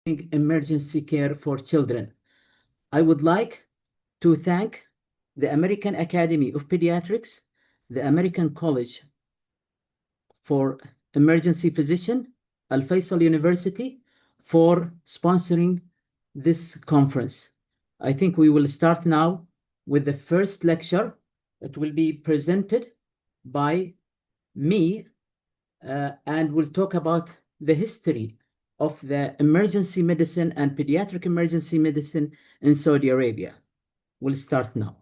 emergency care for children. I would like to thank the American Academy of Pediatrics, the American College for Emergency Physician, Al Faisal University, for sponsoring this conference. I think we will start now with the first lecture. It will be presented by me, and we'll talk about the history of the emergency medicine and pediatric emergency medicine in Saudi Arabia. We'll start now.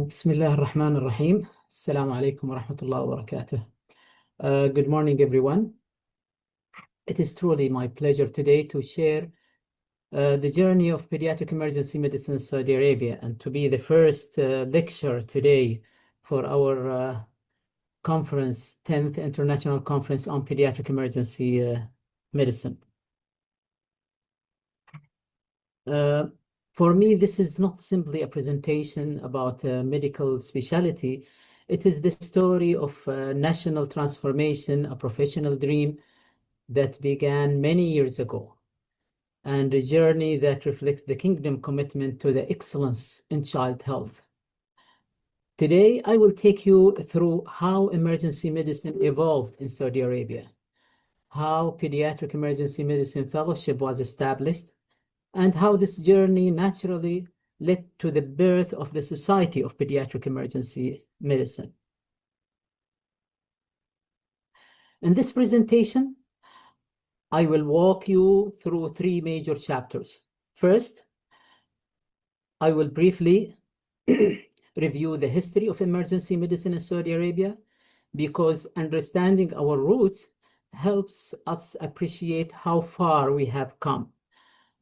بسم الله الرحمن الرحيم. السلام عليكم ورحمة الله وبركاته. Good morning, everyone. It is truly my pleasure today to share the journey of pediatric emergency medicine in Saudi Arabia and to be the first lecture today for our conference, 10th International Conference on Pediatric Emergency Medicine. For me, this is not simply a presentation about a medical specialty. It is the story of national transformation, a professional dream that began many years ago, and a journey that reflects the kingdom commitment to the excellence in child health. Today, I will take you through how emergency medicine evolved in Saudi Arabia, how Pediatric Emergency Medicine Fellowship was established, and how this journey naturally led to the birth of the Society of Pediatric Emergency Medicine. In this presentation, I will walk you through three major chapters. First, I will briefly review the history of emergency medicine in Saudi Arabia, because understanding our roots helps us appreciate how far we have come.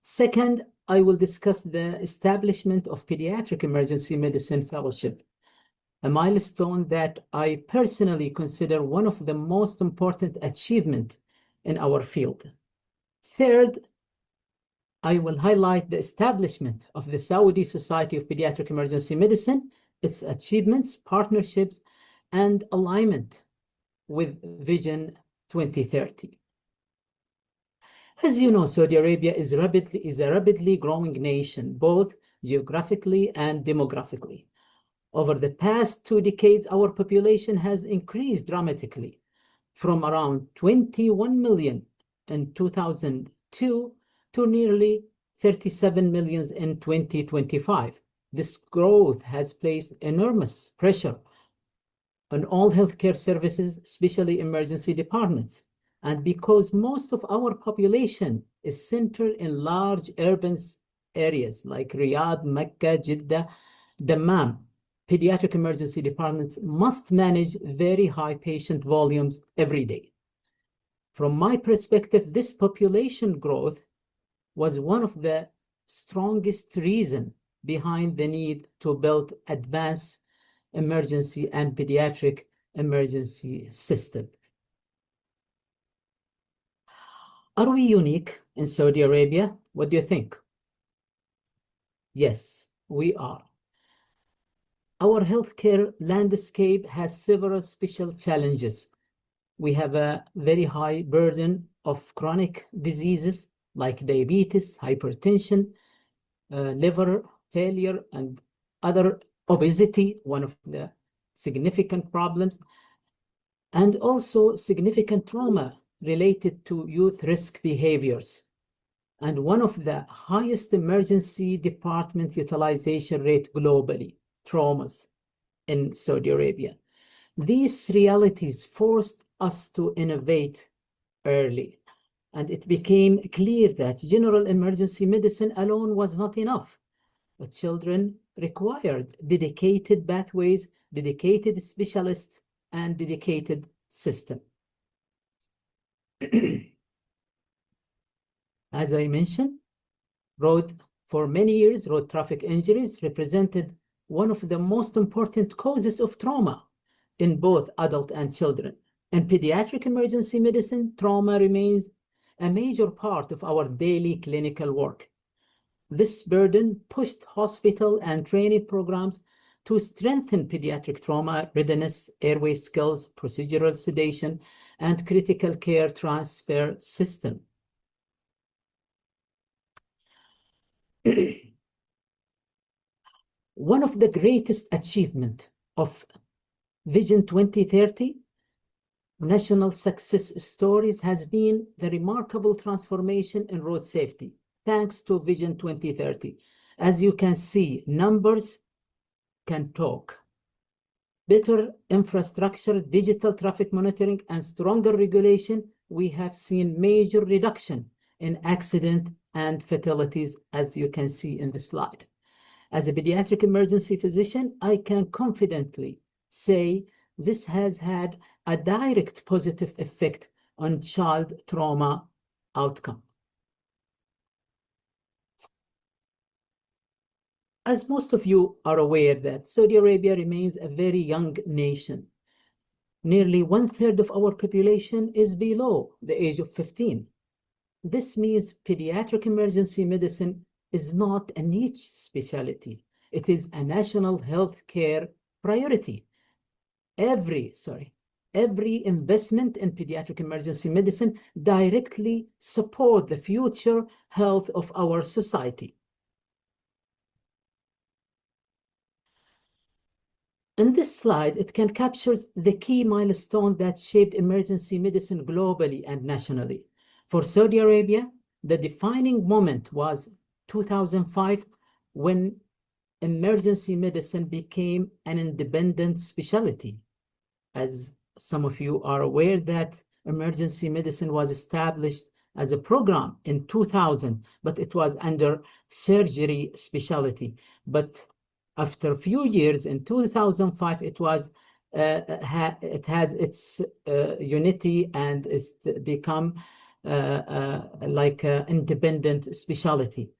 Second, I will discuss the establishment of Pediatric Emergency Medicine Fellowship, a milestone that I personally consider one of the most important achievements in our field. Third, I will highlight the establishment of the Saudi Society of Pediatric Emergency Medicine, its achievements, partnerships, and alignment with Vision 2030. As you know, Saudi Arabia is a rapidly growing nation, both geographically and demographically. Over the past 2 decades, our population has increased dramatically from around 21 million in 2002 to nearly 37 million in 2025. This growth has placed enormous pressure on all healthcare services, especially emergency departments. And because most of our population is centered in large urban areas like Riyadh, Mecca, Jeddah, Dammam, pediatric emergency departments must manage very high patient volumes every day. From my perspective, this population growth was one of the strongest reasons behind the need to build advanced emergency and pediatric emergency system. Are we unique in Saudi Arabia? What do you think? Yes, we are. Our healthcare landscape has several special challenges. We have a very high burden of chronic diseases like diabetes, hypertension, liver failure, and other obesity, one of the significant problems, and also significant trauma related to youth risk behaviors, and one of the highest emergency department utilization rate globally, traumas in Saudi Arabia. These realities forced us to innovate early, and it became clear that general emergency medicine alone was not enough. The children required dedicated pathways, dedicated specialists, and dedicated system. As I mentioned, for many years, road traffic injuries represented one of the most important causes of trauma in both adult and children. In pediatric emergency medicine, trauma remains a major part of our daily clinical work. This burden pushed hospital and training programs to strengthen pediatric trauma readiness, airway skills, procedural sedation, and critical care transfer system. One of the greatest achievements of Vision 2030 national success stories has been the remarkable transformation in road safety, thanks to Vision 2030. As you can see, numbers can talk. Better infrastructure, digital traffic monitoring, and stronger regulation, we have seen major reduction in accident and fatalities, as you can see in the slide. As a pediatric emergency physician, I can confidently say this has had a direct positive effect on child trauma outcome. As most of you are aware that Saudi Arabia remains a very young nation. Nearly 1/3 of our population is below the age of 15. This means pediatric emergency medicine is not a niche specialty. It is a national health care priority. Every investment in pediatric emergency medicine directly support the future health of our society. In this slide, it can capture the key milestone that shaped emergency medicine globally and nationally. For Saudi Arabia, the defining moment was 2005, when emergency medicine became an independent specialty. As some of you are aware that emergency medicine was established as a program in 2000, but it was under surgery specialty. But after a few years, in 2005, it has its unity and it's become like an independent specialty.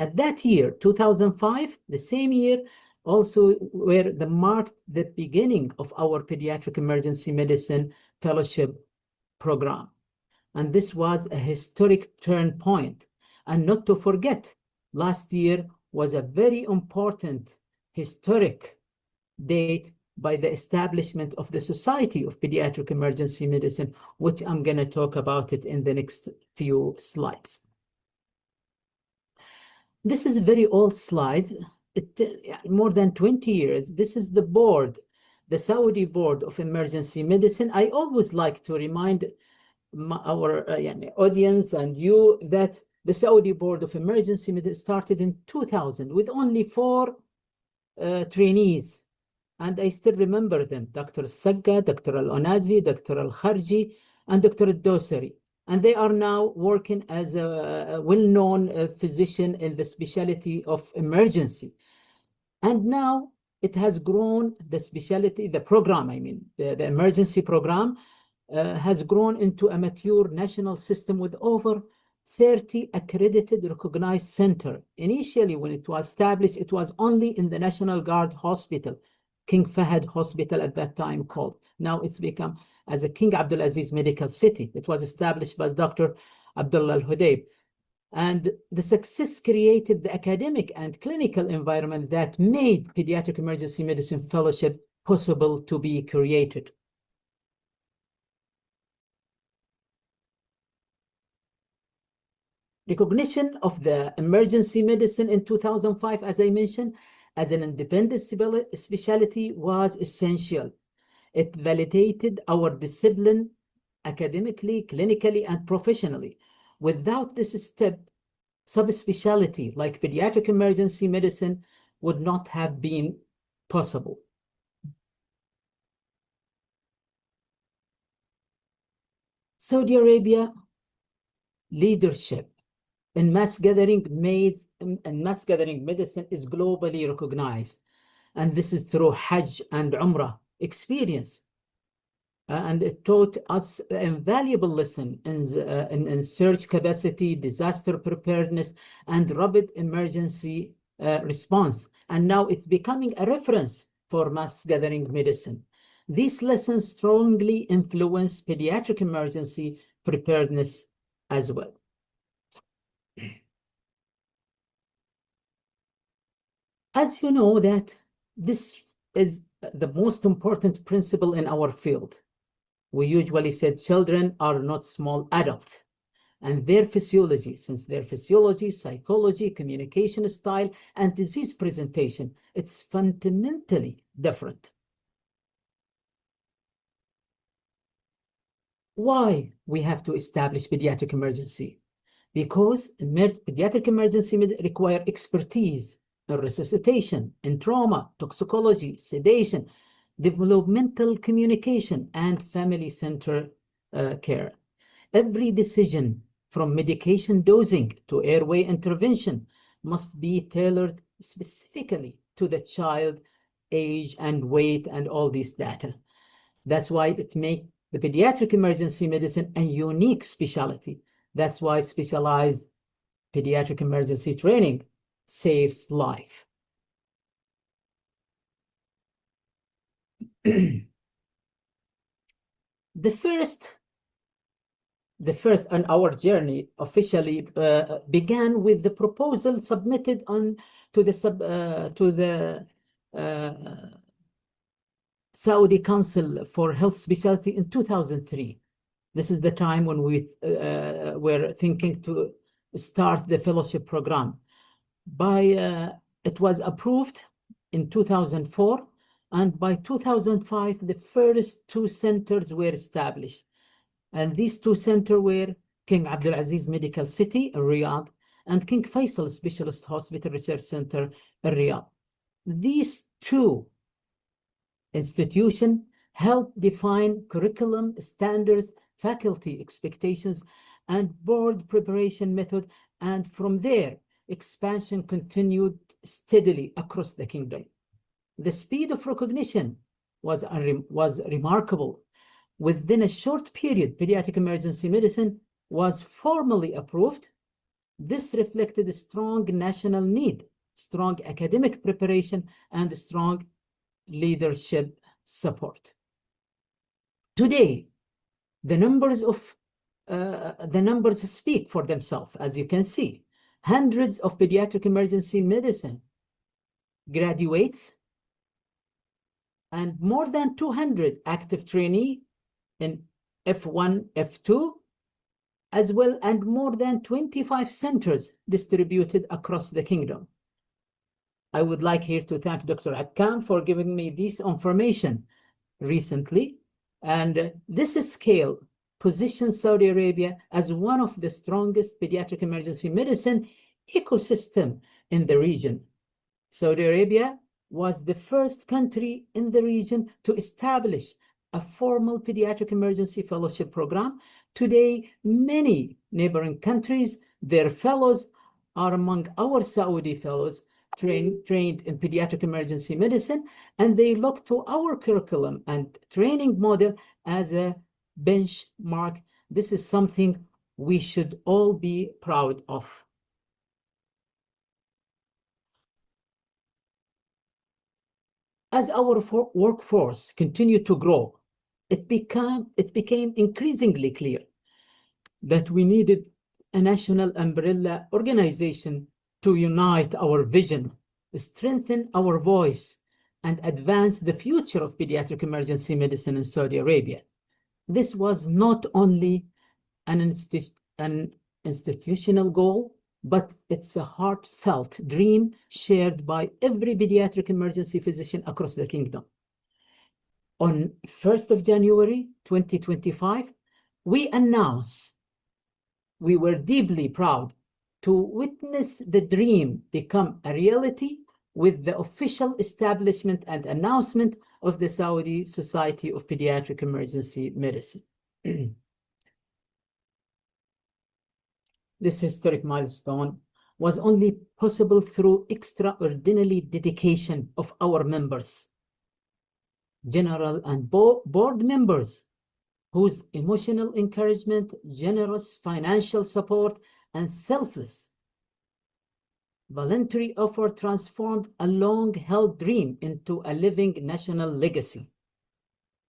At that year, 2005, the same year, also where marked the beginning of our pediatric emergency medicine fellowship program. And this was a historic turn point. And not to forget, last year was a very important historic date by the establishment of the Society of Pediatric Emergency Medicine, which I'm going to talk about it in the next few slides. This is a very old slide, more than 20 years. This is the board, the Saudi Board of Emergency Medicine. I always like to remind our audience and you that the Saudi Board of Emergency Medicine started in 2000 with only 4 trainees. And I still remember them, Dr. Sagga, Dr. Al-Onazi, Dr. Al-Kharji, and Dr. Al-Dosari. And they are now working as a well-known physician in the specialty of emergency. And now it has grown, the specialty, the program, I mean, the emergency program has grown into a mature national system with over 30 accredited recognized centers. Initially, when it was established, it was only in the National Guard Hospital, King Fahd Hospital at that time called. Now it's become as a King Abdulaziz Medical City. It was established by Dr. Abdullah Al-Hudayb. And the success created the academic and clinical environment that made pediatric emergency medicine fellowship possible to be created. Recognition of the emergency medicine in 2005, as I mentioned, as an independent specialty was essential. It validated our discipline academically, clinically, and professionally. Without this step, subspecialty like pediatric emergency medicine would not have been possible. Saudi Arabia leadership in mass gathering medicine is globally recognized. And this is through Hajj and Umrah experience. and it taught us an invaluable lesson in surge capacity, disaster preparedness, and rapid emergency response. And now it's becoming a reference for mass gathering medicine. These lessons strongly influence pediatric emergency preparedness as well. As you know that this is the most important principle in our field. We usually said children are not small adults, and their physiology, since their physiology, psychology, communication style, and disease presentation, it's fundamentally different. Why we have to establish pediatric emergency? Because pediatric emergency require expertise in resuscitation, in trauma, toxicology, sedation, developmental communication, and family-centered care. Every decision from medication dosing to airway intervention must be tailored specifically to the child age and weight and all this data. That's why it makes the pediatric emergency medicine a unique specialty. That's why specialized pediatric emergency training saves life. The first on our journey officially began with the proposal submitted to the Saudi Council for Health Specialty in 2003. This is the time when we were thinking to start the fellowship program. It was approved in 2004, and by 2005, the first two centers were established. And these two centers were King Abdulaziz Medical City in Riyadh and King Faisal Specialist Hospital Research Center in Riyadh. These two institutions help define curriculum, standards, faculty expectations, and board preparation method. And from there, expansion continued steadily across the kingdom. The speed of recognition was remarkable. Within a short period, pediatric emergency medicine was formally approved. This reflected a strong national need, strong academic preparation, and strong leadership support. Today, the numbers speak for themselves, as you can see. Hundreds of pediatric emergency medicine graduates and more than 200 active trainees in F1, F2, as well, and more than 25 centers distributed across the kingdom. I would like here to thank Dr. Akkam for giving me this information recently. And this scale positions Saudi Arabia as one of the strongest pediatric emergency medicine ecosystem in the region. Saudi Arabia was the first country in the region to establish a formal pediatric emergency fellowship program. Today, many neighboring countries, their fellows are among our Saudi fellows trained in pediatric emergency medicine, and they look to our curriculum and training model as a benchmark. This is something we should all be proud of. As our workforce continued to grow, it became increasingly clear that we needed a national umbrella organization to unite our vision, strengthen our voice, and advance the future of pediatric emergency medicine in Saudi Arabia. This was not only an institutional goal, but it's a heartfelt dream shared by every pediatric emergency physician across the kingdom. On 1st of January 2025, we announced we were deeply proud to witness the dream become a reality with the official establishment and announcement of the Saudi Society of Pediatric Emergency Medicine. This historic milestone was only possible through extraordinary dedication of our members, general and board members, whose emotional encouragement, generous financial support, and selfless voluntary effort transformed a long-held dream into a living national legacy.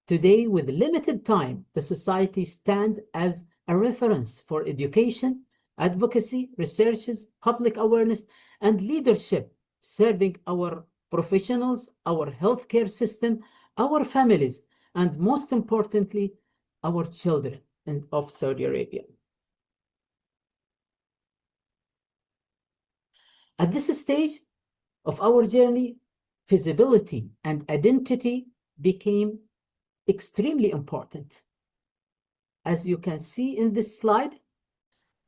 Today, with limited time, the Society stands as a reference for education, advocacy, researches, public awareness, and leadership, serving our professionals, our healthcare system, our families, and most importantly, our children of Saudi Arabia. At this stage of our journey, visibility and identity became extremely important. As you can see in this slide,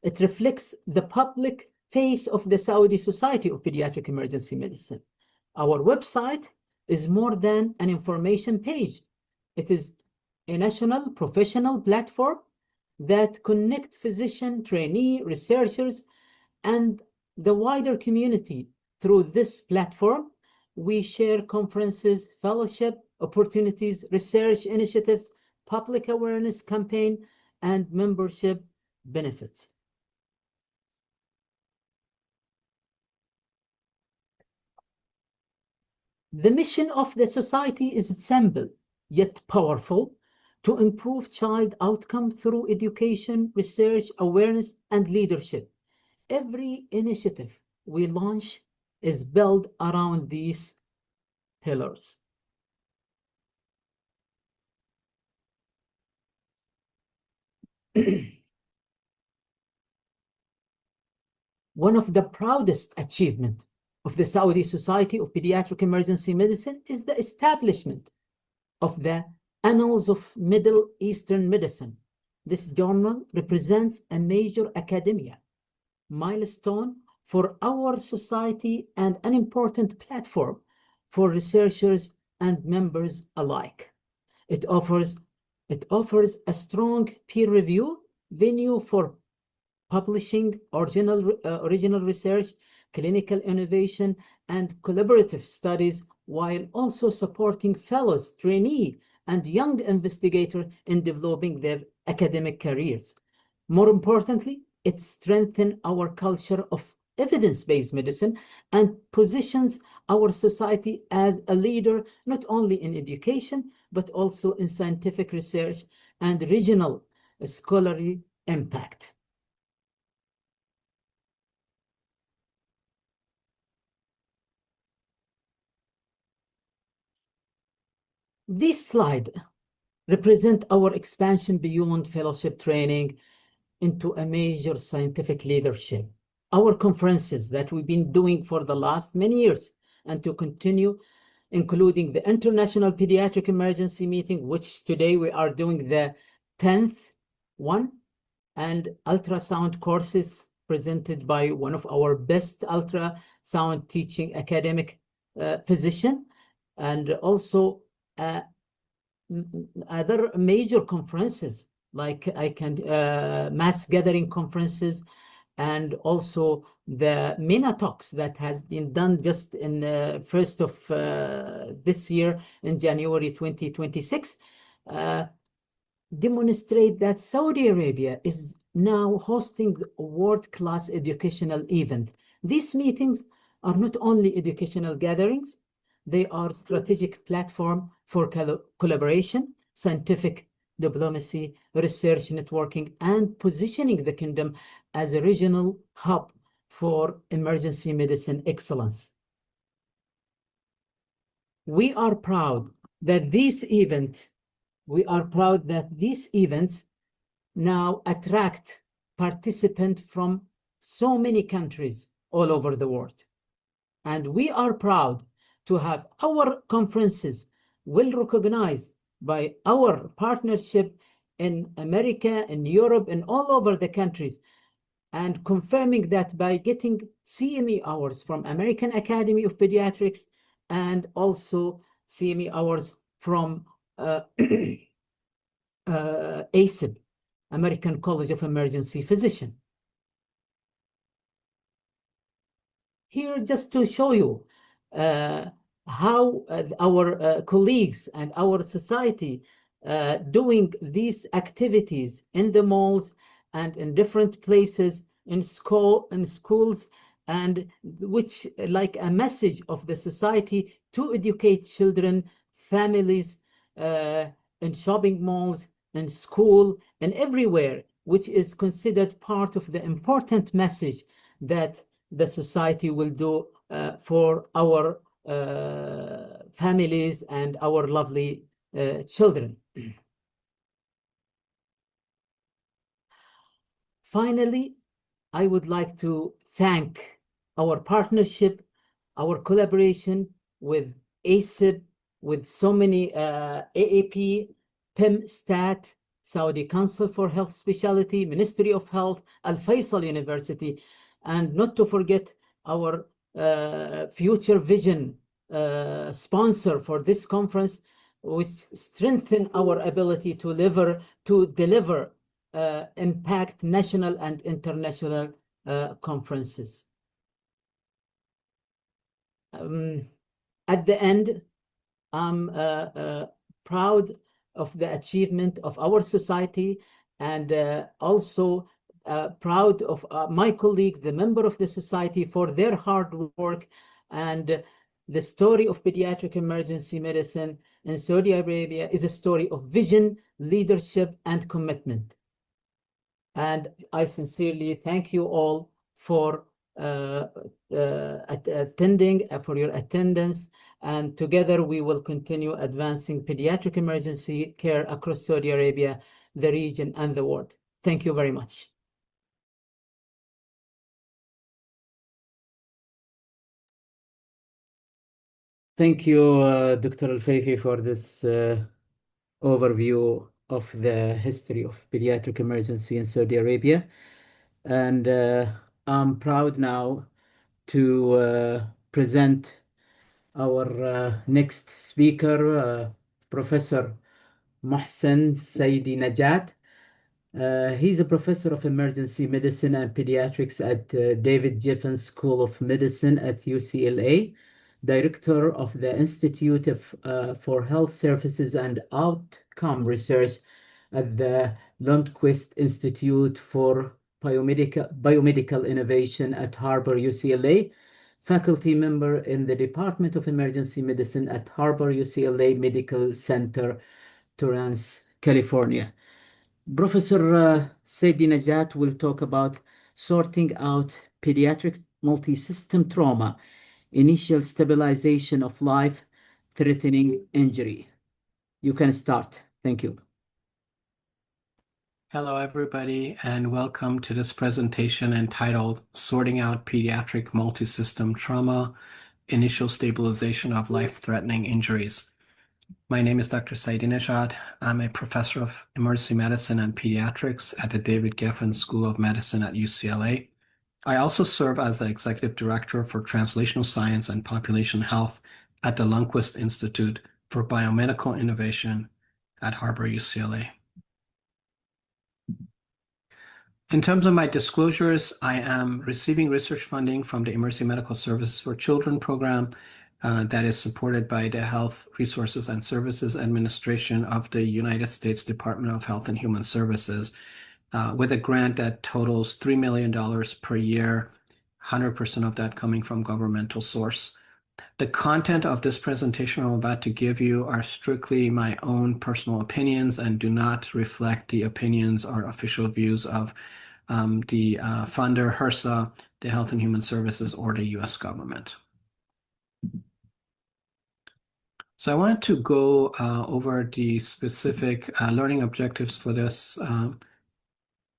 it reflects the public face of the Saudi Society of Pediatric Emergency Medicine. Our website is more than an information page. It is a national professional platform that connects physician, trainee, researchers, and the wider community. Through this platform, we share conferences, fellowship opportunities, research initiatives, public awareness campaign, and membership benefits. The mission of the society is simple yet powerful: to improve child outcome through education, research, awareness, and leadership. Every initiative we launch is built around these pillars. One of the proudest achievements of the Saudi Society of Pediatric Emergency Medicine is the establishment of the Annals of Middle Eastern Medicine. This journal represents a major academia milestone for our society and an important platform for researchers and members alike. It offers a strong peer review venue for publishing original research, clinical innovation, and collaborative studies, while also supporting fellows, trainees, and young investigators in developing their academic careers. More importantly, it strengthens our culture of evidence-based medicine and positions our society as a leader not only in education, but also in scientific research and regional scholarly impact. This slide represents our expansion beyond fellowship training into a major scientific leadership. Our conferences that we've been doing for the last many years and to continue, including the International Pediatric Emergency Meeting, which today we are doing the 10th one, and ultrasound courses presented by one of our best ultrasound teaching academic physician, and also other major conferences like mass gathering conferences, and also the MENA talks that has been done just in first of this year in January 2026, demonstrate that Saudi Arabia is now hosting a world-class educational event. These meetings are not only educational gatherings, they are strategic platform for collaboration, scientific diplomacy, research networking, and positioning the kingdom as a regional hub for emergency medicine excellence. We are proud that these events now attract participants from so many countries all over the world. And we are proud to have our conferences well recognized by our partnership in America, in Europe, and all over the countries, and confirming that by getting CME awards from American Academy of Pediatrics and also CME awards from ACEP, American College of Emergency Physicians. Here, just to show you how our colleagues and our society doing these activities in the malls and in different places in schools, and which like a message of the society to educate children, families, in shopping malls, in school, and everywhere, which is considered part of the important message that the society will do for our families and our lovely children. Finally, I would like to thank our partnership, our collaboration with ASIP, with so many AAP, PIM, STAT, Saudi Council for Health Specialty, Ministry of Health, Al Faisal University, and not to forget our future vision sponsor for this conference, which strengthen our ability to deliver impact national and international conferences. At the end, I'm proud of the achievement of our society, and also proud of my colleagues, the member of the society, for their hard work. And the story of pediatric emergency medicine in Saudi Arabia is a story of vision, leadership, and commitment. And I sincerely thank you all for attending, for your attendance. And together we will continue advancing pediatric emergency care across Saudi Arabia, the region, and the world. Thank you very much. Thank you, Dr. Al-Fayfi, for this overview of the history of pediatric emergency in Saudi Arabia. And I'm proud now to present our next speaker, Professor Mohsen Saidi Najat. He's a professor of emergency medicine and pediatrics at David Jeffens School of Medicine at UCLA, director of the Institute for Health Services and Outcome Research at the Lundquist Institute for Biomedical Innovation at Harbor UCLA, faculty member in the Department of Emergency Medicine at Harbor UCLA Medical Center, Torrance, California. Professor Saidi Najat will talk about sorting out pediatric multi-system trauma, initial stabilization of life-threatening injury. You can start. Thank you. Hello, everybody, and welcome to this presentation entitled Sorting Out Pediatric Multisystem Trauma, Initial Stabilization of Life-Threatening Injuries. My name is Dr. Saidi Najat. I'm a professor of emergency medicine and pediatrics at the David Geffen School of Medicine at UCLA. I also serve as the executive director for translational science and population health at the Lundquist Institute for Biomedical Innovation at Harbor UCLA. In terms of my disclosures, I am receiving research funding from the Emergency Medical Services for Children program that is supported by the Health Resources and Services Administration of the United States Department of Health and Human Services, with a grant that totals $3 million per year, 100% of that coming from governmental source. The content of this presentation I'm about to give you are strictly my own personal opinions and do not reflect the opinions or official views of the funder, HRSA, the Health and Human Services, or the US government. So I wanted to go over the specific learning objectives for this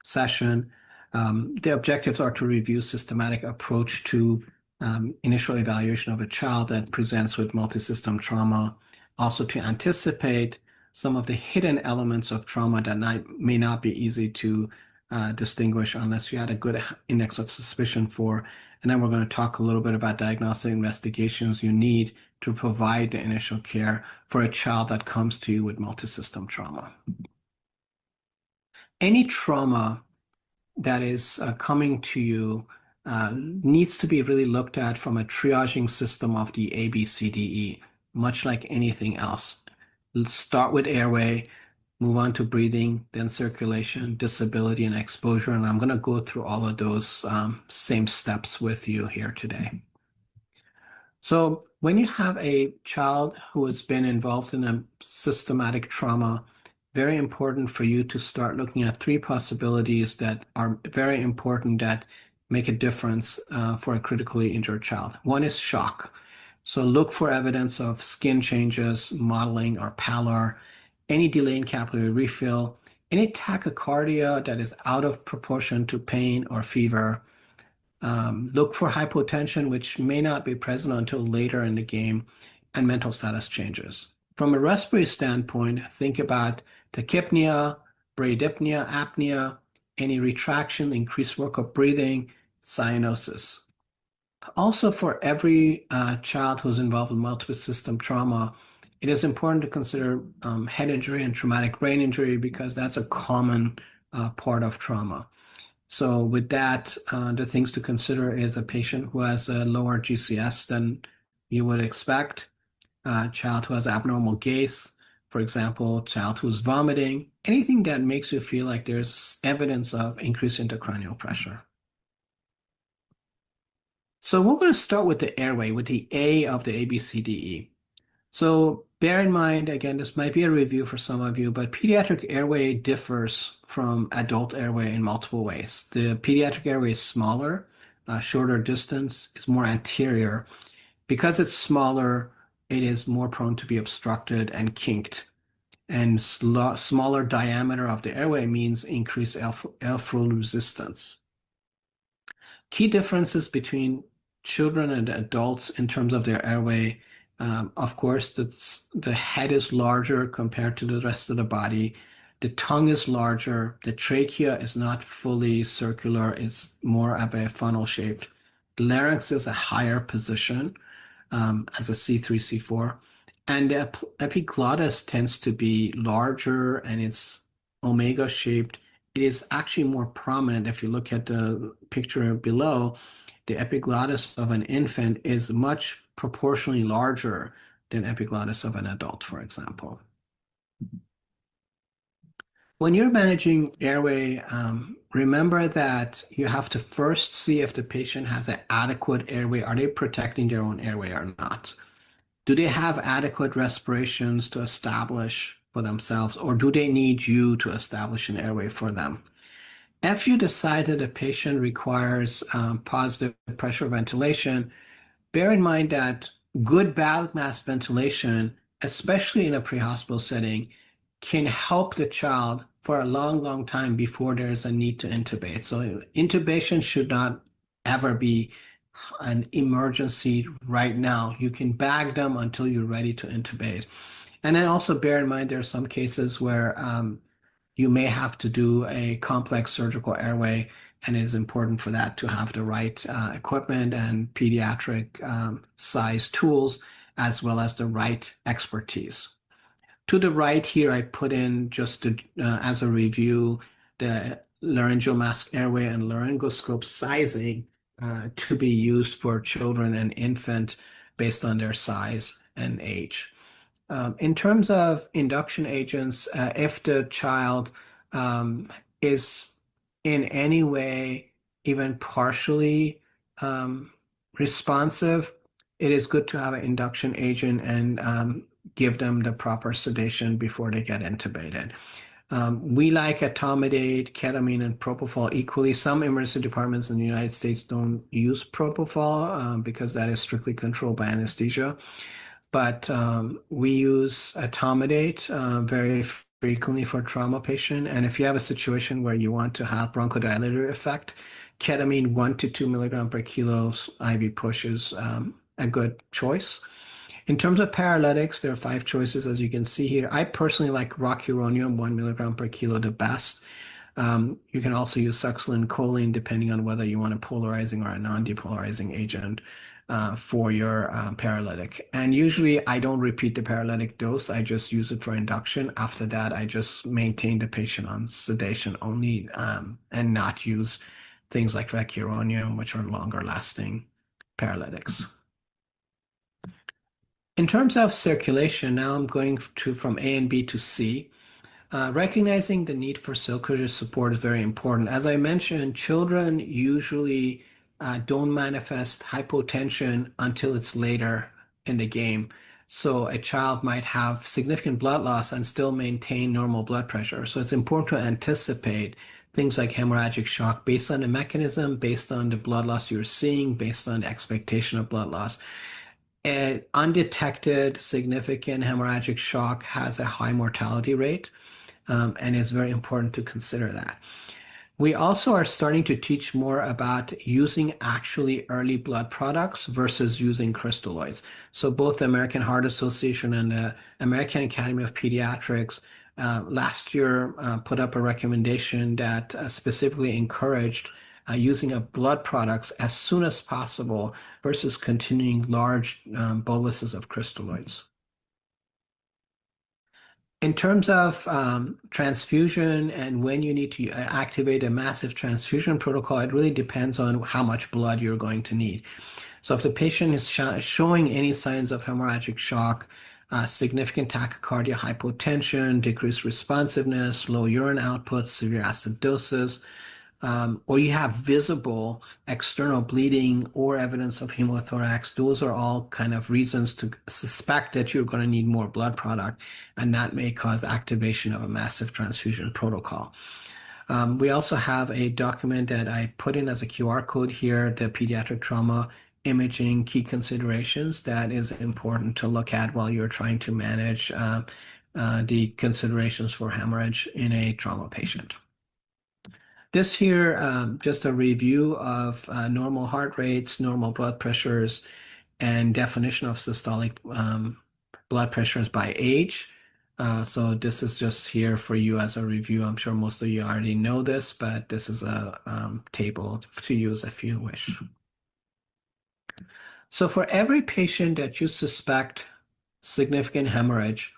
session. The objectives are to review systematic approach to initial evaluation of a child that presents with multisystem trauma, also to anticipate some of the hidden elements of trauma that may not be easy to distinguish unless you had a good index of suspicion for. And then we're going to talk a little bit about diagnostic investigations you need to provide the initial care for a child that comes to you with multisystem trauma. Any trauma that is coming to you needs to be really looked at from a triaging system of the ABCDE, much like anything else. Let's start with airway, move on to breathing, then circulation, disability, and exposure. And I'm going to go through all of those same steps with you here today. So when you have a child who has been involved in a systematic trauma, very important for you to start looking at three possibilities that are very important that make a difference for a critically injured child. One is shock. So look for evidence of skin changes, mottling or pallor, any delay in capillary refill, any tachycardia that is out of proportion to pain or fever. Look for hypotension, which may not be present until later in the game, and mental status changes. From a respiratory standpoint, think about tachypnea, bradypnea, apnea, any retraction, increased work of breathing, cyanosis. Also, for every child who's involved in multiple system trauma, it is important to consider head injury and traumatic brain injury because that's a common part of trauma. So with that, the things to consider is a patient who has a lower GCS than you would expect, a child who has abnormal gaze, for example, child who's vomiting, anything that makes you feel like there's evidence of increased intracranial pressure. So we're going to start with the airway, with the A of the ABCDE. So bear in mind, again, this might be a review for some of you, but pediatric airway differs from adult airway in multiple ways. The pediatric airway is smaller, shorter distance, is more anterior. Because it's smaller, it is more prone to be obstructed and kinked. And smaller diameter of the airway means increased airflow resistance. Key differences between children and adults in terms of their airway. Of course, the head is larger compared to the rest of the body. The tongue is larger. The trachea is not fully circular. It's more of a funnel shaped. The larynx is a higher position as a C3, C4. And the epiglottis tends to be larger and it's omega shaped. It is actually more prominent if you look at the picture below. The epiglottis of an infant is much proportionally larger than epiglottis of an adult, for example. When you're managing airway, remember that you have to first see if the patient has an adequate airway. Are they protecting their own airway or not? Do they have adequate respirations to establish for themselves, or do they need you to establish an airway for them? If you decide that a patient requires positive pressure ventilation, bear in mind that good bowel mass ventilation, especially in a pre-hospital setting, can help the child for a long, long time before there is a need to intubate. So intubation should not ever be an emergency right now. You can bag them until you're ready to intubate. And then also bear in mind there are some cases where you may have to do a complex surgical airway, and it is important for that to have the right equipment and pediatric size tools, as well as the right expertise. To the right here, I put in just as a review the laryngeal mask airway and laryngoscope sizing to be used for children and infant based on their size and age. In terms of induction agents, if the child is in any way even partially responsive, it is good to have an induction agent and give them the proper sedation before they get intubated. We like etomidate, ketamine, and propofol equally. Some emergency departments in the United States don't use propofol because that is strictly controlled by anesthesia. But we use etomidate very frequently for trauma patient. And if you have a situation where you want to have bronchodilator effect, ketamine 1 to 2 milligram per kilo IV push is a good choice. In terms of paralytics, there are 5 choices, as you can see here. I personally like rocuronium, 1 milligram per kilo, the best. You can also use succinylcholine, choline, depending on whether you want a polarizing or a non-depolarizing agent for your paralytic. And usually I don't repeat the paralytic dose. I just use it for induction. After that, I just maintain the patient on sedation only and not use things like vecuronium, which are longer lasting paralytics. In terms of circulation, now I'm going from A and B to C. Recognizing the need for circulatory support is very important. As I mentioned, children usually don't manifest hypotension until it's later in the game. So a child might have significant blood loss and still maintain normal blood pressure. So it's important to anticipate things like hemorrhagic shock based on the mechanism, based on the blood loss you're seeing, based on the expectation of blood loss. And undetected significant hemorrhagic shock has a high mortality rate, and it's very important to consider that. We also are starting to teach more about using actually early blood products versus using crystalloids. So both the American Heart Association and the American Academy of Pediatrics last year put up a recommendation that specifically encouraged using of blood products as soon as possible versus continuing large boluses of crystalloids. In terms of transfusion and when you need to activate a massive transfusion protocol, it really depends on how much blood you're going to need. So if the patient is showing any signs of hemorrhagic shock, significant tachycardia, hypotension, decreased responsiveness, low urine output, severe acidosis, or you have visible external bleeding or evidence of hemothorax, those are all kind of reasons to suspect that you're going to need more blood product, and that may cause activation of a massive transfusion protocol. We also have a document that I put in as a QR code here, the pediatric trauma imaging key considerations that is important to look at while you're trying to manage the considerations for hemorrhage in a trauma patient. This here, just a review of normal heart rates, normal blood pressures, and definition of systolic blood pressures by age. So this is just here for you as a review. I'm sure most of you already know this, but this is a table to use if you wish. So for every patient that you suspect significant hemorrhage,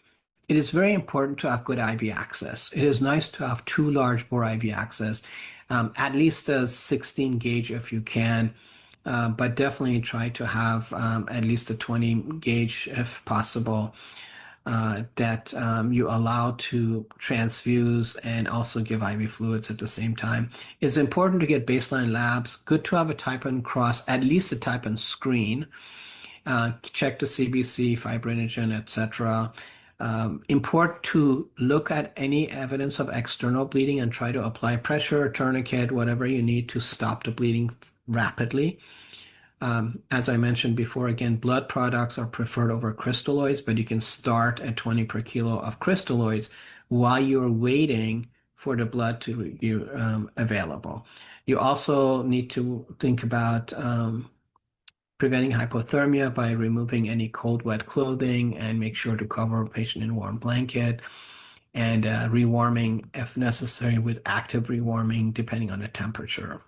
it is very important to have good IV access. It is nice to have two large bore IV access, at least a 16 gauge if you can, but definitely try to have at least a 20 gauge if possible, that you allow to transfuse and also give IV fluids at the same time. It's important to get baseline labs. Good to have a type and cross, at least a type and screen. Check the CBC, fibrinogen, etc. Important to look at any evidence of external bleeding and try to apply pressure, tourniquet, whatever you need to stop the bleeding rapidly. As I mentioned before, again, blood products are preferred over crystalloids, but you can start at 20 per kilo of crystalloids while you're waiting for the blood to be available. You also need to think about preventing hypothermia by removing any cold, wet clothing and make sure to cover a patient in a warm blanket, and rewarming if necessary with active rewarming depending on the temperature.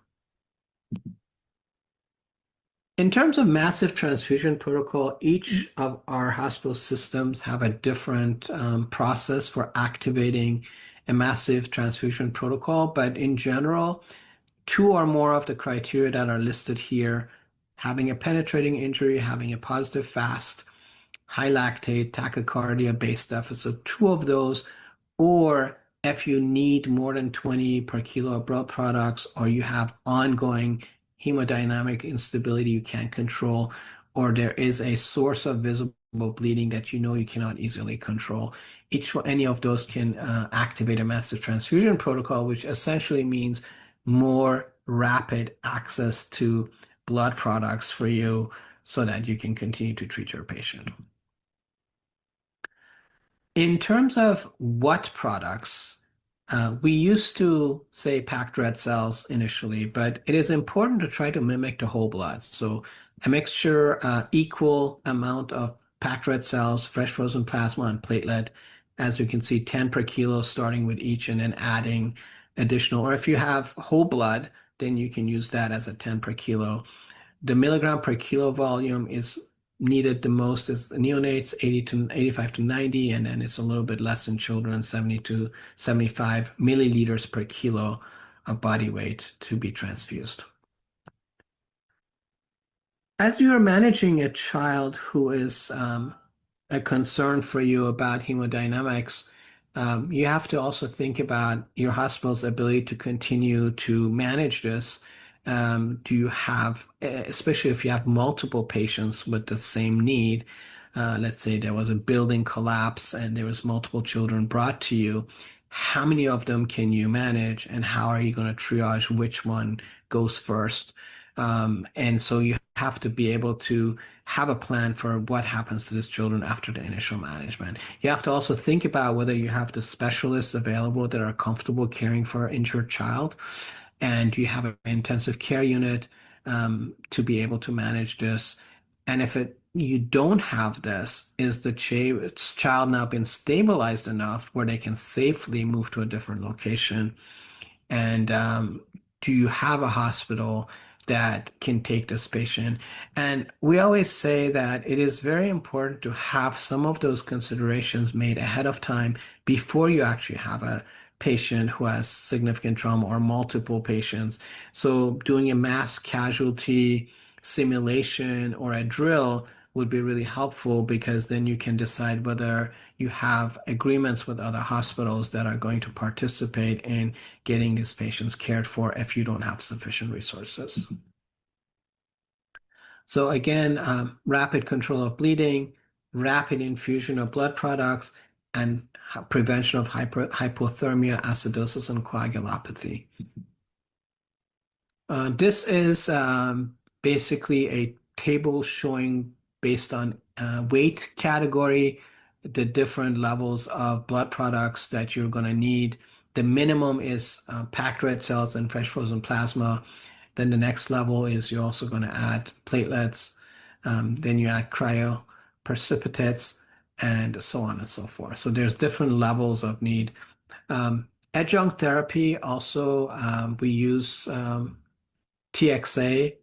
In terms of massive transfusion protocol, each of our hospital systems have a different process for activating a massive transfusion protocol, but in general, two or more of the criteria that are listed here, having a penetrating injury, having a positive FAST, high lactate, tachycardia, base deficit, two of those, or if you need more than 20 per kilo of blood products, or you have ongoing hemodynamic instability you can't control, or there is a source of visible bleeding that you know you cannot easily control. Any of those can activate a massive transfusion protocol, which essentially means more rapid access to blood products for you so that you can continue to treat your patient. In terms of what products, we used to say packed red cells initially, but it is important to try to mimic the whole blood. So a mixture, equal amount of packed red cells, fresh frozen plasma, and platelet. As you can see, 10 per kilo starting with each and then adding additional. Or if you have whole blood, then you can use that as a 10 per kilo. The milligram per kilo volume is needed the most is the neonates, 85 to 90, and then it's a little bit less in children, 70 to 75 milliliters per kilo of body weight to be transfused. As you are managing a child who is a concern for you about hemodynamics, You have to also think about your hospital's ability to continue to manage this. Do you have, especially if you have multiple patients with the same need, let's say there was a building collapse and there was multiple children brought to you, how many of them can you manage and how are you going to triage which one goes first? And so you have to be able to have a plan for what happens to these children after the initial management. You have to also think about whether you have the specialists available that are comfortable caring for an injured child, and you have an intensive care unit to be able to manage this. And if you don't have this, is the child now been stabilized enough where they can safely move to a different location? And do you have a hospital that can take this patient? And we always say that it is very important to have some of those considerations made ahead of time before you actually have a patient who has significant trauma or multiple patients. So doing a mass casualty simulation or a drill would be really helpful because then you can decide whether you have agreements with other hospitals that are going to participate in getting these patients cared for if you don't have sufficient resources. So again, rapid control of bleeding, rapid infusion of blood products, and prevention of hypothermia, acidosis, and coagulopathy. This is basically a table showing based on weight category, the different levels of blood products that you're going to need. The minimum is packed red cells and fresh frozen plasma. Then the next level is you're also going to add platelets. Then you add cryo precipitates and so on and so forth. So there's different levels of need. Adjunct therapy also, we use TXA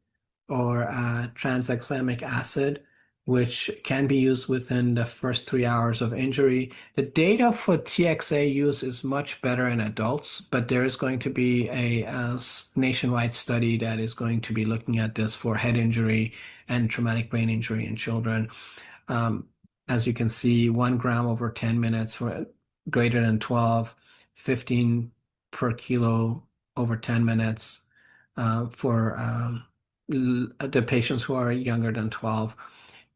or tranexamic acid, which can be used within the first 3 hours of injury. The data for TXA use is much better in adults, but there is going to be a nationwide study that is going to be looking at this for head injury and traumatic brain injury in children. As you can see, 1 gram over 10 minutes for greater than 12, 15 per kilo over 10 minutes for the patients who are younger than 12.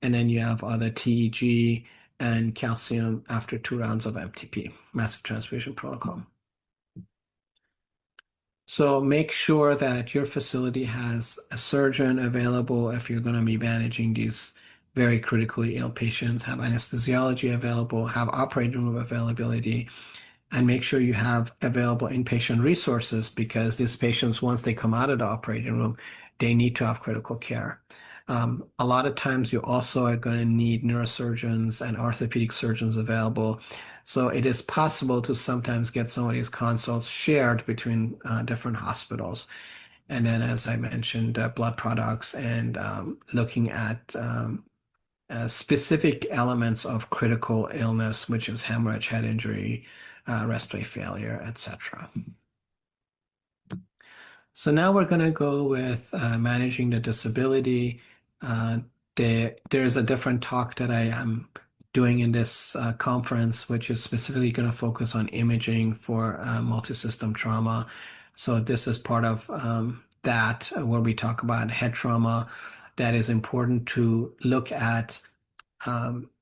And then you have other TEG and calcium after 2 rounds of MTP, massive transfusion protocol. So make sure that your facility has a surgeon available if you're going to be managing these very critically ill patients, have anesthesiology available, have operating room availability, and make sure you have available inpatient resources because these patients, once they come out of the operating room, they need to have critical care. A lot of times you also are going to need neurosurgeons and orthopedic surgeons available. So it is possible to sometimes get some of these consults shared between different hospitals. And then, as I mentioned, blood products and looking at specific elements of critical illness, which is hemorrhage, head injury, respiratory failure, etc. So now we're going to go with managing the disability. There's a different talk that I am doing in this conference, which is specifically going to focus on imaging for multisystem trauma. So this is part of that where we talk about head trauma. That is important to look at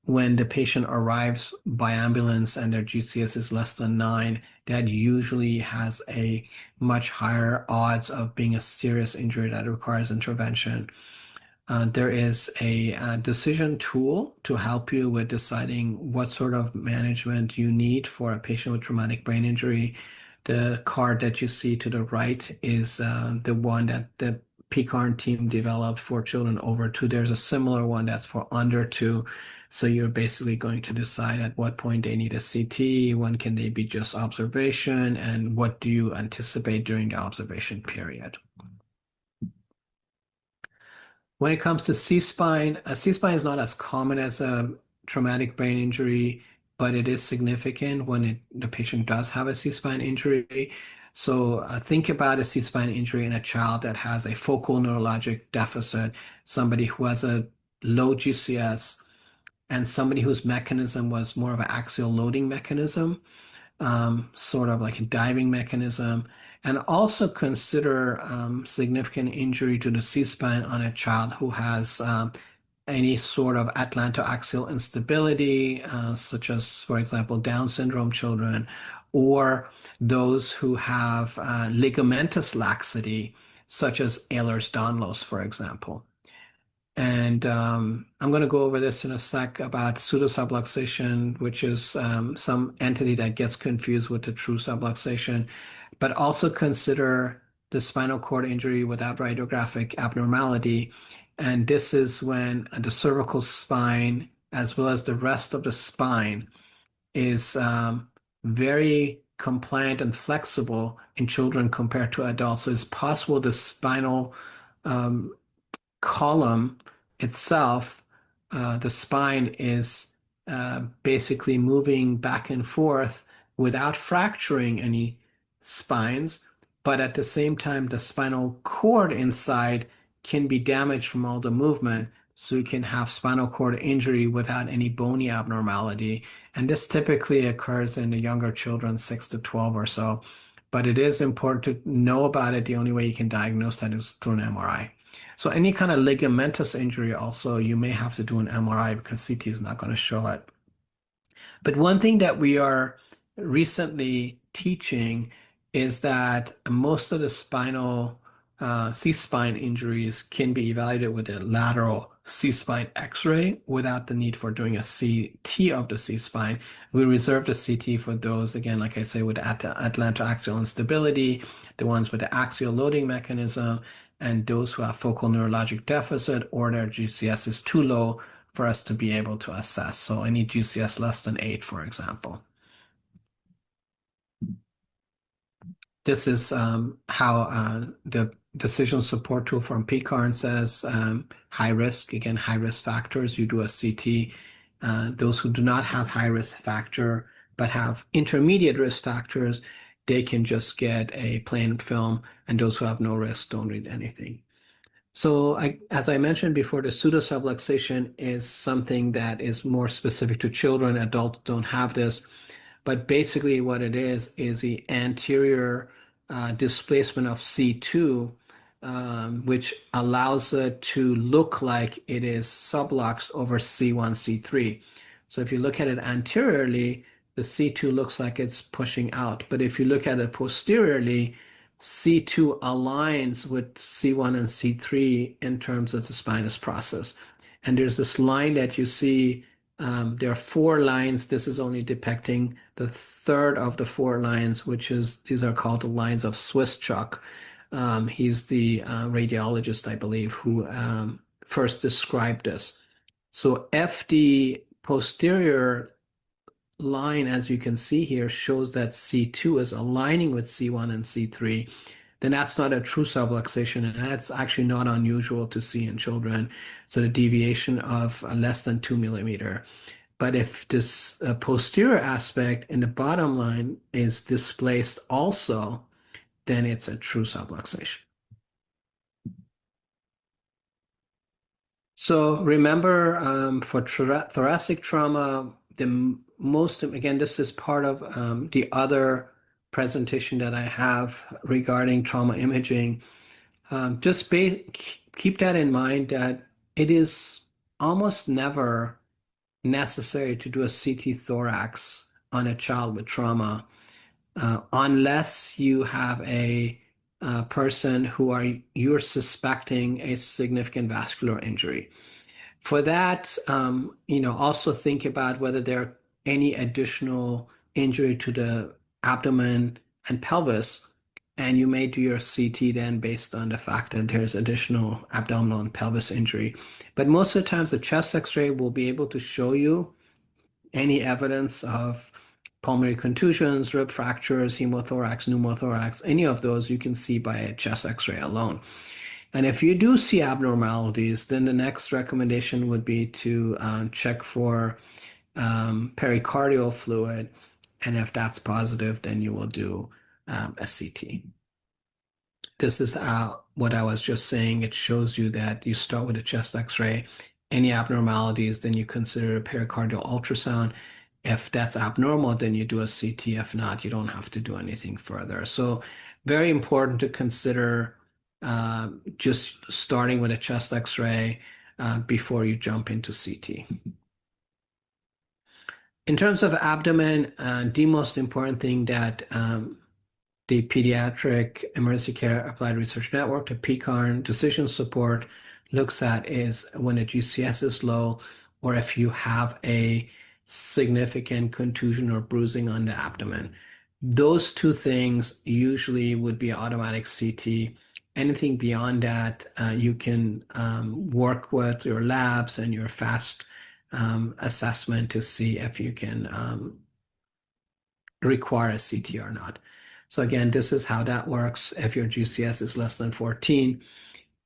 when the patient arrives by ambulance and their GCS is less than 9, that usually has a much higher odds of being a serious injury that requires intervention. There is a decision tool to help you with deciding what sort of management you need for a patient with traumatic brain injury. The card that you see to the right is the one that the PCARN team developed for children over 2. There's a similar one that's for under 2. So you're basically going to decide at what point they need a CT, when can they be just observation, and what do you anticipate during the observation period. When it comes to C-spine, C-spine is not as common as a traumatic brain injury, but it is significant when the patient does have a C-spine injury. So think about a C-spine injury in a child that has a focal neurologic deficit, somebody who has a low GCS, and somebody whose mechanism was more of an axial loading mechanism. sort of like a diving mechanism, and also consider significant injury to the C-spine on a child who has any sort of atlantoaxial instability, such as, for example, Down syndrome children, or those who have ligamentous laxity, such as Ehlers-Danlos, for example. And I'm going to go over this in a sec about pseudosubluxation, which is some entity that gets confused with the true subluxation, but also consider the spinal cord injury without radiographic abnormality. And this is when the cervical spine, as well as the rest of the spine, is very compliant and flexible in children compared to adults. So it's possible the spinal um, column itself, the spine is basically moving back and forth without fracturing any spines, but at the same time, the spinal cord inside can be damaged from all the movement. So you can have spinal cord injury without any bony abnormality. And this typically occurs in the younger children, 6 to 12 or so. But it is important to know about it. The only way you can diagnose that is through an MRI. So any kind of ligamentous injury also, you may have to do an MRI because CT is not going to show it. But one thing that we are recently teaching is that most of the spinal C-spine injuries can be evaluated with a lateral C-spine X-ray without the need for doing a CT of the C-spine. We reserve the CT for those, again, like I say, with atlantoaxial instability, the ones with the axial loading mechanism, and those who have focal neurologic deficit or their GCS is too low for us to be able to assess. So any GCS less than 8, for example. This is how the decision support tool from PCARN says high risk, again, high risk factors, you do a CT. Those who do not have high risk factor but have intermediate risk factors, they can just get a plain film, and those who have no risk don't read anything. So as I mentioned before, the pseudosubluxation is something that is more specific to children. Adults don't have this. But basically what it is the anterior displacement of C2, which allows it to look like it is subluxed over C1, C3. So if you look at it anteriorly, the C2 looks like it's pushing out. But if you look at it posteriorly, C2 aligns with C1 and C3 in terms of the spinous process. And there's this line that you see, there are 4 lines. This is only depicting the third of the 4 lines, which is, these are called the lines of Swiss Chuck. He's the radiologist, I believe, who first described this. So FD posterior line, as you can see here, shows that C2 is aligning with C1 and C3, then that's not a true subluxation, and that's actually not unusual to see in children. So the deviation of less than 2 millimeter. But if this posterior aspect in the bottom line is displaced also, then it's a true subluxation. So remember, for thoracic trauma, the most, again, this is part of the other presentation that I have regarding trauma imaging. Just keep that in mind that it is almost never necessary to do a CT thorax on a child with trauma unless you have a person who you're suspecting a significant vascular injury. For that, also think about whether there are any additional injury to the abdomen and pelvis, and you may do your CT then based on the fact that there's additional abdominal and pelvis injury. But most of the times, the chest X-ray will be able to show you any evidence of pulmonary contusions, rib fractures, hemothorax, pneumothorax, any of those you can see by a chest X-ray alone. And if you do see abnormalities, then the next recommendation would be to check for pericardial fluid. And if that's positive, then you will do a CT. This is what I was just saying. It shows you that you start with a chest X-ray. Any abnormalities, then you consider a pericardial ultrasound. If that's abnormal, then you do a CT. If not, you don't have to do anything further. So very important to consider just starting with a chest X-ray before you jump into CT. In terms of abdomen, the most important thing that the Pediatric Emergency Care Applied Research Network, the PCARN decision support, looks at is when a GCS is low or if you have a significant contusion or bruising on the abdomen. Those two things usually would be automatic CT. Anything beyond that, you can work with your labs and your fast assessment to see if you can require a CT or not. So again, this is how that works. If your GCS is less than 14,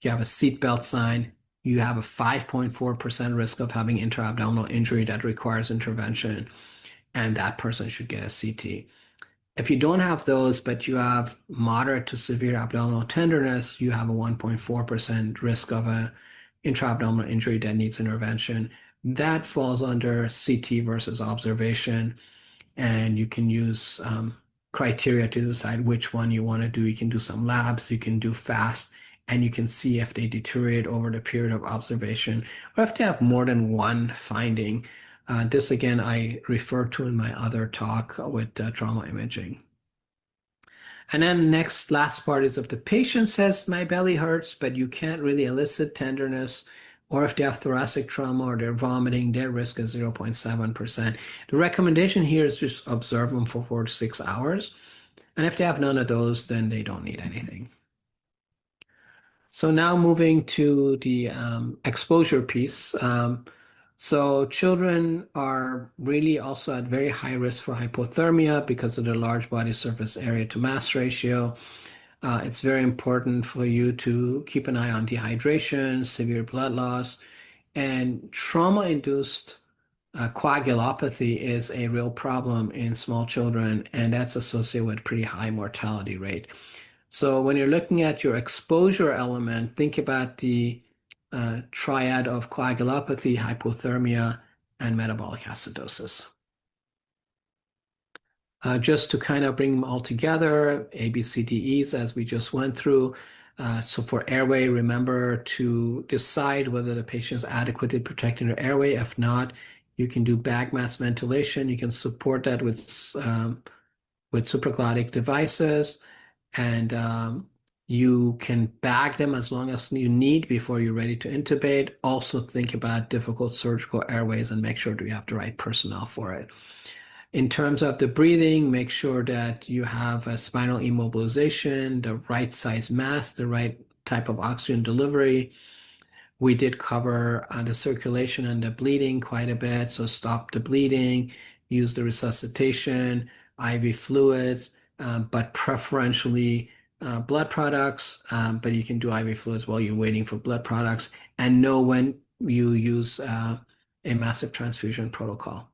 you have a seatbelt sign, you have a 5.4% risk of having intra-abdominal injury that requires intervention, and that person should get a CT. If you don't have those, but you have moderate to severe abdominal tenderness, you have a 1.4% risk of a intra-abdominal injury that needs intervention. That falls under CT versus observation, and you can use criteria to decide which one you want to do. You can do some labs, you can do fast, and you can see if they deteriorate over the period of observation or if they have more than one finding. This again, I refer to in my other talk with trauma imaging. And then last part is if the patient says my belly hurts, but you can't really elicit tenderness, or if they have thoracic trauma or they're vomiting, their risk is 0.7%. The recommendation here is just observe them for 4 to 6 hours. And if they have none of those, then they don't need anything. So now moving to the exposure piece. So children are really also at very high risk for hypothermia because of their large body surface area to mass ratio. It's very important for you to keep an eye on dehydration, severe blood loss, and trauma-induced coagulopathy is a real problem in small children, and that's associated with pretty high mortality rate. So when you're looking at your exposure element, think about the triad of coagulopathy, hypothermia, and metabolic acidosis. Just to kind of bring them all together, A, B, C, D, E's, as we just went through. So for airway, remember to decide whether the patient is adequately protecting their airway. If not, you can do bag mask ventilation. You can support that with supraglottic devices, and you can bag them as long as you need before you're ready to intubate. Also think about difficult surgical airways and make sure that you have the right personnel for it. In terms of the breathing, make sure that you have a spinal immobilization, the right size mask, the right type of oxygen delivery. We did cover the circulation and the bleeding quite a bit, so stop the bleeding, use the resuscitation, IV fluids, but preferentially blood products, but you can do IV fluids while you're waiting for blood products, and know when you use a massive transfusion protocol.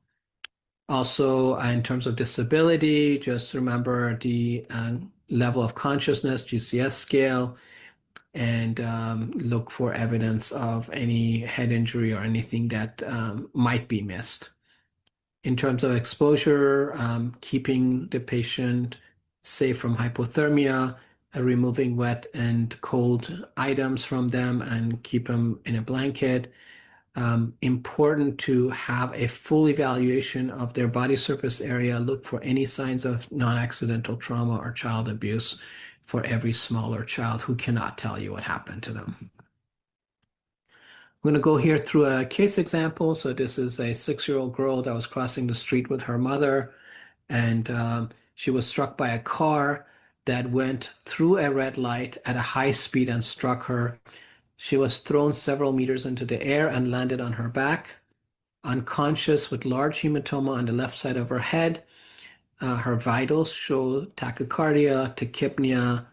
Also, in terms of disability, just remember the level of consciousness, GCS scale, and look for evidence of any head injury or anything that might be missed. In terms of exposure, keeping the patient safe from hypothermia, removing wet and cold items from them and keep them in a blanket. Important to have a full evaluation of their body surface area. Look for any signs of non-accidental trauma or child abuse for every smaller child who cannot tell you what happened to them. I'm going to go here through a case example. So this is a 6-year-old girl that was crossing the street with her mother, and she was struck by a car that went through a red light at a high speed and struck her. She was thrown several meters into the air and landed on her back, unconscious with large hematoma on the left side of her head. Her vitals show tachycardia, tachypnea,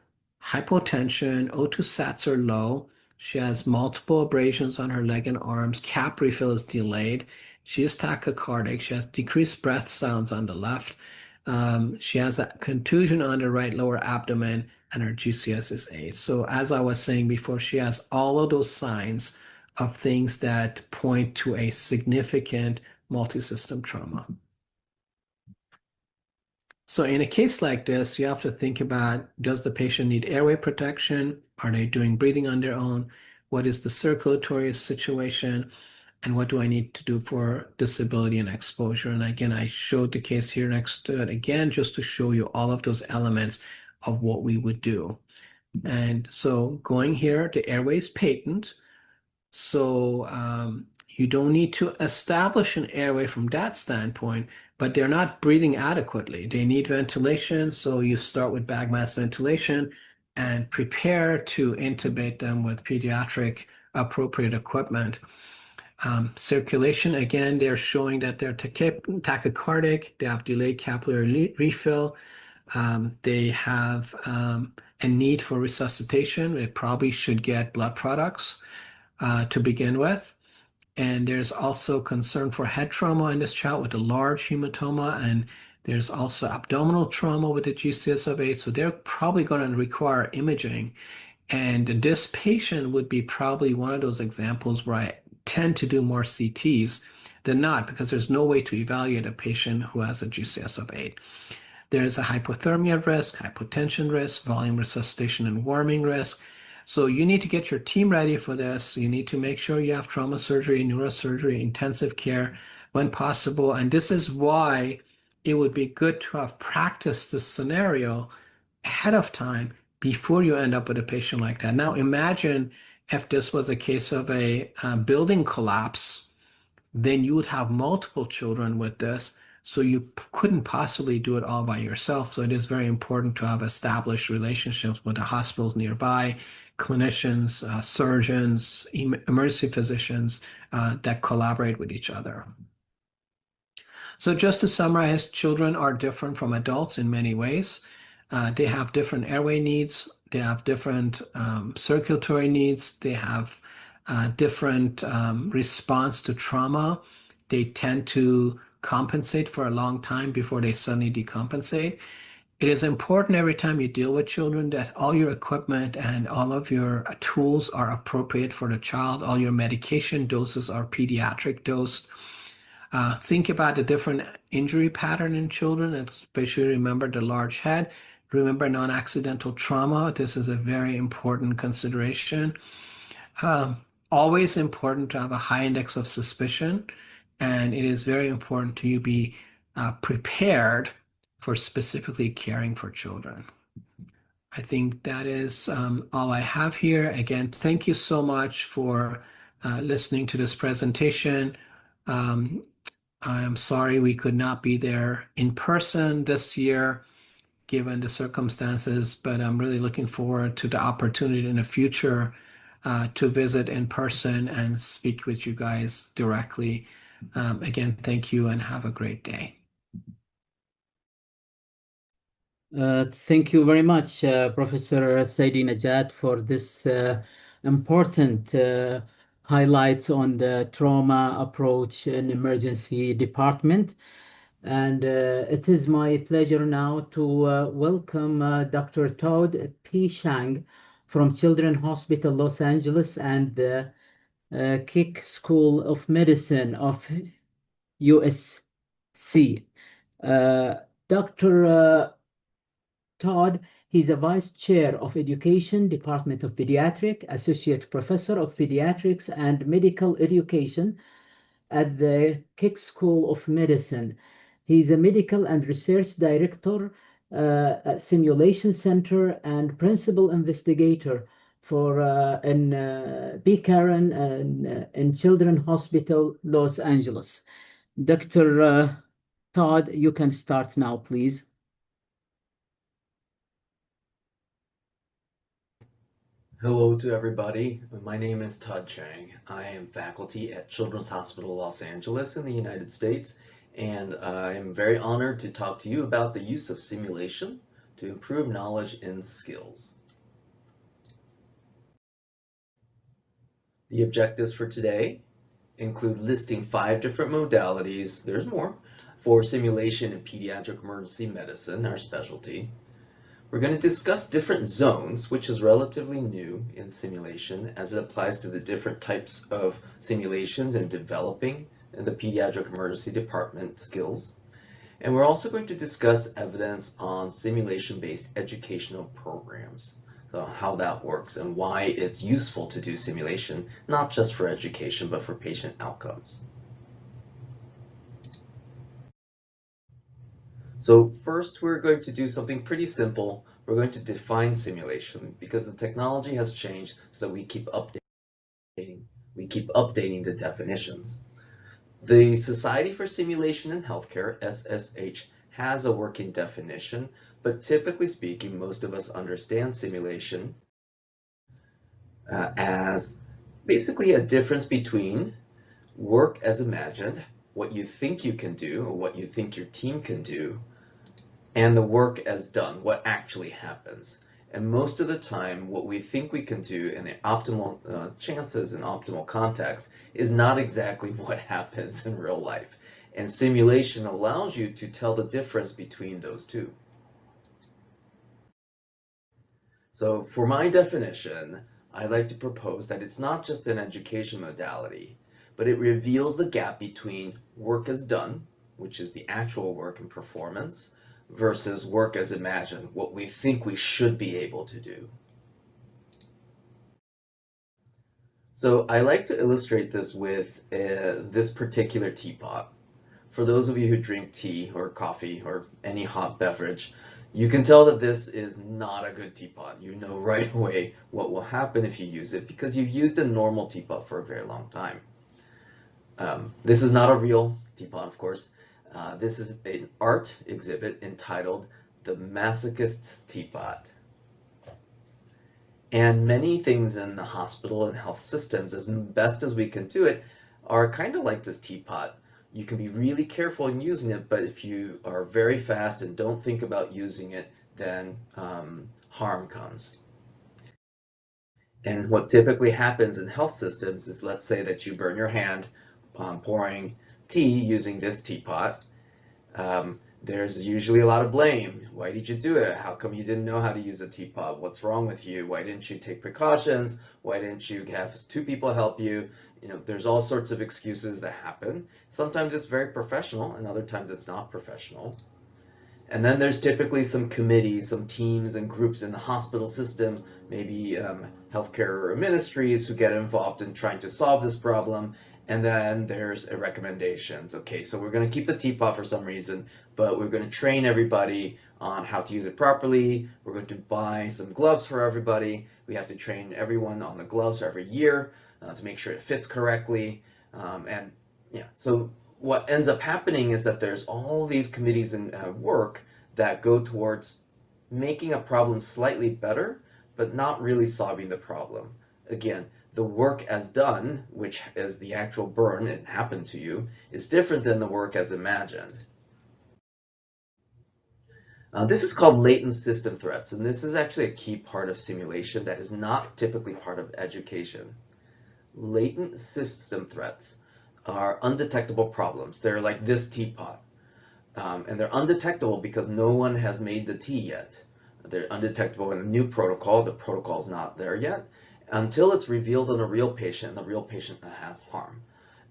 hypotension, O2 sats are low. She has multiple abrasions on her leg and arms. Cap refill is delayed. She is tachycardic. She has decreased breath sounds on the left. She has a contusion on the right lower abdomen, and her GCS is 8. So as I was saying before, she has all of those signs of things that point to a significant multi-system trauma. So in a case like this, you have to think about, does the patient need airway protection? Are they doing breathing on their own? What is the circulatory situation? And what do I need to do for disability and exposure? And again, I showed the case here next to it again, just to show you all of those elements of what we would do. And so going here, the airway is patent. So you don't need to establish an airway from that standpoint, but they're not breathing adequately. They need ventilation. So you start with bag mask ventilation and prepare to intubate them with pediatric appropriate equipment. Circulation, again, they're showing that they're tachycardic, they have delayed capillary refill, they have a need for resuscitation. They probably should get blood products to begin with. And there's also concern for head trauma in this child with a large hematoma, and there's also abdominal trauma with the GCS of 8. So they're probably going to require imaging. And this patient would be probably one of those examples where I tend to do more CTs than not, because there's no way to evaluate a patient who has a GCS of 8. There's a hypothermia risk, hypotension risk, volume resuscitation and warming risk. So you need to get your team ready for this. You need to make sure you have trauma surgery, neurosurgery, intensive care when possible. And this is why it would be good to have practiced this scenario ahead of time before you end up with a patient like that. Now imagine if this was a case of a building collapse, then you would have multiple children with this. So you couldn't possibly do it all by yourself. So it is very important to have established relationships with the hospitals nearby, clinicians, surgeons, emergency physicians that collaborate with each other. So just to summarize, children are different from adults in many ways. They have different airway needs. They have different circulatory needs. They have different response to trauma. They tend to compensate for a long time before they suddenly decompensate. It is important every time you deal with children that all your equipment and all of your tools are appropriate for the child. All your medication doses are pediatric dosed. Think about the different injury pattern in children, especially remember the large head. Remember non-accidental trauma. This is a very important consideration. Always important to have a high index of suspicion, and it is very important to be prepared for specifically caring for children. I think that is all I have here. Again, thank you so much for listening to this presentation. I'm sorry we could not be there in person this year, given the circumstances, but I'm really looking forward to the opportunity in the future to visit in person and speak with you guys directly. Again, thank you and have a great day. Thank you very much, Professor Saidi Najat, for this important highlights on the trauma approach in emergency department. And it is my pleasure now to welcome Dr. Todd P. Shang from Children's Hospital Los Angeles and the Keck School of Medicine of USC. Dr. Todd, he's a Vice Chair of Education, Department of Pediatric, Associate Professor of Pediatrics and Medical Education at the Keck School of Medicine. He's a Medical and Research Director at Simulation Center and Principal Investigator for in Karen and in Children's Hospital, Los Angeles. Dr. Todd, you can start now, please. Hello to everybody. My name is Todd Chang. I am faculty at Children's Hospital Los Angeles in the United States, and I am very honored to talk to you about the use of simulation to improve knowledge and skills. The objectives for today include listing 5 different modalities, there's more, for simulation in pediatric emergency medicine, our specialty. We're going to discuss different zones, which is relatively new in simulation as it applies to the different types of simulations and developing the pediatric emergency department skills. And we're also going to discuss evidence on simulation-based educational programs. So how that works and why it's useful to do simulation, not just for education, but for patient outcomes. So first, we're going to do something pretty simple. We're going to define simulation because the technology has changed so that we keep updating the definitions. The Society for Simulation in Healthcare, SSH, has a working definition, but typically speaking, most of us understand simulation as basically a difference between work as imagined, what you think you can do, or what you think your team can do, and the work as done, what actually happens. And most of the time, what we think we can do in the optimal chances and optimal context is not exactly what happens in real life. And simulation allows you to tell the difference between those two. So for my definition, I like to propose that it's not just an education modality, but it reveals the gap between work as done, which is the actual work and performance, versus work as imagined, what we think we should be able to do. So I like to illustrate this with this particular teapot. For those of you who drink tea or coffee or any hot beverage, you can tell that this is not a good teapot. You know right away what will happen if you use it because you've used a normal teapot for a very long time. This is not a real teapot, of course. This is an art exhibit entitled The Masochist's Teapot. And many things in the hospital and health systems, as best as we can do it, are kind of like this teapot. You can be really careful in using it, but if you are very fast and don't think about using it, then harm comes. And what typically happens in health systems is, let's say that you burn your hand pouring tea using this teapot. There's usually a lot of blame. Why did you do it? How come you didn't know how to use a teapot? What's wrong with you? Why didn't you take precautions? Why didn't you have two people help you? You know, there's all sorts of excuses that happen. Sometimes it's very professional, and other times it's not professional. And then there's typically some committees, some teams and groups in the hospital systems, maybe healthcare ministries who get involved in trying to solve this problem. And then there's recommendations. Okay, so we're going to keep the teapot for some reason, but we're going to train everybody on how to use it properly. We're going to buy some gloves for everybody. We have to train everyone on the gloves for every year to make sure it fits correctly. And yeah, so what ends up happening is that there's all these committees and work that go towards making a problem slightly better, but not really solving the problem. Again, the work as done, which is the actual burn, it happened to you, is different than the work as imagined. This is called latent system threats, and this is actually a key part of simulation that is not typically part of education. Latent system threats are undetectable problems. They're like this teapot, and they're undetectable because no one has made the tea yet. They're undetectable in a new protocol. The protocol's not there yet, until it's revealed in a real patient and the real patient has harm.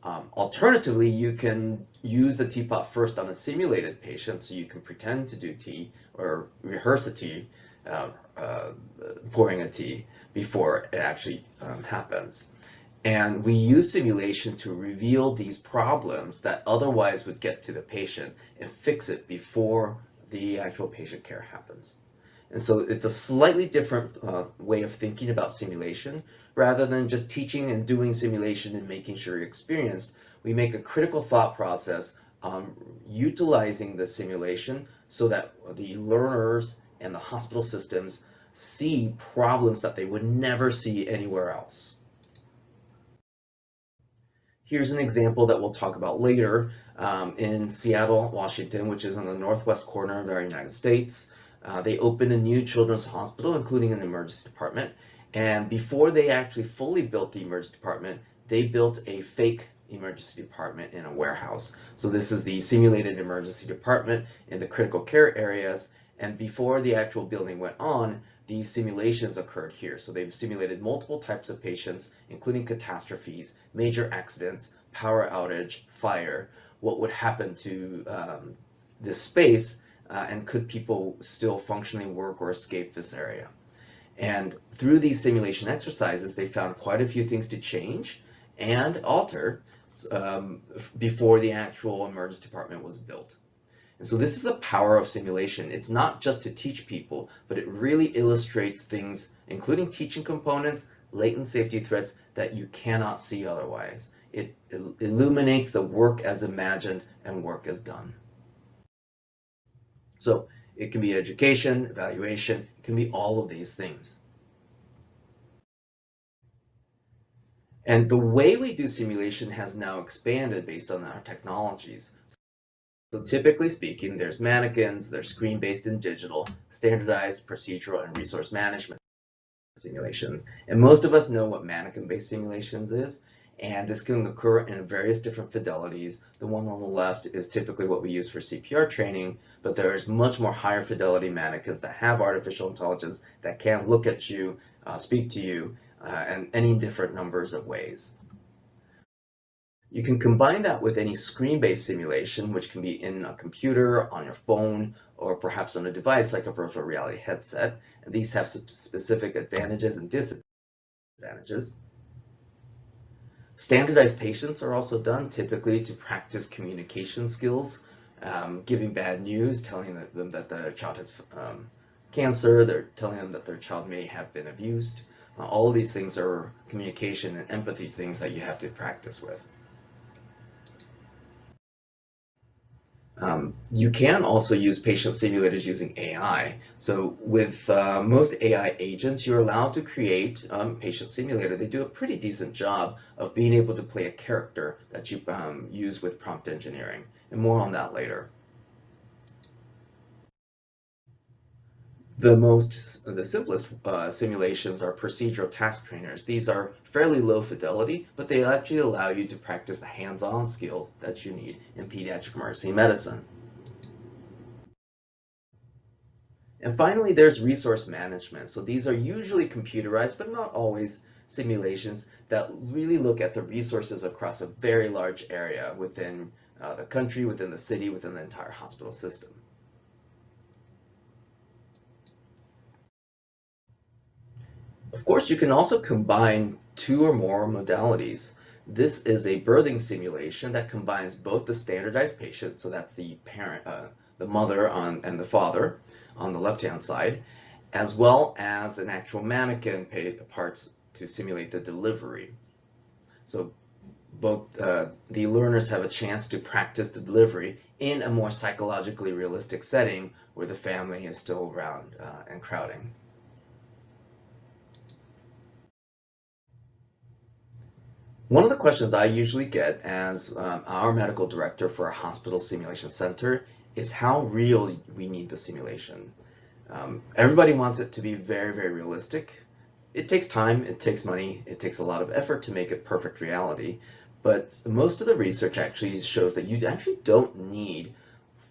Alternatively, you can use the teapot first on a simulated patient, so you can pretend to do tea or rehearse a tea, pouring a tea before it actually happens. And we use simulation to reveal these problems that otherwise would get to the patient and fix it before the actual patient care happens. And so it's a slightly different way of thinking about simulation. Rather than just teaching and doing simulation and making sure you're experienced, we make a critical thought process utilizing the simulation so that the learners and the hospital systems see problems that they would never see anywhere else. Here's an example that we'll talk about later in Seattle, Washington, which is on the northwest corner of our United States. They opened a new children's hospital, including an emergency department. And before they actually fully built the emergency department, they built a fake emergency department in a warehouse. So this is the simulated emergency department in the critical care areas. And before the actual building went on, these simulations occurred here. So they've simulated multiple types of patients, including catastrophes, major accidents, power outage, fire, what would happen to this space, and could people still functionally work or escape this area? And through these simulation exercises, they found quite a few things to change and alter before the actual emergency department was built. And so this is the power of simulation. It's not just to teach people, but it really illustrates things, including teaching components, latent safety threats that you cannot see otherwise. It illuminates the work as imagined and work as done. So it can be education, evaluation, it can be all of these things. And the way we do simulation has now expanded based on our technologies. So typically speaking, there's mannequins, there's screen-based and digital, standardized, procedural, and resource management simulations. And most of us know what mannequin-based simulations is, and this can occur in various different fidelities. The one on the left is typically what we use for CPR training, but there's much more higher fidelity mannequins that have artificial intelligence that can look at you, speak to you, in any different numbers of ways. You can combine that with any screen-based simulation, which can be in a computer, on your phone, or perhaps on a device like a virtual reality headset. And these have some specific advantages and disadvantages. Standardized patients are also done typically to practice communication skills, giving bad news, telling them that their child has cancer, they're telling them that their child may have been abused. All of these things are communication and empathy things that you have to practice with. You can also use patient simulators using AI. So with most AI agents, you're allowed to create a patient simulator. They do a pretty decent job of being able to play a character that you use with prompt engineering. And more on that later. The simplest simulations are procedural task trainers. These are fairly low fidelity, but they actually allow you to practice the hands-on skills that you need in pediatric emergency medicine. And finally, there's resource management. So these are usually computerized, but not always, simulations that really look at the resources across a very large area within the country, within the city, within the entire hospital system. Of course, you can also combine two or more modalities. This is a birthing simulation that combines both the standardized patient, so that's the parent, the mother and the father on the left-hand side, as well as an actual mannequin parts to simulate the delivery. So both the learners have a chance to practice the delivery in a more psychologically realistic setting where the family is still around and crowding. One of the questions I usually get as our medical director for a hospital simulation center is how real we need the simulation. Everybody wants it to be very, very realistic. It takes time, it takes money, it takes a lot of effort to make it perfect reality, but most of the research actually shows that you actually don't need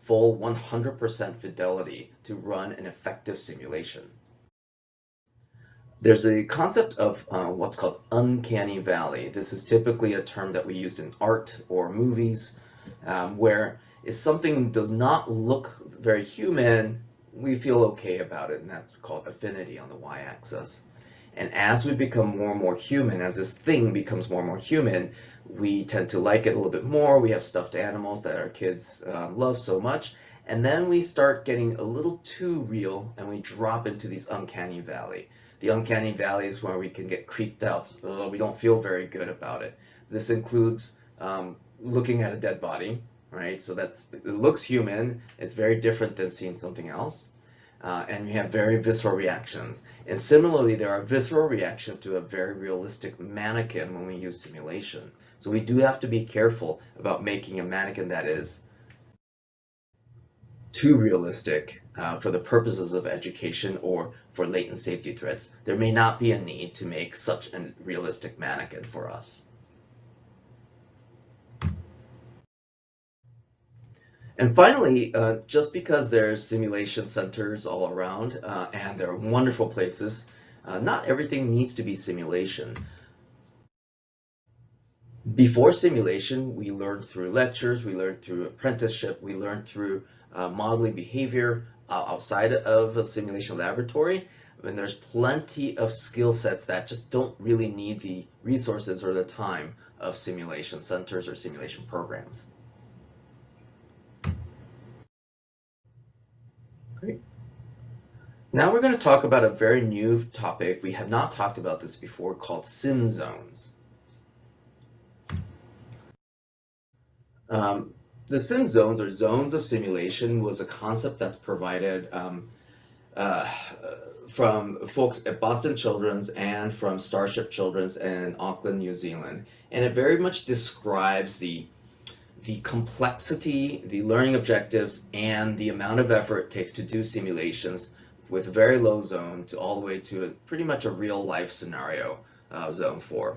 full 100% fidelity to run an effective simulation. There's a concept of what's called uncanny valley. This is typically a term that we use in art or movies, where if something does not look very human, we feel okay about it, and that's called affinity on the y-axis. And as we become more and more human, as this thing becomes more and more human, we tend to like it a little bit more. We have stuffed animals that our kids love so much, and then we start getting a little too real, and we drop into these uncanny valley. The uncanny valley is where we can get creeped out. We don't feel very good about it. This includes looking at a dead body, right? So it looks human. It's very different than seeing something else. And we have very visceral reactions. And similarly, there are visceral reactions to a very realistic mannequin when we use simulation. So we do have to be careful about making a mannequin that is too realistic for the purposes of education or for latent safety threats. There may not be a need to make such a realistic mannequin for us. And finally, just because there's simulation centers all around and they're wonderful places, not everything needs to be simulation. Before simulation, we learned through lectures, we learned through apprenticeship, we learned through modeling behavior outside of a simulation laboratory. And there's plenty of skill sets that just don't really need the resources or the time of simulation centers or simulation programs. Great. Now we're going to talk about a very new topic. We have not talked about this before, called sim zones. The sim zones, or zones of simulation, was a concept that's provided from folks at Boston Children's and from Starship Children's in Auckland, New Zealand. And it very much describes the complexity, the learning objectives, and the amount of effort it takes to do simulations with very low zone to all the way to pretty much a real life scenario, zone 4.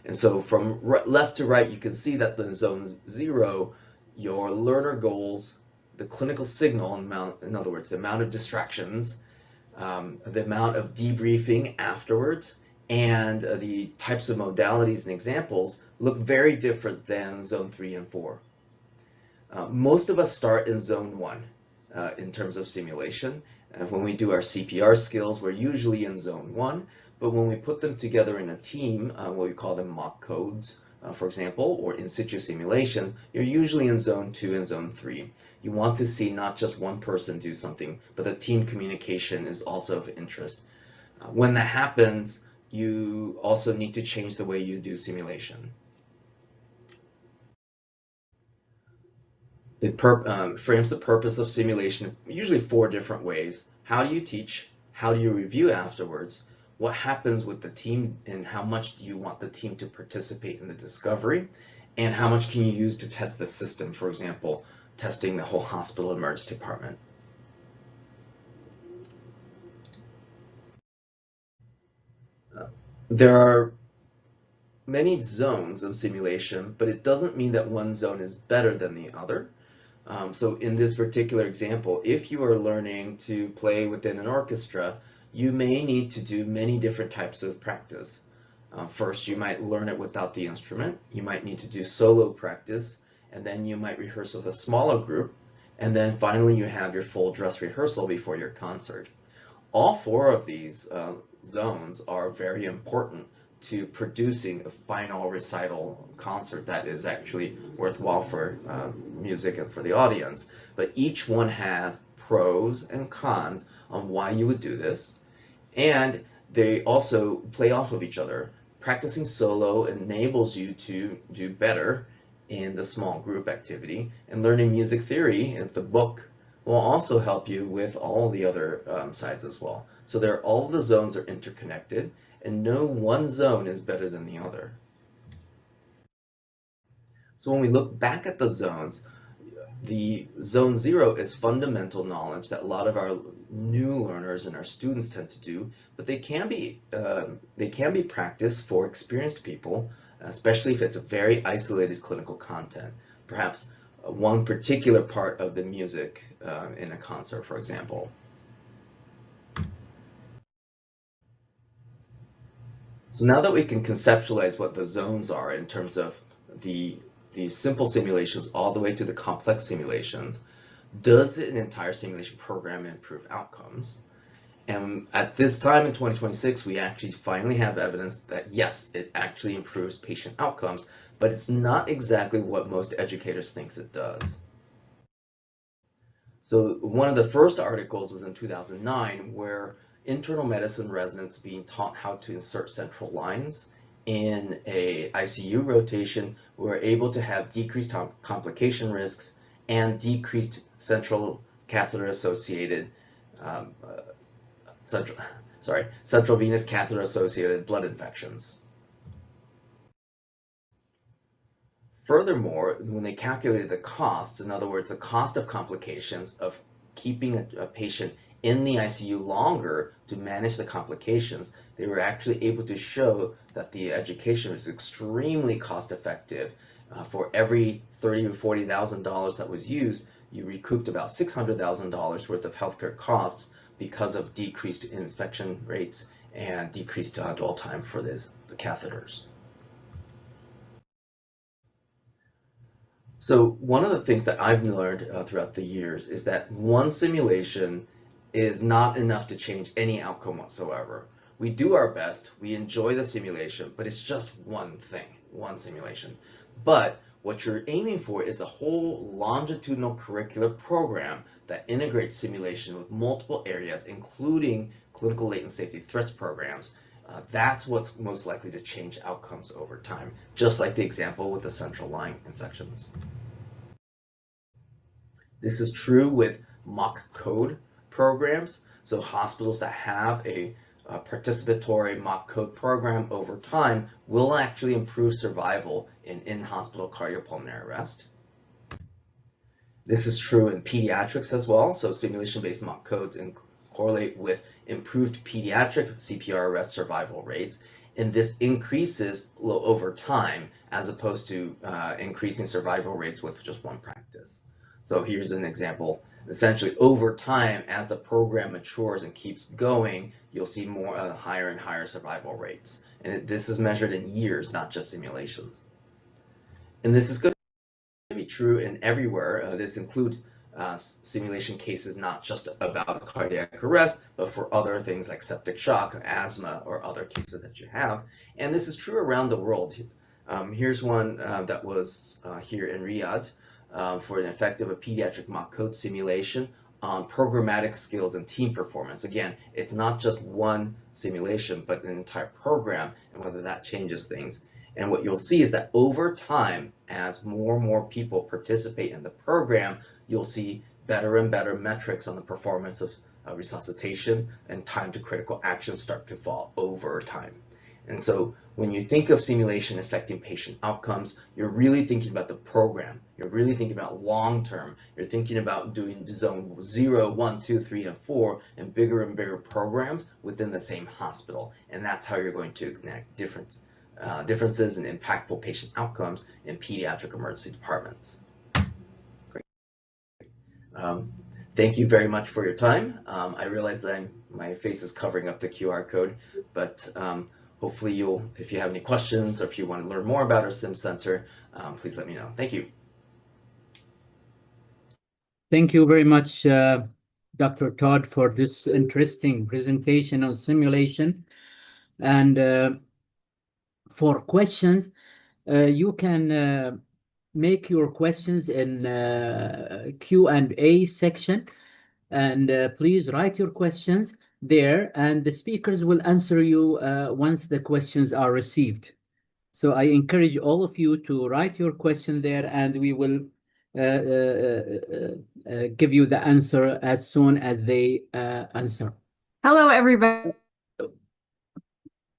And so from left to right, you can see that the zone 0, your learner goals, the clinical signal amount, in other words, the amount of distractions, the amount of debriefing afterwards, and the types of modalities and examples look very different than zone 3 and 4. Most of us start in zone 1 in terms of simulation. When we do our CPR skills, we're usually in zone 1, but when we put them together in a team, what we call them mock codes, for example, or in situ simulations, you're usually in zone 2 and zone 3. You want to see not just one person do something, but the team communication is also of interest. When that happens, you also need to change the way you do simulation. It frames the purpose of simulation usually 4 different ways. How do you teach? How do you review afterwards? What happens with the team, and how much do you want the team to participate in the discovery? And how much can you use to test the system, for example, testing the whole hospital emergency department? There are many zones of simulation, but it doesn't mean that one zone is better than the other. So in this particular example, if you are learning to play within an orchestra, you may need to do many different types of practice. First, you might learn it without the instrument. You might need to do solo practice, and then you might rehearse with a smaller group, and then finally you have your full dress rehearsal before your concert. All 4 of these zones are very important to producing a final recital concert that is actually worthwhile for music and for the audience. But each one has pros and cons on why you would do this, and they also play off of each other. Practicing solo enables you to do better in the small group activity, and learning music theory, the book, will also help you with all the other sides as well. So all the zones are interconnected, and no one zone is better than the other. So when we look back at the zones, the zone 0 is fundamental knowledge that a lot of our new learners and our students tend to do, but they can be practiced for experienced people, especially if it's a very isolated clinical content. Perhaps one particular part of the music in a concert, for example. So now that we can conceptualize what the zones are in terms of the simple simulations all the way to the complex simulations, does an entire simulation program improve outcomes? And at this time in 2026, we actually finally have evidence that yes, it actually improves patient outcomes, but it's not exactly what most educators think it does. So one of the first articles was in 2009, where internal medicine residents being taught how to insert central lines in a ICU rotation were able to have decreased complication risks and decreased central catheter associated central venous catheter associated blood infections. Furthermore, when they calculated the costs, in other words, the cost of complications of keeping a patient in the ICU longer to manage the complications, they were actually able to show that the education was extremely cost effective. For every $30,000 to $40,000 that was used, you recouped about $600,000 worth of healthcare costs because of decreased infection rates and decreased dwell time for the catheters. So one of the things that I've learned throughout the years is that one simulation is not enough to change any outcome whatsoever. We do our best, we enjoy the simulation, but it's just one thing, one simulation. But what you're aiming for is a whole longitudinal curricular program that integrates simulation with multiple areas, including clinical latent safety threats programs. That's what's most likely to change outcomes over time, just like the example with the central line infections. This is true with mock code programs. So hospitals that have a participatory mock code program over time will actually improve survival in hospital cardiopulmonary arrest. This is true in pediatrics as well. So simulation-based mock codes correlate with improved pediatric CPR arrest survival rates. And this increases over time as opposed to increasing survival rates with just one practice. So here's an example. Essentially, over time, as the program matures and keeps going, you'll see more higher and higher survival rates. And this is measured in years, not just simulations. And this is going to be true in everywhere. This includes simulation cases not just about cardiac arrest, but for other things like septic shock, asthma, or other cases that you have. And this is true around the world. Here's one that was here in Riyadh for an effective pediatric mock code simulation on programmatic skills and team performance. Again, it's not just one simulation, but an entire program and whether that changes things. And what you'll see is that over time, as more and more people participate in the program, you'll see better and better metrics on the performance of resuscitation, and time to critical action start to fall over time. And so when you think of simulation affecting patient outcomes, you're really thinking about the program. You're really thinking about long-term. You're thinking about doing zone 0, 1, 2, 3, and 4 and bigger programs within the same hospital. And that's how you're going to connect differences in impactful patient outcomes in pediatric emergency departments. Great. Thank you very much for your time. I realize that my face is covering up the QR code, but hopefully if you have any questions or if you want to learn more about our Sim Center, please let me know. Thank you. Thank you very much, Dr. Todd, for this interesting presentation on simulation. And for questions, you can make your questions in Q&A section, and please write your questions there, and the speakers will answer you once the questions are received. So I encourage all of you to write your question there, and we will give you the answer as soon as they answer. Hello, everybody.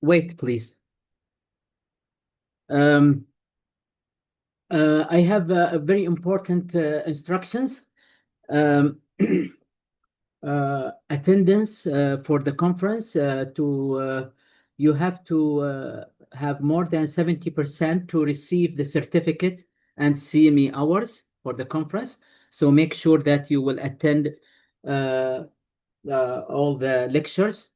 Wait, please. I have very important instructions. Attendance for the conference. You have to have more than 70% to receive the certificate and CME hours for the conference. So make sure that you will attend all the lectures.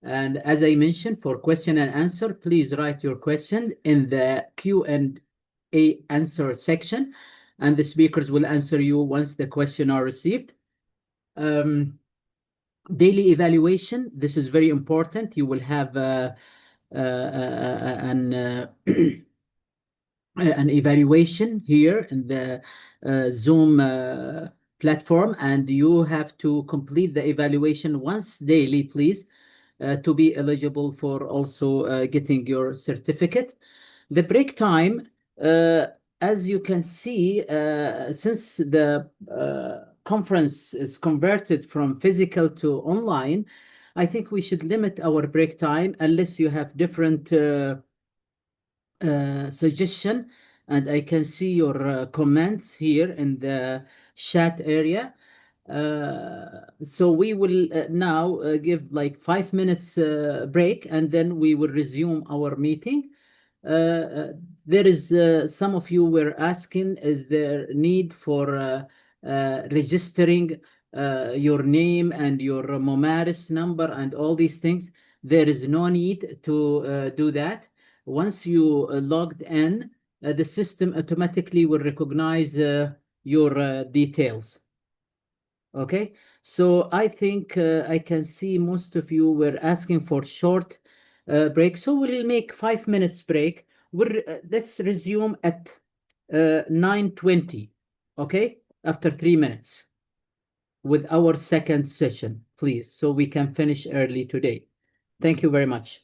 And as I mentioned, for question and answer, please write your question in the Q&A answer section, and the speakers will answer you once the question are received. Daily evaluation, this is very important. You will have an evaluation here in the Zoom platform, and you have to complete the evaluation once daily, please, to be eligible for also getting your certificate. The break time, as you can see, since the conference is converted from physical to online, I think we should limit our break time unless you have different suggestion. And I can see your comments here in the chat area. So we will now give like 5 minutes break, and then we will resume our meeting. There is some of you were asking, is there need for registering your name and your MOMARIS number and all these things? There is no need to do that. Once you logged in, the system automatically will recognize your details. Okay, so I think I can see most of you were asking for short break, so we'll make 5 minutes break. Let's resume at 9:20. Okay, after 3 minutes with our second session, please, so we can finish early today. Thank you very much.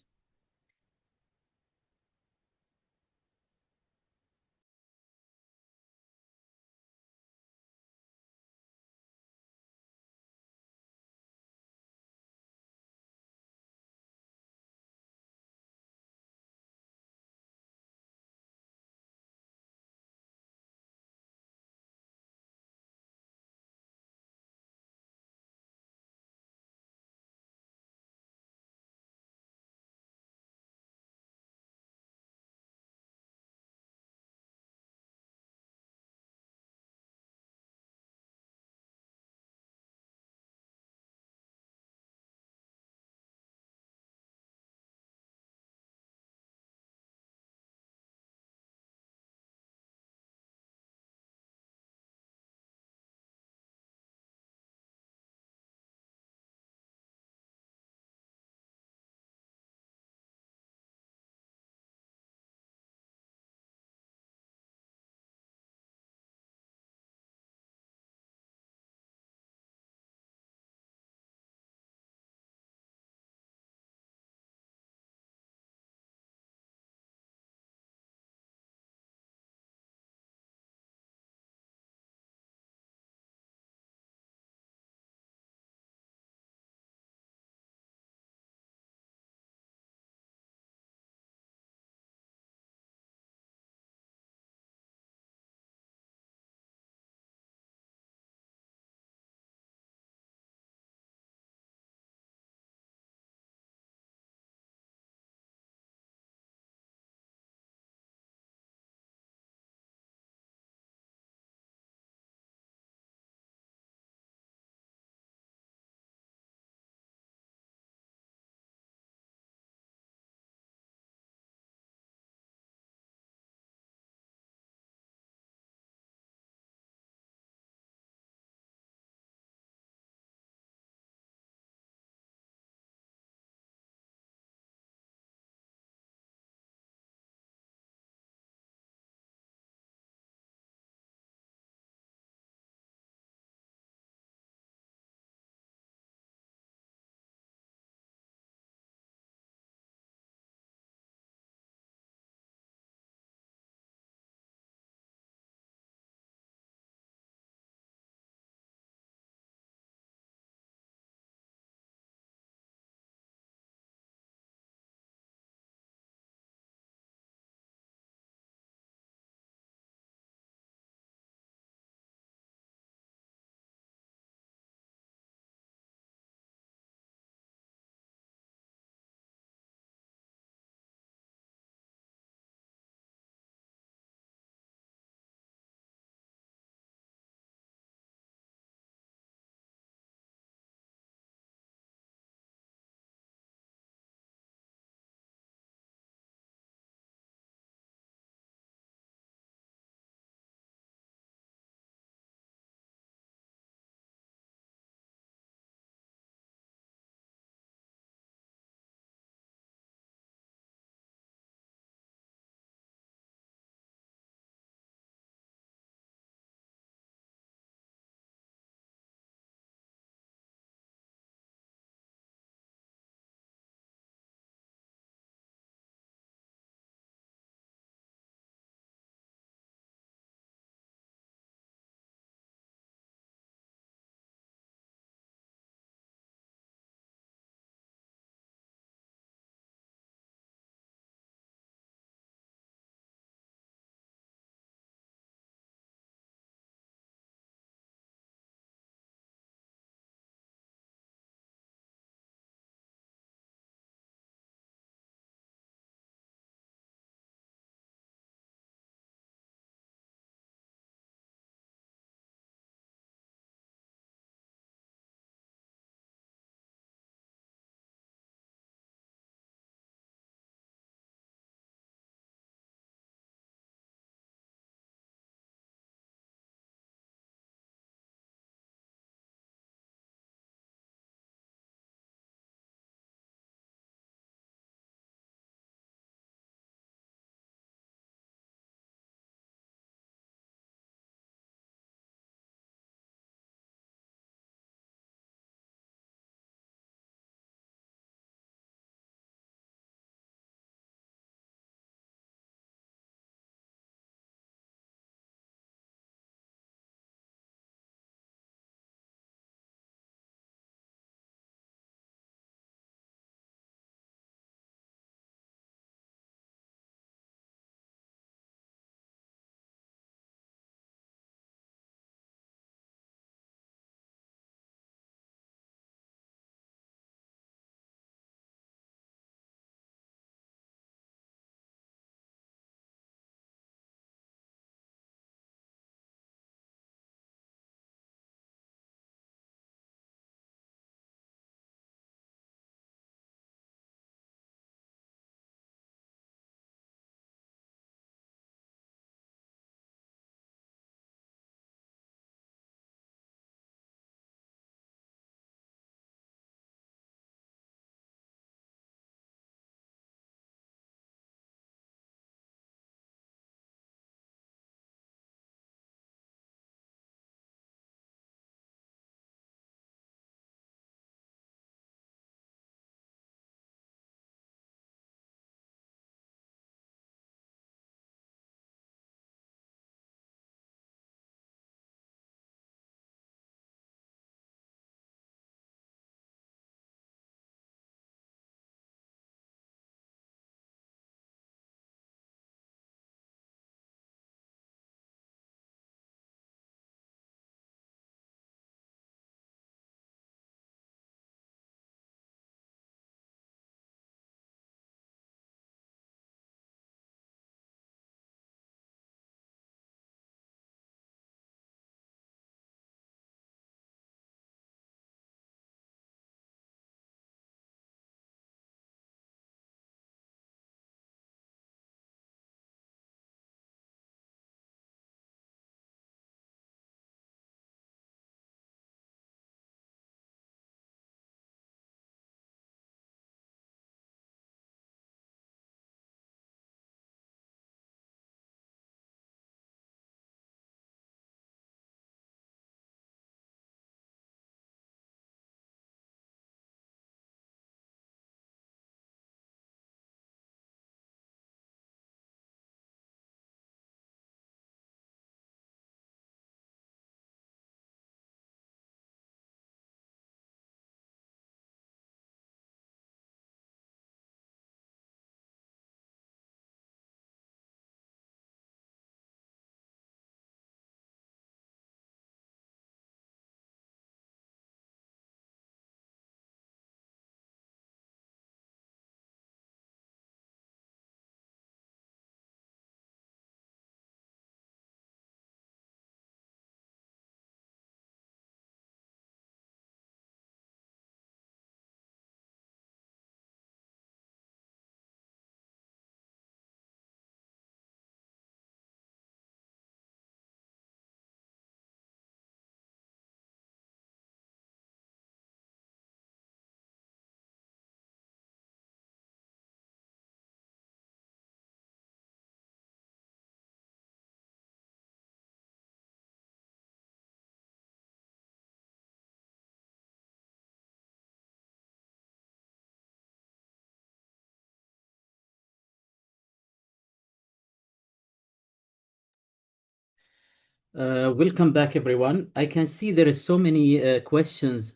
Welcome back, everyone. I can see there is so many questions,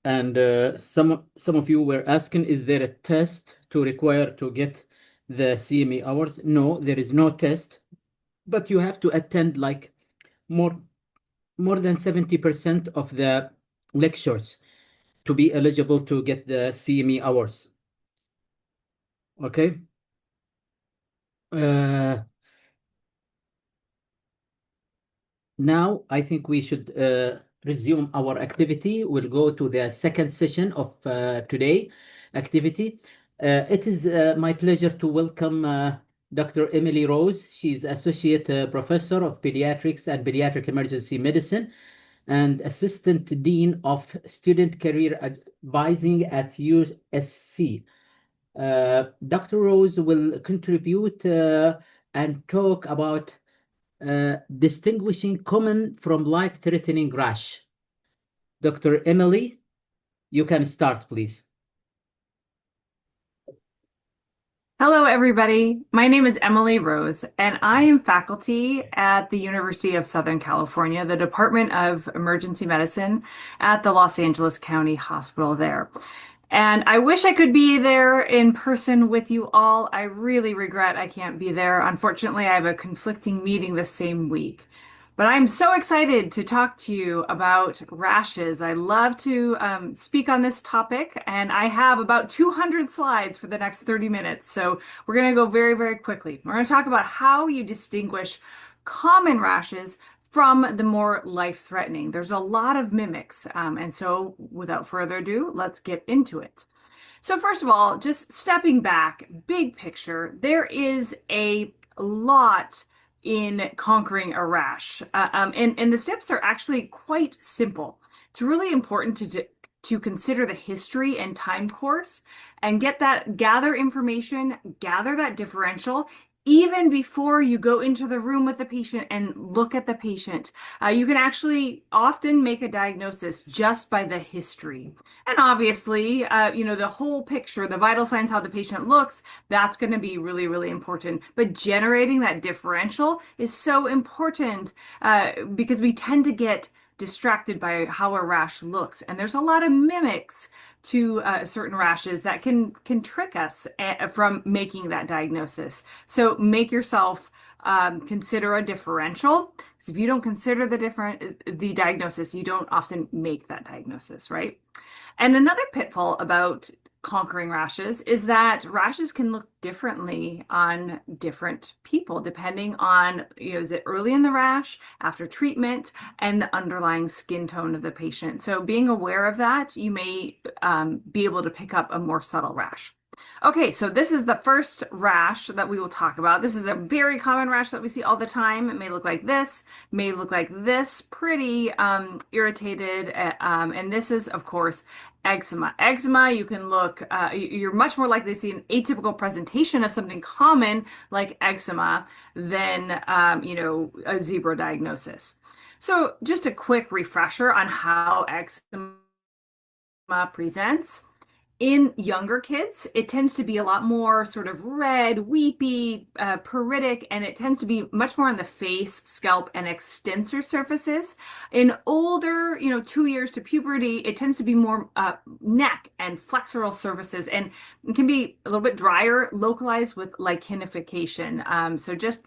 and some of you were asking, is there a test to require to get the CME hours? No, there is no test, but you have to attend like more more than 70% of the lectures to be eligible to get the CME hours. Okay. Now I think we should resume our activity. We'll go to the second session of today activity. It is my pleasure to welcome Dr. Emily Rose. She's Associate Professor of Pediatrics and Pediatric Emergency Medicine and Assistant Dean of Student Career Advising at USC. Dr. Rose will contribute and talk about distinguishing common from life-threatening rash. Dr. Emily, you can start, please. Hello, everybody. My name is Emily Rose, and I am faculty at the University of Southern California, the Department of Emergency Medicine at the Los Angeles County Hospital there. And I wish I could be there in person with you all. I really regret I can't be there. Unfortunately, I have a conflicting meeting the same week. But I'm so excited to talk to you about rashes. I love to speak on this topic, and I have about 200 slides for the next 30 minutes. So we're going to go very, very quickly. We're going to talk about how you distinguish common rashes from the more life-threatening. There's a lot of mimics. And so without further ado, let's get into it. So first of all, just stepping back, big picture, there is a lot in conquering a rash. And the steps are actually quite simple. It's really important to consider the history and time course and gather information, gather that differential, even before you go into the room with the patient and look at the patient. You can actually often make a diagnosis just by the history. And obviously, the whole picture, the vital signs, how the patient looks, that's going to be really, really important. But generating that differential is so important because we tend to get distracted by how a rash looks. And there's a lot of mimics to certain rashes that can trick us from making that diagnosis. So make yourself consider a differential. Because if you don't consider the diagnosis, you don't often make that diagnosis, right? And another pitfall about conquering rashes is that rashes can look differently on different people, depending on, is it early in the rash, after treatment, and the underlying skin tone of the patient. So being aware of that, you may be able to pick up a more subtle rash. Okay, so this is the first rash that we will talk about. This is a very common rash that we see all the time. It may look like this, may look like this, pretty irritated. And this is, of course, eczema. Eczema, you can look, you're much more likely to see an atypical presentation of something common like eczema than, a zebra diagnosis. So just a quick refresher on how eczema presents. In younger kids, it tends to be a lot more sort of red, weepy, pruritic, and it tends to be much more on the face, scalp, and extensor surfaces. In older, 2 years to puberty, it tends to be more neck and flexural surfaces, and it can be a little bit drier, localized with lichenification. So just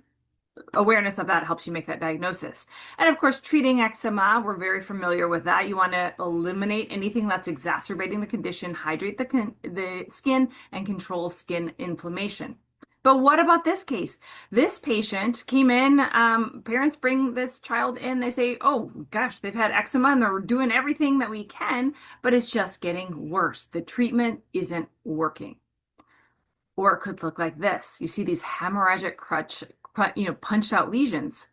awareness of that helps you make that diagnosis. And of course, treating eczema, we're very familiar with that. You want to eliminate anything that's exacerbating the condition, hydrate the skin, and control skin inflammation. But what about this case? This patient came in, parents bring this child in, they say, oh gosh, they've had eczema and they're doing everything that we can, but it's just getting worse. The treatment isn't working. Or it could look like this. You see these hemorrhagic punched out lesions.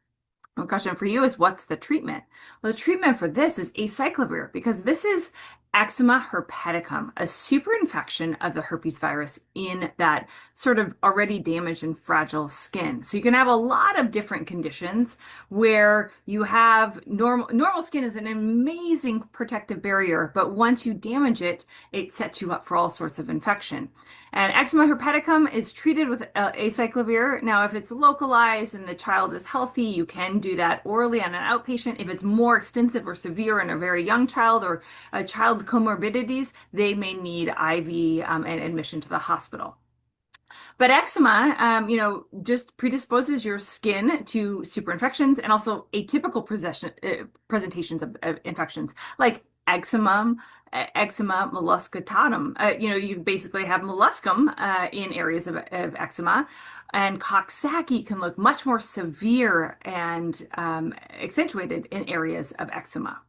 My question for you is, what's the treatment? Well, the treatment for this is acyclovir, because this is eczema herpeticum, a superinfection of the herpes virus in that sort of already damaged and fragile skin. So you can have a lot of different conditions where you have normal skin is an amazing protective barrier, but once you damage it, it sets you up for all sorts of infection. And eczema herpeticum is treated with acyclovir. Now, if it's localized and the child is healthy, you can do that orally on an outpatient. If it's more extensive or severe in a very young child or a child with comorbidities, they may need IV and admission to the hospital. But eczema, just predisposes your skin to superinfections and also atypical presentations of infections like eczema molluscitatum. You basically have molluscum in areas of eczema. And Coxsackie can look much more severe and accentuated in areas of eczema.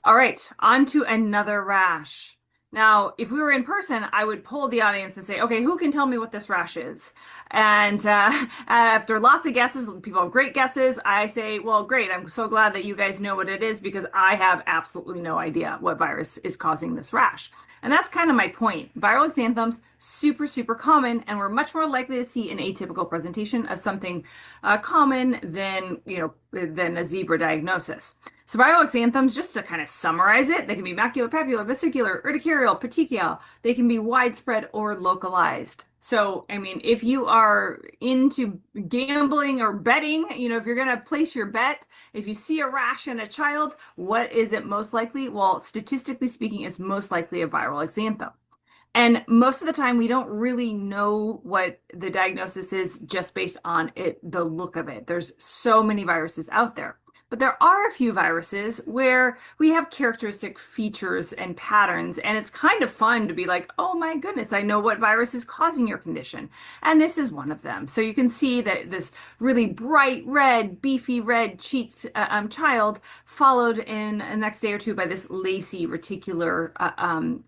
All right, on to another rash. Now, if we were in person, I would poll the audience and say, okay, who can tell me what this rash is? And after lots of guesses, people have great guesses, I say, well, great, I'm so glad that you guys know what it is because I have absolutely no idea what virus is causing this rash. And that's kind of my point. Viral exanthems, super, super common, and we're much more likely to see an atypical presentation of something common than a zebra diagnosis. So viral exanthems, just to kind of summarize it, they can be macular, papular, vesicular, urticarial, petechial. They can be widespread or localized. So, I mean, if you are into gambling or betting, if you're going to place your bet, if you see a rash in a child, what is it most likely? Well, statistically speaking, it's most likely a viral exanthem. And most of the time, we don't really know what the diagnosis is just based on the look of it. There's so many viruses out there. But there are a few viruses where we have characteristic features and patterns, and it's kind of fun to be like, oh my goodness, I know what virus is causing your condition. And this is one of them. So you can see that this really bright red, beefy red cheeked child followed in the next day or two by this lacy reticular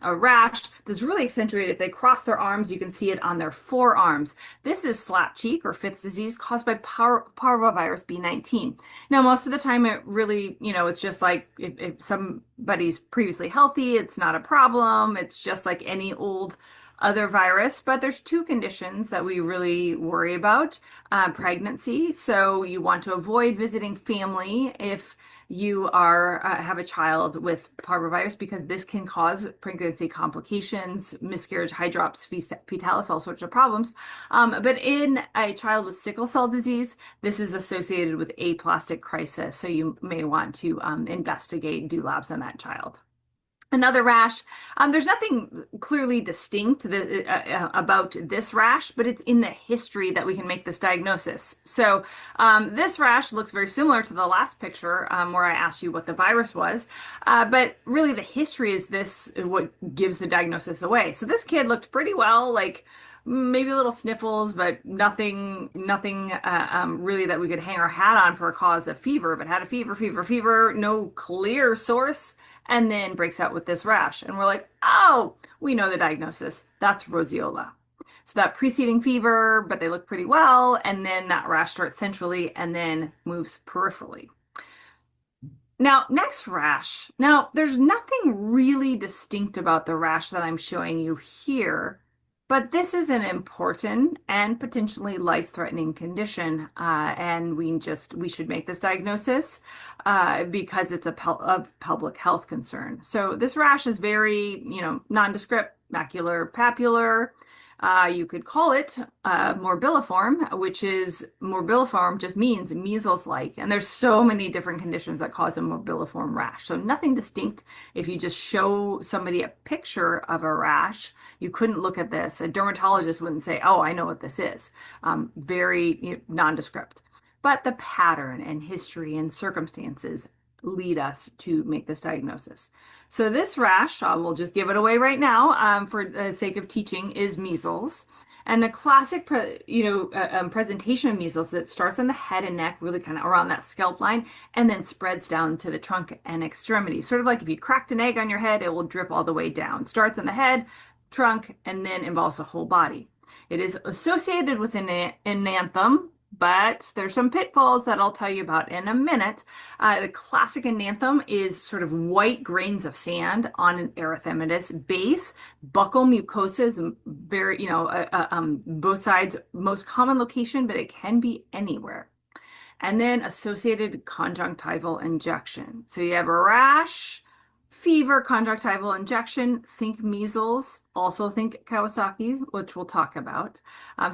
rash that's really accentuated. If they cross their arms, you can see it on their forearms. This is slap cheek or Fifth disease caused by parvovirus B19. Now, most of the time it really, it's just like if somebody's previously healthy, it's not a problem. It's just like any old other virus, but there's two conditions that we really worry about. Pregnancy, so you want to avoid visiting family if you have a child with parvovirus because this can cause pregnancy complications, miscarriage, hydrops, fetalis, all sorts of problems. But in a child with sickle cell disease, this is associated with aplastic crisis. So you may want to investigate, do labs on that child. Another rash, there's nothing clearly distinct about this rash, but it's in the history that we can make this diagnosis. So this rash looks very similar to the last picture where I asked you what the virus was, but really the history is what gives the diagnosis away. So this kid looked pretty well, like maybe a little sniffles, but nothing really that we could hang our hat on for a cause of fever, but had a fever, no clear source, and then breaks out with this rash. And we're like, oh, we know the diagnosis. That's roseola. So that preceding fever, but they look pretty well, and then that rash starts centrally and then moves peripherally. Now, next rash. Now, there's nothing really distinct about the rash that I'm showing you here. But this is an important and potentially life-threatening condition, and we should make this diagnosis because it's a public health concern. So this rash is very, nondescript, macular, papular. You could call it morbilliform, which is morbilliform just means measles-like. And there's so many different conditions that cause a morbilliform rash. So nothing distinct. If you just show somebody a picture of a rash, you couldn't look at this. A dermatologist wouldn't say, oh, I know what this is. Very nondescript. But the pattern and history and circumstances lead us to make this diagnosis. So this rash, we'll just give it away right now for the sake of teaching, is measles. And the classic presentation of measles that starts on the head and neck, really kind of around that scalp line, and then spreads down to the trunk and extremities. Sort of like if you cracked an egg on your head, it will drip all the way down. Starts on the head, trunk, and then involves the whole body. It is associated with an enanthem, but there's some pitfalls that I'll tell you about in a minute. The classic ananthem is sort of white grains of sand on an erythematous base. Buccal mucosa is very, both sides, most common location, but it can be anywhere. And then associated conjunctival injection. So you have a rash, fever, conjunctival injection, think measles, also think Kawasaki, which we'll talk about.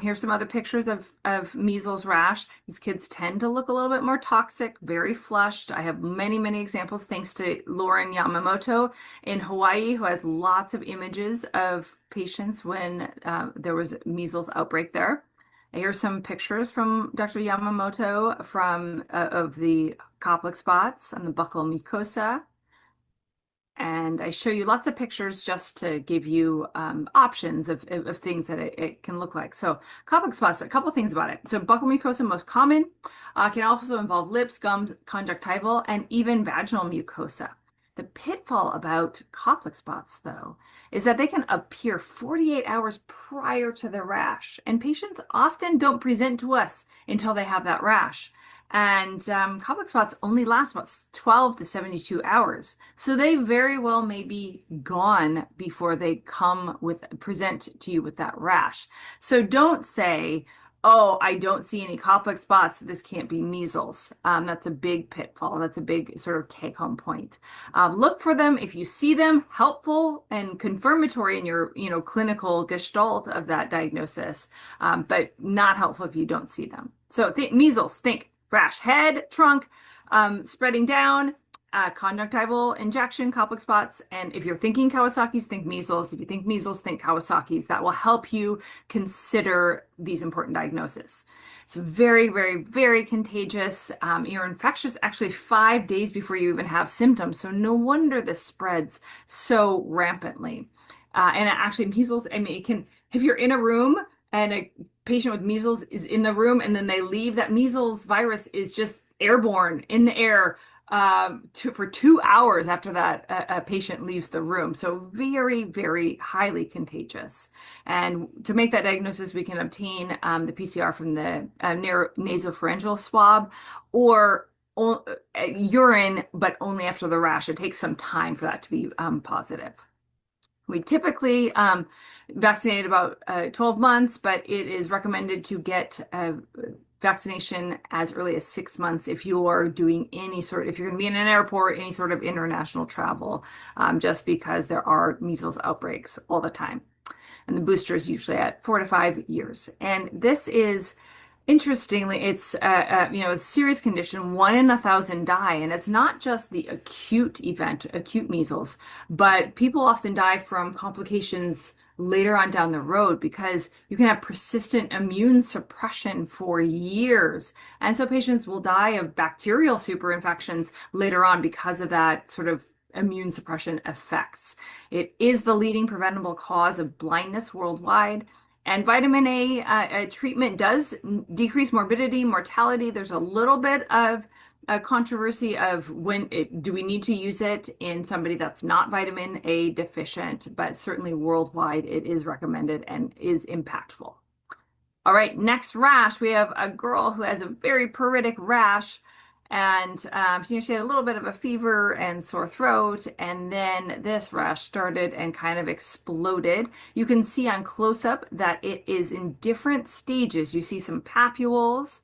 Here's some other pictures of measles rash. These kids tend to look a little bit more toxic, very flushed. I have many, many examples thanks to Lauren Yamamoto in Hawaii, who has lots of images of patients when there was measles outbreak there. Here's some pictures from Dr. Yamamoto of the Koplik spots on the buccal mucosa. And I show you lots of pictures just to give you options of things that it can look like. So Koplik spots, a couple things about it. So buccal mucosa, most common, can also involve lips, gums, conjunctival, and even vaginal mucosa. The pitfall about Koplik spots, though, is that they can appear 48 hours prior to the rash, and patients often don't present to us until they have that rash. And Koplik spots only last about 12 to 72 hours. So they very well may be gone before they present to you with that rash. So don't say, oh, I don't see any Koplik spots. This can't be measles. That's a big pitfall. That's a big sort of take-home point. Look for them. If you see them, helpful and confirmatory in your, clinical gestalt of that diagnosis, but not helpful if you don't see them. So measles, think rash, head, trunk, spreading down, conjunctival injection, Koplik spots. And if you're thinking Kawasaki's, think measles. If you think measles, think Kawasaki's. That will help you consider these important diagnoses. It's very, very, very contagious. You're infectious actually 5 days before you even have symptoms. So no wonder this spreads so rampantly. And actually measles, I mean, if you're in a room and a patient with measles is in the room and then they leave, that measles virus is just airborne in the air for 2 hours after that a patient leaves the room. So very, very highly contagious. And to make that diagnosis, we can obtain the PCR from the nasopharyngeal swab or urine, but only after the rash. It takes some time for that to be positive. We typically vaccinate about 12 months, but it is recommended to get vaccination as early as 6 months if you're doing if you're going to be in an airport, any sort of international travel, just because there are measles outbreaks all the time. And the booster is usually at 4 to 5 years. And this is, interestingly, it's a serious condition. 1 in 1,000 die, and it's not just the acute event, acute measles, but people often die from complications later on down the road because you can have persistent immune suppression for years. And so patients will die of bacterial superinfections later on because of that sort of immune suppression effects. It is the leading preventable cause of blindness worldwide. And vitamin A treatment does decrease morbidity, mortality. There's a little bit of a controversy of do we need to use it in somebody that's not vitamin A deficient, but certainly worldwide it is recommended and is impactful. All right, next rash, we have a girl who has a very pruritic rash. And she had a little bit of a fever and sore throat, and then this rash started and kind of exploded. You can see on close-up that it is in different stages. You see some papules,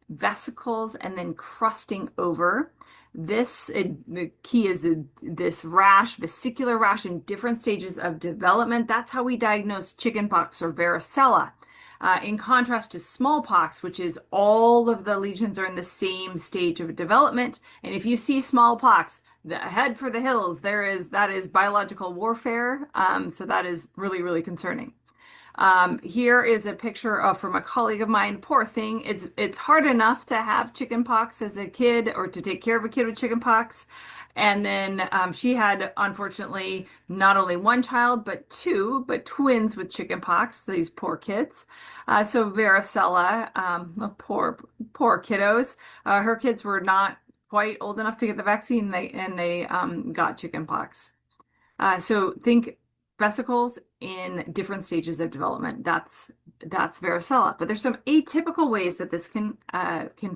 vesicles, and then crusting over. The key is this rash, vesicular rash in different stages of development. That's how we diagnose chickenpox or varicella. In contrast to smallpox, which is all of the lesions are in the same stage of development. And if you see smallpox, head for the hills. That is biological warfare. So that is really, really concerning. Here is a picture from a colleague of mine. Poor thing. It's hard enough to have chickenpox as a kid or to take care of a kid with chickenpox. And then she had, unfortunately, not only one child, but twins with chickenpox, these poor kids. So varicella, poor kiddos. Her kids were not quite old enough to get the vaccine, and they got chickenpox. So think vesicles in different stages of development. That's that's varicella. But there's some atypical ways that this can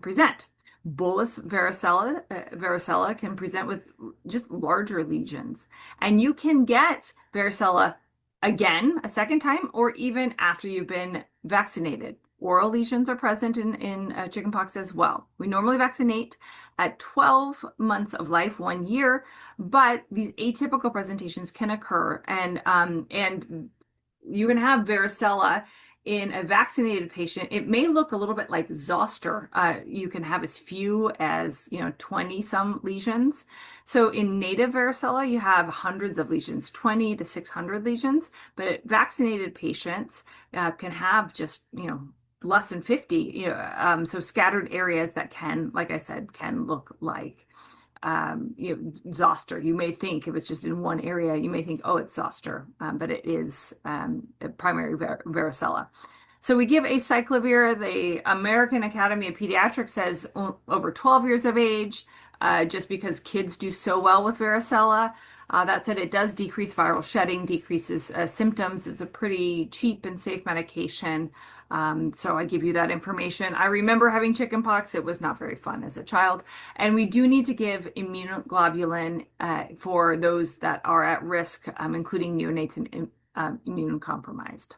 present. Bullous varicella can present with just larger lesions, and you can get varicella again a second time, or even after you've been vaccinated. Oral lesions are present in chickenpox as well. We normally vaccinate at 12 months of life, 1 year, but these atypical presentations can occur, and you can have varicella in a vaccinated patient. It may look a little bit like zoster. You can have as few as 20 some lesions. So in native varicella, you have hundreds of lesions, 20 to 600 lesions, but vaccinated patients can have just less than 50. So scattered areas that can, like I said, can look like zoster. You may think if it's just in one area, you may think, oh, it's zoster, but it is primary varicella. So we give acyclovir. The American Academy of Pediatrics says over 12 years of age, just because kids do so well with varicella. That said, it does decrease viral shedding, decreases symptoms. It's a pretty cheap and safe medication. So I give you that information. I remember having chickenpox. It was not very fun as a child. And we do need to give immunoglobulin for those that are at risk, including neonates and immunocompromised.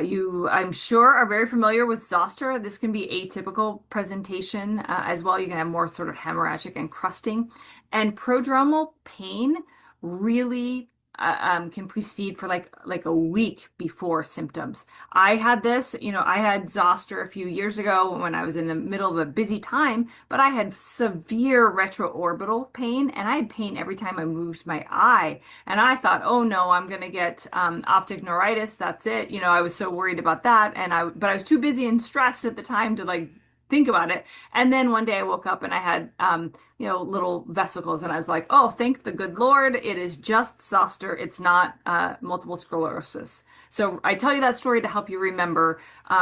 You, I'm sure, are very familiar with zoster. This can be atypical presentation as well. You can have more sort of hemorrhagic and crusting. And prodromal pain really can precede for like a week before symptoms. I had this, I had zoster a few years ago when I was in the middle of a busy time, but I had severe retroorbital pain, and I had pain every time I moved my eye. And I thought, oh no, I'm going to get optic neuritis. That's it. I was so worried about that. But I was too busy and stressed at the time to think about it. And then one day I woke up and I had, little vesicles, and I was like, oh, thank the good Lord, it is just zoster. It's not multiple sclerosis. So I tell you that story to help you remember.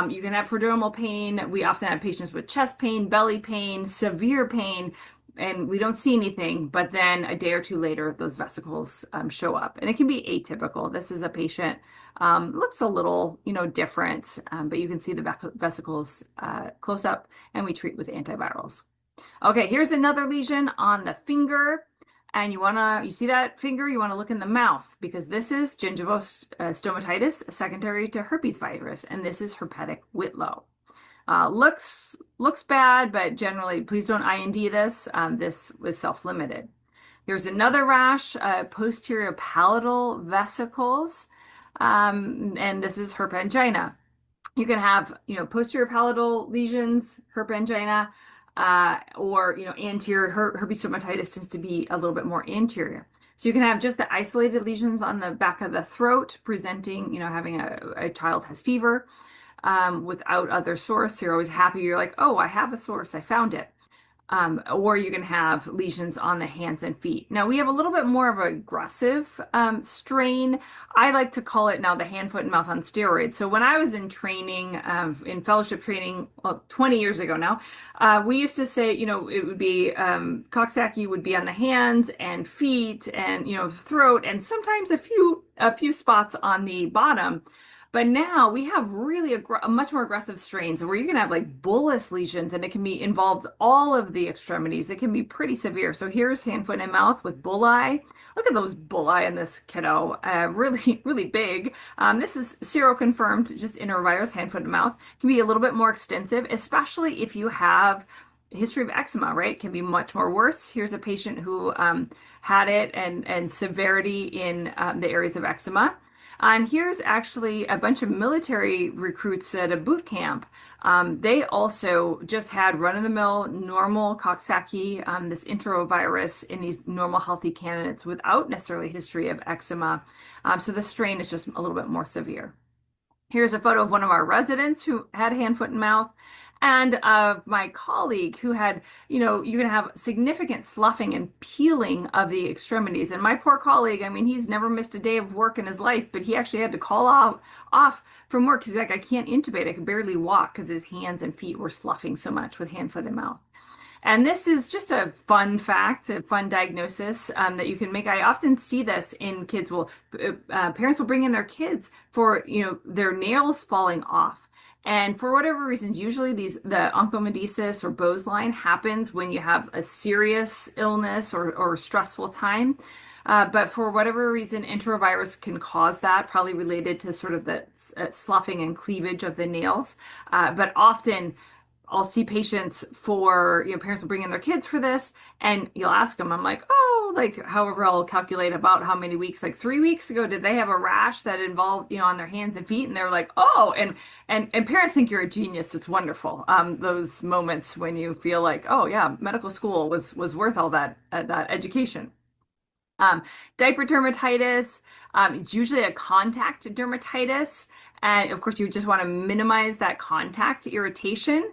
You can have prodromal pain. We often have patients with chest pain, belly pain, severe pain, and we don't see anything, but then a day or two later, those vesicles show up, and it can be atypical. This is a patient, looks a little, different, but you can see the vesicles close up, and we treat with antivirals. Okay, here's another lesion on the finger, and you see that finger, you want to look in the mouth, because this is gingivostomatitis secondary to herpes virus, and this is herpetic whitlow. Looks bad, but generally, please don't IND this. This was self-limited. Here's another rash, posterior palatal vesicles, and this is herpangina. You can have, posterior palatal lesions, herpangina, or anterior herpes stomatitis tends to be a little bit more anterior. So you can have just the isolated lesions on the back of the throat presenting, having a child has fever without other source. You're always happy. You're like, oh, I have a source. I found it. Or you can have lesions on the hands and feet. Now we have a little bit more of an aggressive strain. I like to call it now the hand, foot, and mouth on steroids. So when I was in training, in fellowship training, 20 years ago now, we used to say, it would be Coxsackie would be on the hands and feet and throat, and sometimes a few spots on the bottom. But now we have really a much more aggressive strains where you can have like bullous lesions, and it can be involved all of the extremities. It can be pretty severe. So here's hand, foot, and mouth with bullae. Look at those bullae in this kiddo. Really, really big. This is seroconfirmed, just enterovirus, hand, foot, and mouth. It can be a little bit more extensive, especially if you have a history of eczema, right? It can be much more worse. Here's a patient who had it and severity in the areas of eczema. And here's actually a bunch of military recruits at a boot camp. They also just had run-of-the-mill normal Coxsackie, this enterovirus in these normal healthy candidates without necessarily a history of eczema. So the strain is just a little bit more severe. Here's a photo of one of our residents who had hand, foot, and mouth, and of my colleague who had, you're going to have significant sloughing and peeling of the extremities. And my poor colleague, I mean, he's never missed a day of work in his life, but he actually had to call off from work. He's like, I can't intubate. I could barely walk because his hands and feet were sloughing so much with hand, foot, and mouth. And this is just a fun fact, a fun diagnosis that you can make. I often see this in kids. Parents will bring in their kids for, their nails falling off. And for whatever reasons, usually the onychomatosis or Bowes line happens when you have a serious illness or stressful time. But for whatever reason, enterovirus can cause that, probably related to sort of the sloughing and cleavage of the nails. But often I'll see patients for, parents will bring in their kids for this, and you'll ask them, I'm like, oh, like, however, I'll calculate about how many weeks, like 3 weeks ago, did they have a rash that involved, on their hands and feet? And they're like, oh, and parents think you're a genius. It's wonderful. Those moments when you feel like, oh yeah, medical school was worth all that education. Um, Diaper dermatitis, it's usually a contact dermatitis. And of course, you just want to minimize that contact irritation.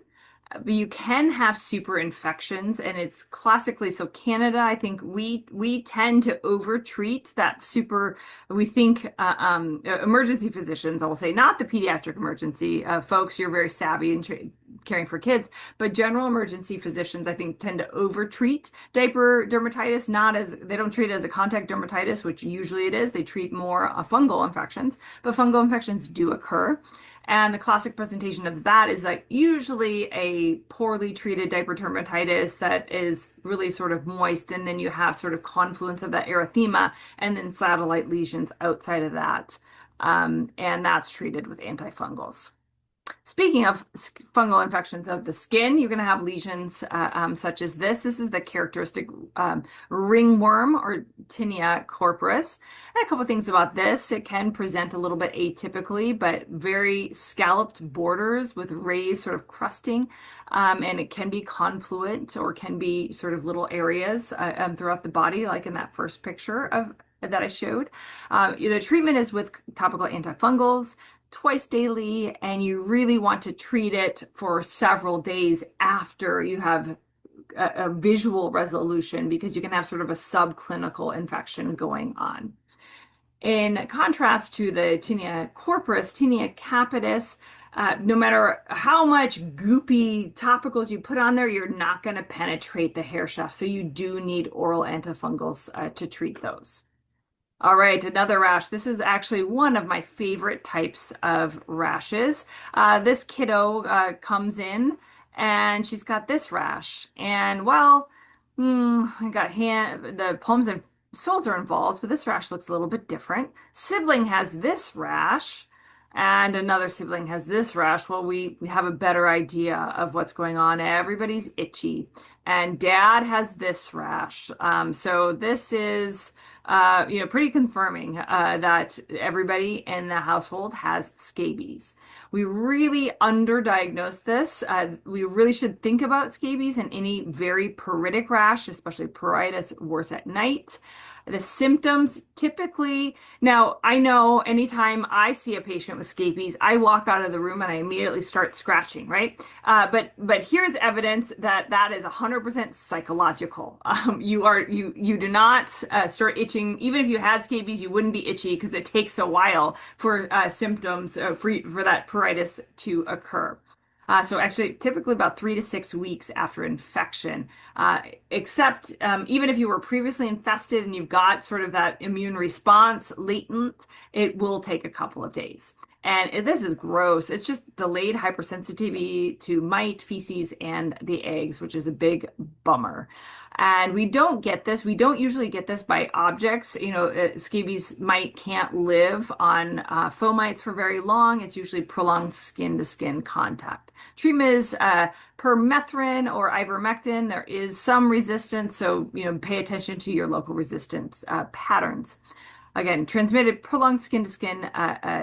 But you can have super infections, and it's classically so Canada, I think we tend to overtreat that super. We think emergency physicians, I will say, not the pediatric emergency folks. You're very savvy in caring for kids, but general emergency physicians, I think, tend to overtreat diaper dermatitis. Not as they don't treat it as a contact dermatitis, which usually it is. They treat more fungal infections, but fungal infections do occur. And the classic presentation of that is like usually a poorly treated diaper dermatitis that is really sort of moist, and then you have sort of confluence of that erythema and then satellite lesions outside of that. And that's treated with antifungals. Speaking of fungal infections of the skin, you're going to have lesions such as this. This is the characteristic ringworm or tinea corporis. And a couple of things about this. It can present a little bit atypically, but very scalloped borders with raised sort of crusting. And it can be confluent or can be sort of little areas throughout the body, like in that first picture that I showed. The treatment is with topical antifungals twice daily, and you really want to treat it for several days after you have a visual resolution, because you can have sort of a subclinical infection going on. In contrast to the tinea corporis, tinea capitis, no matter how much goopy topicals you put on there, you're not going to penetrate the hair shaft. So you do need oral antifungals to treat those. All right, another rash. This is actually one of my favorite types of rashes. This kiddo comes in and she's got this rash. And well, I got the palms and soles are involved, but this rash looks a little bit different. Sibling has this rash and another sibling has this rash. Well, we have a better idea of what's going on. Everybody's itchy. And dad has this rash. So this is pretty confirming that everybody in the household has scabies. We really underdiagnose this. We really should think about scabies and any very pruritic rash, especially pruritus worse at night. The symptoms typically, now I know anytime I see a patient with scabies, I walk out of the room and I immediately start scratching, right? But here's evidence that that is 100% psychological. You do not start itching. Even if you had scabies, you wouldn't be itchy because it takes a while for symptoms for that pruritus to occur. So actually, typically about 3 to 6 weeks after infection, except even if you were previously infested and you've got sort of that immune response latent, it will take a couple of days. And this is gross. It's just delayed hypersensitivity to mite, feces, and the eggs, which is a big bummer. And we don't get this. We don't usually get this by objects. Scabies mite can't live on fomites for very long. It's usually prolonged skin-to-skin contact. Treatment is permethrin or ivermectin. There is some resistance, so pay attention to your local resistance patterns. Again, transmitted prolonged skin-to-skin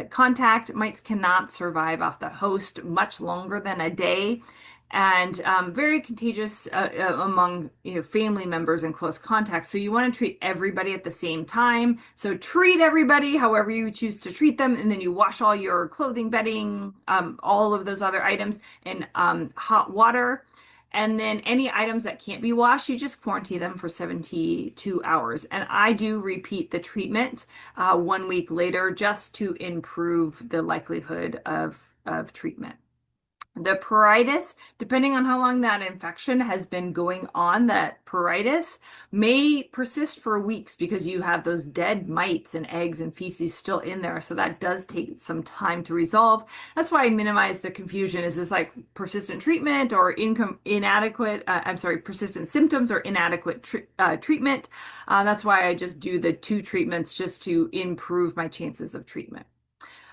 contact. Mites cannot survive off the host much longer than a day, and very contagious among family members and close contacts. So you want to treat everybody at the same time. So treat everybody however you choose to treat them, and then you wash all your clothing, bedding, all of those other items in hot water. And then any items that can't be washed, you just quarantine them for 72 hours. And I do repeat the treatment 1 week later just to improve the likelihood of treatment. The pruritus, depending on how long that infection has been going on, that pruritus may persist for weeks because you have those dead mites and eggs and feces still in there. So that does take some time to resolve. That's why I minimize the confusion. Is this like persistent treatment or persistent symptoms or inadequate treatment? That's why I just do the 2 treatments just to improve my chances of treatment.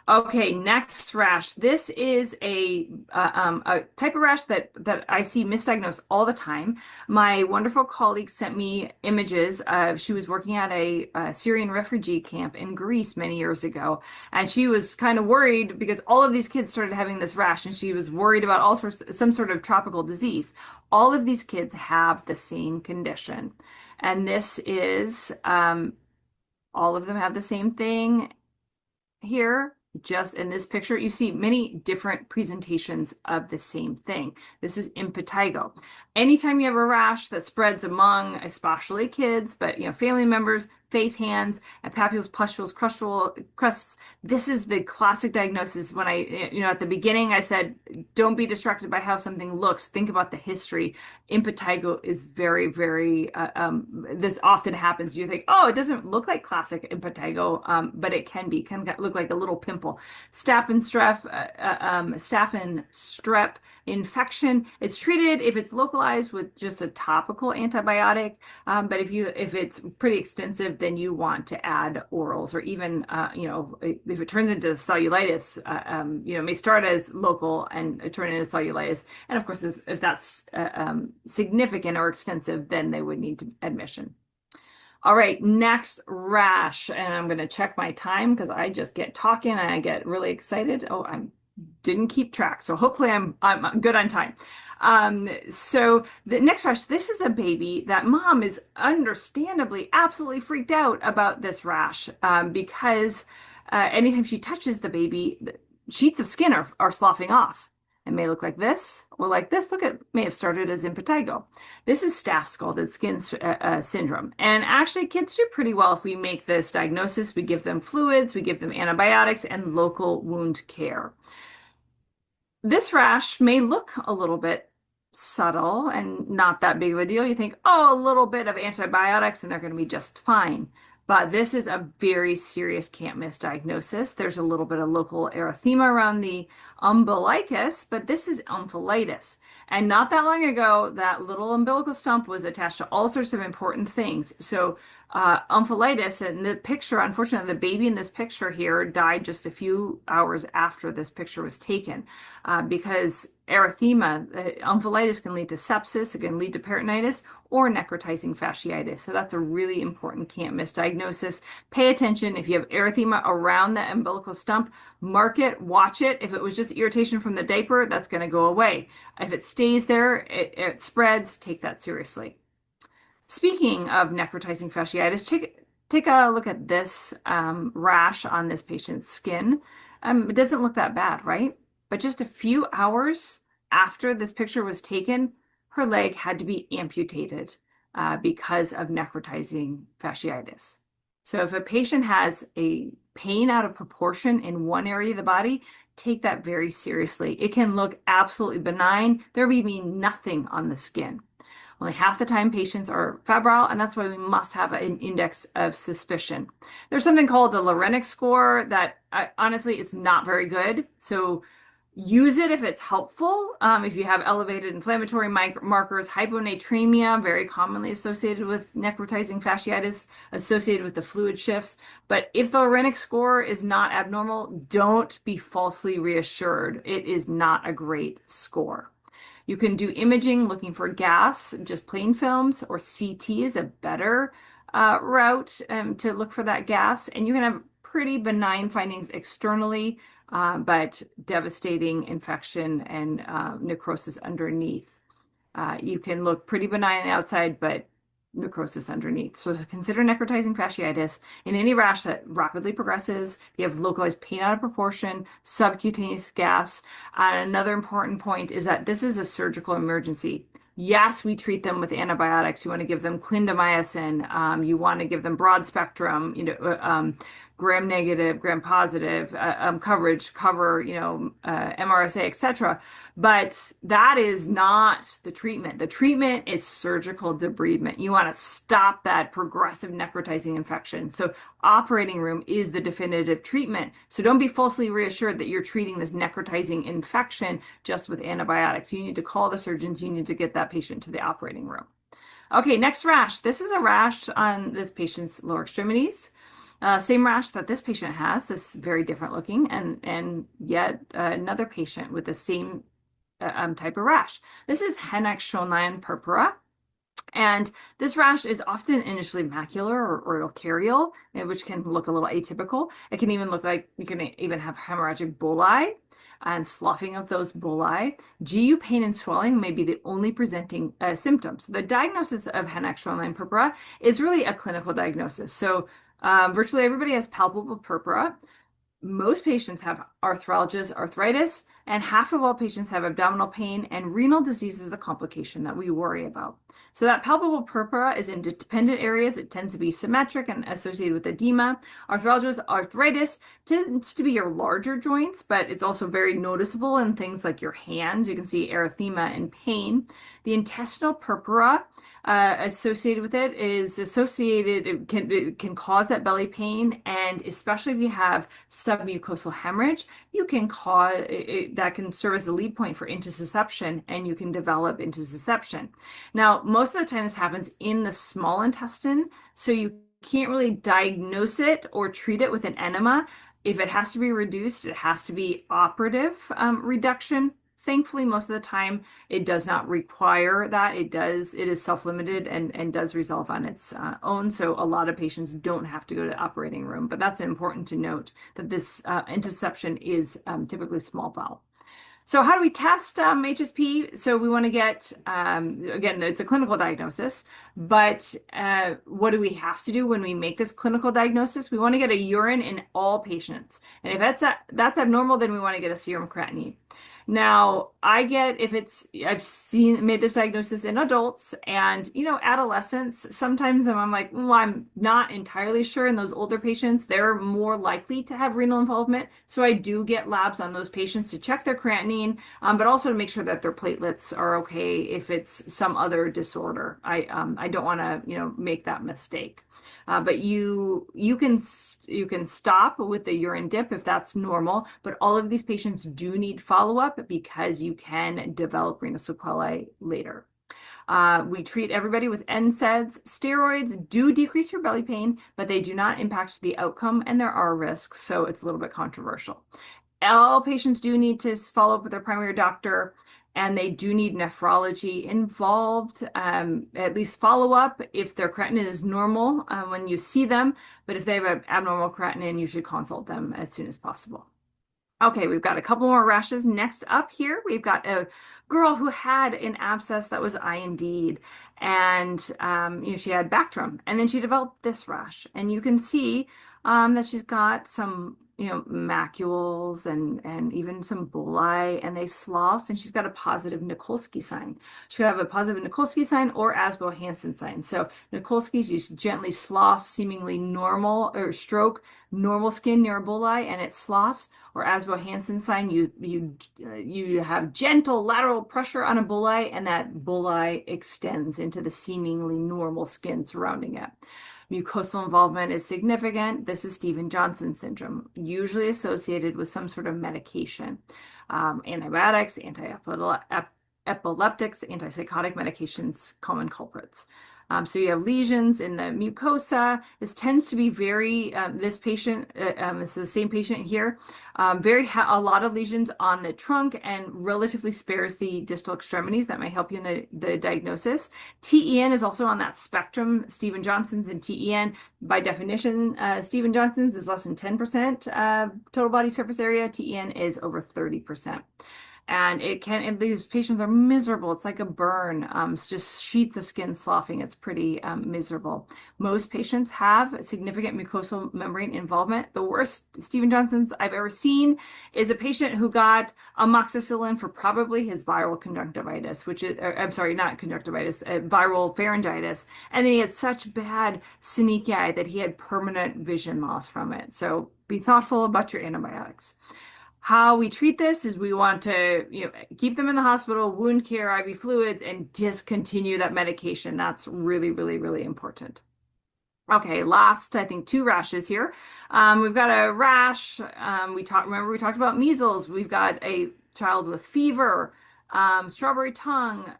Okay, next rash. This is a type of rash that I see misdiagnosed all the time. My wonderful colleague sent me images of she was working at a Syrian refugee camp in Greece many years ago, and she was kind of worried because all of these kids started having this rash, and she was worried about some sort of tropical disease. All of these kids have the same condition, and this is all of them have the same thing here. Just in this picture, you see many different presentations of the same thing. This is impetigo. Anytime you have a rash that spreads among, especially kids, but family members, face, hands, and papules, pustules, crusts, this is the classic diagnosis. When at the beginning, I said, don't be distracted by how something looks. Think about the history. Impetigo is very, very, this often happens. You think, oh, it doesn't look like classic impetigo, but it can be, can look like a little pimple. Staph and strep infection. It's treated if it's localized with just a topical antibiotic, but if it's pretty extensive, then you want to add orals, or even if it turns into cellulitis, it may start as local and turn into cellulitis. And of course, if that's significant or extensive, then they would need admission. All right, next rash, and I'm going to check my time because I just get talking and I get really excited. Oh, I didn't keep track, so hopefully I'm good on time. So the next rash, this is a baby that mom is understandably absolutely freaked out about this rash because anytime she touches the baby, sheets of skin are sloughing off. It may look like this or like this. Look, it may have started as impetigo. This is staph scalded skin syndrome. And actually, kids do pretty well if we make this diagnosis. We give them fluids, we give them antibiotics, and local wound care. This rash may look a little bit subtle and not that big of a deal. You think, oh, a little bit of antibiotics and they're going to be just fine. But this is a very serious can't miss diagnosis. There's a little bit of local erythema around the umbilicus, but this is umbilitis. And not that long ago, that little umbilical stump was attached to all sorts of important things. So umbilitis, and the picture, unfortunately, the baby in this picture here died just a few hours after this picture was taken because erythema, umbilitis can lead to sepsis, it can lead to peritonitis or necrotizing fasciitis. So that's a really important can't miss diagnosis. Pay attention if you have erythema around the umbilical stump, mark it, watch it. If it was just irritation from the diaper, that's going to go away. If it stays there, it spreads, take that seriously. Speaking of necrotizing fasciitis, take a look at this rash on this patient's skin. It doesn't look that bad, right? But just a few hours after this picture was taken, her leg had to be amputated because of necrotizing fasciitis. So if a patient has a pain out of proportion in one area of the body, take that very seriously. It can look absolutely benign. There will be nothing on the skin. Only half the time patients are febrile, and that's why we must have an index of suspicion. There's something called the Larenic score that honestly, it's not very good. So use it if it's helpful. If you have elevated inflammatory markers, hyponatremia, very commonly associated with necrotizing fasciitis, associated with the fluid shifts. But if the Larenic score is not abnormal, don't be falsely reassured. It is not a great score. You can do imaging looking for gas, just plain films, or CT is a better route to look for that gas. And you can have pretty benign findings externally, but devastating infection and necrosis underneath. You can look pretty benign outside, but necrosis underneath. So consider necrotizing fasciitis in any rash that rapidly progresses. If you have localized pain out of proportion, subcutaneous gas. Another important point is that this is a surgical emergency. Yes, we treat them with antibiotics. You want to give them clindamycin. You want to give them broad spectrum, gram negative, gram positive, coverage, cover, MRSA, etc. But that is not the treatment. The treatment is surgical debridement. You want to stop that progressive necrotizing infection. So operating room is the definitive treatment. So don't be falsely reassured that you're treating this necrotizing infection just with antibiotics. You need to call the surgeons. You need to get that patient to the operating room. Okay, next rash. This is a rash on this patient's lower extremities. Same rash that this patient has, this very different looking, and yet another patient with the same type of rash. This is Henneck-Schönlein purpura. And this rash is often initially macular or arterial, which can look a little atypical. It can even look like you can even have hemorrhagic bullae and sloughing of those bullae. GU pain and swelling may be the only presenting symptoms. The diagnosis of Henneck-Schönlein purpura is really a clinical diagnosis. So virtually everybody has palpable purpura. Most patients have arthralgias, arthritis, and half of all patients have abdominal pain, and renal disease is the complication that we worry about. So that palpable purpura is in dependent areas. It tends to be symmetric and associated with edema. Arthralgias, arthritis tends to be your larger joints, but it's also very noticeable in things like your hands. You can see erythema and pain. The intestinal purpura associated with it is associated, it can cause that belly pain, and especially if you have submucosal hemorrhage, you can cause that can serve as a lead point for intussusception, and you can develop intussusception. Now, most of the time this happens in the small intestine, so you can't really diagnose it or treat it with an enema. If it has to be reduced, it has to be operative reduction. Thankfully, most of the time, it does not require that. It is self-limited and does resolve on its own. So a lot of patients don't have to go to the operating room, but that's important to note that this intussusception is typically small bowel. So how do we test HSP? So we want to get, again, it's a clinical diagnosis, but what do we have to do when we make this clinical diagnosis? We want to get a urine in all patients. And if that's abnormal, then we want to get a serum creatinine. Now, I've made this diagnosis in adults and, adolescents. Sometimes I'm like, well, I'm not entirely sure. In those older patients, they're more likely to have renal involvement. So I do get labs on those patients to check their creatinine, but also to make sure that their platelets are okay if it's some other disorder. I don't want to, make that mistake. But you can stop with the urine dip if that's normal, but all of these patients do need follow-up because you can develop renal sequelae later. We treat everybody with NSAIDs. Steroids do decrease your belly pain, but they do not impact the outcome, and there are risks, so it's a little bit controversial. All patients do need to follow up with their primary doctor, and they do need nephrology involved, at least follow up if their creatinine is normal when you see them. But if they have an abnormal creatinine, you should consult them as soon as possible. Okay, we've got a couple more rashes. Next up here, we've got a girl who had an abscess that was IND'd, and she had Bactrim, and then she developed this rash. And you can see that she's got some macules and even some bullae, and they slough, and she's got a positive Nikolsky sign. She could have a positive Nikolsky sign or Asbo-Hansen sign. So Nikolsky's, you gently slough, seemingly normal, or stroke normal skin near a bullae, and it sloughs. Or Asbo-Hansen sign, you have gentle lateral pressure on a bullae, and that bullae extends into the seemingly normal skin surrounding it. Mucosal involvement is significant. This is Stevens-Johnson syndrome, usually associated with some sort of medication. Antibiotics, anti-epileptics, antipsychotic medications, common culprits. So you have lesions in the mucosa. This tends to be very, this patient, this is the same patient here, a lot of lesions on the trunk and relatively spares the distal extremities. That might help you in the diagnosis. TEN is also on that spectrum. Stevens-Johnson's and TEN, by definition, Stevens-Johnson's is less than 10% total body surface area. TEN is over 30%. And these patients are miserable. It's like a burn. It's just sheets of skin sloughing. It's pretty miserable. Most patients have significant mucosal membrane involvement. The worst Stephen Johnson's I've ever seen is a patient who got amoxicillin for probably his viral conjunctivitis, which is, I'm sorry, not conjunctivitis, viral pharyngitis. And then he had such bad synechiae that he had permanent vision loss from it. So be thoughtful about your antibiotics. How we treat this is we want to, keep them in the hospital, wound care, IV fluids, and discontinue that medication. That's really, really, really important. Okay, last, I think, 2 rashes here. We've got a rash. Remember we talked about measles. We've got a child with fever, strawberry tongue,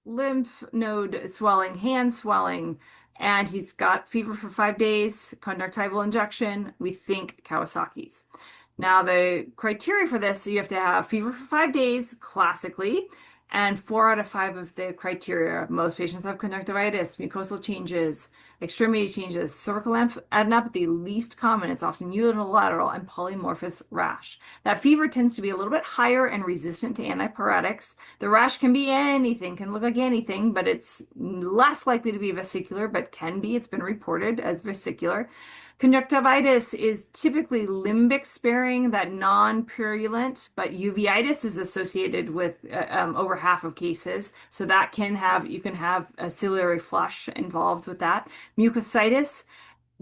lymph node swelling, hand swelling, and he's got fever for 5 days, conjunctival injection. We think Kawasaki's. Now, the criteria for this, you have to have fever for 5 days, classically, and 4 out of 5 of the criteria. Most patients have conjunctivitis, mucosal changes, extremity changes, cervical adenopathy, least common. It's often unilateral and polymorphous rash. That fever tends to be a little bit higher and resistant to antipyretics. The rash can be anything, can look like anything, but it's less likely to be vesicular, but can be. It's been reported as vesicular. Conjunctivitis is typically limbic sparing, that non-purulent, but uveitis is associated with over half of cases. So that you can have a ciliary flush involved with that. Mucositis,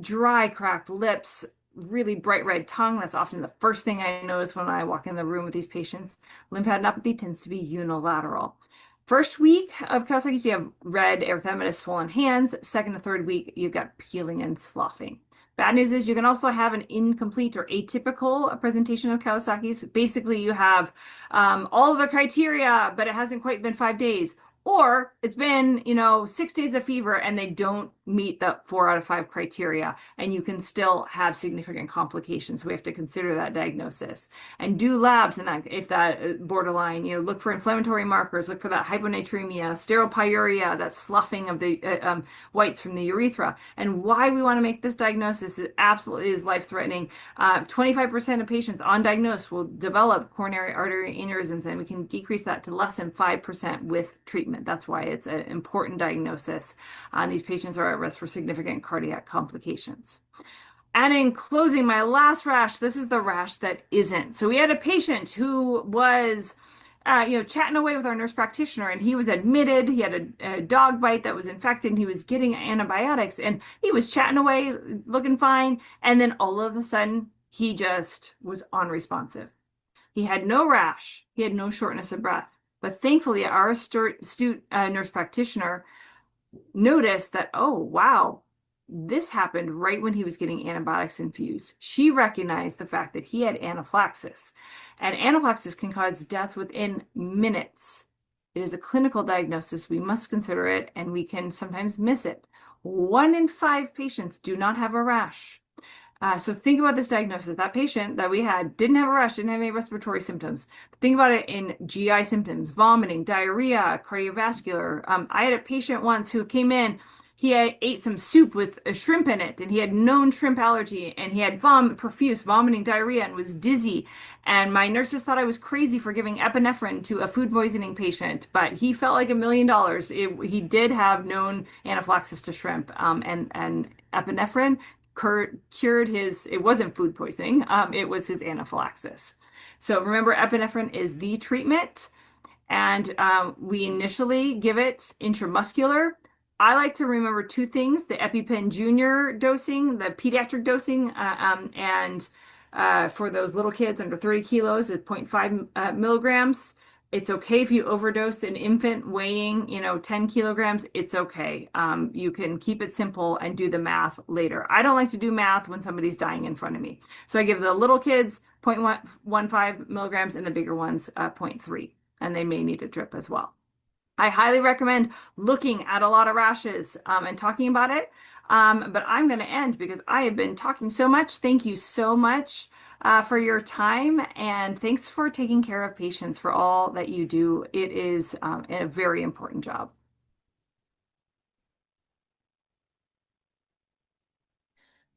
dry, cracked lips, really bright red tongue. That's often the first thing I notice when I walk in the room with these patients. Lymphadenopathy tends to be unilateral. First week of Kawasaki's, you have red erythematous swollen hands. Second to third week, you've got peeling and sloughing. Bad news is you can also have an incomplete or atypical presentation of Kawasaki's. Basically, you have all of the criteria, but it hasn't quite been 5 days. Or it's been, 6 days of fever and they don't meet the 4 out of 5 criteria, and you can still have significant complications. We have to consider that diagnosis and do labs. And if that borderline, look for inflammatory markers, look for that hyponatremia, sterile pyuria, that sloughing of the whites from the urethra. And why we want to make this diagnosis is life-threatening. 25% of patients undiagnosed will develop coronary artery aneurysms, and we can decrease that to less than 5% with treatment. That's why it's an important diagnosis. These patients are at risk for significant cardiac complications. And in closing, my last rash, this is the rash that isn't. So we had a patient who was chatting away with our nurse practitioner, and he was admitted. He had a dog bite that was infected, and he was getting antibiotics, and he was chatting away, looking fine. And then all of a sudden, he just was unresponsive. He had no rash. He had no shortness of breath. But thankfully, our astute nurse practitioner noticed that, oh, wow, this happened right when he was getting antibiotics infused. She recognized the fact that he had anaphylaxis, and anaphylaxis can cause death within minutes. It is a clinical diagnosis. We must consider it, and we can sometimes miss it. 1 in 5 patients do not have a rash. So think about this diagnosis. That patient that we had didn't have a rash, didn't have any respiratory symptoms. Think about it in GI symptoms: vomiting, diarrhea, cardiovascular. I had a patient once who came in. He ate some soup with a shrimp in it, and he had known shrimp allergy, and he had profuse vomiting, diarrhea, and was dizzy. And my nurses thought I was crazy for giving epinephrine to a food poisoning patient, but he felt like $1 million. He did have known anaphylaxis to shrimp, and epinephrine cured his, it wasn't food poisoning, it was his anaphylaxis. So remember, epinephrine is the treatment, and we initially give it intramuscular. I like to remember 2 things: the EpiPen Junior dosing, the pediatric dosing, and for those little kids under 30 kilos at 0.5 milligrams. It's okay if you overdose an infant weighing, 10 kilograms. It's okay. You can keep it simple and do the math later. I don't like to do math when somebody's dying in front of me. So I give the little kids 0.15 milligrams and the bigger ones 0.3, and they may need a drip as well. I highly recommend looking at a lot of rashes and talking about it. But I'm going to end because I have been talking so much. Thank you so much for your time, and thanks for taking care of patients, for all that you do. It is a very important job.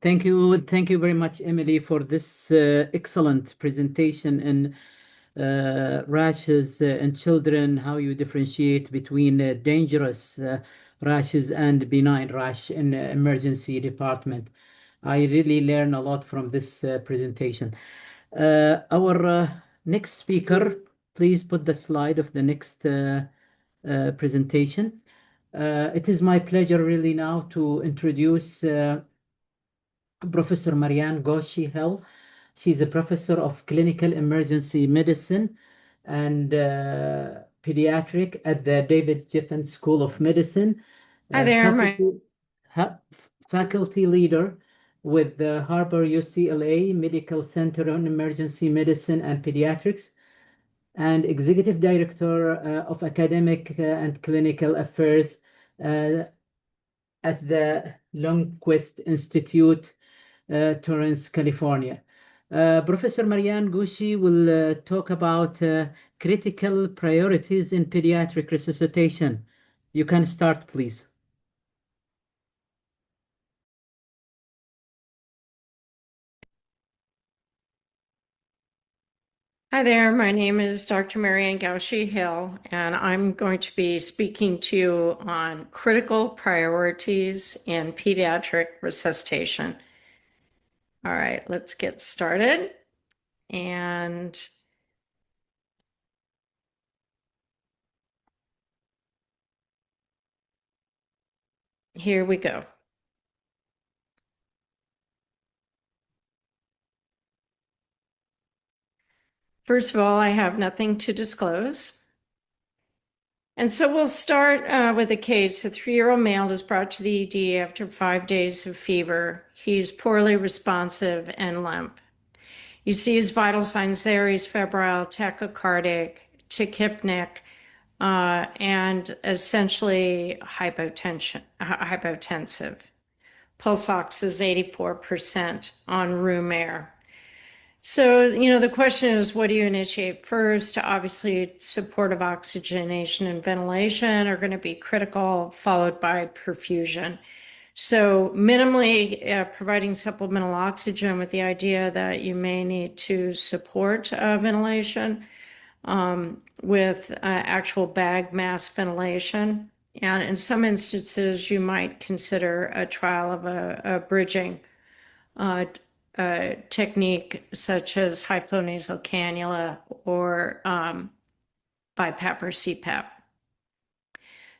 Thank you very much, Emily, for this excellent presentation. And rashes in children, how you differentiate between dangerous rashes and benign rash in emergency department. I really learn a lot from this presentation. Our next speaker, please put the slide of the next presentation. It is my pleasure really now to introduce Professor Marianne Goshi-Hill. She's a professor of clinical emergency medicine and pediatric at the David Geffen School of Medicine. Hi there, Faculty leader with the Harbor UCLA Medical Center on Emergency Medicine and Pediatrics, and executive director of academic and clinical affairs at the Lundquist Institute, Torrance, California. Professor Marianne Gushi will talk about critical priorities in pediatric resuscitation. You can start, please. Hi there, my name is Dr. Marianne Gaushi-Hill, and I'm going to be speaking to you on critical priorities in pediatric resuscitation. All right, let's get started. And here we go. First of all, I have nothing to disclose. And so we'll start with a case. A 3-year-old male is brought to the ED after 5 days of fever. He's poorly responsive and limp. You see his vital signs there. He's febrile, tachycardic, tachypneic, and essentially hypotensive. Pulse ox is 84% on room air. So, the question is, what do you initiate first? Obviously, supportive oxygenation and ventilation are going to be critical, followed by perfusion. So minimally providing supplemental oxygen with the idea that you may need to support ventilation with actual bag mask ventilation. And in some instances, you might consider a trial of a bridging technique such as high flow nasal cannula or BiPAP or CPAP.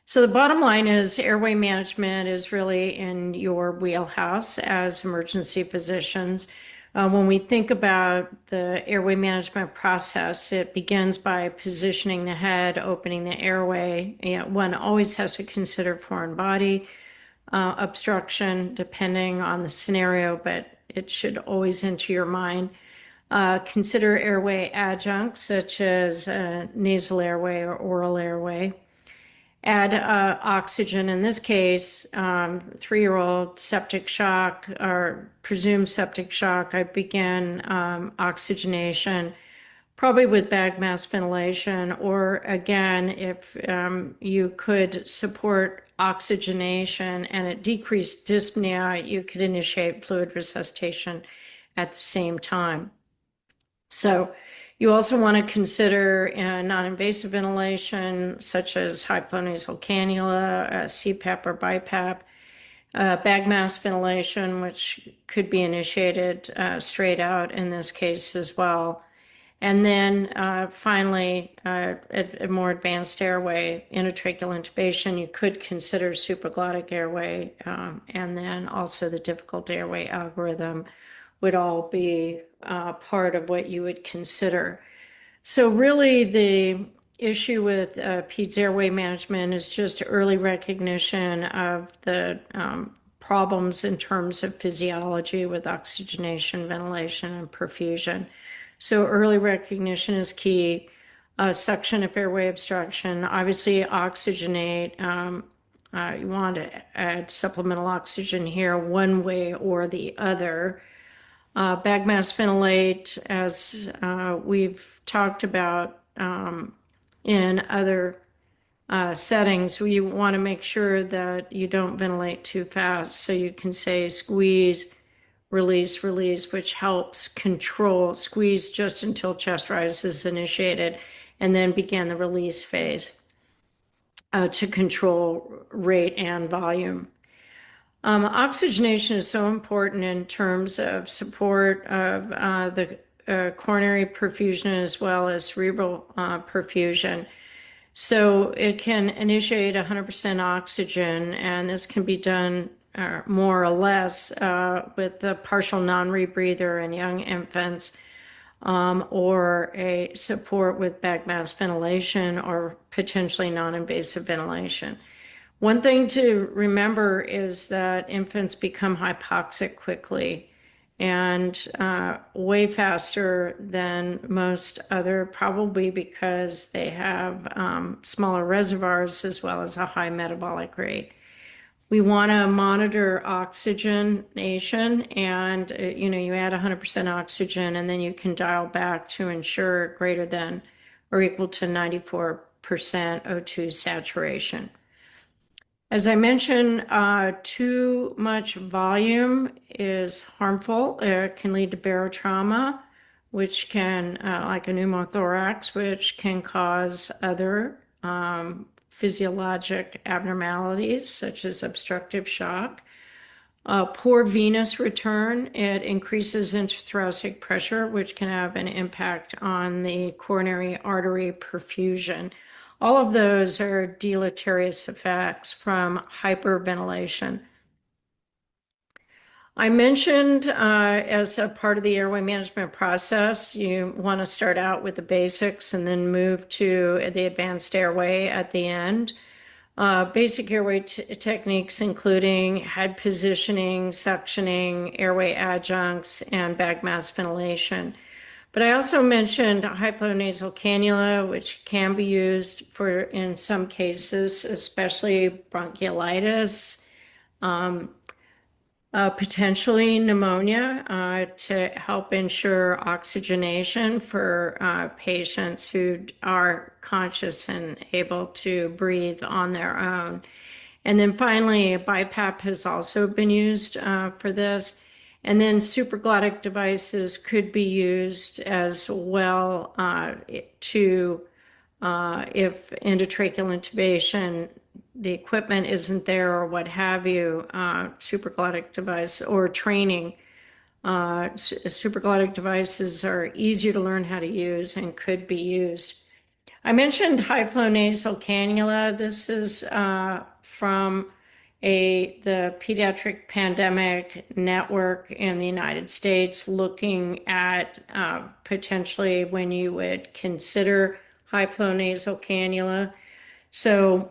So the bottom line is airway management is really in your wheelhouse as emergency physicians. When we think about the airway management process, it begins by positioning the head, opening the airway. One always has to consider foreign body obstruction depending on the scenario, but it should always enter your mind. Consider airway adjuncts such as nasal airway or oral airway. Add oxygen. In this case, 3-year-old septic shock or presumed septic shock. I began oxygenation, probably with bag mask ventilation, or again, if you could support oxygenation and it decreased dyspnea, you could initiate fluid resuscitation at the same time. So you also want to consider non-invasive ventilation, such as high flow nasal cannula, CPAP or BiPAP, bag mask ventilation, which could be initiated straight out in this case as well. And then finally, a more advanced airway, intratracheal intubation, you could consider supraglottic airway, and then also the difficult airway algorithm would all be part of what you would consider. So really the issue with PEDS airway management is just early recognition of the problems in terms of physiology with oxygenation, ventilation, and perfusion. So early recognition is key. Suction if airway obstruction, obviously oxygenate. You want to add supplemental oxygen here one way or the other. Bag mask ventilate, as we've talked about in other settings, you want to make sure that you don't ventilate too fast. So you can say squeeze, release, which helps control, squeeze just until chest rise is initiated, and then begin the release phase to control rate and volume. Oxygenation is so important in terms of support of the coronary perfusion as well as cerebral perfusion. So it can initiate 100% oxygen, and this can be done more or less with the partial non-rebreather in young infants, or a support with bag mask ventilation or potentially non-invasive ventilation. One thing to remember is that infants become hypoxic quickly and way faster than most other, probably because they have smaller reservoirs as well as a high metabolic rate. We want to monitor oxygenation, and you add 100% oxygen, and then you can dial back to ensure greater than or equal to 94% O2 saturation. As I mentioned, too much volume is harmful. It can lead to barotrauma, which can, like a pneumothorax, which can cause other physiologic abnormalities, such as obstructive shock. Poor venous return, it increases intrathoracic pressure, which can have an impact on the coronary artery perfusion. All of those are deleterious effects from hyperventilation. I mentioned as a part of the airway management process, you want to start out with the basics and then move to the advanced airway at the end. Basic airway techniques including head positioning, suctioning, airway adjuncts, and bag mask ventilation. But I also mentioned high flow nasal cannula, which can be used in some cases, especially bronchiolitis, potentially pneumonia, to help ensure oxygenation for patients who are conscious and able to breathe on their own. And then finally, BiPAP has also been used for this. And then supraglottic devices could be used as well to, if endotracheal intubation, the equipment isn't there or what have you, supraglottic device or training. Supraglottic devices are easier to learn how to use and could be used. I mentioned high flow nasal cannula. This is from the Pediatric Pandemic Network in the United States, looking at potentially when you would consider high flow nasal cannula. So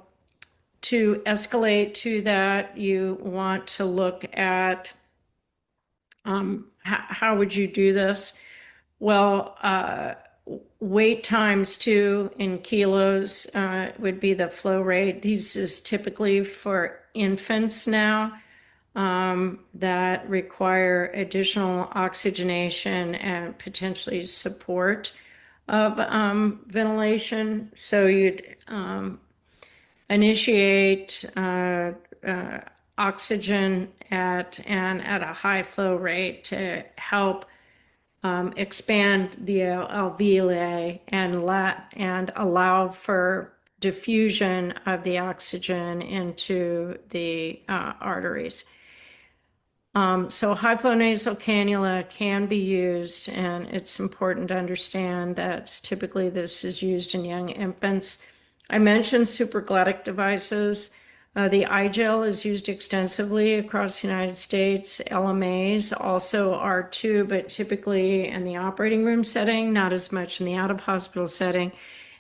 to escalate to that, you want to look at how would you do this? Well, weight times 2 in kilos would be the flow rate. This is typically for infants now that require additional oxygenation and potentially support of ventilation. So you'd initiate oxygen at a high flow rate to help expand the alveoli and allow for diffusion of the oxygen into the arteries. So high flow nasal cannula can be used, and it's important to understand that typically this is used in young infants. I mentioned supraglottic devices. The iGel is used extensively across the United States. LMAs also are too, but typically in the operating room setting, not as much in the out-of-hospital setting.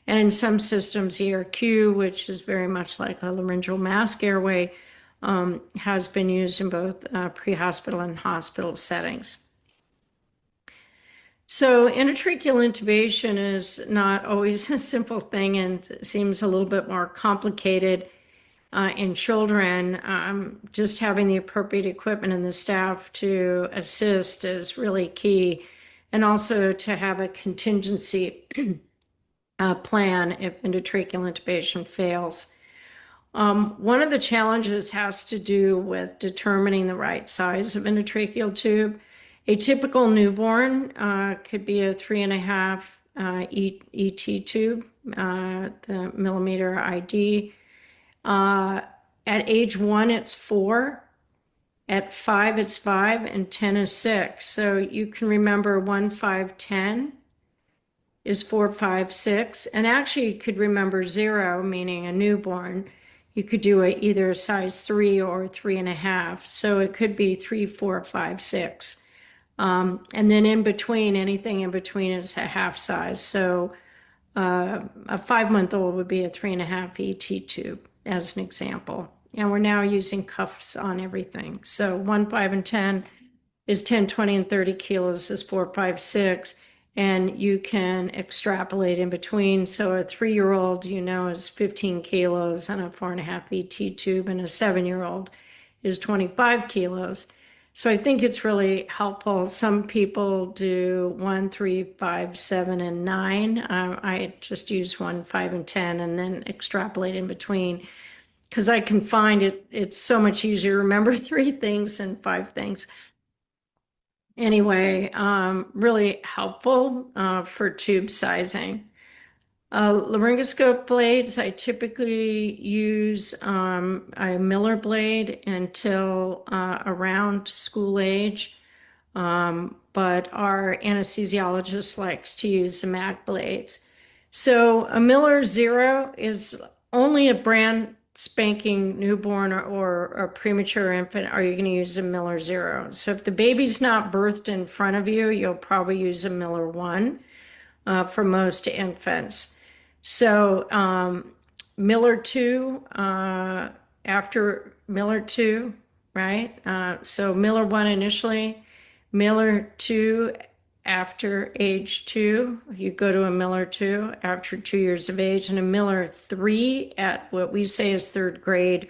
And in some systems, ERQ, which is very much like a laryngeal mask airway, has been used in both pre-hospital and hospital settings. So endotracheal intubation is not always a simple thing and seems a little bit more complicated in children. Just having the appropriate equipment and the staff to assist is really key, and also to have a contingency plan if endotracheal intubation fails. One of the challenges has to do with determining the right size of endotracheal tube. A typical newborn could be a 3.5 ET tube, the millimeter ID. At age 1, it's 4. At 5, it's 5, and 10 is 6. So you can remember 1, 5, 10 is 4, 5, 6. And actually, you could remember 0, meaning a newborn. You could do either a size 3 or 3.5. So it could be 3, 4, 5, 6. And then in between, anything in between is a half size. So a 5-month-old would be a 3.5 ET tube, as an example. And we're now using cuffs on everything. So 1, 5, and 10 is 10, 20, and 30 kilos is 4, 5, 6. And you can extrapolate in between. So a 3-year-old, is 15 kilos and a 4.5 ET tube, and a 7-year-old is 25 kilos. So I think it's really helpful. Some people do 1, 3, 5, 7, and 9. I just use 1, 5, and 10, and then extrapolate in between, because I can find it's so much easier to remember 3 things than 5 things. Anyway, really helpful for tube sizing. Laryngoscope blades, I typically use a Miller blade until around school age, but our anesthesiologist likes to use the Mac blades. So a Miller Zero is only a brand spanking newborn or a premature infant are you going to use a Miller Zero. So if the baby's not birthed in front of you, you'll probably use a Miller One for most infants. So Miller 2 after Miller 2, right? So Miller 1 initially, Miller 2 after age 2. You go to a Miller 2 after 2 years of age, and a Miller 3 at what we say is 3rd grade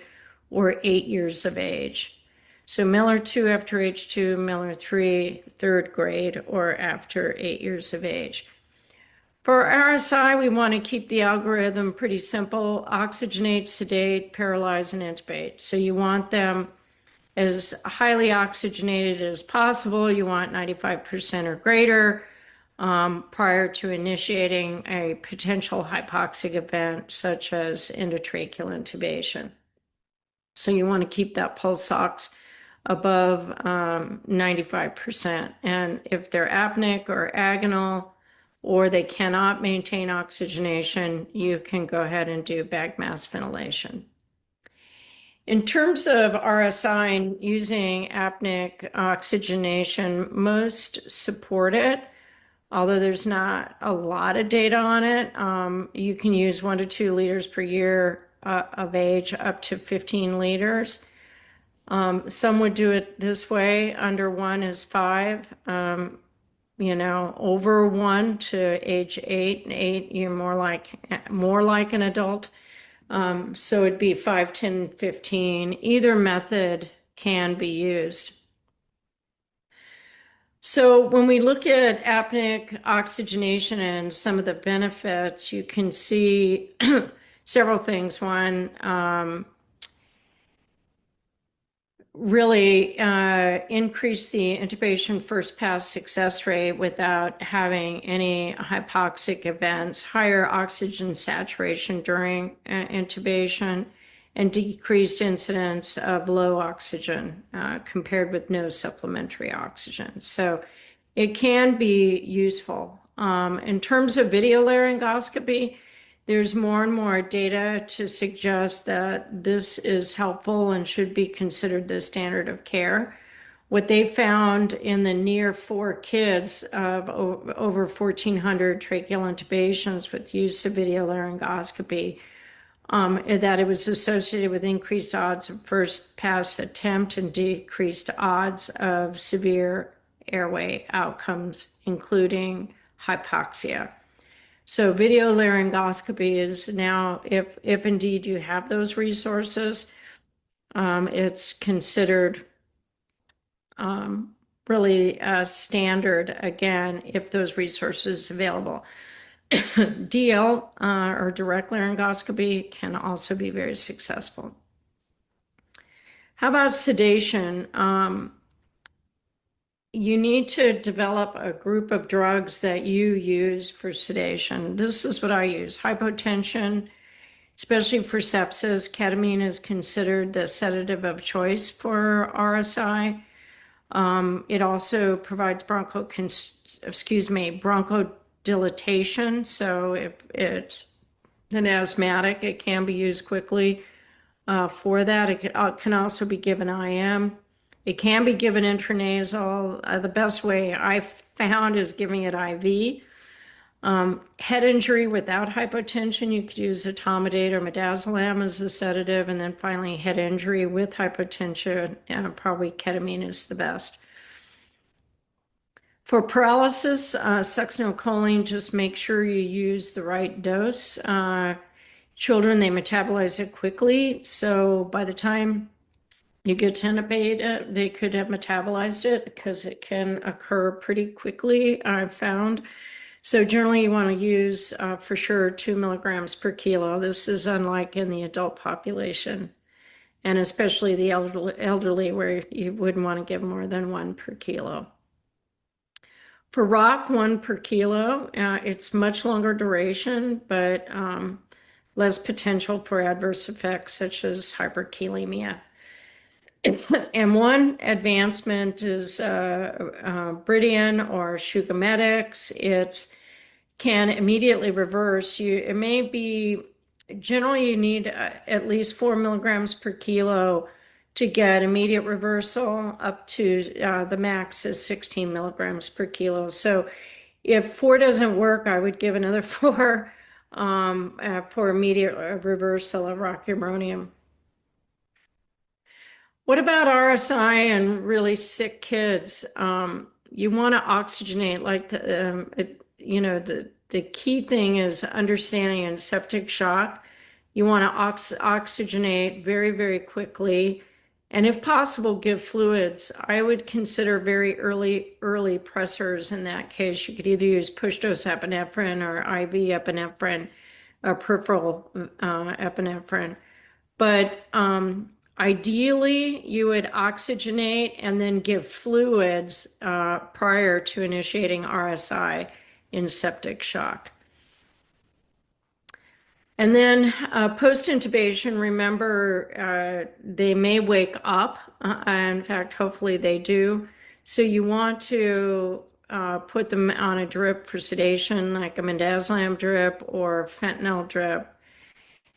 or 8 years of age. So Miller 2 after age 2, Miller 3, 3rd grade or after 8 years of age. For RSI, we want to keep the algorithm pretty simple: oxygenate, sedate, paralyze, and intubate. So you want them as highly oxygenated as possible. You want 95% or greater prior to initiating a potential hypoxic event, such as endotracheal intubation. So you want to keep that pulse ox above 95%. And if they're apneic or agonal, or they cannot maintain oxygenation, you can go ahead and do bag mask ventilation. In terms of RSI and using apneic oxygenation, most support it, although there's not a lot of data on it. You can use 1 to 2 liters per year of age up to 15 liters. Some would do it this way: under 1 is 5. Over 1 to age 8, and 8, you're more like an adult. So it'd be 5, 10, 15. Either method can be used. So when we look at apneic oxygenation and some of the benefits, you can see several things. One, really increase the intubation first pass success rate without having any hypoxic events, higher oxygen saturation during intubation, and decreased incidence of low oxygen compared with no supplementary oxygen. So it can be useful. In terms of video laryngoscopy, there's more and more data to suggest that this is helpful and should be considered the standard of care. What they found in the near 4 kids of over 1,400 tracheal intubations with use of video laryngoscopy, that it was associated with increased odds of first pass attempt and decreased odds of severe airway outcomes, including hypoxia. So video laryngoscopy is now, if indeed you have those resources, it's considered really standard, again, if those resources available. DL or direct laryngoscopy can also be very successful. How about sedation? you need to develop a group of drugs that you use for sedation. This is what I use. Hypotension, especially for sepsis, ketamine is considered the sedative of choice for RSI. It also provides bronchodilation. So if it's an asthmatic, it can be used quickly for that. It can also be given IM. It can be given intranasal. The best way I've found is giving it IV. Head injury without hypotension, you could use etomidate or midazolam as a sedative. And then finally, head injury with hypotension, probably ketamine is the best. For paralysis, succinylcholine, just make sure you use the right dose. Children, they metabolize it quickly. So by the time you get to intubate it, they could have metabolized it because it can occur pretty quickly, I've found. So generally you want to use for sure 2 milligrams per kilo. This is unlike in the adult population, and especially the elderly where you wouldn't want to give more than 1 per kilo. For rock, 1 per kilo. It's much longer duration, but less potential for adverse effects such as hyperkalemia. And one advancement is Bridion or Sugamedics. It can immediately reverse. It may be, generally you need at least 4 milligrams per kilo to get immediate reversal. Up to the max is 16 milligrams per kilo. So if 4 doesn't work, I would give another 4 for immediate reversal of rocuronium. What about RSI and really sick kids? You want to oxygenate, like the key thing is understanding in septic shock. You want to oxygenate very, very quickly, and if possible, give fluids. I would consider very early pressors in that case. You could either use push dose epinephrine or IV epinephrine, or peripheral epinephrine. But ideally, you would oxygenate and then give fluids prior to initiating RSI in septic shock. And then post-intubation, remember, they may wake up. In fact, hopefully they do. So you want to put them on a drip for sedation, like a midazolam drip or fentanyl drip.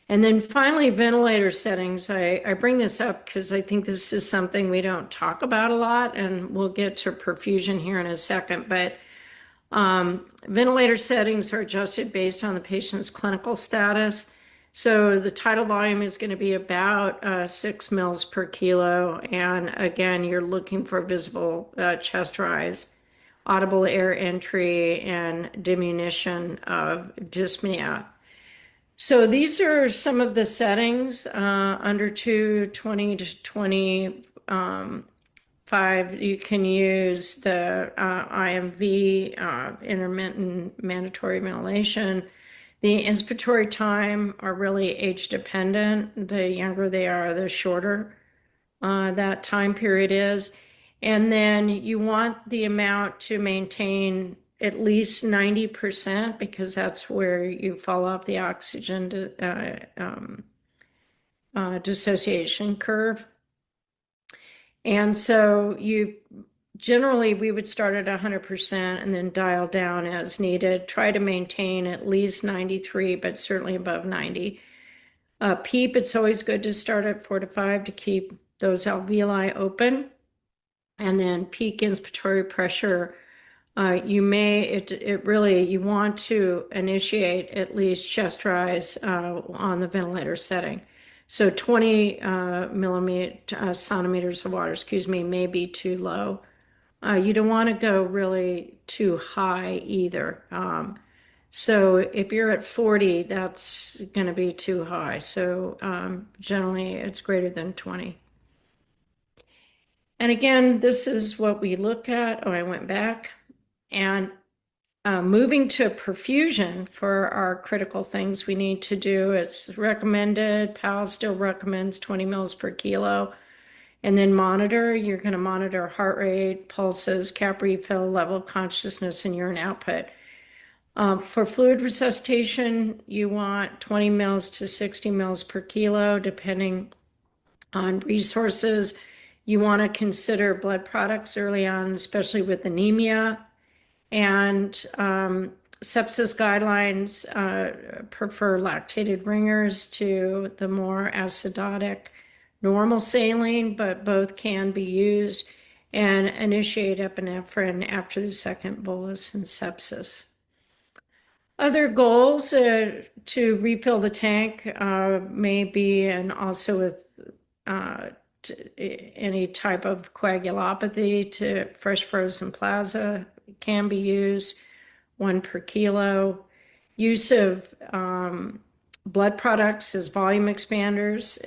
And then finally, ventilator settings. I bring this up because I think this is something we don't talk about a lot, and we'll get to perfusion here in a second. But ventilator settings are adjusted based on the patient's clinical status. So the tidal volume is going to be about 6 mils per kilo. And again, you're looking for visible chest rise, audible air entry, and diminution of dyspnea. So these are some of the settings under 20 to 25. You can use the IMV, intermittent mandatory ventilation. The inspiratory time are really age dependent. The younger they are, the shorter that time period is. And then you want the amount to maintain at least 90% because that's where you fall off the oxygen dissociation curve. And so generally we would start at 100% and then dial down as needed. Try to maintain at least 93, but certainly above 90. PEEP, it's always good to start at 4 to 5 to keep those alveoli open. And then peak inspiratory pressure, you want to initiate at least chest rise on the ventilator setting. So 20 centimeters of water, may be too low. You don't want to go really too high either. So if you're at 40, that's going to be too high. So generally it's greater than 20. And again, this is what we look at. Oh, I went back. And moving to perfusion for our critical things we need to do. It's recommended, PAL still recommends 20 mils per kilo. And then monitor, you're going to monitor heart rate, pulses, cap refill, level of consciousness, and urine output. For fluid resuscitation, you want 20 mils to 60 mils per kilo, depending on resources. You want to consider blood products early on, especially with anemia. And sepsis guidelines prefer lactated ringers to the more acidotic normal saline, but both can be used, and initiate epinephrine after the second bolus in sepsis. Other goals to refill the tank may be, and also with any type of coagulopathy, to fresh frozen plasma can be used, 1 per kilo. Use of blood products as volume expanders,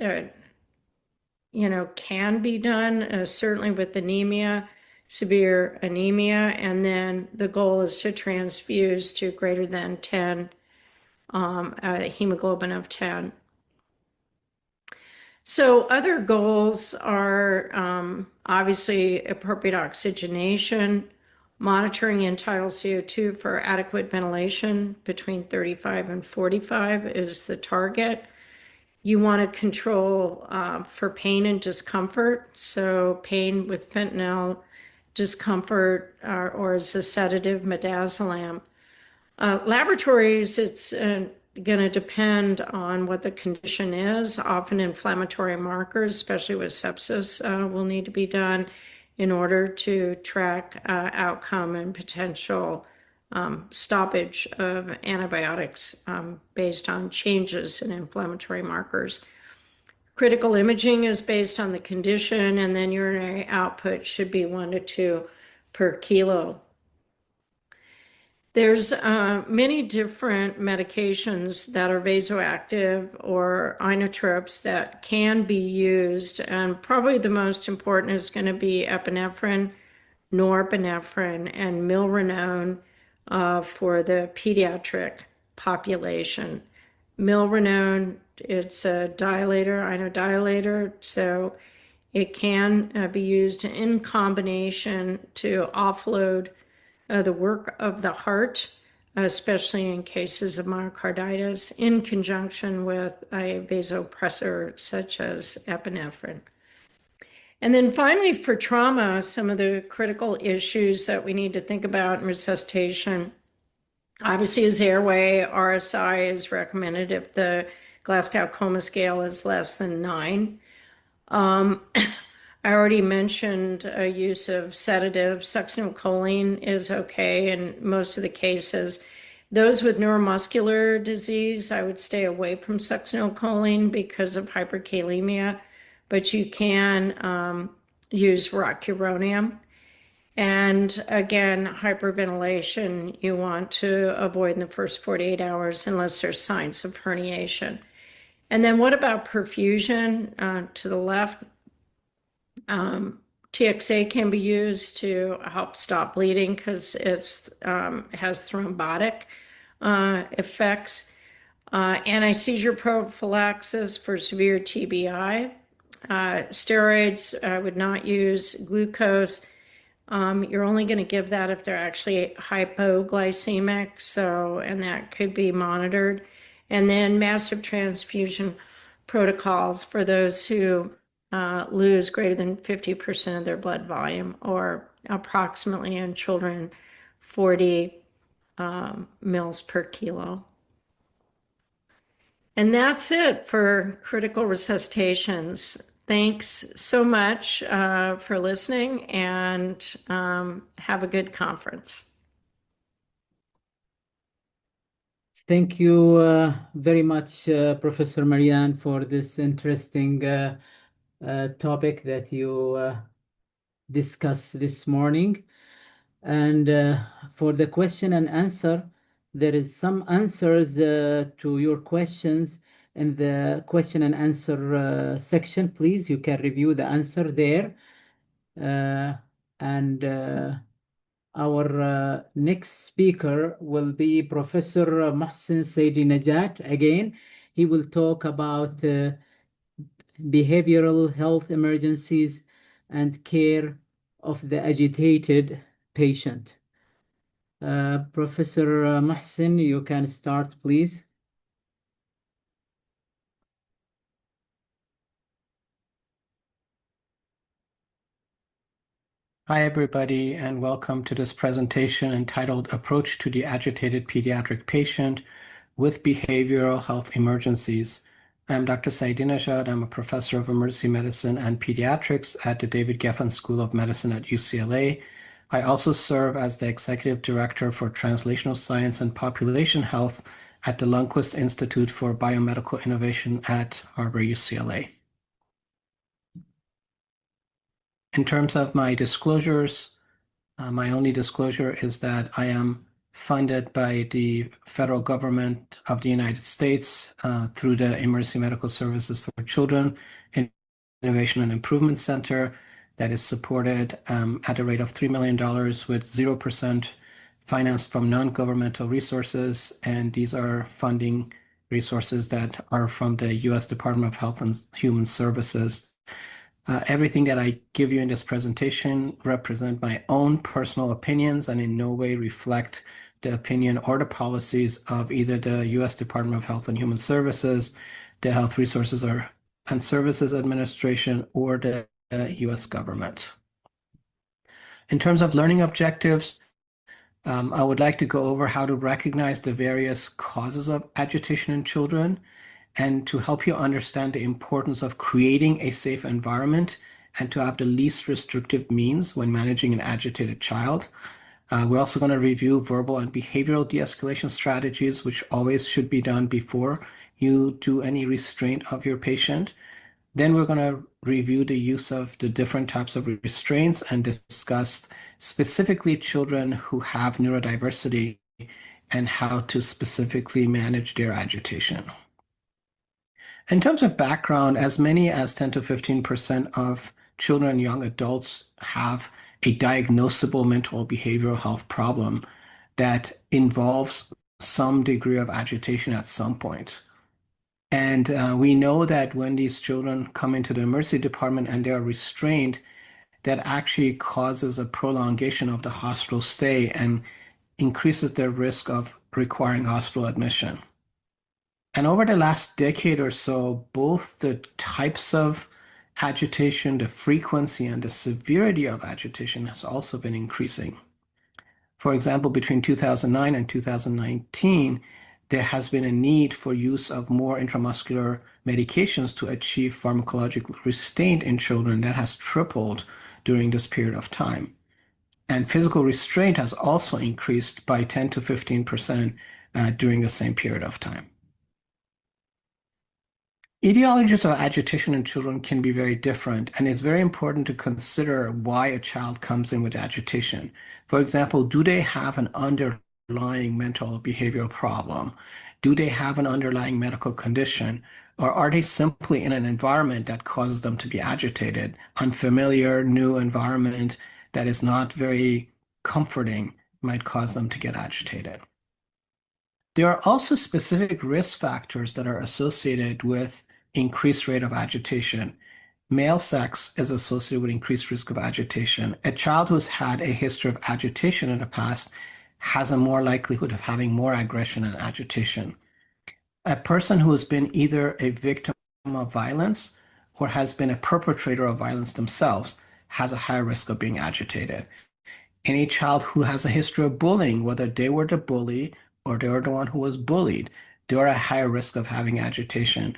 can be done, certainly with anemia, severe anemia, and then the goal is to transfuse to greater than 10, a hemoglobin of 10. So other goals are obviously appropriate oxygenation, monitoring end-tidal CO2 for adequate ventilation between 35 and 45 is the target. You want to control for pain and discomfort. So pain with fentanyl, discomfort, or as a sedative, midazolam. Laboratories, it's going to depend on what the condition is. Often inflammatory markers, especially with sepsis, will need to be done in order to track outcome and potential stoppage of antibiotics based on changes in inflammatory markers. Critical imaging is based on the condition, and then urinary output should be 1 to 2 per kilo. There's many different medications that are vasoactive or inotropes that can be used, and probably the most important is going to be epinephrine, norepinephrine, and milrinone for the pediatric population. Milrinone, it's a dilator, inodilator, so it can be used in combination to offload the work of the heart, especially in cases of myocarditis, in conjunction with a vasopressor such as epinephrine. And then finally, for trauma, some of the critical issues that we need to think about in resuscitation, obviously, is airway. RSI is recommended if the Glasgow Coma Scale is less than 9. I already mentioned use of sedatives. Succinylcholine is okay in most of the cases. Those with neuromuscular disease, I would stay away from succinylcholine because of hyperkalemia, but you can use rocuronium. And again, hyperventilation, you want to avoid in the first 48 hours unless there's signs of herniation. And then what about perfusion? To the left, TXA can be used to help stop bleeding because it has thrombotic effects. Anti-seizure prophylaxis for severe TBI. Steroids, I would not use. Glucose, you're only going to give that if they're actually hypoglycemic, and that could be monitored. And then massive transfusion protocols for those who lose greater than 50% of their blood volume, or approximately in children 40 mils per kilo. And that's it for critical resuscitations. Thanks so much for listening, and have a good conference. Thank you very much, Professor Marianne, for this interesting topic that you discussed this morning. And for the question and answer, there is some answers to your questions in the question and answer section. Please, you can review the answer there. And our next speaker will be Professor Mohsen Saidi Najat. Again, he will talk about behavioral health emergencies and care of the agitated patient. Professor Mohsin, you can start, please. Hi, everybody, and welcome to this presentation entitled Approach to the Agitated Pediatric Patient with Behavioral Health Emergencies. I'm Dr. Saidin Ajad. I'm a professor of emergency medicine and pediatrics at the David Geffen School of Medicine at UCLA. I also serve as the executive director for translational science and population health at the Lundquist Institute for Biomedical Innovation at Harbor-UCLA. In terms of my disclosures, my only disclosure is that I am funded by the federal government of the United States through the Emergency Medical Services for Children Innovation and Improvement Center that is supported at a rate of $3 million with 0% financed from non-governmental resources. And these are funding resources that are from the U.S. Department of Health and Human Services. Everything that I give you in this presentation represent my own personal opinions and in no way reflect the opinion or the policies of either the U.S. Department of Health and Human Services, the Health Resources and Services Administration, or the U.S. government. In terms of learning objectives, I would like to go over how to recognize the various causes of agitation in children, and to help you understand the importance of creating a safe environment and to have the least restrictive means when managing an agitated child. We're also going to review verbal and behavioral de-escalation strategies, which always should be done before you do any restraint of your patient. Then we're going to review the use of the different types of restraints and discuss specifically children who have neurodiversity and how to specifically manage their agitation. In terms of background, as many as 10 to 15% of children and young adults have a diagnosable mental behavioral health problem that involves some degree of agitation at some point. And we know that when these children come into the emergency department and they are restrained, that actually causes a prolongation of the hospital stay and increases their risk of requiring hospital admission. And over the last decade or so, both the types of agitation, the frequency, and the severity of agitation has also been increasing. For example, between 2009 and 2019, there has been a need for use of more intramuscular medications to achieve pharmacological restraint in children that has tripled during this period of time. And physical restraint has also increased by 10 to 15% during the same period of time. Etiologies of agitation in children can be very different, and it's very important to consider why a child comes in with agitation. For example, do they have an underlying mental behavioral problem? Do they have an underlying medical condition? Or are they simply in an environment that causes them to be agitated, unfamiliar, new environment that is not very comforting might cause them to get agitated? There are also specific risk factors that are associated with increased rate of agitation. Male sex is associated with increased risk of agitation. A child who's had a history of agitation in the past has a more likelihood of having more aggression and agitation. A person who has been either a victim of violence or has been a perpetrator of violence themselves has a higher risk of being agitated. Any child who has a history of bullying, whether they were the bully or they were the one who was bullied, they are at higher risk of having agitation.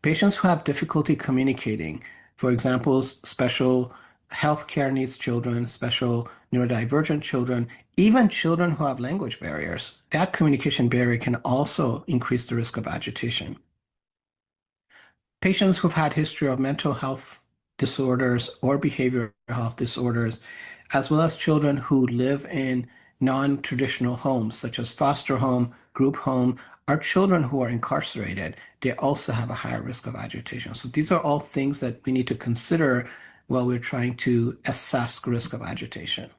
Patients who have difficulty communicating, for example, special healthcare needs children, special neurodivergent children, even children who have language barriers, that communication barrier can also increase the risk of agitation. Patients who've had history of mental health disorders or behavioral health disorders, as well as children who live in non-traditional homes, such as foster home, group home, or children who are incarcerated, they also have a higher risk of agitation. So these are all things that we need to consider while we're trying to assess risk of agitation.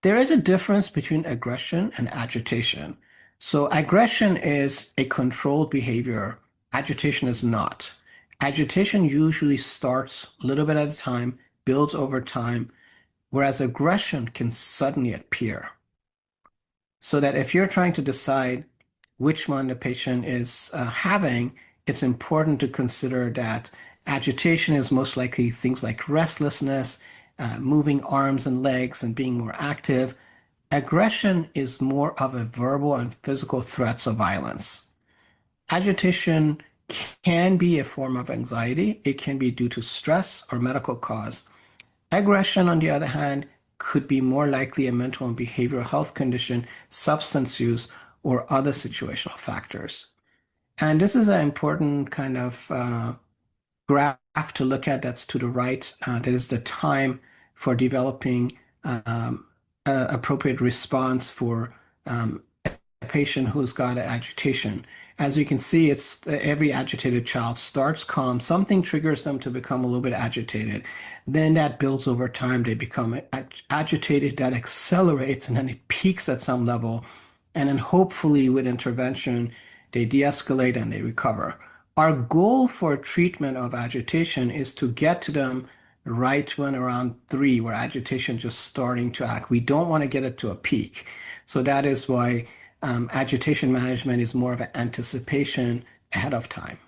There is a difference between aggression and agitation. So aggression is a controlled behavior. Agitation is not. Agitation usually starts a little bit at a time, builds over time, whereas aggression can suddenly appear. So that if you're trying to decide which one the patient is having, it's important to consider that agitation is most likely things like restlessness, moving arms and legs and being more active. Aggression is more of a verbal and physical threats of violence. Agitation can be a form of anxiety. It can be due to stress or medical cause. Aggression, on the other hand, could be more likely a mental and behavioral health condition, substance use, or other situational factors. And this is an important kind of graph to look at that's to the right. That is the time for developing appropriate response for a patient who's got agitation. As you can see, it's every agitated child starts calm. Something triggers them to become a little bit agitated. Then that builds over time. They become agitated, that accelerates, and then it peaks at some level. And then hopefully with intervention, they de-escalate and they recover. Our goal for treatment of agitation is to get to them right when around 3, where agitation is just starting to act. We don't want to get it to a peak. So that is why agitation management is more of an anticipation ahead of time.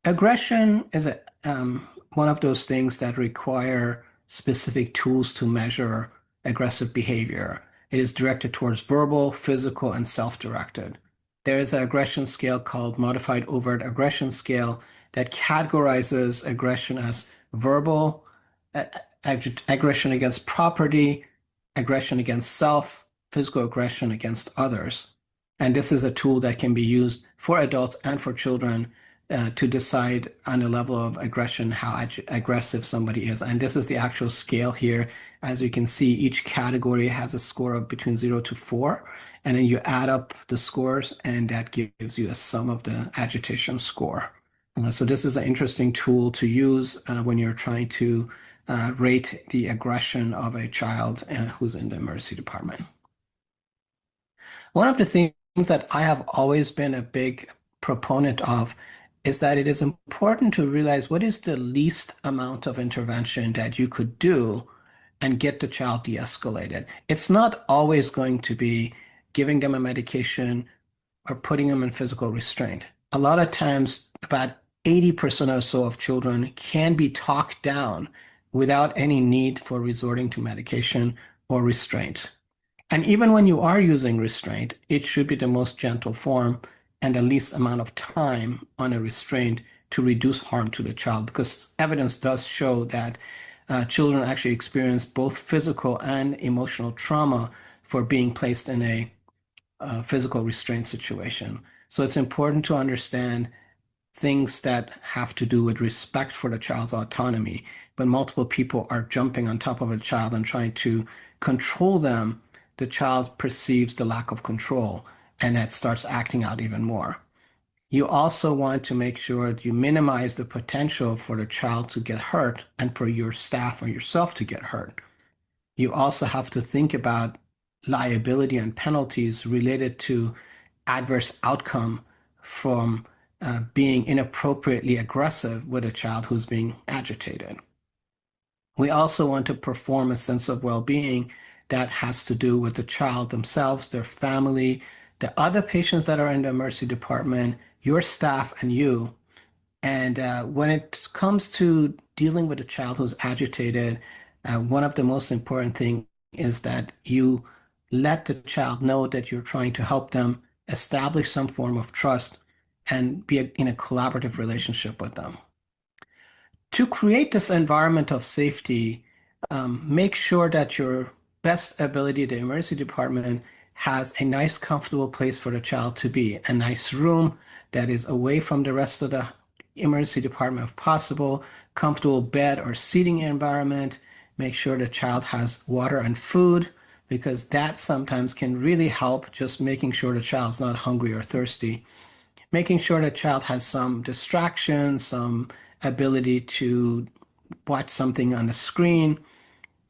Aggression is one of those things that require specific tools to measure aggressive behavior. It is directed towards verbal, physical, and self-directed. There is an aggression scale called Modified Overt Aggression Scale that categorizes aggression as verbal, aggression against property, aggression against self, physical aggression against others. And this is a tool that can be used for adults and for children to decide on a level of aggression how aggressive somebody is. And this is the actual scale here. As you can see, each category has a score of between 0 to 4. And then you add up the scores, and that gives you a sum of the agitation score. So this is an interesting tool to use when you're trying to rate the aggression of a child who's in the emergency department. One of the things that I have always been a big proponent of is that it is important to realize what is the least amount of intervention that you could do and get the child de-escalated. It's not always going to be giving them a medication or putting them in physical restraint. A lot of times, about 80% or so of children can be talked down without any need for resorting to medication or restraint. And even when you are using restraint, it should be the most gentle form and the least amount of time on a restraint to reduce harm to the child, because evidence does show that children actually experience both physical and emotional trauma for being placed in a physical restraint situation. So it's important to understand things that have to do with respect for the child's autonomy. When multiple people are jumping on top of a child and trying to control them, the child perceives the lack of control, and that starts acting out even more. You also want to make sure that you minimize the potential for the child to get hurt and for your staff or yourself to get hurt. You also have to think about liability and penalties related to adverse outcome from being inappropriately aggressive with a child who's being agitated. We also want to perform a sense of well-being that has to do with the child themselves, their family, the other patients that are in the emergency department, your staff, and you. And when it comes to dealing with a child who's agitated, one of the most important things is that you let the child know that you're trying to help them establish some form of trust and be in a collaborative relationship with them. To create this environment of safety, make sure that your best ability, the emergency department, has a nice, comfortable place for the child to be, a nice room that is away from the rest of the emergency department if possible, comfortable bed or seating environment. Make sure the child has water and food, because that sometimes can really help, just making sure the child's not hungry or thirsty. Making sure the child has some distraction, some ability to watch something on the screen.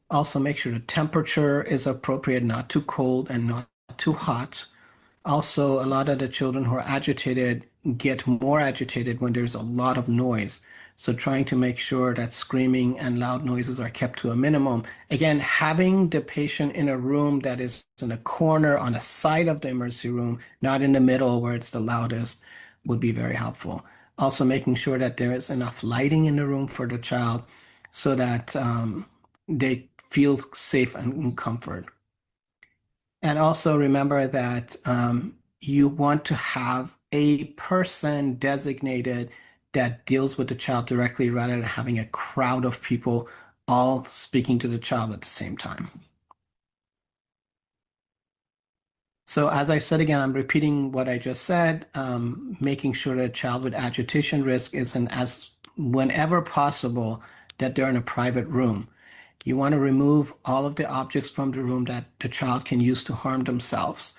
Also make sure the temperature is appropriate, not too cold and not too hot. Also, a lot of the children who are agitated get more agitated when there's a lot of noise. So trying to make sure that screaming and loud noises are kept to a minimum. Again, having the patient in a room that is in a corner on the side of the emergency room, not in the middle where it's the loudest, would be very helpful. Also making sure that there is enough lighting in the room for the child so that they feel safe and in comfort. And also remember that you want to have a person designated that deals with the child directly rather than having a crowd of people all speaking to the child at the same time. So as I said again, I'm repeating what I just said, making sure that a child with agitation risk is whenever possible that they're in a private room. You want to remove all of the objects from the room that the child can use to harm themselves.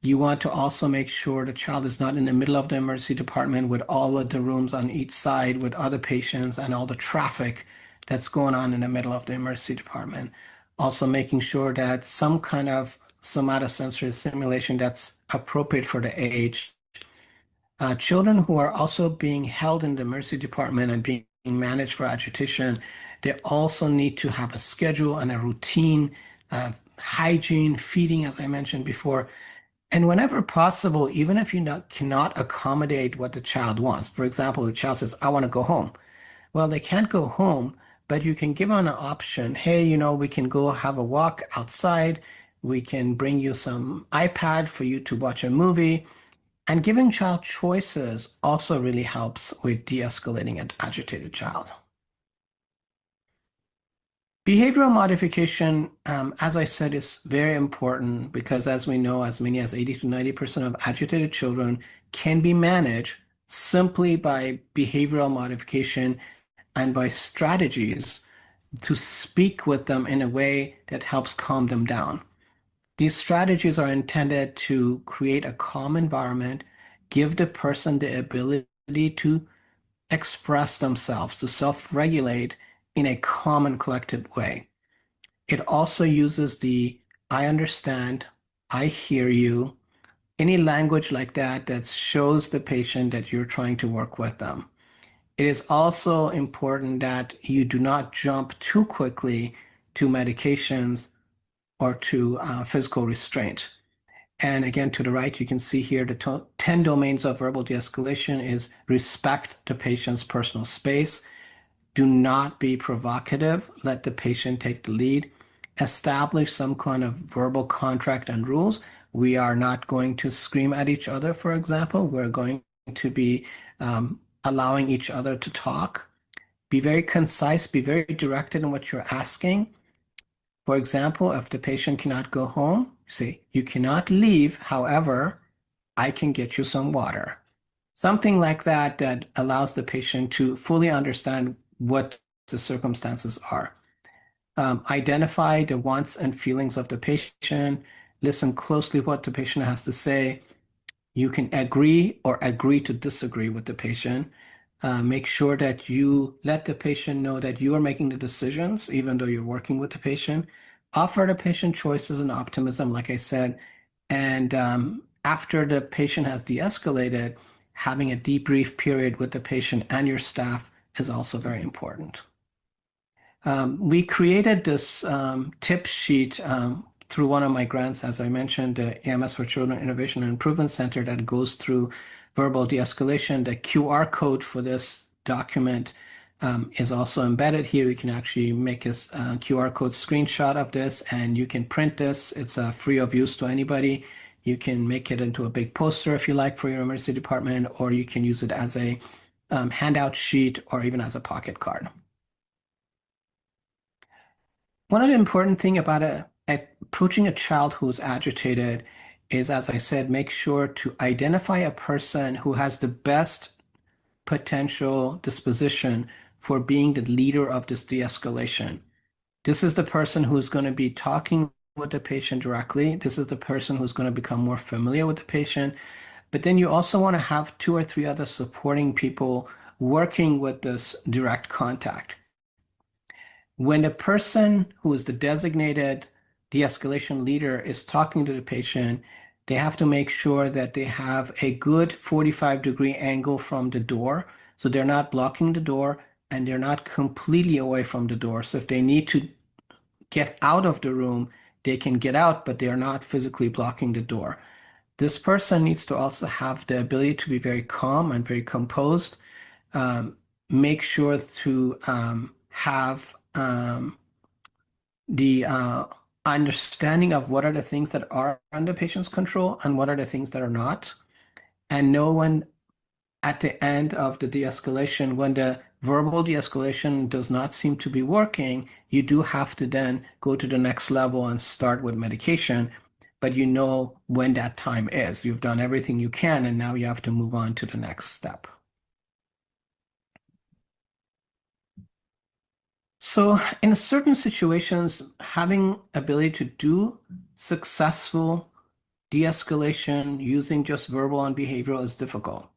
You want to also make sure the child is not in the middle of the emergency department with all of the rooms on each side with other patients and all the traffic that's going on in the middle of the emergency department. Also making sure that some kind of somatosensory stimulation that's appropriate for the age. Children who are also being held in the emergency department and being managed for agitation, they also need to have a schedule and a routine, hygiene, feeding, as I mentioned before. And whenever possible, even if you cannot accommodate what the child wants, for example, the child says, I want to go home. Well, they can't go home, but you can give them an option. Hey, we can go have a walk outside. We can bring you some iPad for you to watch a movie. And giving child choices also really helps with de-escalating an agitated child. Behavioral modification, as I said, is very important because as we know, as many as 80 to 90% of agitated children can be managed simply by behavioral modification and by strategies to speak with them in a way that helps calm them down. These strategies are intended to create a calm environment, give the person the ability to express themselves, to self-regulate in a calm and collected way. It also uses the I understand, I hear you, any language like that that shows the patient that you're trying to work with them. It is also important that you do not jump too quickly to medications or to physical restraint. And again, to the right, you can see here the 10 domains of verbal de-escalation is respect the patient's personal space. Do not be provocative. Let the patient take the lead. Establish some kind of verbal contract and rules. We are not going to scream at each other, for example. We're going to be allowing each other to talk. Be very concise, be very directed in what you're asking. For example, if the patient cannot go home, say, you cannot leave. However, I can get you some water. Something like that that allows the patient to fully understand what the circumstances are. Identify the wants and feelings of the patient. Listen closely what the patient has to say. You can agree or agree to disagree with the patient. Make sure that you let the patient know that you are making the decisions, even though you're working with the patient. Offer the patient choices and optimism, like I said. And after the patient has de-escalated, having a debrief period with the patient and your staff is also very important. We created this tip sheet through one of my grants, as I mentioned, the AMS for Children Innovation and Improvement Center that goes through verbal de-escalation. The QR code for this document is also embedded here. You can actually make a QR code screenshot of this and you can print this. It's free of use to anybody. You can make it into a big poster if you like for your emergency department, or you can use it as a handout sheet or even as a pocket card. One of the important things about approaching a child who's agitated is, as I said, make sure to identify a person who has the best potential disposition for being the leader of this de-escalation. This is the person who's going to be talking with the patient directly. This is the person who's going to become more familiar with the patient. But then you also want to have 2 or 3 other supporting people working with this direct contact. When the person who is the designated de-escalation leader is talking to the patient, They have to make sure that they have a good 45-degree angle from the door, so they're not blocking the door and they're not completely away from the door. So if they need to get out of the room, they can get out, but they're not physically blocking the door. This person needs to also have the ability to be very calm and very composed. Make sure to have the understanding of what are the things that are under patient's control and what are the things that are not. And know when at the end of the de-escalation, when the verbal de-escalation does not seem to be working, you do have to then go to the next level and start with medication. But you know when that time is. You've done everything you can, and now you have to move on to the next step. So in certain situations, having ability to do successful de-escalation using just verbal and behavioral is difficult.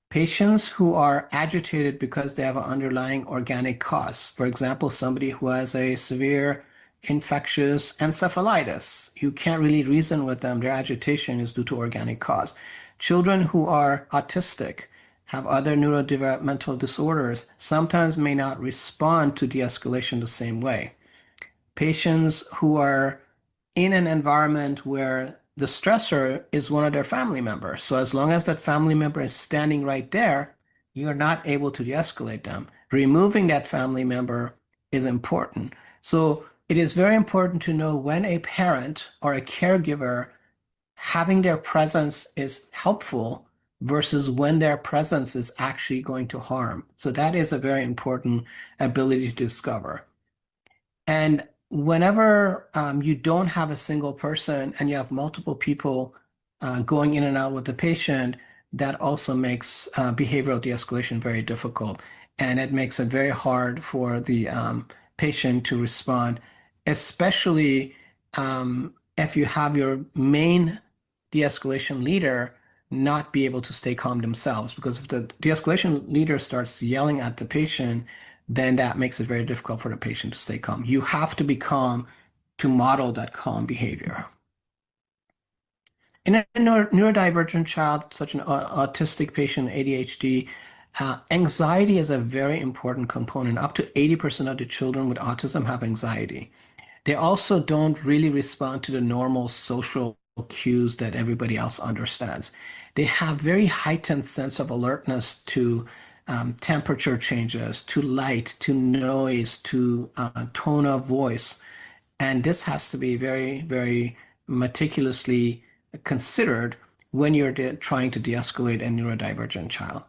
Patients who are agitated because they have an underlying organic cause, for example, somebody who has a severe infectious encephalitis, you can't really reason with them. Their agitation is due to organic cause. Children who are autistic, have other neurodevelopmental disorders, sometimes may not respond to de-escalation the same way. Patients who are in an environment where the stressor is one of their family members. So as long as that family member is standing right there, you're not able to de-escalate them. Removing that family member is important. So it is very important to know when a parent or a caregiver having their presence is helpful versus when their presence is actually going to harm. So that is a very important ability to discover. And whenever you don't have a single person and you have multiple people going in and out with the patient, that also makes behavioral de-escalation very difficult. And it makes it very hard for the patient to respond, especially if you have your main de-escalation leader not be able to stay calm themselves. Because if the de-escalation leader starts yelling at the patient, then that makes it very difficult for the patient to stay calm. You have to be calm to model that calm behavior. In a neurodivergent child, such an autistic patient, ADHD, anxiety is a very important component. Up to 80% of the children with autism have anxiety. They also don't really respond to the normal social cues that everybody else understands. They have very heightened sense of alertness to temperature changes, to light, to noise, to tone of voice. And this has to be very, very meticulously considered when you're trying to de-escalate a neurodivergent child.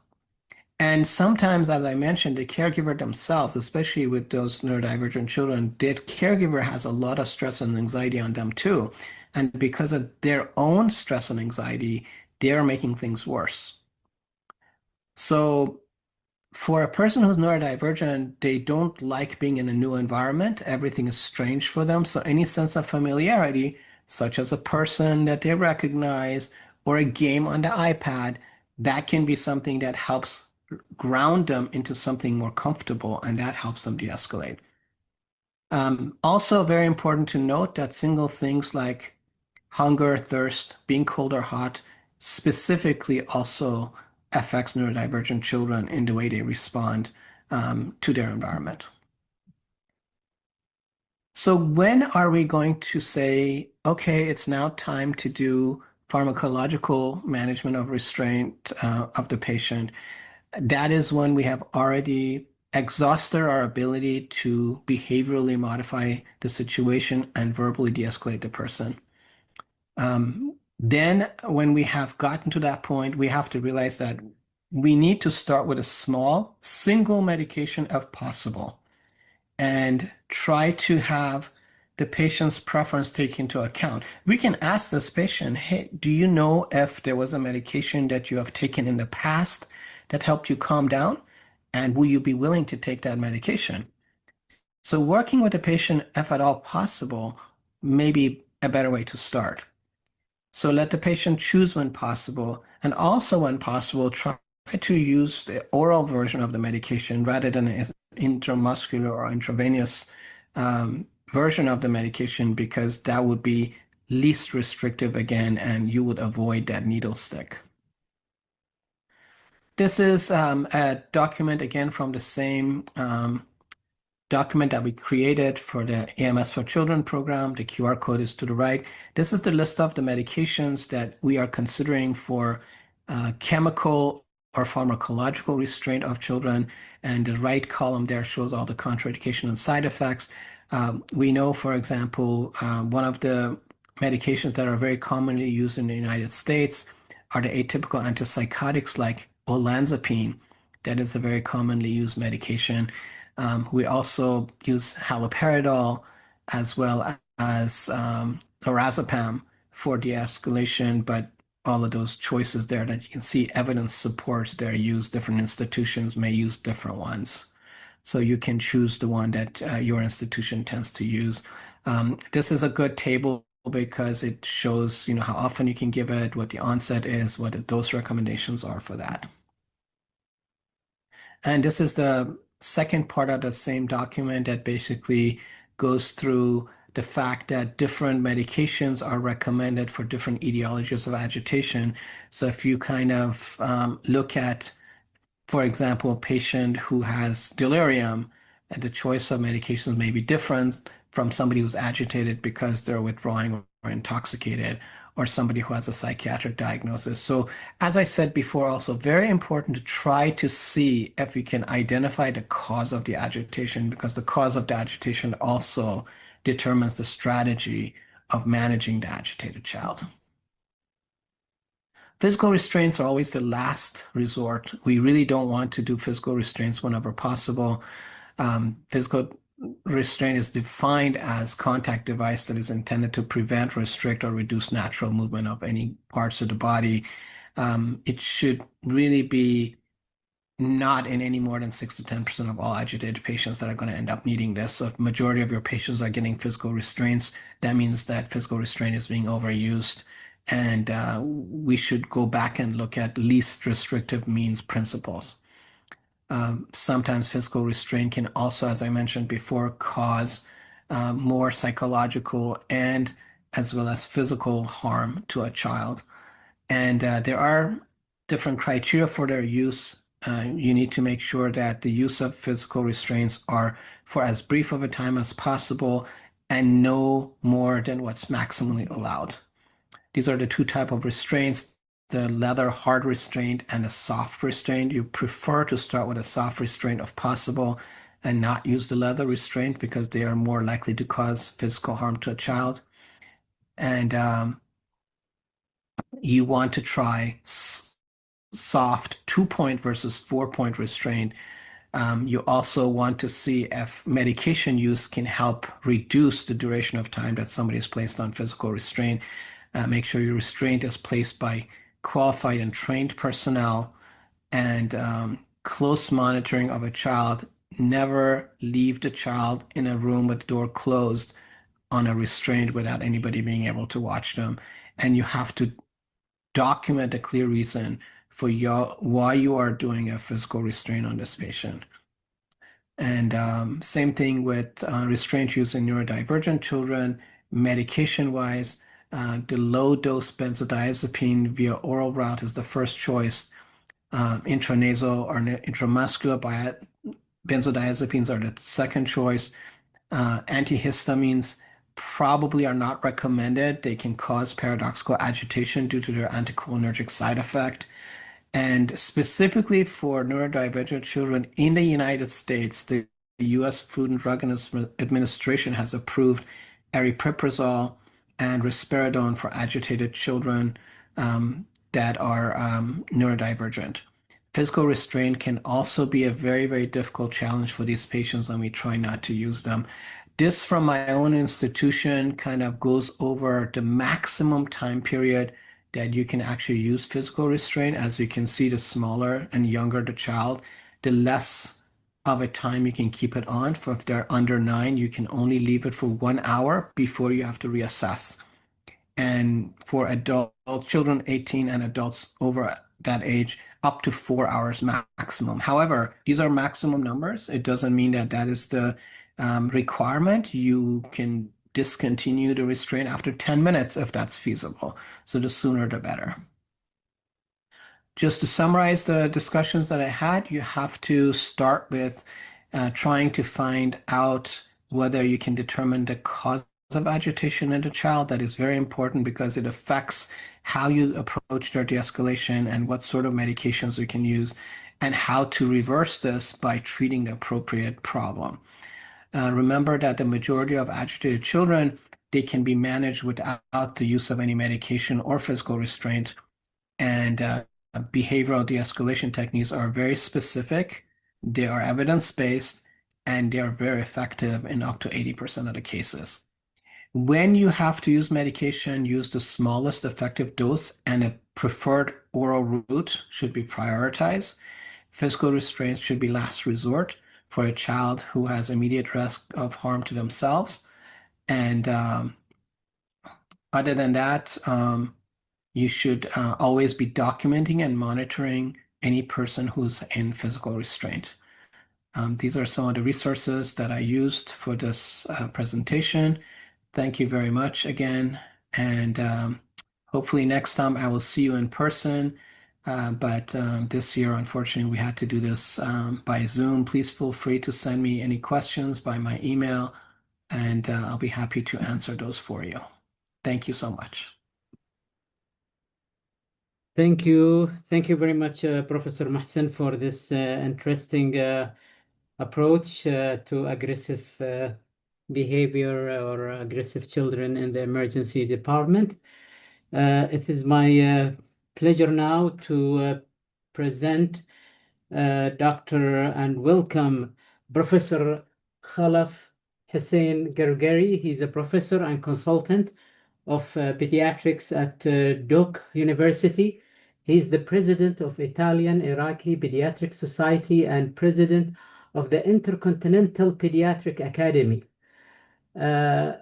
And sometimes, as I mentioned, the caregiver themselves, especially with those neurodivergent children, the caregiver has a lot of stress and anxiety on them too. And because of their own stress and anxiety, they're making things worse. So for a person who's neurodivergent, they don't like being in a new environment. Everything is strange for them. So any sense of familiarity, such as a person that they recognize or a game on the iPad, that can be something that helps ground them into something more comfortable, and that helps them de-escalate. Also very important to note that single things like hunger, thirst, being cold or hot, specifically also affects neurodivergent children in the way they respond to their environment. So when are we going to say, okay, it's now time to do pharmacological management of restraint of the patient? That is when we have already exhausted our ability to behaviorally modify the situation and verbally de-escalate the person. Then when we have gotten to that point, we have to realize that we need to start with a small single medication if possible and try to have the patient's preference taken into account. We can ask this patient, hey, do you know if there was a medication that you have taken in the past that helped you calm down? And will you be willing to take that medication? So working with the patient, if at all possible, may be a better way to start. So let the patient choose when possible, and also when possible, try to use the oral version of the medication rather than an intramuscular or intravenous version of the medication, because that would be least restrictive again, and you would avoid that needle stick. This is a document again from the same document that we created for the AMS for Children program. The QR code is to the right. This is the list of the medications that we are considering for chemical or pharmacological restraint of children. And the right column there shows all the contraindication and side effects. We know, for example, one of the medications that are very commonly used in the United States are the atypical antipsychotics like olanzapine. That is a very commonly used medication. We also use haloperidol as well as lorazepam for de-escalation, but all of those choices there that you can see evidence supports their use. Different institutions may use different ones. So you can choose the one that your institution tends to use. This is a good table because it shows, how often you can give it, what the onset is, what the dose recommendations are for that. And this is the second part of the same document that basically goes through the fact that different medications are recommended for different etiologies of agitation. So if you kind of look at, for example, a patient who has delirium, and the choice of medications may be different from somebody who's agitated because they're withdrawing or intoxicated, or somebody who has a psychiatric diagnosis. So as I said before, also very important to try to see if we can identify the cause of the agitation, because the cause of the agitation also determines the strategy of managing the agitated child. Physical restraints are always the last resort. We really don't want to do physical restraints whenever possible. Physical restraint is defined as contact device that is intended to prevent, restrict, or reduce natural movement of any parts of the body. It should really be not in any more than 6 to 10% of all agitated patients that are going to end up needing this. So if majority of your patients are getting physical restraints, that means that physical restraint is being overused. And we should go back and look at least restrictive means principles. Sometimes physical restraint can also, as I mentioned before, cause more psychological and as well as physical harm to a child. And there are different criteria for their use. You need to make sure that the use of physical restraints are for as brief of a time as possible and no more than what's maximally allowed. These are the two types of restraints, the leather hard restraint and a soft restraint. You prefer to start with a soft restraint if possible and not use the leather restraint because they are more likely to cause physical harm to a child. And you want to try soft 2-point versus 4-point restraint. You also want to see if medication use can help reduce the duration of time that somebody is placed on physical restraint. Make sure your restraint is placed by qualified and trained personnel, and close monitoring of a child. Never leave the child in a room with the door closed on a restraint without anybody being able to watch them. And you have to document a clear reason for why you are doing a physical restraint on this patient. And same thing with restraint use in neurodivergent children. Medication-wise, the low-dose benzodiazepine via oral route is the first choice. Intranasal or intramuscular benzodiazepines are the second choice. Antihistamines probably are not recommended. They can cause paradoxical agitation due to their anticholinergic side effect. And specifically for neurodivergent children in the United States, the U.S. Food and Drug Administration has approved aripiprazole and risperidone for agitated children that are neurodivergent. Physical restraint can also be a very, very difficult challenge for these patients, and we try not to use them. This from my own institution kind of goes over the maximum time period that you can actually use physical restraint. As you can see, the smaller and younger the child, the less of a time you can keep it on. For if they're under 9, you can only leave it for 1 hour before you have to reassess. And for adult children 18 and adults over that age, up to 4 hours maximum. However, these are maximum numbers. It doesn't mean that that is the requirement. You can discontinue the restraint after 10 minutes if that's feasible. So the sooner the better. Just to summarize the discussions that I had, you have to start with trying to find out whether you can determine the cause of agitation in the child. That is very important because it affects how you approach their de-escalation and what sort of medications you can use, and how to reverse this by treating the appropriate problem. Remember that the majority of agitated children, they can be managed without the use of any medication or physical restraint. And behavioral de-escalation techniques are very specific, they are evidence-based, and they are very effective in up to 80% of the cases. When you have to use medication, use the smallest effective dose, and a preferred oral route should be prioritized. Physical restraints should be last resort for a child who has immediate risk of harm to themselves. And other than that, you should always be documenting and monitoring any person who's in physical restraint. These are some of the resources that I used for this presentation. Thank you very much again. And hopefully next time I will see you in person. But this year, unfortunately, we had to do this by Zoom. Please feel free to send me any questions by my email, and I'll be happy to answer those for you. Thank you so much. Thank you. Thank you very much, Professor Mahsen, for this interesting approach to aggressive behavior or aggressive children in the emergency department. It is my pleasure now to present Dr. and welcome Professor Khalaf Hussein Gergeri. He's a professor and consultant of pediatrics at Duke University. He's the president of Italian Iraqi Pediatric Society and president of the Intercontinental Pediatric Academy.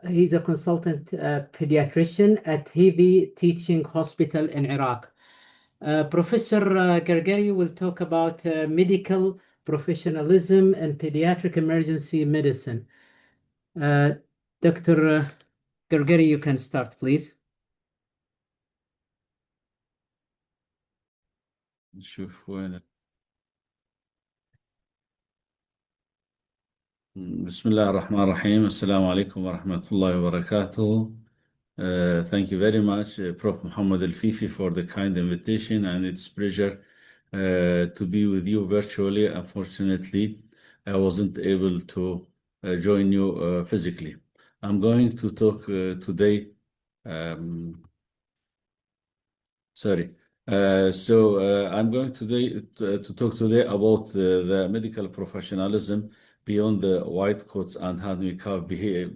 He's a consultant pediatrician at Hivi Teaching Hospital in Iraq. Professor Gergeri will talk about medical professionalism and pediatric emergency medicine. Dr. Gergeri, you can start, please. نشوف وين. بسم الله الرحمن الرحيم. السلام عليكم ورحمة الله وبركاته. Thank you very much, Prof. Muhammad Al-Fifi, for the kind invitation, and it's a pleasure to be with you virtually. Unfortunately, I wasn't able to join you physically. I'm going to talk today. I'm going to talk today about the medical professionalism beyond the white coats and how we can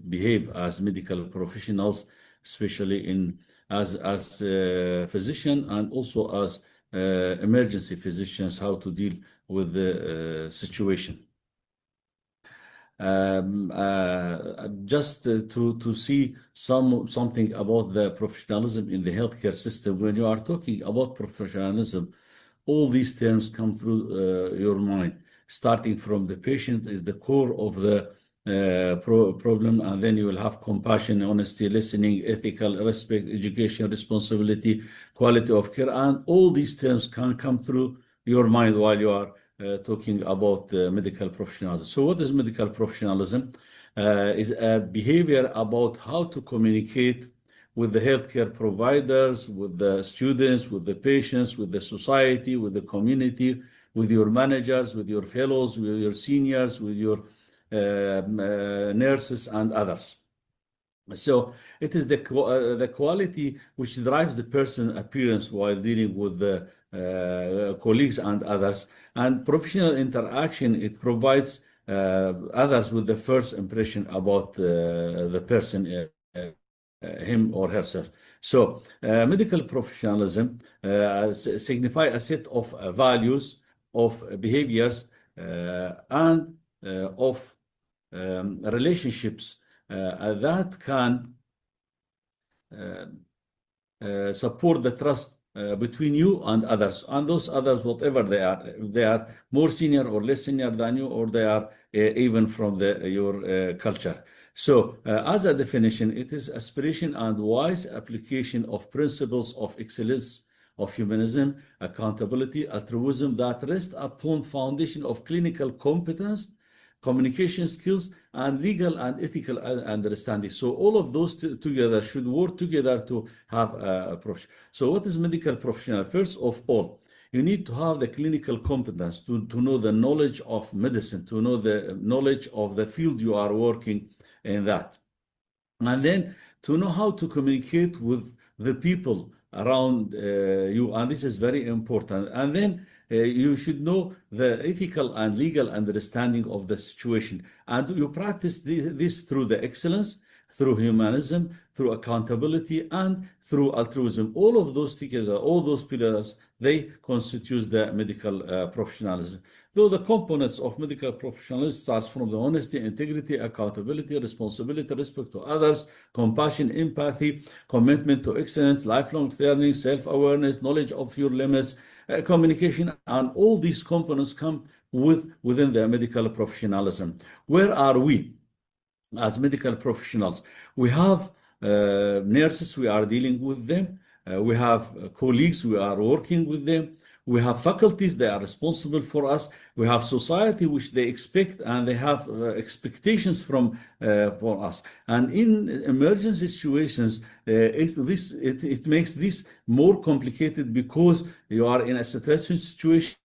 behave as medical professionals, especially as a physician and also as emergency physicians, how to deal with the situation. Just to see something about the professionalism in the healthcare system. When you are talking about professionalism, all these terms come through your mind. Starting from the patient is the core of the problem, and then you will have compassion, honesty, listening, ethical, respect, education, responsibility, quality of care, and all these terms can come through your mind while you are talking about medical professionalism. So what is medical professionalism? Is a behavior about how to communicate with the healthcare providers, with the students, with the patients, with the society, with the community, with your managers, with your fellows, with your seniors, with your nurses and others. So it is the quality which drives the person's appearance while dealing with the colleagues and others. And professional interaction, it provides others with the first impression about the person, him or herself. So medical professionalism signifies a set of values, of behaviors, and of relationships that can support the trust between you and others, and those others, whatever they are more senior or less senior than you, or they are even from your culture. So, as a definition, it is aspiration and wise application of principles of excellence, of humanism, accountability, altruism that rest upon foundation of clinical competence, communication skills, and legal and ethical understanding. So all of those together should work together to have a profession. So what is medical professional? First of all, you need to have the clinical competence to know the knowledge of medicine, to know the knowledge of the field you are working in that. And then to know how to communicate with the people around you, and this is very important. And then you should know the ethical and legal understanding of the situation. And you practice this through the excellence, through humanism, through accountability, and through altruism. All of those together, all those pillars, they constitute the medical professionalism. Though the components of medical professionalism starts from the honesty, integrity, accountability, responsibility, respect to others, compassion, empathy, commitment to excellence, lifelong learning, self-awareness, knowledge of your limits, communication, and all these components come within the medical professionalism. Where are we as medical professionals? We have nurses, we are dealing with them. We have colleagues, we are working with them. We have faculties, they are responsible for us. We have society, which they expect, and they have expectations from us. And in emergency situations, it makes this more complicated because you are in a stressful situation.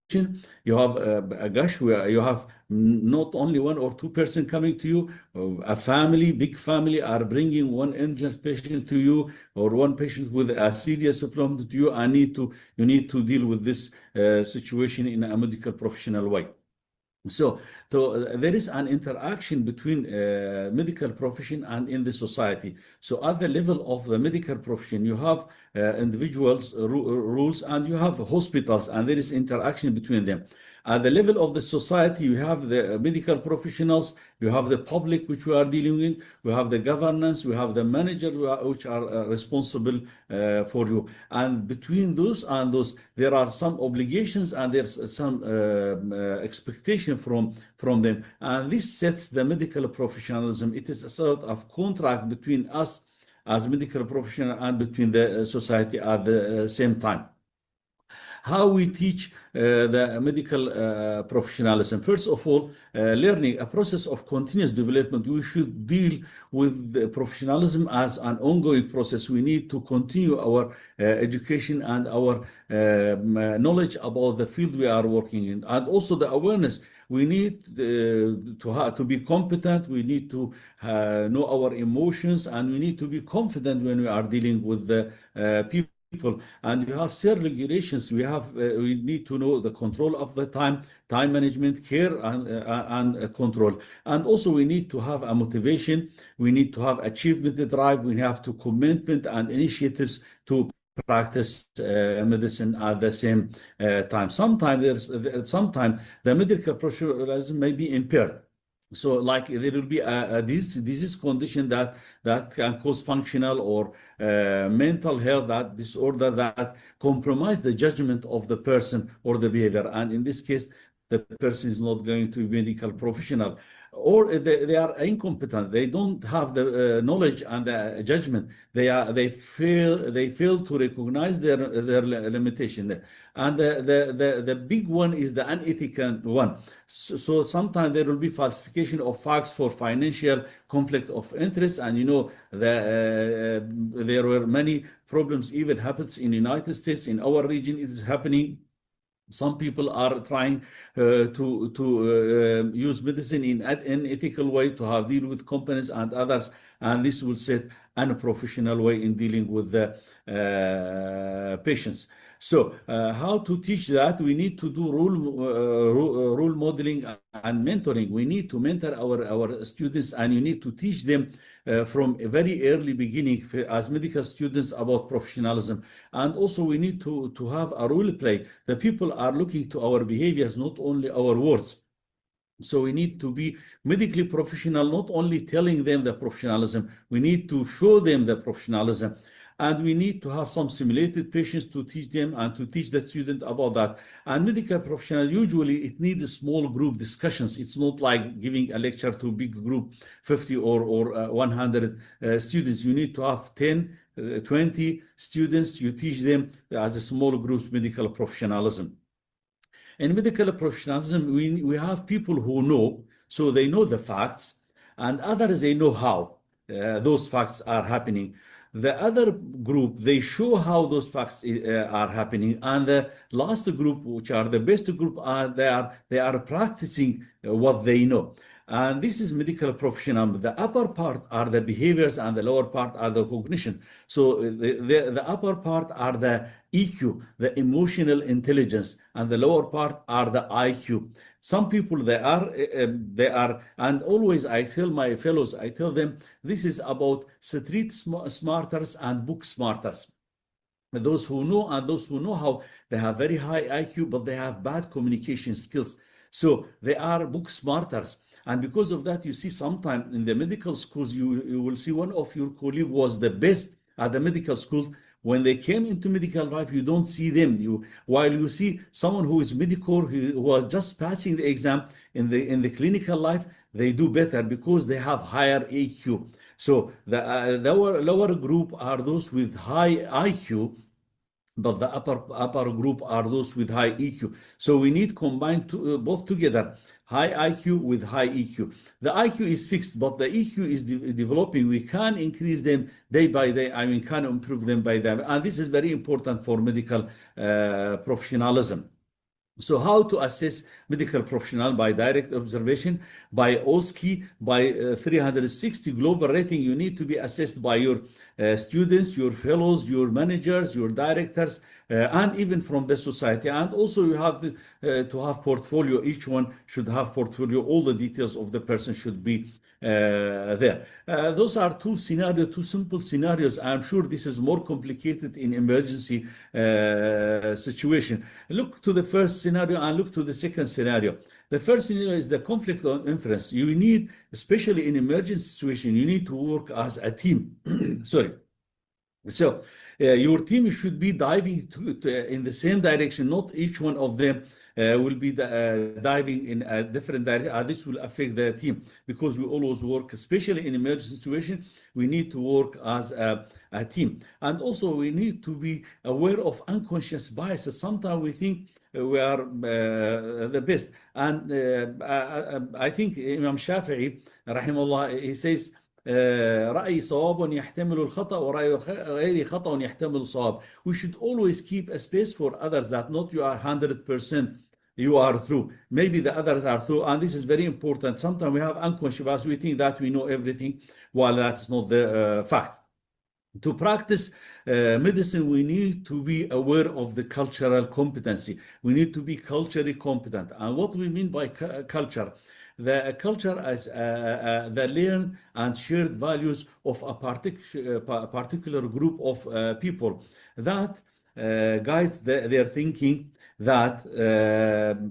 You have a gush where you have not only one or two person coming to you, a family, big family are bringing one urgent patient to you, or one patient with a serious problem to you, and you need to deal with this situation in a medical professional way. So there is an interaction between medical profession and in the society. So at the level of the medical profession, you have individuals, rules, and you have hospitals, and there is interaction between them. At the level of the society, you have the medical professionals, you have the public, which we are dealing with, we have the governance, we have the manager, which are responsible for you. And between those and those, there are some obligations and there's some expectation from them. And this sets the medical professionalism. It is a sort of contract between us as medical professional and between the society at the same time. How we teach the medical professionalism. First of all, learning, a process of continuous development. We should deal with the professionalism as an ongoing process. We need to continue our education and our knowledge about the field we are working in, and also the awareness. We need to be competent. We need to know our emotions, and we need to be confident when we are dealing with the people. And you have certain regulations. We need to know the control of the time management, care, and control. And also we need to have a motivation. We need to have achievement drive. We have to commitment and initiatives to practice medicine at the same time. Sometimes the medical professionalism may be impaired. So like there will be a disease condition that can cause functional or mental health that disorder that compromise the judgment of the person or the behavior. And in this case, the person is not going to be a medical professional, or they are incompetent. They don't have the knowledge and the judgment. They fail to recognize their limitation. And the big one is the unethical one. So sometimes there will be falsification of facts for financial conflict of interest. And there were many problems even happens in the United States. In our region, it is happening. Some people are trying to use medicine in an ethical way to have deal with companies and others, and this will set an unprofessional way in dealing with the patients. So how to teach that? We need to do role modeling and mentoring. We need to mentor our students, and you need to teach them from a very early beginning as medical students about professionalism. And also we need to have a role play. The people are looking to our behaviors, not only our words. So we need to be medically professional, not only telling them the professionalism, we need to show them the professionalism. And we need to have some simulated patients to teach them and to teach the student about that. And medical professionals, usually it needs small group discussions. It's not like giving a lecture to a big group, 50 or 100 students. You need to have 10, 20 students. You teach them as a small group medical professionalism. In medical professionalism, we have people who know, so they know the facts, and others, they know how those facts are happening. The other group, they show how those facts are happening. And the last group, which are the best group, they are practicing what they know. And this is medical professionalism. The upper part are the behaviors and the lower part are the cognition. So the upper part are the EQ, the emotional intelligence, and the lower part are the IQ. Some people, they are, and always I tell my fellows, I tell them, this is about street smarters and book smarters. Those who know and those who know how, they have very high IQ, but they have bad communication skills. So they are book smarters. And because of that, you see sometimes in the medical schools, you will see one of your colleagues was the best at the medical school. When they came into medical life, you don't see them. While you see someone who is medical, who was just passing the exam in the clinical life, they do better because they have higher EQ. So the lower group are those with high IQ, but the upper group are those with high EQ. So we need combine both together, high IQ with high EQ. The IQ is fixed, but the EQ is developing. We can increase them day by day. I mean, can improve them by day. And this is very important for medical professionalism. So how to assess medical professional? By direct observation, by OSCE, by 360 global rating. You need to be assessed by your students, your fellows, your managers, your directors, and even from the society. And also you have to have portfolio. Each one should have portfolio. All the details of the person should be there. Those are two simple scenarios. I'm sure this is more complicated in emergency situation. Look to the first scenario and look to the second scenario. The first scenario is the conflict of interest. You need, especially in emergency situation, you need to work as a team. Sorry. So your team should be diving in the same direction. Not each one of them will be diving in a different direction. This will affect the team because we always work, especially in emergency situation, we need to work as a team. And also we need to be aware of unconscious biases. Sometimes we think we are the best. And I think Imam Shafi'i, rahimahullah, he says, رأي صواب يحتمل الخطأ ورأي غير خطأ يحتمل الصواب. We should always keep a space for others, that not you are 100% you are true. Maybe the others are true, and this is very important. Sometimes we have unconscious bias. We think that we know everything, while that's not the fact. To practice medicine, we need to be aware of the cultural competency. We need to be culturally competent. And what we mean by culture? The culture is the learned and shared values of a particular group of people that guides their thinking, that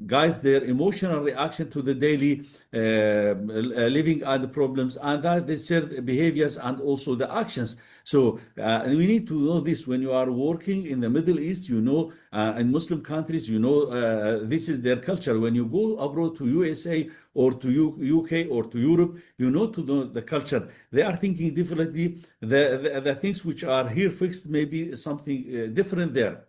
guides their emotional reaction to the daily living and the problems, and that they share the behaviors and also the actions. So we need to know this. When you are working in the Middle East, you know, in Muslim countries, you know, this is their culture. When you go abroad to USA or to UK or to Europe, you know to know the culture. They are thinking differently. The things which are here fixed may be something different there.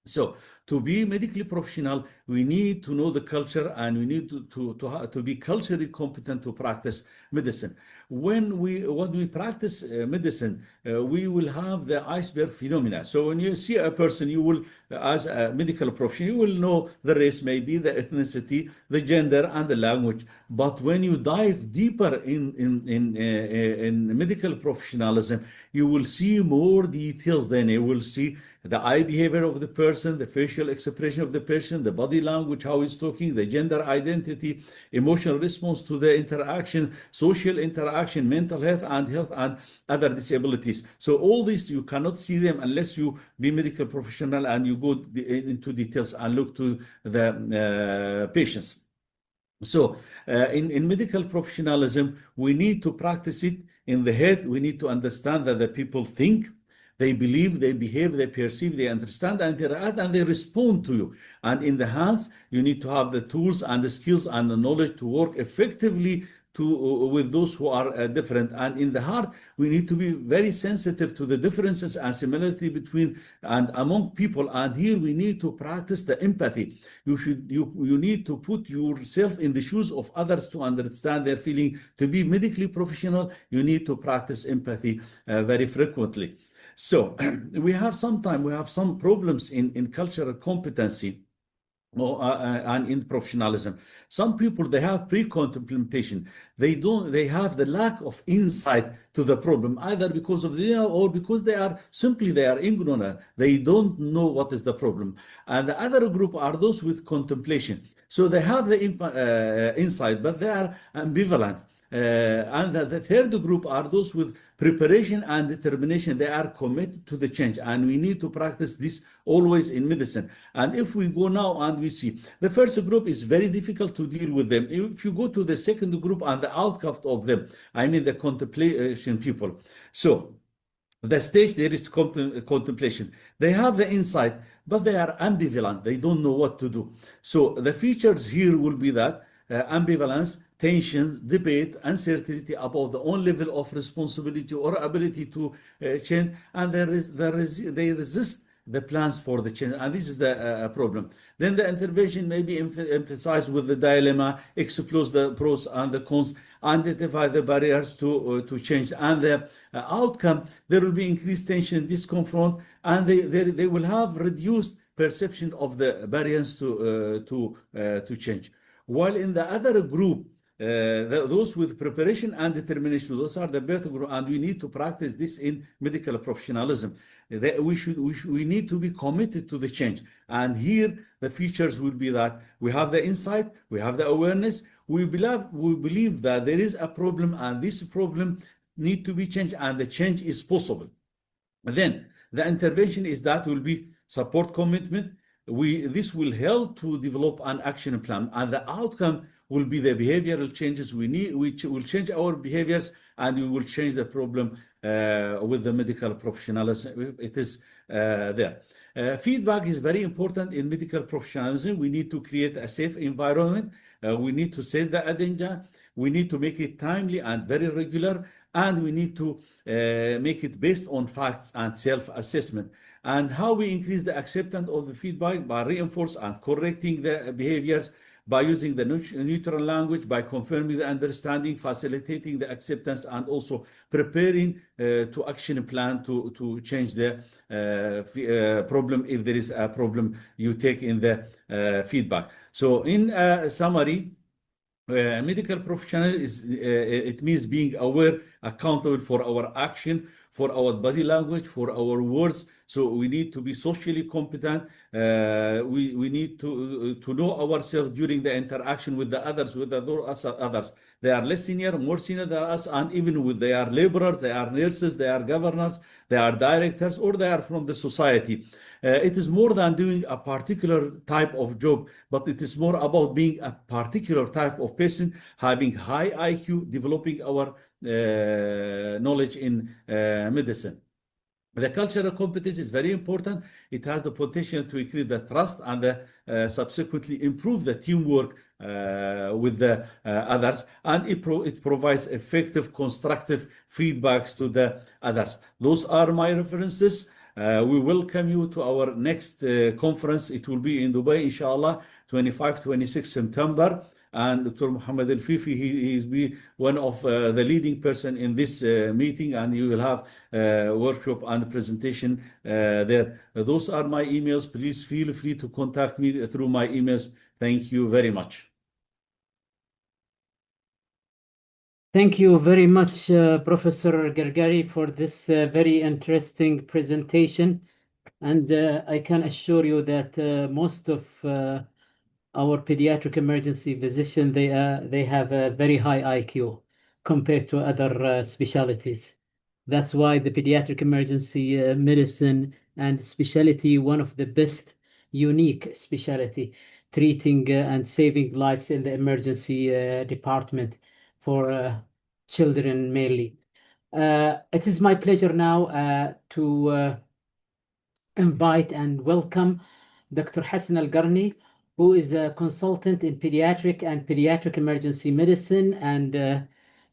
So to be medically professional, we need to know the culture, and we need to be culturally competent to practice medicine. When we practice medicine, we will have the iceberg phenomena. So when you see a person, you will, as a medical professional, you will know the race, maybe the ethnicity, the gender, and the language. But when you dive deeper in medical professionalism, you will see more details. Then you will see the eye behavior of the person, the facial expression of the person, the body language, how he's talking, the gender identity, emotional response to the interaction, social interaction, mental health and other disabilities. So all this, you cannot see them unless you be medical professional and you go into details and look to the patients. So in medical professionalism, we need to practice it in the head. We need to understand that the people think, They believe, they behave, they perceive, they understand, and they react, and they respond to you. And in the hands, you need to have the tools and the skills and the knowledge to work effectively with those who are different. And in the heart, we need to be very sensitive to the differences and similarity between and among people. And here we need to practice the empathy. You need to put yourself in the shoes of others to understand their feeling. To be medically professional, you need to practice empathy very frequently. So we have some problems in cultural competency and in professionalism. Some people, they have pre-contemplation. They have the lack of insight to the problem, either because of or because they are ignorant. They don't know what is the problem. And the other group are those with contemplation. So they have the insight, but they are ambivalent. And the third group are those with preparation and determination. They are committed to the change, and we need to practice this always in medicine. And if we go now and we see the first group is very difficult to deal with them. If you go to the second group and the outcome of them, I mean the contemplation people. So the stage there is contemplation. They have the insight, but they are ambivalent. They don't know what to do. So the features here will be that ambivalence, tensions, debate, uncertainty about the own level of responsibility or ability to change, and they resist the plans for the change, and this is the problem. Then the intervention may be emphasized with the dilemma, explores the pros and the cons, identify the barriers to change, and the outcome, there will be increased tension, discomfort, and they will have reduced perception of the barriers to change. While in the other group, those with preparation and determination, those are the better group, and we need to practice this in medical professionalism. We need to be committed to the change. And here the features will be that we have the insight, we have the awareness, we believe that there is a problem, and this problem need to be changed, and the change is possible. And then the intervention is that will be support commitment. This will help to develop an action plan, and the outcome will be the behavioral changes we need, which will change our behaviors, and we will change the problem with the medical professionalism. It is there. Feedback is very important in medical professionalism. We need to create a safe environment. We need to set the agenda. We need to make it timely and very regular, and we need to make it based on facts and self-assessment. And how we increase the acceptance of the feedback by reinforcing and correcting the behaviors, by using the neutral language, by confirming the understanding, facilitating the acceptance, and also preparing to action plan to change the problem if there is a problem you take in the feedback. So in summary, medical professional it means being aware, accountable for our action, for our body language, for our words. So we need to be socially competent. We need to know ourselves during the interaction with the others, with others. They are less senior, more senior than us, and even with they are laborers, they are nurses, they are governors, they are directors, or they are from the society. It is more than doing a particular type of job, but it is more about being a particular type of person, having high IQ, developing our knowledge in medicine. The cultural competence is very important. It has the potential to increase the trust and subsequently improve the teamwork with the others, and it provides effective, constructive feedbacks to the others. Those are my references. We welcome you to our next conference. It will be in Dubai, inshallah, 25-26 September. And Dr. Muhammad Al-Fifi, he is one of the leading person in this meeting, and you will have workshop and presentation there. Those are my emails. Please feel free to contact me through my emails. Thank you very much. Thank you very much, Professor Gargari, for this very interesting presentation. And I can assure you that most of our pediatric emergency physician, they have a very high IQ compared to other specialties. That's why the pediatric emergency medicine and specialty, one of the best unique specialty, treating and saving lives in the emergency department for children mainly. It is my pleasure now to invite and welcome Dr. Hassan Al-Garni, who is a consultant in pediatric emergency medicine and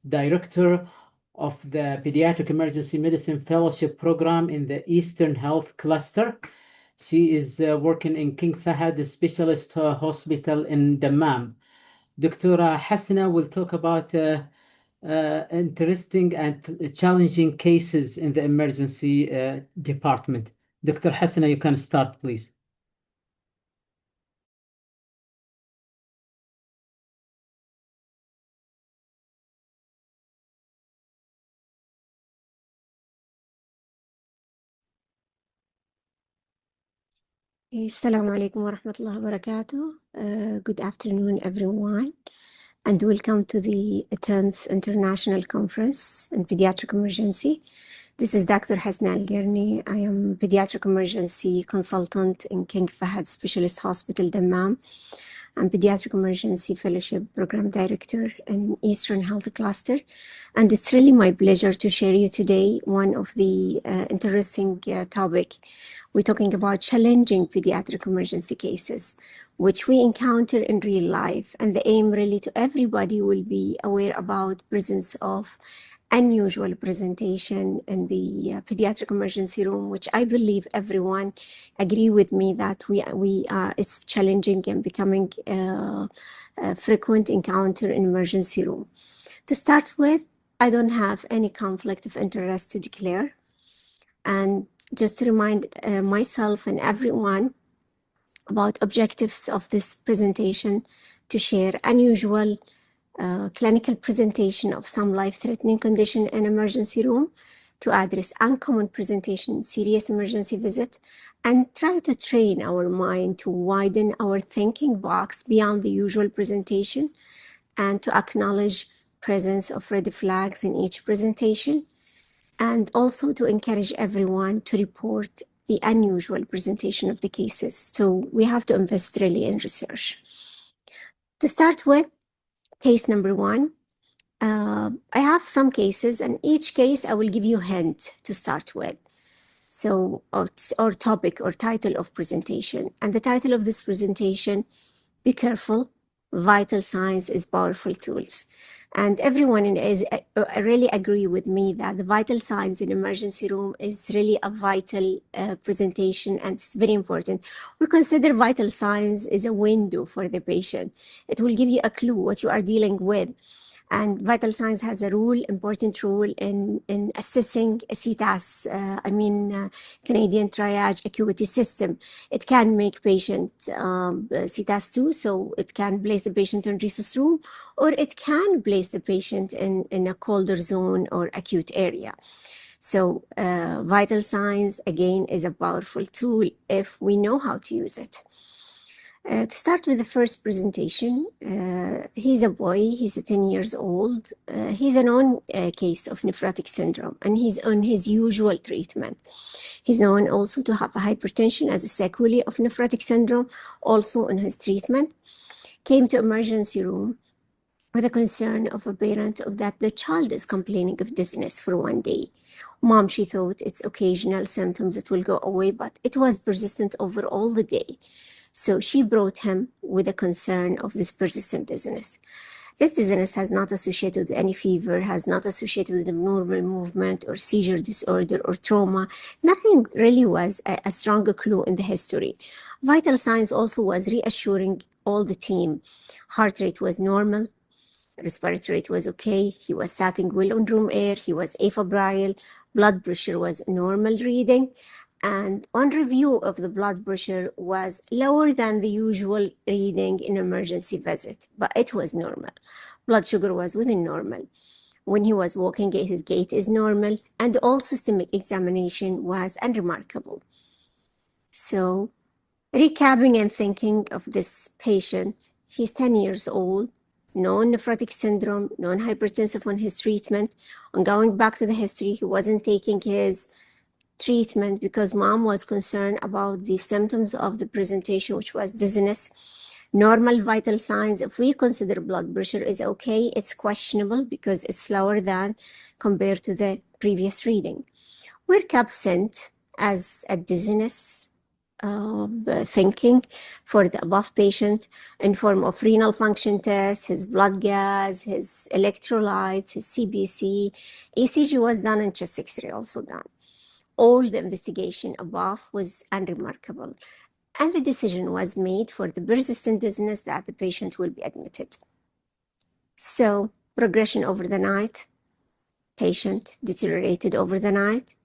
director of the Pediatric Emergency Medicine Fellowship Program in the Eastern Health Cluster. She is working in King Fahad Specialist Hospital in Dammam. Dr. Hassana will talk about interesting and challenging cases in the emergency department. Dr. Hassana, you can start, please. Assalamu alaikum wa rahmatullahi wa barakatuh. Good afternoon, everyone, and welcome to the 10th International Conference in Pediatric Emergency. This is Dr. Hassan Al-Garni. I am Pediatric Emergency Consultant in King Fahad Specialist Hospital, Dammam. I'm Pediatric Emergency Fellowship Program Director in Eastern Health Cluster. And it's really my pleasure to share you today one of the interesting topic. We're talking about challenging pediatric emergency cases, which we encounter in real life. And the aim really to everybody will be aware about presence of unusual presentation in the pediatric emergency room, which I believe everyone agree with me that it's challenging and becoming a frequent encounter in emergency room. To start with, I don't have any conflict of interest to declare. And just to remind myself and everyone about objectives of this presentation, to share unusual clinical presentation of some life-threatening condition in emergency room, to address uncommon presentation, serious emergency visit, and try to train our mind to widen our thinking box beyond the usual presentation, and to acknowledge presence of red flags in each presentation, and also to encourage everyone to report the unusual presentation of the cases. So we have to invest really in research. To start with, case number one, I have some cases, and each case I will give you a hint to start with. So, or topic or title of presentation. And the title of this presentation, be careful, vital signs is powerful tools. And everyone is really agree with me that the vital signs in emergency room is really a vital presentation, and it's very important. We consider vital signs is a window for the patient. It will give you a clue what you are dealing with. And vital signs has a important role in assessing a CTAS, Canadian Triage Acuity System. It can make patient CTAS 2, so it can place the patient in resus room, or it can place the patient in a colder zone or acute area. So vital signs, again, is a powerful tool if we know how to use it. To start with the first presentation, he's a boy, he's 10 years old. He's a known case of nephrotic syndrome, and he's on his usual treatment. He's known also to have a hypertension as a sequelae of nephrotic syndrome, also on his treatment. Came to emergency room with a concern of a parent of that the child is complaining of dizziness for one day. Mom, she thought it's occasional symptoms, it will go away, but it was persistent over all the day. So she brought him with a concern of this persistent dizziness. This dizziness has not associated with any fever, has not associated with abnormal movement or seizure disorder or trauma. Nothing really was a stronger clue in the history. Vital signs also was reassuring all the team. Heart rate was normal. Respiratory rate was okay. He was sitting well on room air. He was afebrile. Blood pressure was normal reading. And on review of the blood pressure was lower than the usual reading in emergency visit, but it was normal. Blood sugar was within normal. When he was walking, his gait is normal, and all systemic examination was unremarkable. So, recapping and thinking of this patient, he's 10 years old, known nephrotic syndrome, known hypertensive on his treatment. On going back to the history, he wasn't taking his treatment because mom was concerned about the symptoms of the presentation, which was dizziness. Normal vital signs, if we consider blood pressure is okay, it's questionable because it's lower than compared to the previous reading. Work absent as a dizziness thinking for the above patient in form of renal function test, his blood gas, his electrolytes, his CBC. ECG was done and chest X-ray also done. All the investigation above was unremarkable. And the decision was made for the persistent dizziness that the patient will be admitted. So progression over the night, patient deteriorated over the night.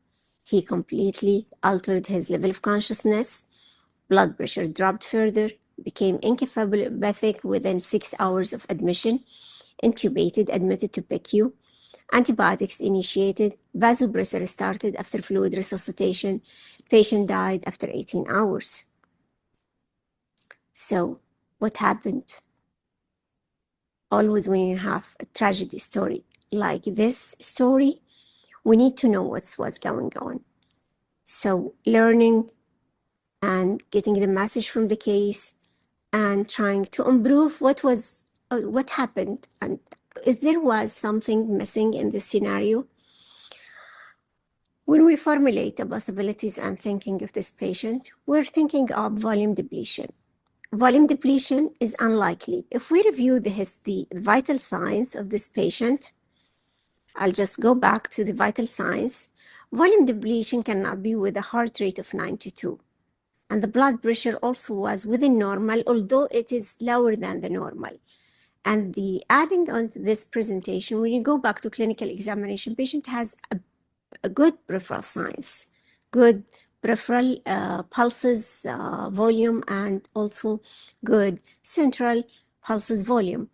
He completely altered his level of consciousness. Blood pressure dropped further, became encephalopathic within 6 hours of admission, intubated, admitted to PICU, antibiotics initiated, vasopressor started after fluid resuscitation, patient died after 18 hours. So what happened? Always when you have a tragedy story like this story, we need to know what's going on. So learning and getting the message from the case and trying to improve what happened, and if there was something missing in this scenario. When we formulate the possibilities and thinking of this patient, we're thinking of volume depletion. Volume depletion is unlikely. If we review the vital signs of this patient, I'll just go back to the vital signs. Volume depletion cannot be with a heart rate of 92. And the blood pressure also was within normal, although it is lower than the normal. And the adding on to this presentation, when you go back to clinical examination, patient has a good peripheral signs, good peripheral pulses volume, and also good central pulses volume.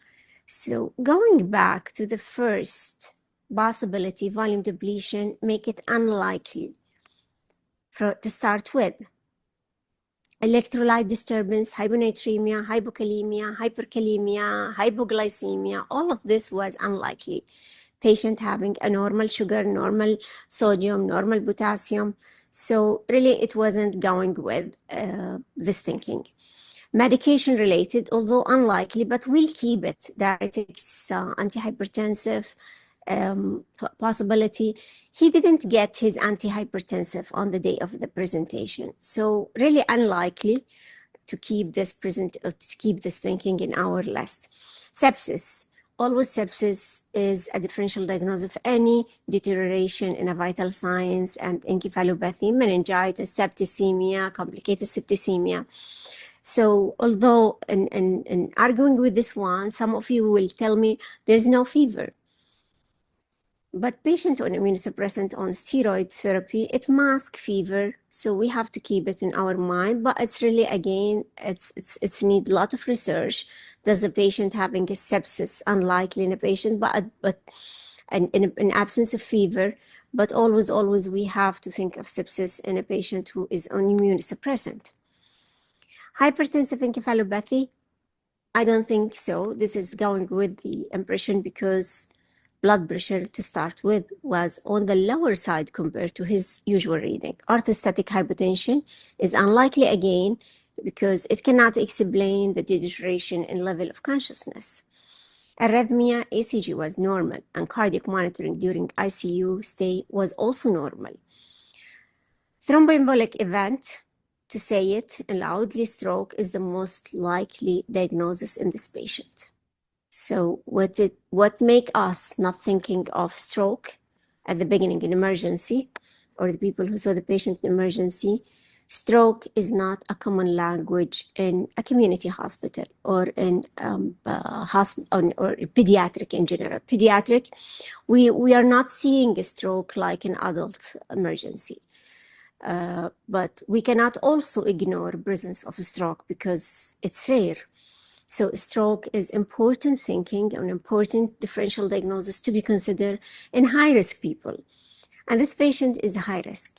So going back to the first possibility, volume depletion, make it unlikely to start with. Electrolyte disturbance, hyponatremia, hypokalemia, hyperkalemia, hypoglycemia, all of this was unlikely. Patient having a normal sugar, normal sodium, normal potassium. So really it wasn't going with this thinking. Medication related, although unlikely, but we'll keep it. Diuretics, antihypertensive, possibility. He didn't get his antihypertensive on the day of the presentation. So really unlikely to keep this thinking in our list. Sepsis. Always sepsis is a differential diagnosis of any deterioration in a vital signs and encephalopathy, meningitis, septicemia, complicated septicemia. So although in arguing with this one, some of you will tell me there's no fever. But patient on immunosuppressant on steroid therapy, it masks fever, so we have to keep it in our mind. But it's really, again, it's need a lot of research. Does the patient having a sepsis? Unlikely in a patient, but in absence of fever. But always we have to think of sepsis in a patient who is on immunosuppressant. Hypertensive encephalopathy, I don't think so. This is going with the impression because blood pressure to start with was on the lower side compared to his usual reading. Orthostatic hypotension is unlikely again because it cannot explain the deterioration in level of consciousness. Arrhythmia, ECG was normal, and cardiac monitoring during ICU stay was also normal. Thromboembolic event, to say it loudly, stroke is the most likely diagnosis in this patient. So what make us not thinking of stroke at the beginning in emergency, or the people who saw the patient in emergency? Stroke is not a common language in a community hospital or in hospital or pediatric in general. Pediatric, we are not seeing a stroke like an adult emergency. But we cannot also ignore presence of a stroke because it's rare. So stroke is important thinking, an important differential diagnosis to be considered in high-risk people. And this patient is high risk.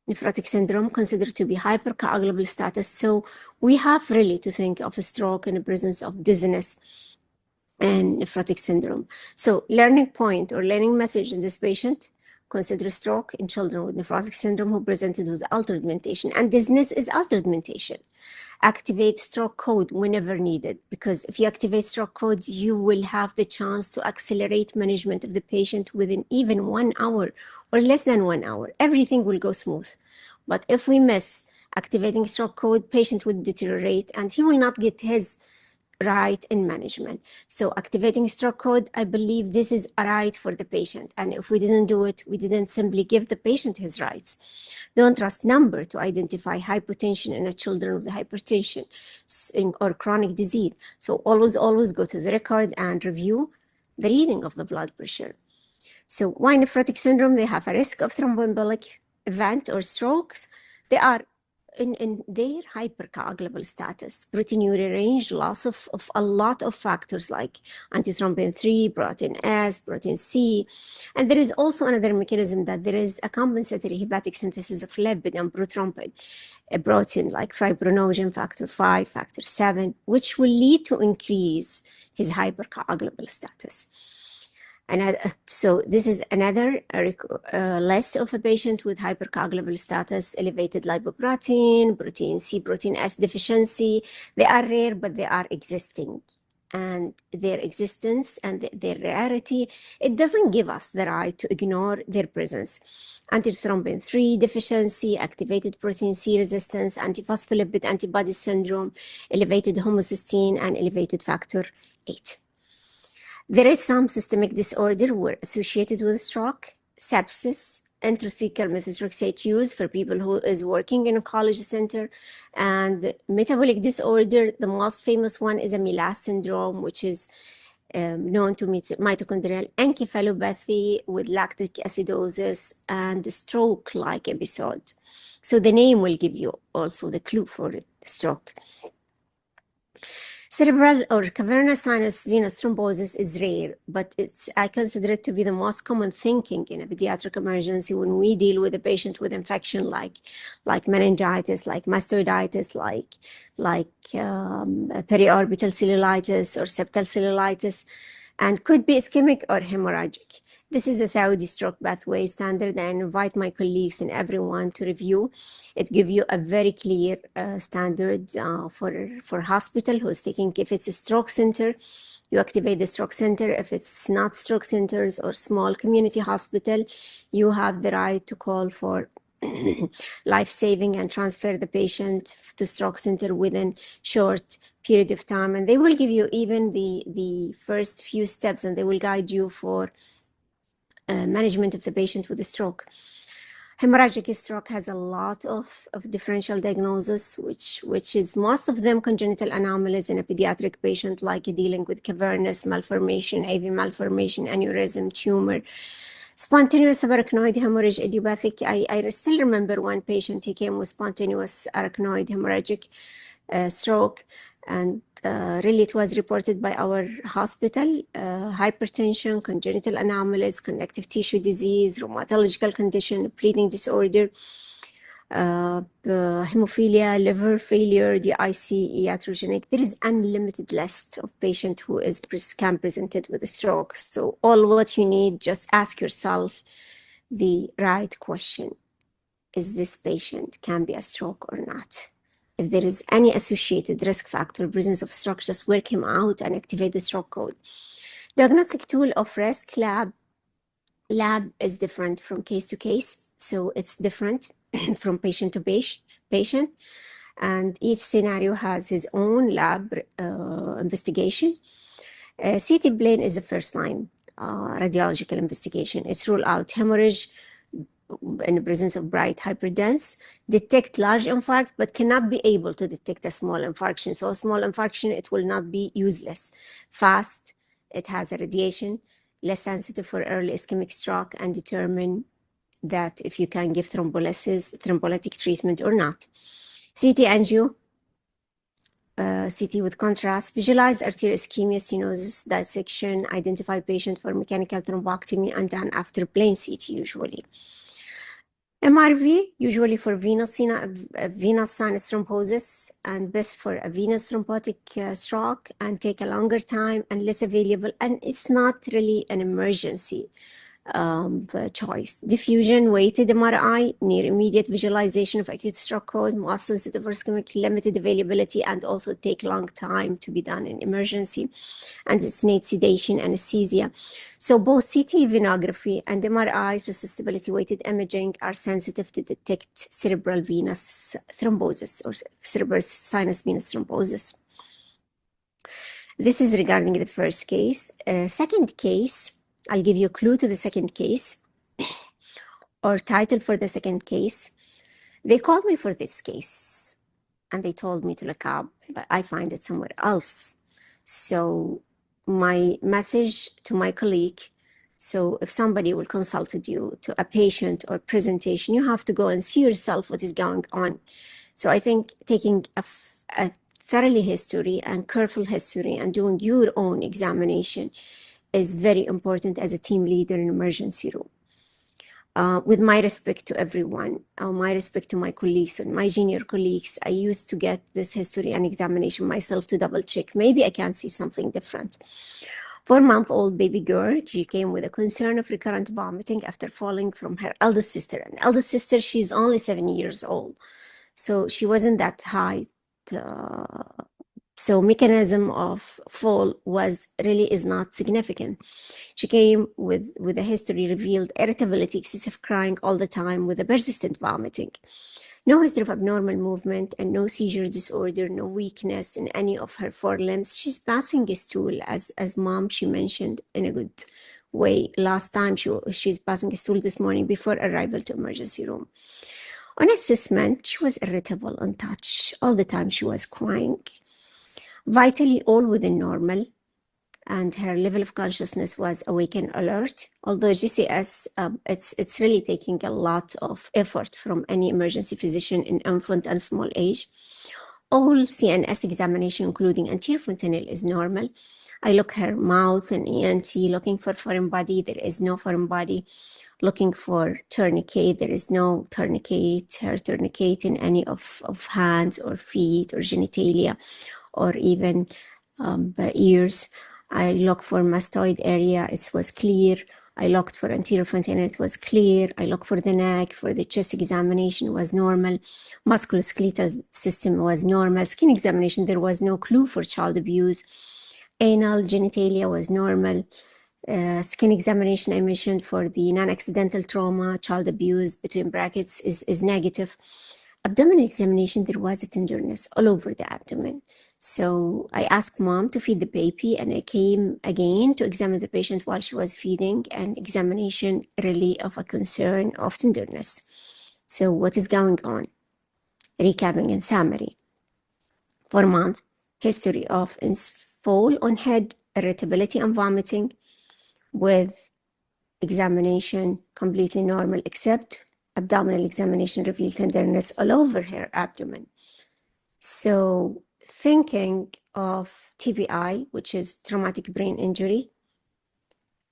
Nephrotic syndrome considered to be hypercoagulable status. So we have really to think of a stroke in the presence of dizziness and nephrotic syndrome. So learning point or learning message in this patient, consider stroke in children with nephrotic syndrome who presented with altered mentation, and dizziness is altered mentation. Activate stroke code whenever needed, because if you activate stroke code, you will have the chance to accelerate management of the patient within even 1 hour or less than 1 hour, everything will go smooth. But if we miss activating stroke code, patient will deteriorate and he will not get his right in management. So activating stroke code, I believe this is a right for the patient. And if we didn't do it, we didn't simply give the patient his rights. Don't trust number to identify hypotension in a children with hypertension or chronic disease. So always go to the record and review the reading of the blood pressure. So why nephrotic syndrome? They have a risk of thromboembolic event or strokes. They are in their hypercoagulable status, proteinuria range, loss of a lot of factors like antithrombin 3, protein S, protein C. And there is also another mechanism that there is a compensatory hepatic synthesis of lipid and prothrombin, a protein like fibrinogen, factor 5, factor 7, which will lead to increase his hypercoagulable status. And so this is another list of a patient with hypercoagulable status, elevated lipoprotein, protein C, protein S deficiency. They are rare, but they are existing. And their existence and their rarity, it doesn't give us the right to ignore their presence. Antithrombin 3 deficiency, activated protein C resistance, antiphospholipid antibody syndrome, elevated homocysteine, and elevated factor 8. There is some systemic disorder were associated with stroke, sepsis, intrathecal methotrexate use for people who is working in a college center, and metabolic disorder. The most famous one is a MELAS syndrome, which is known to mitochondrial encephalopathy with lactic acidosis and stroke-like episode. So the name will give you also the clue for it, stroke. Cerebral or cavernous sinus venous thrombosis is rare, but I consider it to be the most common thinking in a pediatric emergency when we deal with a patient with infection like meningitis, like mastoiditis, like periorbital cellulitis or septal cellulitis, and could be ischemic or hemorrhagic. This is the Saudi stroke pathway standard, and I invite my colleagues and everyone to review. It gives you a very clear standard for hospital who's taking, if it's a stroke center, you activate the stroke center. If it's not stroke centers or small community hospital, you have the right to call for life-saving and transfer the patient to stroke center within short period of time. And they will give you even the first few steps, and they will guide you for management of the patient with a stroke. Hemorrhagic stroke has a lot of differential diagnosis, which is most of them congenital anomalies in a pediatric patient, like dealing with cavernous malformation, AV malformation, aneurysm, tumor, spontaneous subarachnoid hemorrhage, idiopathic. I still remember one patient, he came with spontaneous arachnoid hemorrhagic stroke, and really it was reported by our hospital, hypertension, congenital anomalies, connective tissue disease, rheumatological condition, bleeding disorder, hemophilia, liver failure, DIC, iatrogenic. There is unlimited list of patient who can presented with a stroke. So all what you need, just ask yourself the right question. Is this patient can be a stroke or not? If there is any associated risk factor, presence of stroke, just work him out and activate the stroke code. Diagnostic tool of risk lab is different from case to case. So it's different from patient to patient. And each scenario has his own lab investigation. CT plane is the first line radiological investigation. It's rule out hemorrhage in the presence of bright hyperdense, detect large infarct, but cannot be able to detect a small infarction. So a small infarction, it will not be useless. Fast, it has a radiation, less sensitive for early ischemic stroke, and determine that if you can give thrombolytic treatment or not. CT angio, CT with contrast, visualize arterial ischemia, stenosis, dissection, identify patient for mechanical thrombectomy, and done after plain CT usually. MRV, usually for venous sinus thrombosis, and best for a venous thrombotic stroke, and take a longer time and less available, and it's not really an emergency. choice. Diffusion, weighted MRI, near immediate visualization of acute stroke cause, most sensitive or ischemic, limited availability, and also take long time to be done in emergency, and it's need sedation, anesthesia. So both CT venography and MRI susceptibility weighted imaging are sensitive to detect cerebral venous thrombosis or cerebral sinus venous thrombosis. This is regarding the first case. Second case, I'll give you a clue to the second case or title for the second case. They called me for this case and they told me to look up, but I find it somewhere else. So my message to my colleague, so if somebody will consult you to a patient or presentation, you have to go and see yourself what is going on. So I think taking a thoroughly history and careful history and doing your own examination is very important as a team leader in emergency room. With my respect to everyone, my respect to my colleagues and my junior colleagues, I used to get this history and examination myself to double check. Maybe I can see something different. 4-month-old baby girl, she came with a concern of recurrent vomiting after falling from her eldest sister. And eldest sister, she's only 7 years old. So she wasn't that high. So mechanism of fall is not significant. She came with a history revealed irritability, excessive crying all the time with a persistent vomiting. No history of abnormal movement and no seizure disorder, no weakness in any of her 4 limbs. She's passing a stool, as mom, she mentioned in a good way. Last time she's passing a stool this morning before arrival to emergency room. On assessment, she was irritable on touch. All the time she was crying. Vitally all within normal, and her level of consciousness was awake and alert. Although GCS, it's really taking a lot of effort from any emergency physician in infant and small age. All CNS examination, including anterior fontanelle, is normal. I look her mouth and ENT, looking for foreign body. There is no foreign body. Looking for tourniquet. There is no tourniquet. Her tourniquet in any of hands or feet or genitalia or even the ears. I looked for mastoid area. It was clear. I looked for anterior fontanelle. It was clear. I looked for the neck. For the chest examination was normal. Musculoskeletal system was normal. Skin examination, there was no clue for child abuse. Anal genitalia was normal. Skin examination I mentioned for the non-accidental trauma, child abuse, between brackets, is negative. Abdominal examination, there was a tenderness all over the abdomen. So I asked mom to feed the baby, and I came again to examine the patient while she was feeding, and examination really of a concern of tenderness. So what is going on? Recapping in summary. 4-month history of fall on head, irritability and vomiting, with examination completely normal, except abdominal examination revealed tenderness all over her abdomen. So thinking of TBI, which is traumatic brain injury.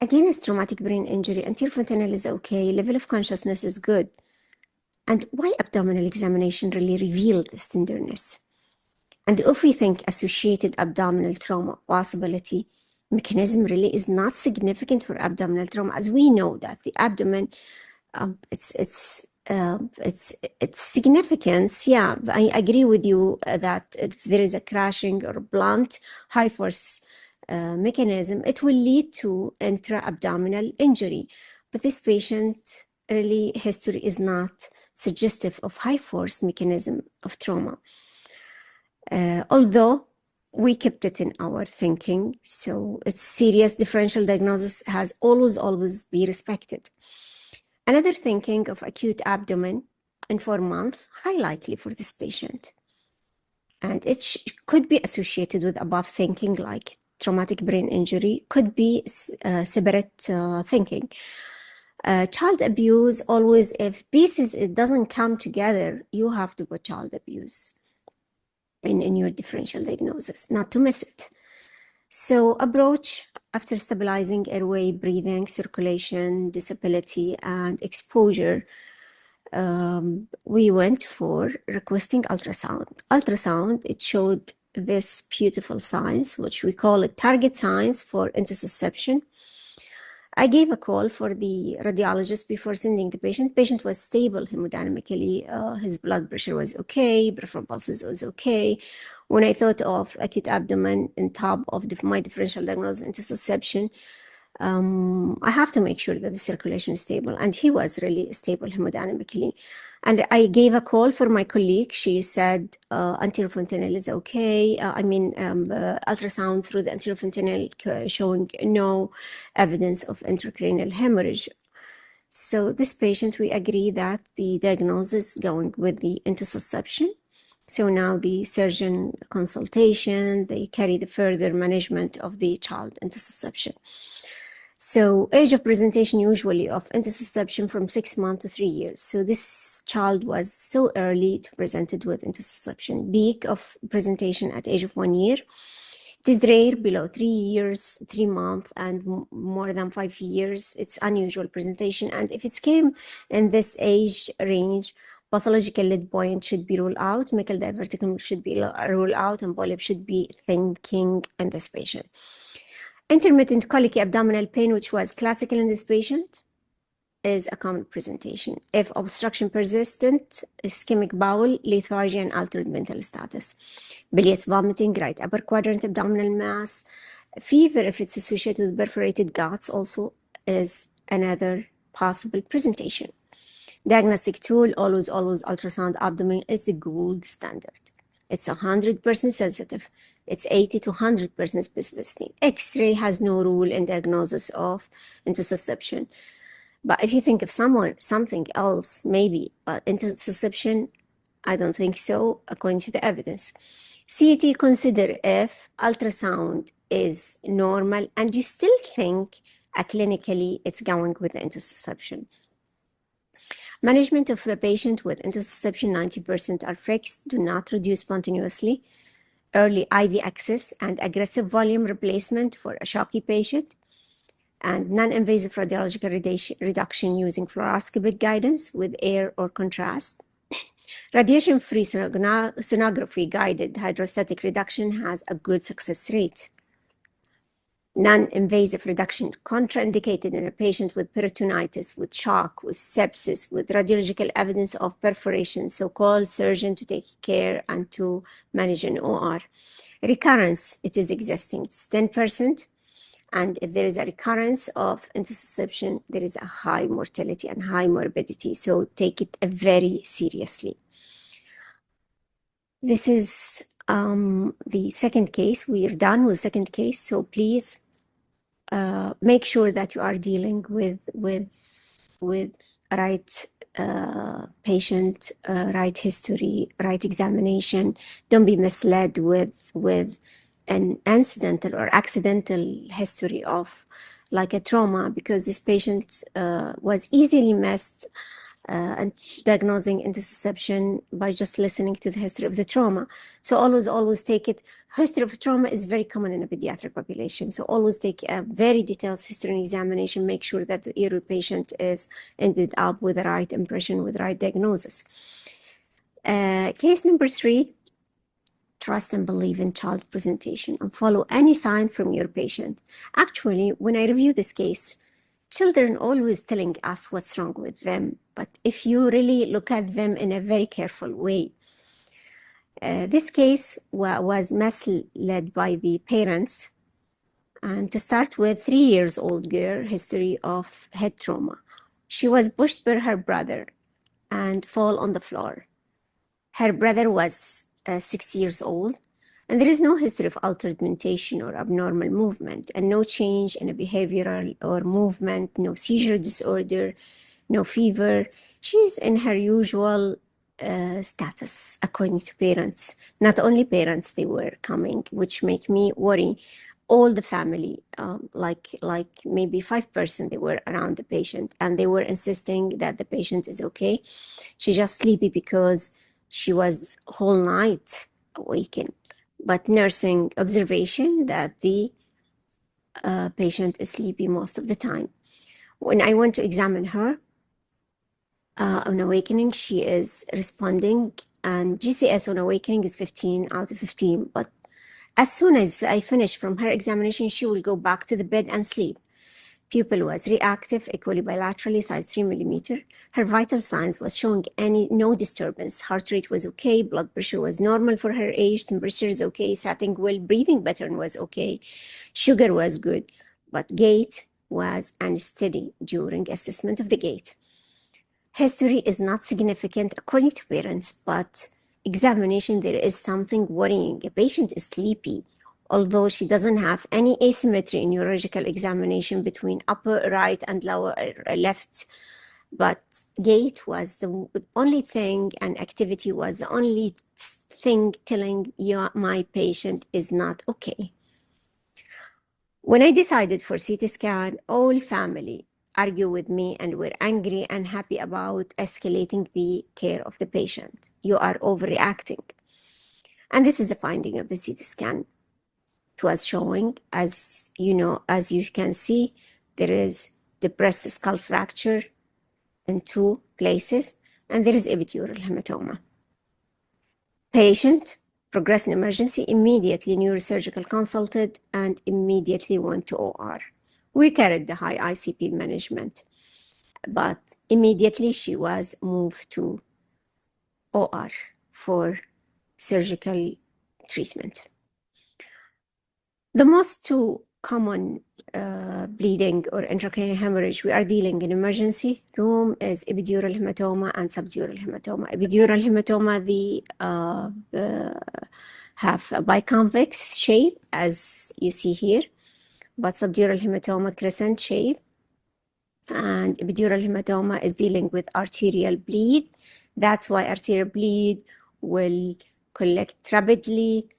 Again, it's traumatic brain injury. Anterior fontanelle is okay. Level of consciousness is good. And why abdominal examination really revealed this tenderness? And if we think associated abdominal trauma possibility, mechanism really is not significant for abdominal trauma, as we know that the abdomen, its significance. Yeah, I agree with you that if there is a crashing or blunt high force mechanism, it will lead to intra-abdominal injury. But this patient really history is not suggestive of high force mechanism of trauma. Although we kept it in our thinking, so it's serious differential diagnosis has always be respected. Another thinking of acute abdomen in 4 months, high likely for this patient. And it could be associated with above thinking like traumatic brain injury, could be separate thinking. Child abuse, always if pieces, it doesn't come together, you have to put child abuse in your differential diagnosis, not to miss it. So approach after stabilizing airway, breathing, circulation, disability, and exposure, we went for requesting ultrasound. Ultrasound, it showed this beautiful signs, which we call it target signs for intussusception. I gave a call for the radiologist before sending the patient. Patient was stable hemodynamically. His blood pressure was okay, peripheral pulses was okay. When I thought of acute abdomen on top of my differential diagnosis intussusception, I have to make sure that the circulation is stable, and he was really stable hemodynamically. And I gave a call for my colleague. She said anterior fontanelle is okay. Ultrasound through the anterior fontanelle showing no evidence of intracranial hemorrhage. So this patient, we agree that the diagnosis going with the intussusception. So now the surgeon consultation, they carry the further management of the child intussusception. So age of presentation usually of intussusception from 6 months to 3 years. So this child was so early to presented with intussusception. Peak of presentation at age of 1 year. It is rare below 3 years, 3 months, and more than 5 years. It's unusual presentation. And if it came in this age range, pathological lead point should be ruled out, mecal diverticum should be ruled out, and polyp should be thinking in this patient. Intermittent colicky abdominal pain, which was classical in this patient, is a common presentation. If obstruction persistent, ischemic bowel, lethargy, and altered mental status. Bilious vomiting, right upper quadrant abdominal mass. Fever, if it's associated with perforated guts, also is another possible presentation. Diagnostic tool, always ultrasound abdomen is the gold standard. It's 100% sensitive. It's 80 to 100% specificity. X-ray has no rule in diagnosis of intussusception. But if you think of something else, maybe, but intussusception, I don't think so, according to the evidence. CT, consider if ultrasound is normal and you still think clinically it's going with the intussusception. Management of a patient with intussusception, 90% are fixed, do not reduce spontaneously. Early IV access and aggressive volume replacement for a shocky patient, and non-invasive radiological reduction using fluoroscopic guidance with air or contrast. Radiation-free sonography-guided hydrostatic reduction has a good success rate. Non-invasive reduction contraindicated in a patient with peritonitis, with shock, with sepsis, with radiological evidence of perforation, so call surgeon to take care and to manage an OR. Recurrence, it is existing, it's 10%, and if there is a recurrence of intussusception, there is a high mortality and high morbidity, so take it very seriously. This is the second case. We are done with second case, so please make sure that you are dealing with right patient, right history, right examination. Don't be misled with an incidental or accidental history of like a trauma, because this patient was easily missed and diagnosing intussusception by just listening to the history of the trauma. So always take it. History of trauma is very common in a pediatric population. So always take a very detailed history and examination. Make sure that your patient is ended up with the right impression, with the right diagnosis. Case number 3, trust and believe in child presentation and follow any sign from your patient. Actually, when I review this case, children always telling us what's wrong with them, but if you really look at them in a very careful way, this case was misled by the parents. And to start with, 3 years old girl, history of head trauma. She was pushed by her brother and fall on the floor. Her brother was 6 years old, and there is no history of altered mentation or abnormal movement, and no change in a behavioral or movement, no seizure disorder, no fever. She's in her usual status, according to parents. Not only parents, they were coming, which make me worry. All the family, like maybe 5%, they were around the patient, and they were insisting that the patient is okay. She's just sleepy because she was whole night awakened. But nursing observation that the patient is sleepy most of the time. When I went to examine her on awakening, she is responding, and GCS on awakening is 15 out of 15. But as soon as I finish from her examination, she will go back to the bed and sleep. Pupil was reactive, equally bilaterally, size 3 millimeter. Her vital signs was showing no disturbance. Heart rate was okay, blood pressure was normal for her age, temperature is okay, sitting well, breathing pattern was okay, sugar was good, but gait was unsteady during assessment of the gait. History is not significant according to parents, but examination, there is something worrying. A patient is sleepy, although she doesn't have any asymmetry in neurological examination between upper right and lower left. But gait was the only thing, and activity was the only thing telling you my patient is not okay. When I decided for CT scan, all family argue with me and were angry and happy about escalating the care of the patient. You are overreacting. And this is the finding of the CT scan. It was showing, as you can see, there is depressed skull fracture in 2 places, and there is epidural hematoma. Patient progressed in emergency, immediately neurosurgical consulted, and immediately went to OR. We carried the high ICP management, but immediately she was moved to OR for surgical treatment. The most 2 common bleeding or intracranial hemorrhage we are dealing in emergency room is epidural hematoma and subdural hematoma. Epidural hematoma, they have a biconvex shape, as you see here, but subdural hematoma crescent shape, and epidural hematoma is dealing with arterial bleed. That's why arterial bleed will collect rapidly,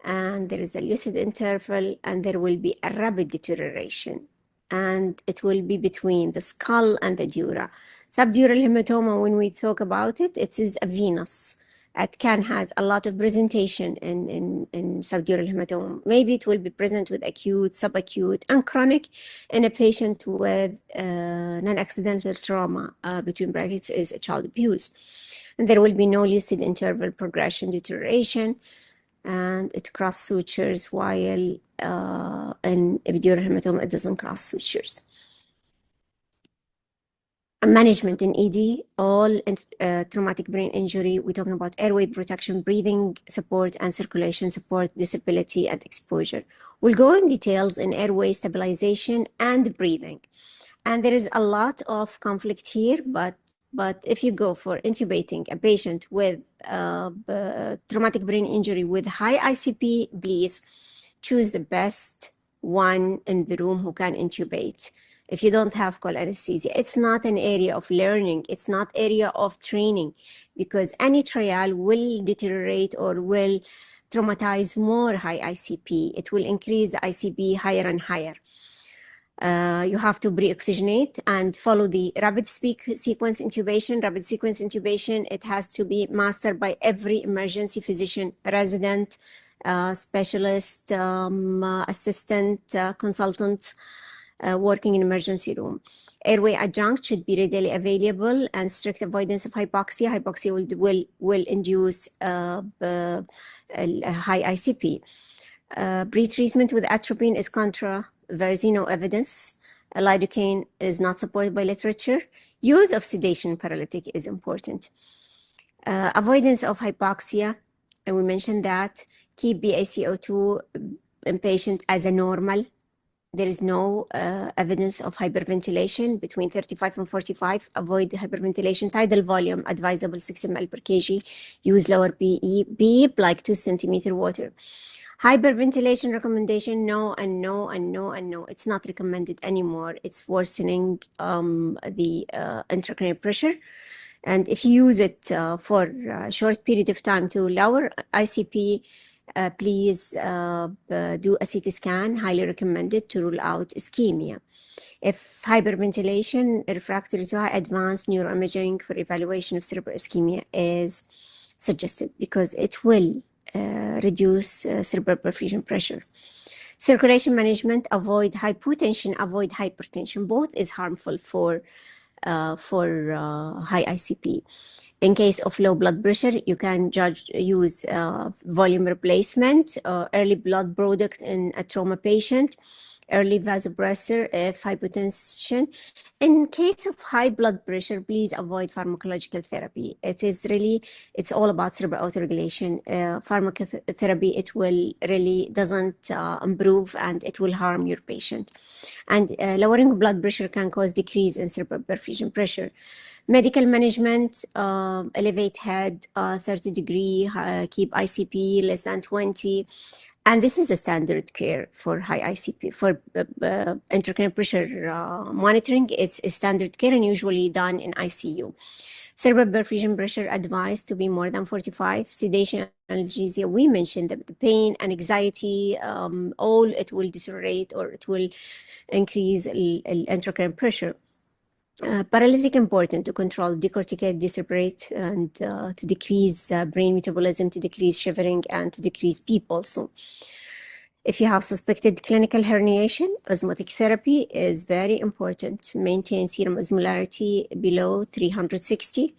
and there is a lucid interval, and there will be a rapid deterioration, and it will be between the skull and the dura. Subdural hematoma, when we talk about it, it is a venous. It has a lot of presentation in subdural hematoma. Maybe it will be present with acute, subacute, and chronic in a patient with non-accidental trauma, between brackets is a child abuse. And there will be no lucid interval progression deterioration, and it cross sutures, while in epidural hematoma, it doesn't cross sutures. Management in ED, all traumatic brain injury, we're talking about airway protection, breathing support, and circulation support, disability, and exposure. We'll go in details in airway stabilization and breathing. And there is a lot of conflict here, but if you go for intubating a patient with traumatic brain injury with high ICP, please choose the best one in the room who can intubate. If you don't have call anesthesia, it's not an area of learning, it's not area of training, because any trial will deteriorate or will traumatize more high ICP. It will increase the ICP higher and higher. You have to pre-oxygenate and follow the rapid sequence intubation. Rapid sequence intubation, it has to be mastered by every emergency physician, resident, specialist, assistant, consultant, working in emergency room. Airway adjunct should be readily available, and strict avoidance of hypoxia. Hypoxia will induce high ICP. Pre-treatment with atropine is contra. There is no evidence. Lidocaine is not supported by literature. Use of sedation paralytic is important. Avoidance of hypoxia, and we mentioned that. Keep BaCO2 in patient as a normal. There is no evidence of hyperventilation between 35 and 45. Avoid hyperventilation. Tidal volume advisable 6 ml per kg. Use lower PE. Beep like 2 centimeter water. Hyperventilation recommendation, no and no and no and no. It's not recommended anymore. It's worsening the intracranial pressure. And if you use it for a short period of time to lower ICP, please do a CT scan, highly recommended to rule out ischemia. If hyperventilation refractory to high advanced neuroimaging for evaluation of cerebral ischemia is suggested, because it will reduce cerebral perfusion pressure. Circulation management, avoid hypotension, avoid hypertension. Both is harmful for high ICP. In case of low blood pressure, you can use volume replacement, early blood product in a trauma patient, early vasopressor if hypotension. In case of high blood pressure, please avoid pharmacological therapy. It's all about cerebral autoregulation. Pharmacotherapy, it will really doesn't improve, and it will harm your patient. And lowering blood pressure can cause decrease in cerebral perfusion pressure. Medical management, elevate head 30 degree, keep ICP less than 20. And this is a standard care for high ICP. For intracranial pressure monitoring, it's a standard care and usually done in ICU. Cerebral perfusion pressure advised to be more than 45. Sedation, analgesia, we mentioned the pain and anxiety, all it will deteriorate or it will increase intracranial pressure. Paralytic important to control decorticate, decelerate, and to decrease brain metabolism, to decrease shivering, and to decrease PEEP also. If you have suspected clinical herniation, osmotic therapy is very important. Maintain serum osmolarity below 360.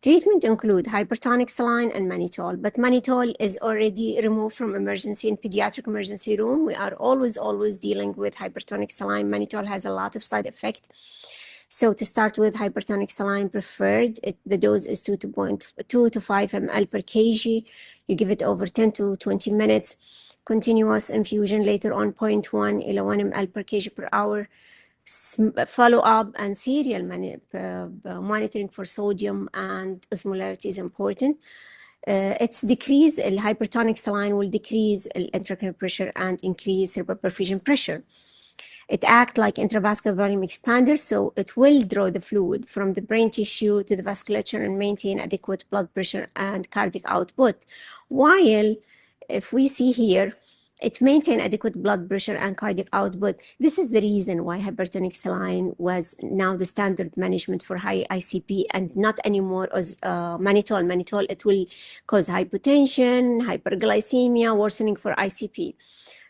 Treatment include hypertonic saline and mannitol, but mannitol is already removed from emergency and pediatric emergency room. We are always dealing with hypertonic saline. Mannitol has a lot of side effects. So to start with, hypertonic saline preferred. The dose is 2 to 5 ml per kg. You give it over 10 to 20 minutes. Continuous infusion later on 0.1 ila 1 ml per kg per hour. Follow up and serial monitoring for sodium and osmolarity is important. It's decrease, hypertonic saline will decrease intracranial pressure and increase cerebral perfusion pressure. It acts like intravascular volume expander, so it will draw the fluid from the brain tissue to the vasculature and maintain adequate blood pressure and cardiac output. While if we see here, it maintains adequate blood pressure and cardiac output. This is the reason why hypertonic saline was now the standard management for high ICP and not anymore as mannitol. Mannitol, it will cause hypotension, hyperglycemia, worsening for ICP.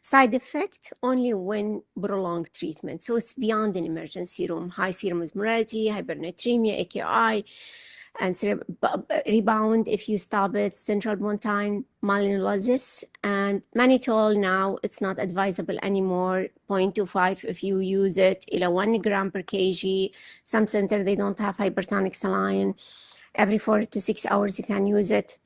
Side effect only when prolonged treatment. So it's beyond an emergency room. High serum osmolarity, hypernatremia, AKI, and rebound if you stop it, central pontine malinolysis. And mannitol now, it's not advisable anymore. 0.25 if you use it, 1 gram per kg. Some center, they don't have hypertonic saline. Every 4 to 6 hours you can use it.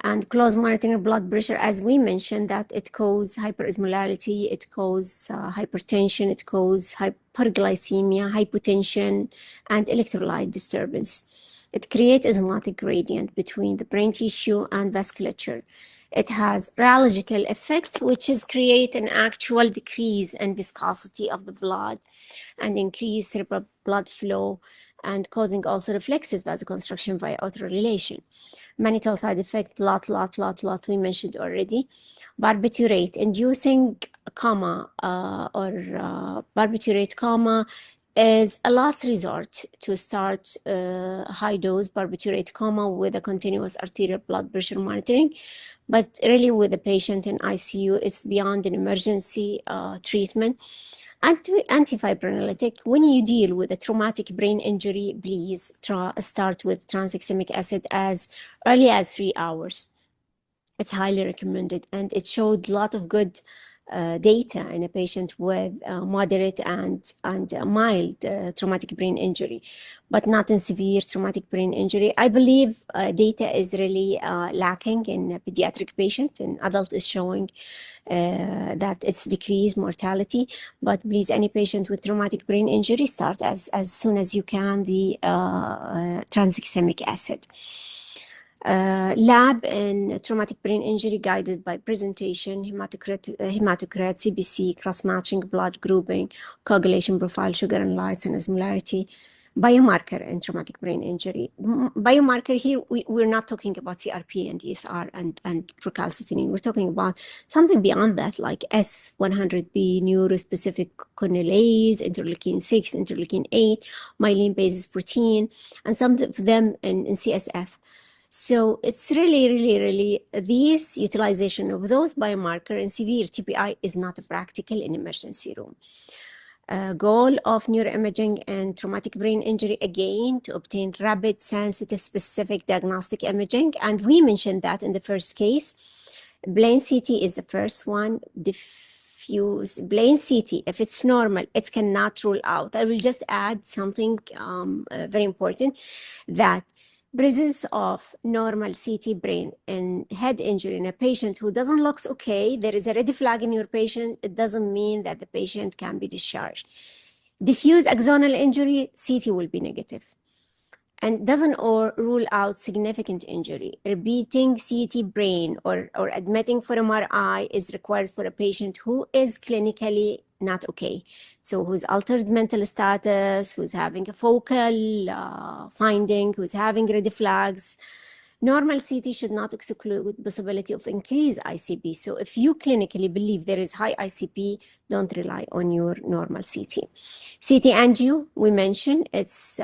And close monitoring blood pressure, as we mentioned, that it causes hyperosmolarity, it causes hypertension, it causes hyperglycemia, hypotension, and electrolyte disturbance. It creates osmotic gradient between the brain tissue and vasculature. It has rheological effect, which is create an actual decrease in viscosity of the blood and increase cerebral blood flow and causing also reflexive vasoconstriction via autoregulation. Mannitol side effect, lot, we mentioned already. Barbiturate, inducing coma barbiturate coma is a last resort to start high dose barbiturate coma with a continuous arterial blood pressure monitoring. But really with the patient in ICU, it's beyond an emergency treatment. Antifibrinolytic, when you deal with a traumatic brain injury, please start with tranexamic acid as early as 3 hours. It's highly recommended, and it showed a lot of good data in a patient with moderate and mild traumatic brain injury, but not in severe traumatic brain injury. I believe data is really lacking in a pediatric patient. In adult is showing that it's decreased mortality, but please, any patient with traumatic brain injury, start as soon as you can the tranexamic acid. Lab in traumatic brain injury guided by presentation, hematocrit, CBC, cross-matching, blood grouping, coagulation profile, sugar and lights, and osmolarity. Biomarker in traumatic brain injury. Biomarker here, we're not talking about CRP and ESR and procalcitonin. We're talking about something beyond that, like S100B, neurospecific conolase, interleukin 6, interleukin 8, myelin basis protein, and some of them in CSF. So it's really this utilization of those biomarkers in severe TBI is not practical in emergency room. Goal of neuroimaging and traumatic brain injury, again, to obtain rapid, sensitive, specific diagnostic imaging. And we mentioned that in the first case. Plain CT is the first one. if you plain CT, if it's normal, it cannot rule out. I will just add something very important, that presence of normal CT brain and head injury in a patient who doesn't look okay, there is a red flag in your patient, it doesn't mean that the patient can be discharged. Diffuse axonal injury, CT will be negative, and doesn't rule out significant injury. Repeating CT brain or admitting for MRI is required for a patient who is clinically not okay. So who's altered mental status, who's having a focal finding, who's having red flags. Normal CT should not exclude possibility of increased ICP. So if you clinically believe there is high ICP, don't rely on your normal CT. CT angio, we mentioned, it's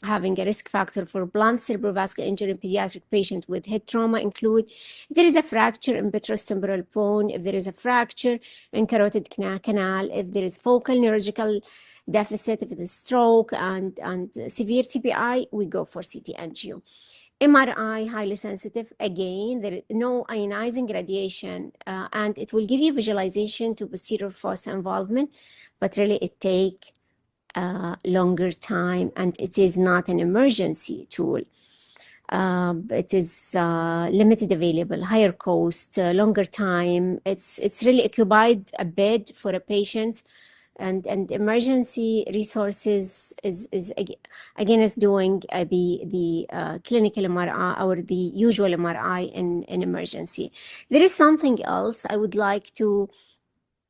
having a risk factor for blunt cerebrovascular injury in pediatric patient with head trauma include if there is a fracture in petrostemporal bone, if there is a fracture in carotid canal, if there is focal neurological deficit, if it is stroke and severe TBI, we go for CT angio. MRI, highly sensitive. Again, there is no ionizing radiation, and it will give you visualization to posterior fossa involvement, but really it takes longer time, and it is not an emergency tool. It is limited available, higher cost, longer time. It's really occupied a bed for a patient. And emergency resources is again is doing the clinical MRI or the usual MRI in emergency. There is something else I would like to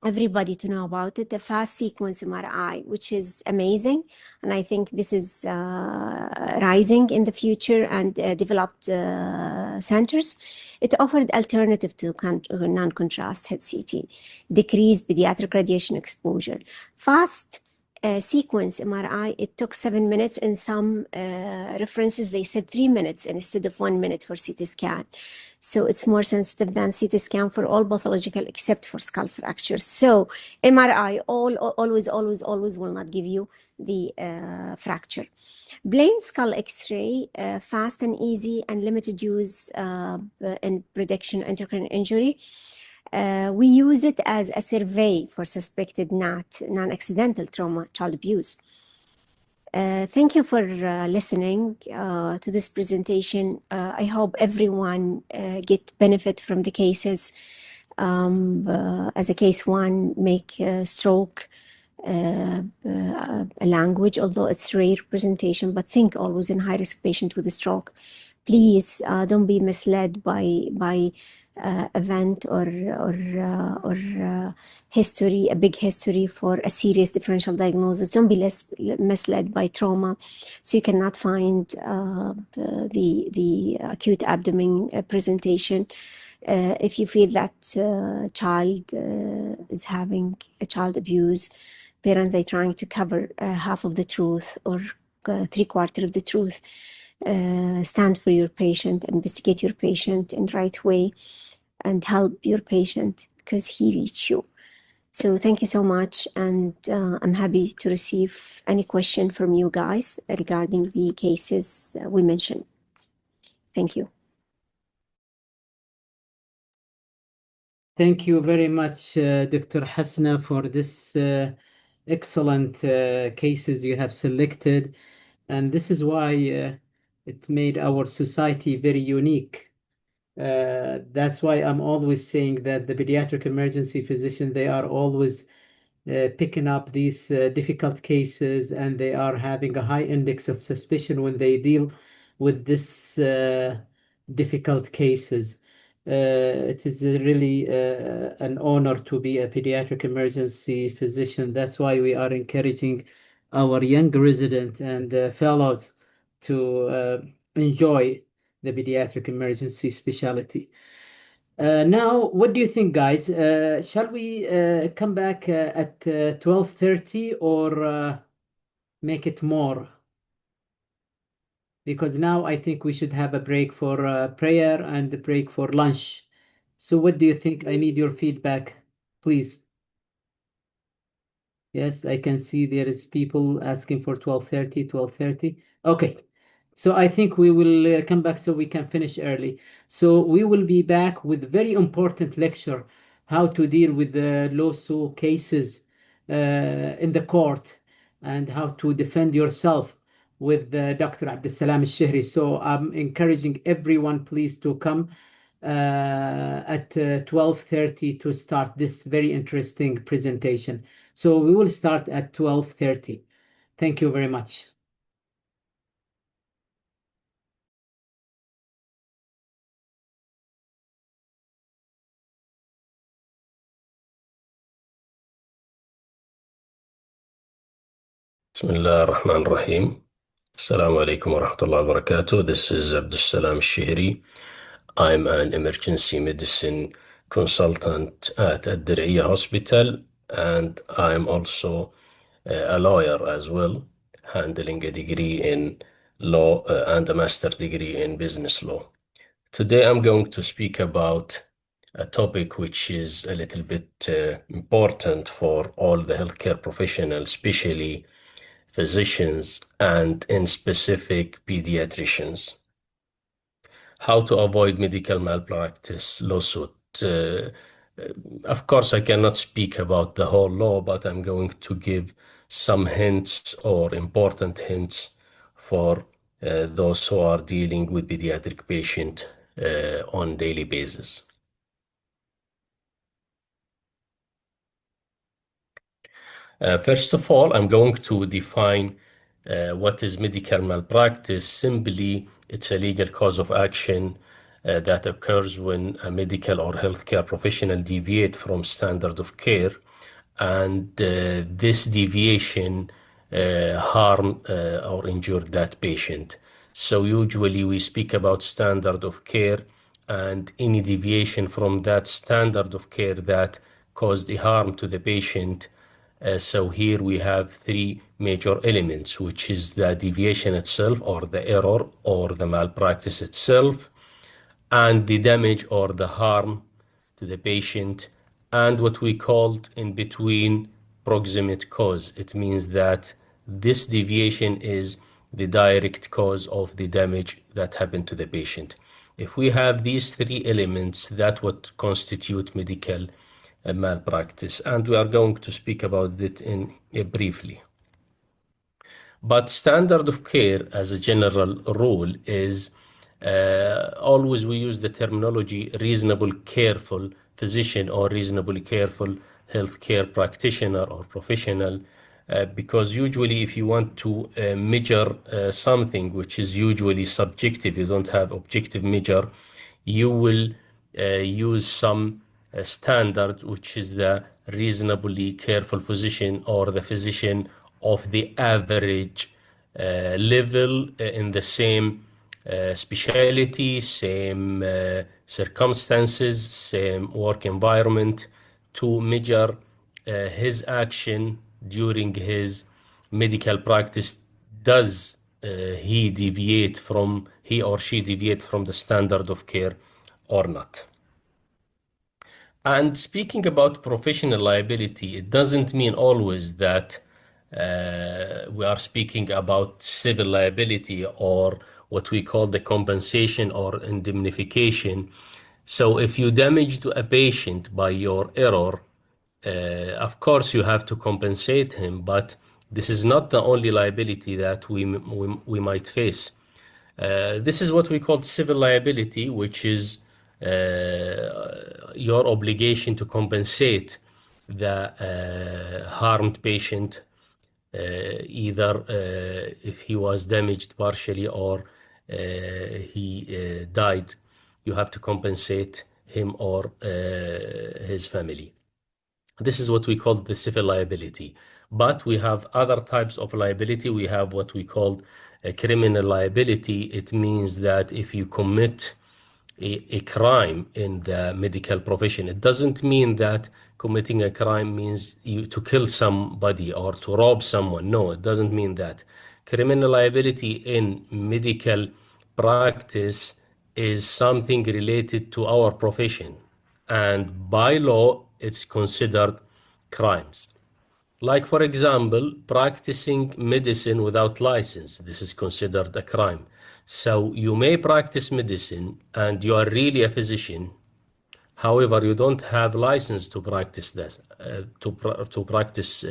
everybody to know about it, the fast sequence MRI, which is amazing. And I think this is rising in the future and developed centers. It offered alternative to non-contrast head CT, decreased pediatric radiation exposure. Fast sequence MRI, it took 7 minutes. In some references, they said 3 minutes instead of 1 minute for CT scan. So it's more sensitive than CT scan for all pathological except for skull fractures. So MRI always will not give you the fracture. Plain skull X-ray, fast and easy and limited use in prediction endocrine injury. We use it as a survey for suspected non-accidental trauma, child abuse. Thank you for listening to this presentation. I hope everyone get benefit from the cases. As a case one, make stroke a language, although it's rare presentation, but think always in high-risk patient with a stroke. Please don't be misled by event or history, a big history for a serious differential diagnosis. Don't be misled by trauma. So you cannot find the acute abdomen presentation. If you feel that child is having a child abuse, parents they trying to cover half of the truth or 3/4 of the truth. Stand for your patient, investigate your patient in right way, and help your patient because he reached you. So thank you so much, and I'm happy to receive any question from you guys regarding the cases we mentioned. Thank you. Thank you very much, Dr. Hasna, for this excellent cases you have selected. And this is why it made our society very unique. That's why I'm always saying that the pediatric emergency physician, they are always picking up these difficult cases, and they are having a high index of suspicion when they deal with this difficult cases. It is really an honor to be a pediatric emergency physician. That's why we are encouraging our young resident and fellows to enjoy the pediatric emergency specialty. Now, what do you think, guys? Shall we come back at 12:30 or make it more? Because now I think we should have a break for prayer and a break for lunch. So what do you think? I need your feedback, please. Yes, I can see there is people asking for 12:30, 12:30. Okay. So I think we will come back so we can finish early. So we will be back with very important lecture how to deal with the lawsuit cases in the court, and how to defend yourself with Dr. Abdussalam al-Shihri. So I'm encouraging everyone, please, to come at 12:30 to start this very interesting presentation. So we will start at 12:30. Thank you very much. بسم الله الرحمن الرحيم. Assalamu alaikum wa rahmatullahi wa barakatuh. This is Abdussalam Shihri. I'm an emergency medicine consultant at Ad-Diriyah Hospital, and I'm also a lawyer as well, handling a degree in law and a master degree in business law. Today I'm going to speak about a topic which is a little bit important for all the healthcare professionals, especially physicians and in specific pediatricians. How to avoid medical malpractice lawsuit. Of course, I cannot speak about the whole law, but I'm going to give some hints or important hints for those who are dealing with pediatric patient on daily basis. First of all, I'm going to define what is medical malpractice. Simply, it's a legal cause of action that occurs when a medical or healthcare professional deviate from standard of care, and this deviation harm or injure that patient. So usually we speak about standard of care and any deviation from that standard of care that caused the harm to the patient. So here we have three major elements, which is the deviation itself or the error or the malpractice itself, and the damage or the harm to the patient, and what we called in between proximate cause. It means that this deviation is the direct cause of the damage that happened to the patient. If we have these three elements, that would constitute medical malpractice, and we are going to speak about it in briefly. But standard of care as a general rule is always we use the terminology reasonable careful physician or reasonably careful healthcare practitioner or professional, because usually if you want to measure something which is usually subjective, you don't have objective measure, you will use some standard, which is the reasonably careful physician or the physician of the average level in the same specialty, same circumstances, same work environment, to measure his action during his medical practice. Does he or she deviate from the standard of care or not? And speaking about professional liability, it doesn't mean always that we are speaking about civil liability or what we call the compensation or indemnification. So if you damage to a patient by your error, of course you have to compensate him, but this is not the only liability that we might face. This is what we call civil liability, which is your obligation to compensate the harmed patient, either if he was damaged partially or he died. You have to compensate him or his family. This is what we call the civil liability. But we have other types of liability. We have what we call a criminal liability. It means that if you commit a crime in the medical profession, it doesn't mean that committing a crime means you to kill somebody or to rob someone. No, it doesn't mean that. Criminal liability in medical practice is something related to our profession, and by law it's considered crimes. Like, for example, practicing medicine without license. This is considered a crime. So you may practice medicine and you are really a physician, However, you don't have license to practice this, to practice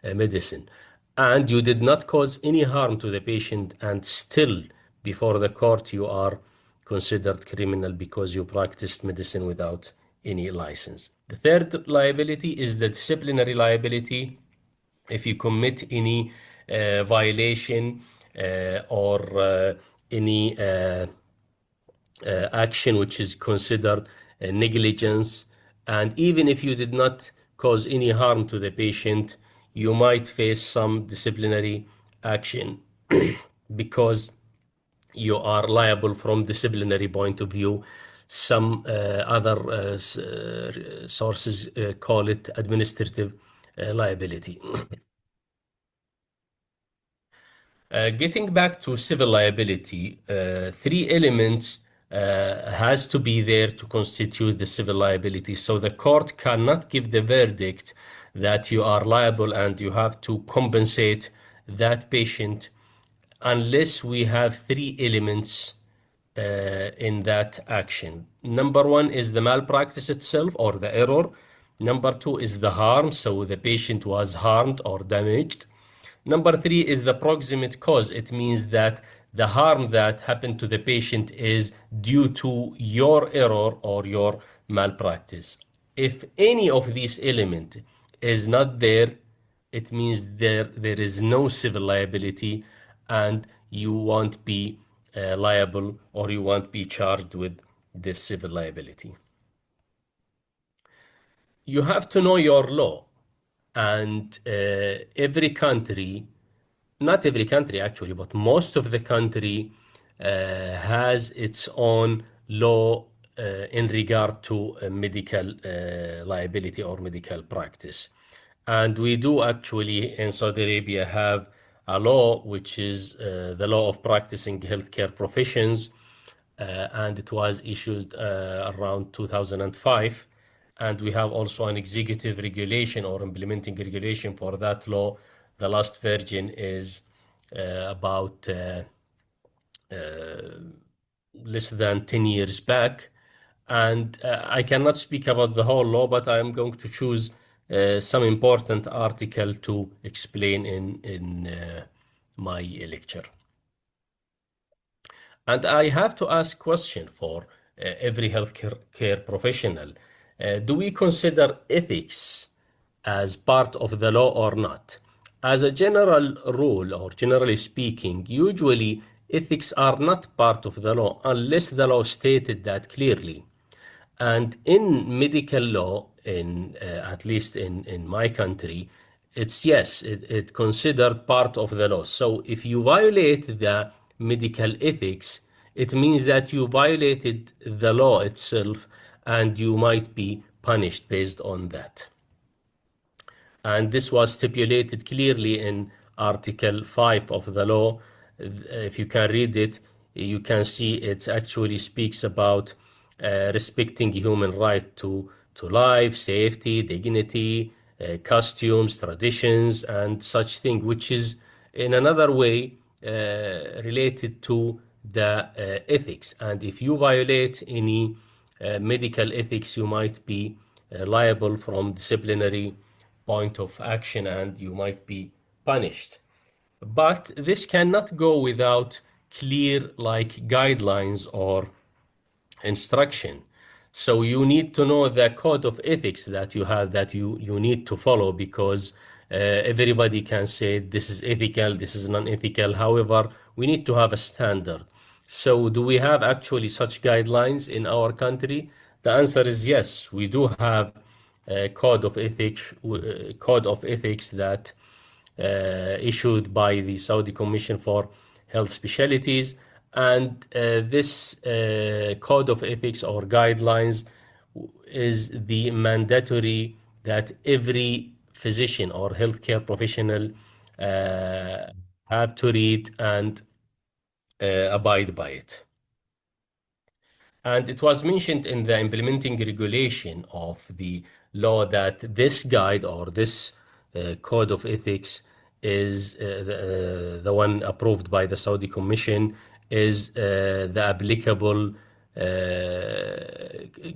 medicine, and you did not cause any harm to the patient, and still, before the court, you are considered criminal because you practiced medicine without any license. The third liability is the disciplinary liability. If you commit any violation or any action which is considered negligence, and even if you did not cause any harm to the patient, you might face some disciplinary action because you are liable from disciplinary point of view. Some other sources call it administrative liability. Getting back to civil liability, three elements has to be there to constitute the civil liability. So the court cannot give the verdict that you are liable and you have to compensate that patient unless we have three elements in that action. Number one is the malpractice itself or the error. Number two is the harm, so the patient was harmed or damaged. Number three is the proximate cause. It means that the harm that happened to the patient is due to your error or your malpractice. If any of these elements is not there, it means there is no civil liability and you won't be liable or you won't be charged with this civil liability. You have to know your law, and every country, not every country actually, but most of the country has its own law in regard to medical liability or medical practice. And we do actually in Saudi Arabia have a law which is the law of practicing healthcare professions, and it was issued around 2005. And we have also an executive regulation or implementing regulation for that law. The last version is about less than 10 years back. And I cannot speak about the whole law, but I'm going to choose some important article to explain in my lecture. And I have to ask question for every healthcare professional. Do we consider ethics as part of the law or not? As a general rule, or generally speaking, usually ethics are not part of the law unless the law stated that clearly. And in medical law, at least in my country, it's yes, it considered part of the law. So if you violate the medical ethics, it means that you violated the law itself and you might be punished based on that. And this was stipulated clearly in Article 5 of the law. If you can read it, you can see it actually speaks about respecting human right to life, safety, dignity, costumes, traditions, and such thing, which is in another way related to the ethics. And if you violate any medical ethics, you might be liable from disciplinary point of action and you might be punished. But this cannot go without clear guidelines or instruction. So you need to know the code of ethics that you have that you need to follow, because everybody can say this is ethical, this is non-ethical. However, we need to have a standard. So do we have actually such guidelines in our country? The answer is yes. We do have a code of ethics that issued by the Saudi Commission for Health Specialties. And this code of ethics or guidelines is the mandatory that every physician or healthcare professional have to read and abide by it. And it was mentioned in the implementing regulation of the law that this guide or this code of ethics is the one approved by the Saudi Commission is the applicable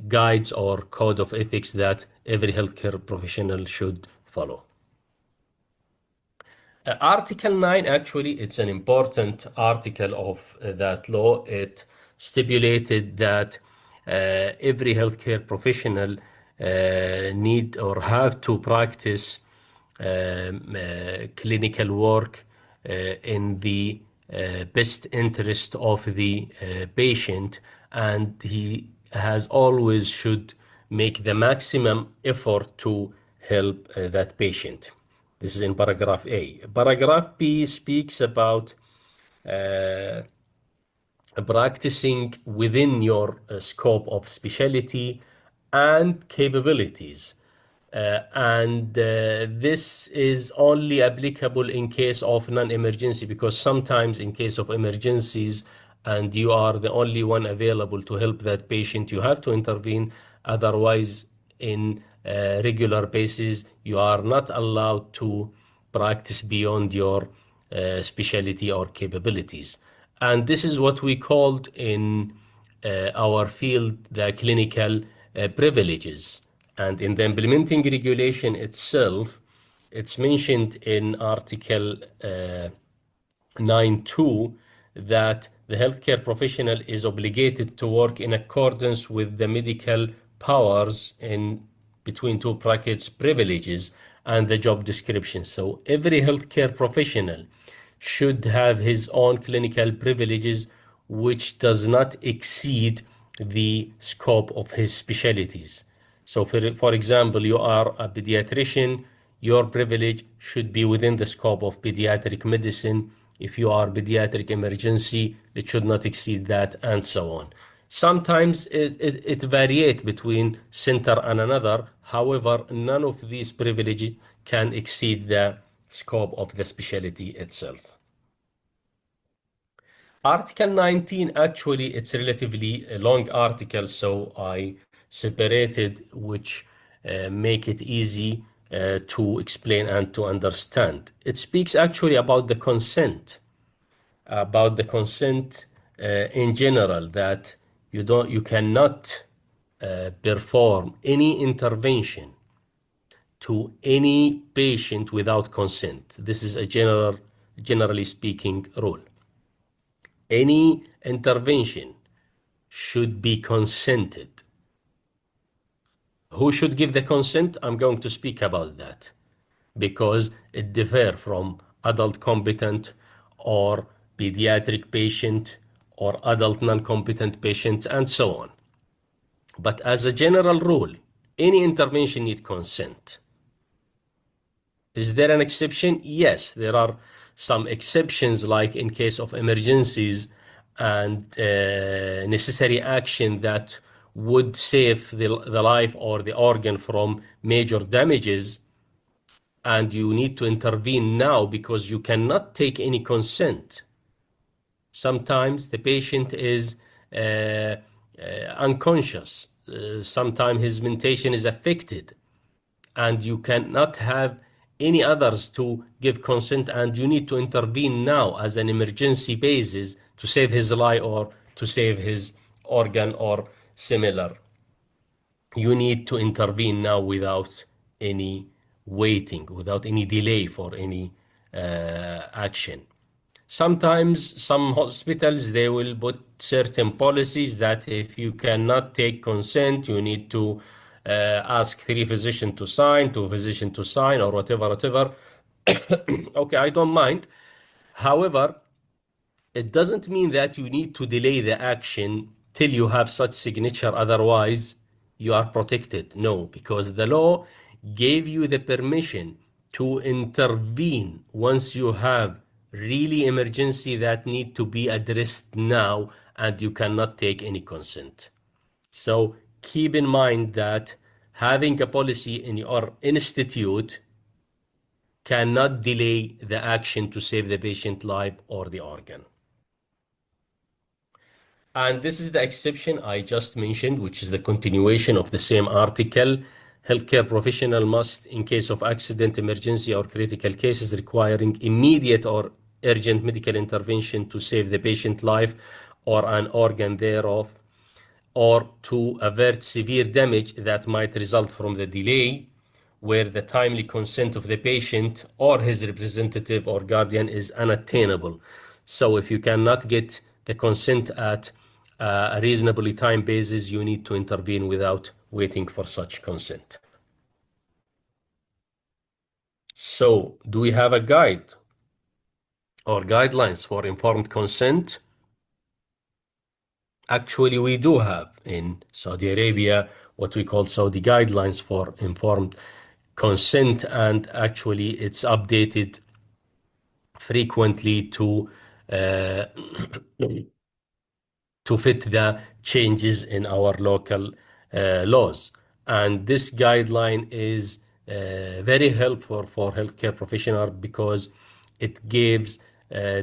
guides or code of ethics that every healthcare professional should follow. Article 9, actually, it's an important article of that law. It stipulated that every healthcare professional need or have to practice clinical work in the best interest of the patient, and he has always should make the maximum effort to help that patient. This is in paragraph A. Paragraph B speaks about practicing within your scope of specialty and capabilities. This is only applicable in case of non-emergency, because sometimes in case of emergencies and you are the only one available to help that patient, you have to intervene. Otherwise, in regular basis, you are not allowed to practice beyond your specialty or capabilities. And this is what we called in our field the clinical privileges. And in the implementing regulation itself, it's mentioned in Article 9.2 that the healthcare professional is obligated to work in accordance with the medical powers in between two brackets privileges and the job description. So every healthcare professional should have his own clinical privileges, which does not exceed the scope of his specialties. So for example, you are a pediatrician, your privilege should be within the scope of pediatric medicine. If you are pediatric emergency, it should not exceed that, and so on. Sometimes it varies between center and another. However, none of these privileges can exceed the scope of the specialty itself. Article 19, actually, it's relatively a long article, so I separated, which make it easy to explain and to understand. It speaks actually about the consent in general, that you cannot perform any intervention to any patient without consent. This is a generally speaking rule. Any intervention should be consented. Who should give the consent? I'm going to speak about that, because it differs from adult competent or pediatric patient or adult non-competent patient, and so on. But as a general rule, any intervention needs consent. Is there an exception? Yes, there are some exceptions, like in case of emergencies and necessary action that would save the life or the organ from major damages, and you need to intervene now because you cannot take any consent. Sometimes the patient is unconscious. Sometimes his mentation is affected, and you cannot have any others to give consent, and you need to intervene now as an emergency basis to save his life or to save his organ or similar. You need to intervene now without any waiting, without any delay for any action. Sometimes some hospitals, they will put certain policies that if you cannot take consent, you need to ask 3 physicians to sign, 2 physicians to sign, or whatever. Okay, I don't mind. However, it doesn't mean that you need to delay the action till you have such signature, otherwise you are protected. No, because the law gave you the permission to intervene once you have really emergency that need to be addressed now, and you cannot take any consent. So keep in mind that having a policy in your institute cannot delay the action to save the patient life or the organ. And this is the exception I just mentioned, which is the continuation of the same article. Healthcare professional must, in case of accident, emergency, or critical cases requiring immediate or urgent medical intervention to save the patient life or an organ thereof, or to avert severe damage that might result from the delay, where the timely consent of the patient or his representative or guardian is unattainable. So if you cannot get the consent at a reasonably time basis, you need to intervene without waiting for such consent. So do we have a guide or guidelines for informed consent? Actually, we do have in Saudi Arabia what we call Saudi guidelines for informed consent, and actually it's updated frequently to to fit the changes in our local laws. And this guideline is very helpful for healthcare professionals because it gives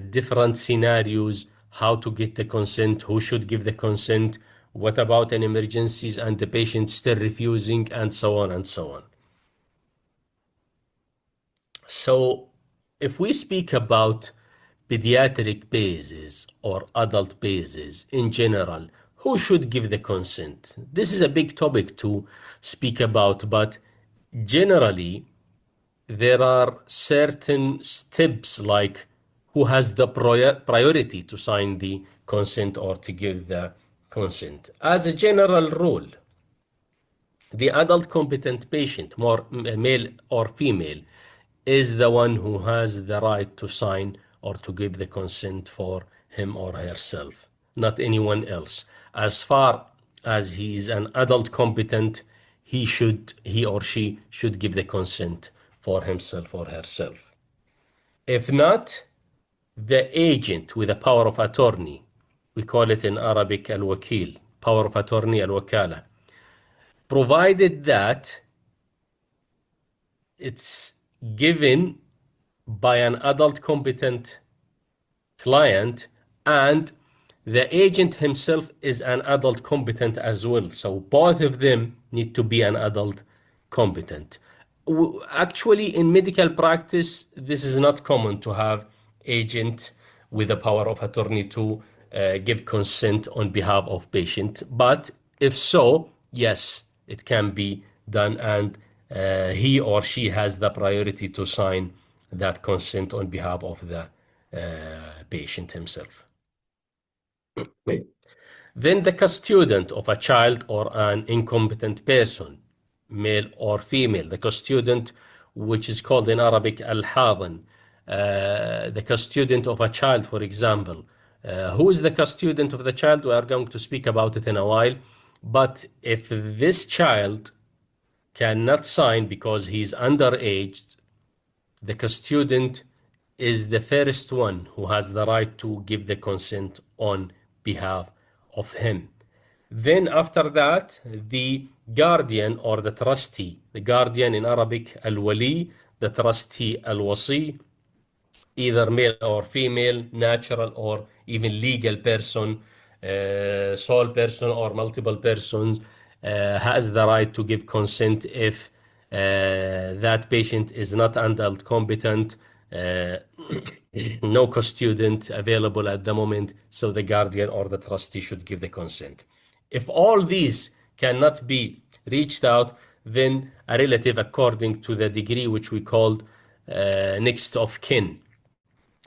different scenarios, how to get the consent, who should give the consent, what about in emergencies and the patient still refusing, and so on and so on. So if we speak about pediatric bases or adult bases in general, who should give the consent? This is a big topic to speak about, but generally there are certain steps like who has the priority to sign the consent or to give the consent. As a general rule, the adult competent patient, more male or female, is the one who has the right to sign or to give the consent for him or herself, not anyone else. As far as he is an adult competent, he or she should give the consent for himself or herself. If not, the agent with a power of attorney, we call it in Arabic al-wakil, power of attorney al-wakala, provided that it's given by an adult competent client and the agent himself is an adult competent as well. So both of them need to be an adult competent. Actually, in medical practice, this is not common to have agent with the power of attorney to give consent on behalf of patient. But if so, yes, it can be done, and he or she has the priority to sign that consent on behalf of the patient himself. Then the custodian of a child or an incompetent person, male or female, the custodian, which is called in Arabic al-hadan, the custodian of a child, for example. Who is the custodian of the child? We are going to speak about it in a while. But if this child cannot sign because he's underage, the custodian is the first one who has the right to give the consent on behalf of him. Then after that, the guardian or the trustee, the guardian in Arabic al-wali, the trustee al-wasi, either male or female, natural or even legal person, sole person or multiple persons, has the right to give consent if that patient is not adult competent, no custodian available at the moment, so the guardian or the trustee should give the consent. If all these cannot be reached out, then a relative, according to the degree which we called next of kin,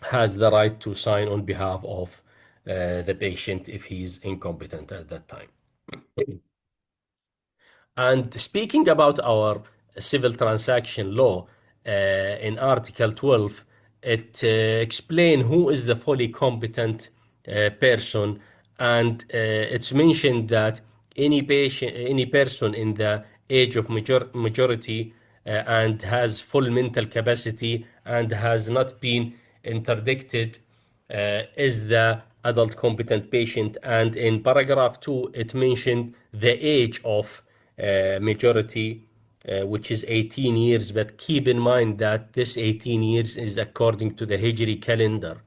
has the right to sign on behalf of the patient if he is incompetent at that time. And speaking about our civil transaction law, in Article 12, it explains who is the fully competent person, and it's mentioned that any person in the age of majority and has full mental capacity and has not been interdicted is the adult competent patient. And in paragraph 2, it mentioned the age of majority, which is 18 years. But keep in mind that this 18 years is according to the Hijri calendar.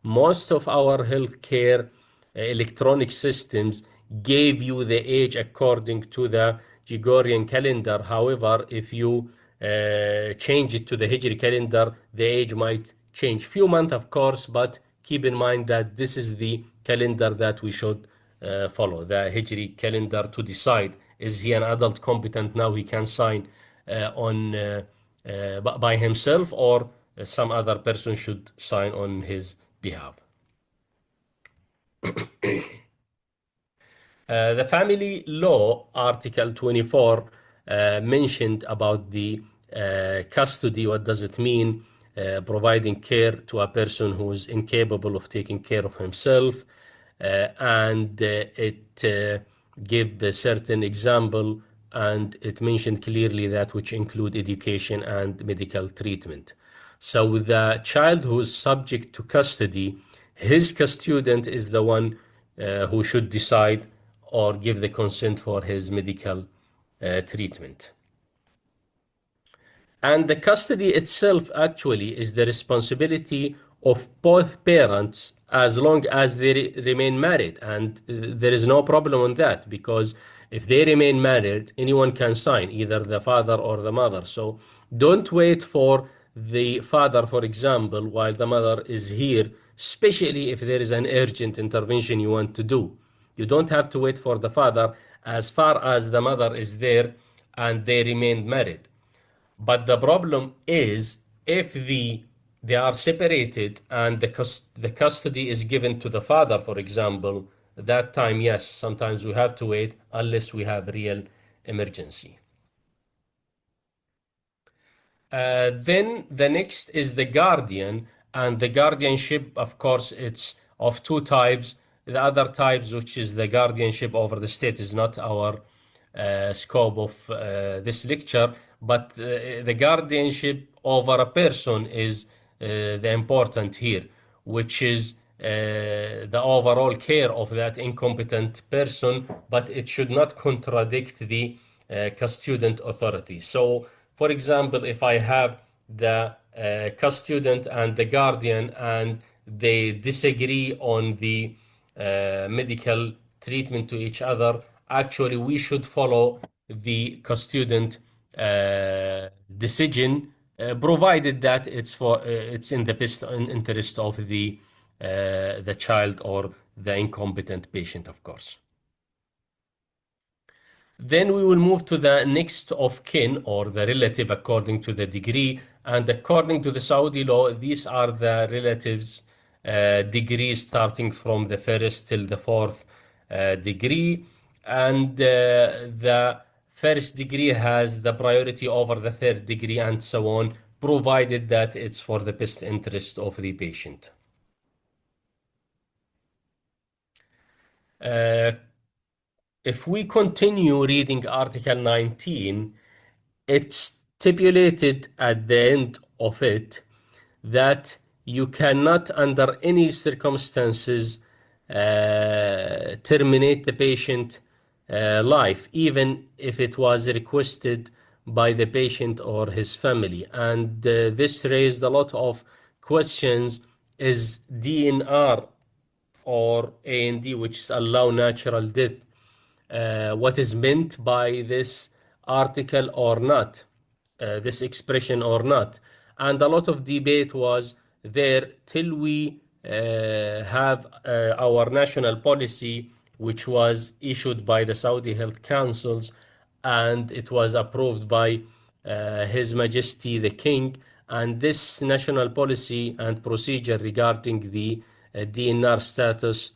Most of our healthcare electronic systems gave you the age according to the Gregorian calendar. However, if you change it to the Hijri calendar, the age might change few months, of course, but keep in mind that this is the calendar that we should follow the Hijri calendar to decide, is he an adult competent now he can sign by himself, or some other person should sign on his behalf. The family law, Article 24, mentioned about the custody. What does it mean? Providing care to a person who is incapable of taking care of himself. And it gave a certain example, and it mentioned clearly that which include education and medical treatment. So the child who is subject to custody, his custodian is the one who should decide or give the consent for his medical treatment. And the custody itself actually is the responsibility of both parents as long as they remain married. And there is no problem on that, because if they remain married, anyone can sign, either the father or the mother. So don't wait for the father, for example, while the mother is here, especially if there is an urgent intervention you want to do. You don't have to wait for the father as far as the mother is there and they remain married. But the problem is if they are separated and the custody is given to the father, for example, that time, yes, sometimes we have to wait unless we have real emergency. Then the next is the guardian, and the guardianship, of course, it's of two types. The other types, which is the guardianship over the state, is not our scope of this lecture, but the guardianship over a person is the important here, which is the overall care of that incompetent person, but it should not contradict the custodian authority. So, for example, if I have the custodian and the guardian and they disagree on the medical treatment to each other, actually we should follow the custodian decision, provided that it's in the best interest of the child or the incompetent patient, of course. Then we will move to the next of kin, or the relative, according to the degree. And according to the Saudi law, these are the relatives' degrees starting from the first till the fourth degree. And the first degree has the priority over the third degree, and so on, provided that it's for the best interest of the patient. If we continue reading Article 19, it's stipulated at the end of it that you cannot, under any circumstances, terminate the patient life, even if it was requested by the patient or his family. And this raised a lot of questions. Is DNR or A&D, which is allow natural death, what is meant by this article or not, this expression or not? And a lot of debate was there till we have our national policy, which was issued by the Saudi Health Councils, and it was approved by His Majesty the King. And this national policy and procedure regarding the DNR status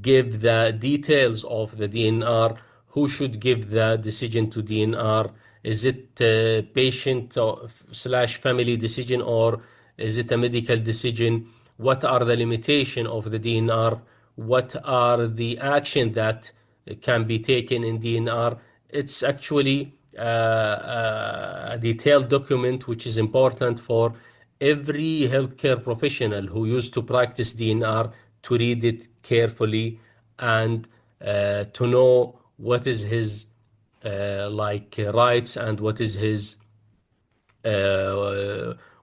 give the details of the DNR, who should give the decision to DNR. Is it patient slash family decision, or is it a medical decision? What are the limitations of the DNR? What are the action that can be taken in DNR? It's actually a detailed document which is important for every healthcare professional who used to practice DNR to read it carefully and to know what is his rights and what is his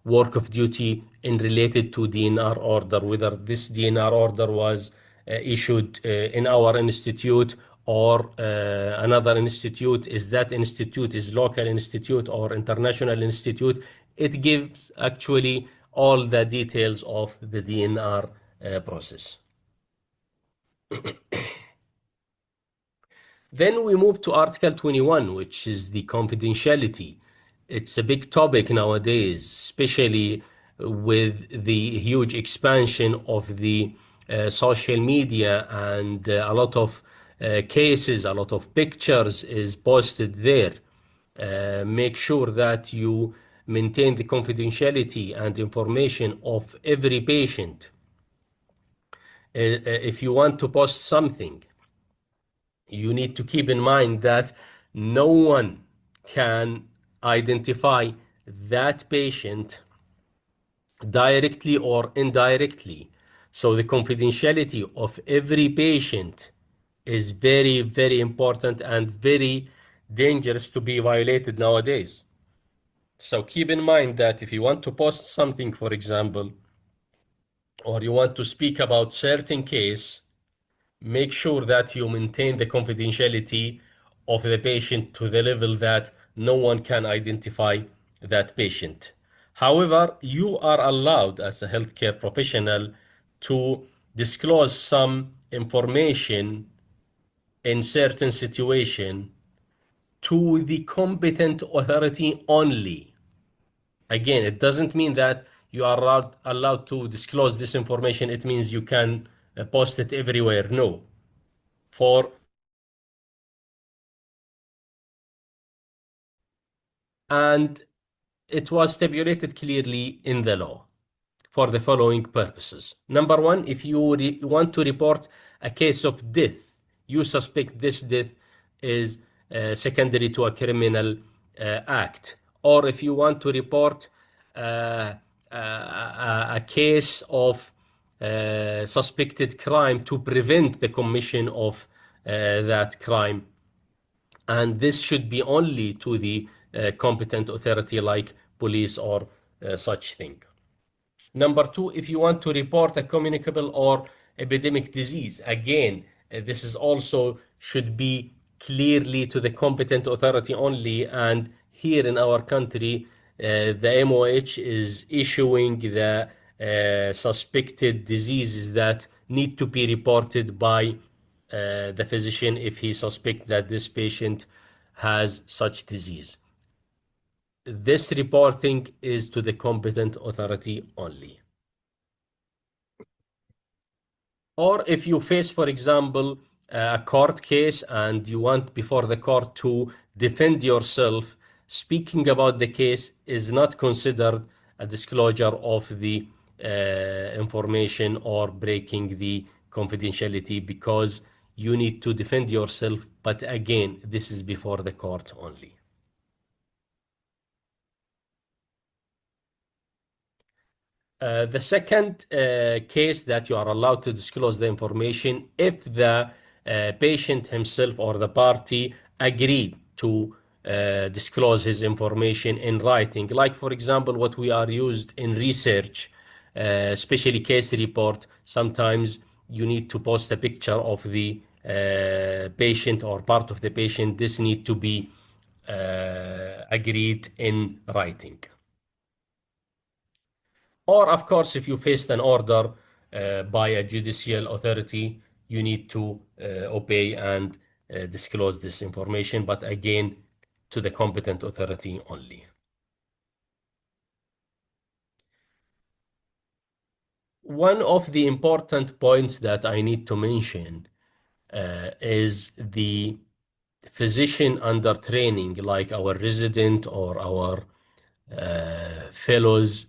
work of duty in related to DNR order, whether this DNR order was issued in our institute or another institute. Is that institute is local institute or international institute? It gives actually all the details of the DNR process. Then we move to Article 21, which is the confidentiality. It's a big topic nowadays, especially with the huge expansion of the social media, and a lot of cases, a lot of pictures is posted there. Make sure that you maintain the confidentiality and information of every patient. If you want to post something, you need to keep in mind that no one can identify that patient directly or indirectly. So the confidentiality of every patient is very, very important and very dangerous to be violated nowadays. So keep in mind that if you want to post something, for example, or you want to speak about certain case, make sure that you maintain the confidentiality of the patient to the level that no one can identify that patient. However, you are allowed as a healthcare professional to disclose some information in certain situation to the competent authority only. Again, it doesn't mean that you are allowed to disclose this information. It means you can post it everywhere. No. For and it was stipulated clearly in the law for the following purposes. Number one, if you want to report a case of death, you suspect this death is secondary to a criminal act, or if you want to report a case of suspected crime to prevent the commission of that crime, and this should be only to the competent authority like police or such thing. Number two, if you want to report a communicable or epidemic disease, again, this is also should be clearly to the competent authority only. And here in our country, the MOH is issuing the suspected diseases that need to be reported by the physician if he suspects that this patient has such disease. This reporting is to the competent authority only. Or if you face, for example, a court case and you want before the court to defend yourself, speaking about the case is not considered a disclosure of the information or breaking the confidentiality, because you need to defend yourself. But again, this is before the court only. The second case that you are allowed to disclose the information if the patient himself or the party agreed to disclose his information in writing. Like, for example, what we are used in research, especially case report, sometimes you need to post a picture of the patient or part of the patient. This need to be agreed in writing. Or, of course, if you faced an order by a judicial authority, you need to obey and disclose this information, but again, to the competent authority only. One of the important points that I need to mention is the physician under training, like our resident or our fellows,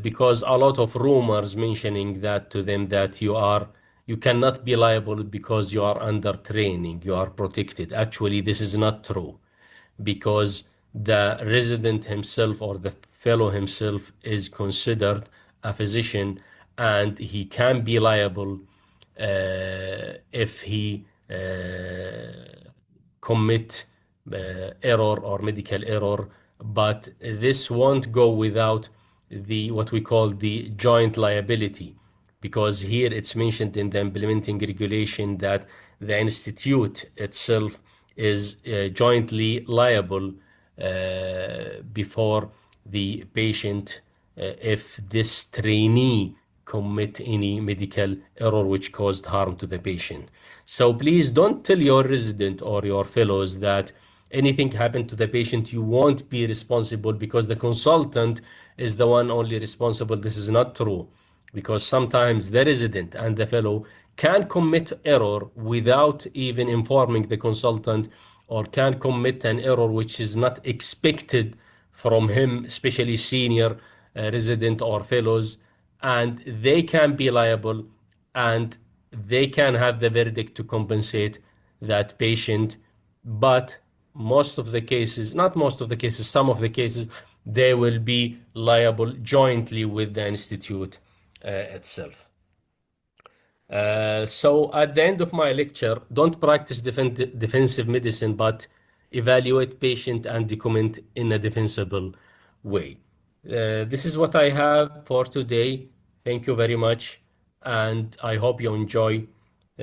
because a lot of rumors mentioning that to them that you cannot be liable because you are under training, you are protected. Actually, this is not true, because the resident himself or the fellow himself is considered a physician, and he can be liable if he commit error or medical error. But this won't go without the what we call the joint liability, because here it's mentioned in the implementing regulation that the institute itself is jointly liable before the patient if this trainee commit any medical error which caused harm to the patient. So please don't tell your resident or your fellows that anything happened to the patient, you won't be responsible because the consultant is the one only responsible. This is not true, because sometimes the resident and the fellow can commit error without even informing the consultant, or can commit an error which is not expected from him, especially senior resident or fellows, and they can be liable, and they can have the verdict to compensate that patient. But most of the cases, not most of the cases, some of the cases, they will be liable jointly with the institute itself. So at the end of my lecture, don't practice defensive medicine, but evaluate patient and document in a defensible way. This is what I have for today. Thank you very much, and I hope you enjoy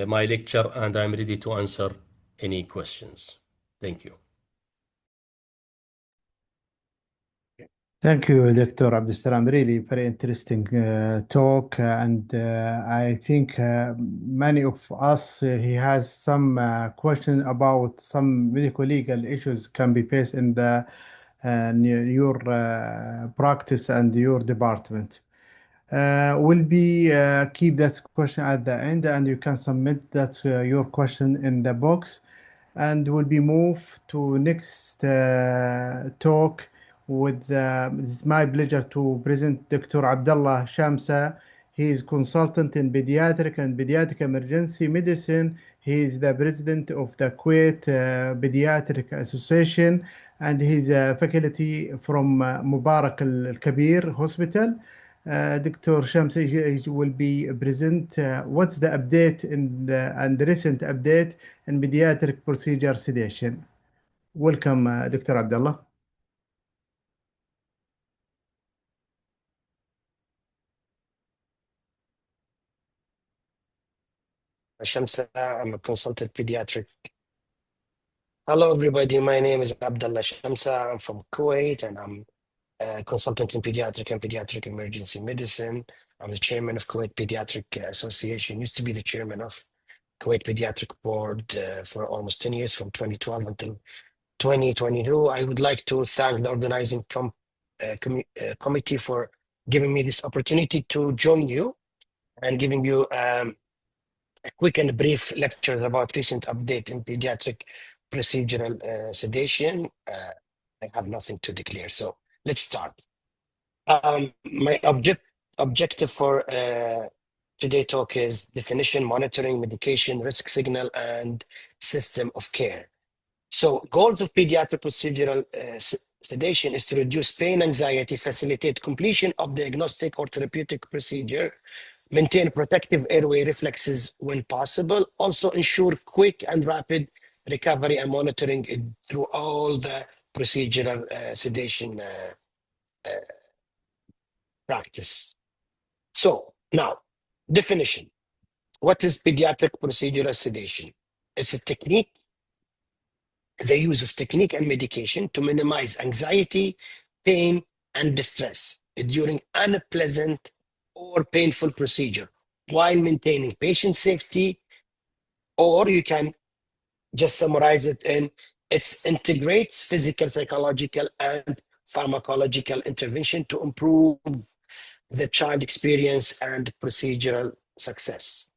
my lecture, and I'm ready to answer any questions. Thank you. Thank you, Dr. Abdulsalam. Really very interesting talk, and I think many of us he has some question about some medical legal issues can be faced in the your practice and your department. Will be keep that question at the end, and you can submit that your question in the box, and will be moved to next talk. It's my pleasure to present Dr. Abdullah Shamsa. He is consultant in pediatric and pediatric emergency medicine. He is the president of the Kuwait Pediatric Association, and he's a faculty from Mubarak Al Kabir Hospital. Dr. Shamsi will be present what's the update and the recent update in pediatric procedure sedation. Welcome, Dr. Abdullah. Shamsa, I'm a consultant pediatric. Hello, everybody. My name is Abdullah Shamsa. I'm from Kuwait, and I'm a consultant in pediatric and pediatric emergency medicine. I'm the chairman of Kuwait Pediatric Association. Used to be the chairman of Kuwait Pediatric Board for almost 10 years, from 2012 until 2022. I would like to thank the organizing committee for giving me this opportunity to join you and giving you a quick and brief lectures about recent update in pediatric procedural sedation. I have nothing to declare, so let's start. My objective for today's talk is definition, monitoring, medication, risk signal, and system of care. So goals of pediatric procedural sedation is to reduce pain, anxiety, facilitate completion of diagnostic or therapeutic procedure, maintain protective airway reflexes when possible, also ensure quick and rapid recovery and monitoring through all the procedural sedation practice. So now, definition. What is pediatric procedural sedation? It's a technique, the use of technique and medication to minimize anxiety, pain, and distress during unpleasant or painful procedure while maintaining patient safety, or you can just summarize it in it integrates physical, psychological, and pharmacological intervention to improve the child experience and procedural success.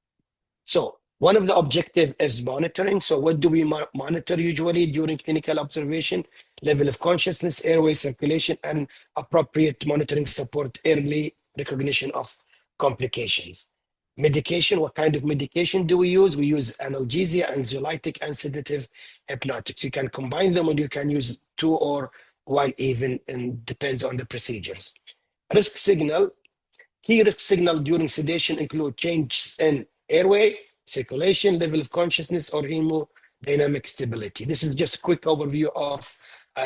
So one of the objectives is monitoring. So what do we monitor usually during clinical observation? Level of consciousness, airway circulation, and appropriate monitoring support early recognition of complications. Medication, what kind of medication do we use? We use analgesia, anxiolytic, and sedative hypnotics. You can combine them, or you can use two or one even, and depends on the procedures. Risk signal. Key risk signal during sedation include changes in airway, circulation, level of consciousness, or hemodynamic stability. This is just a quick overview of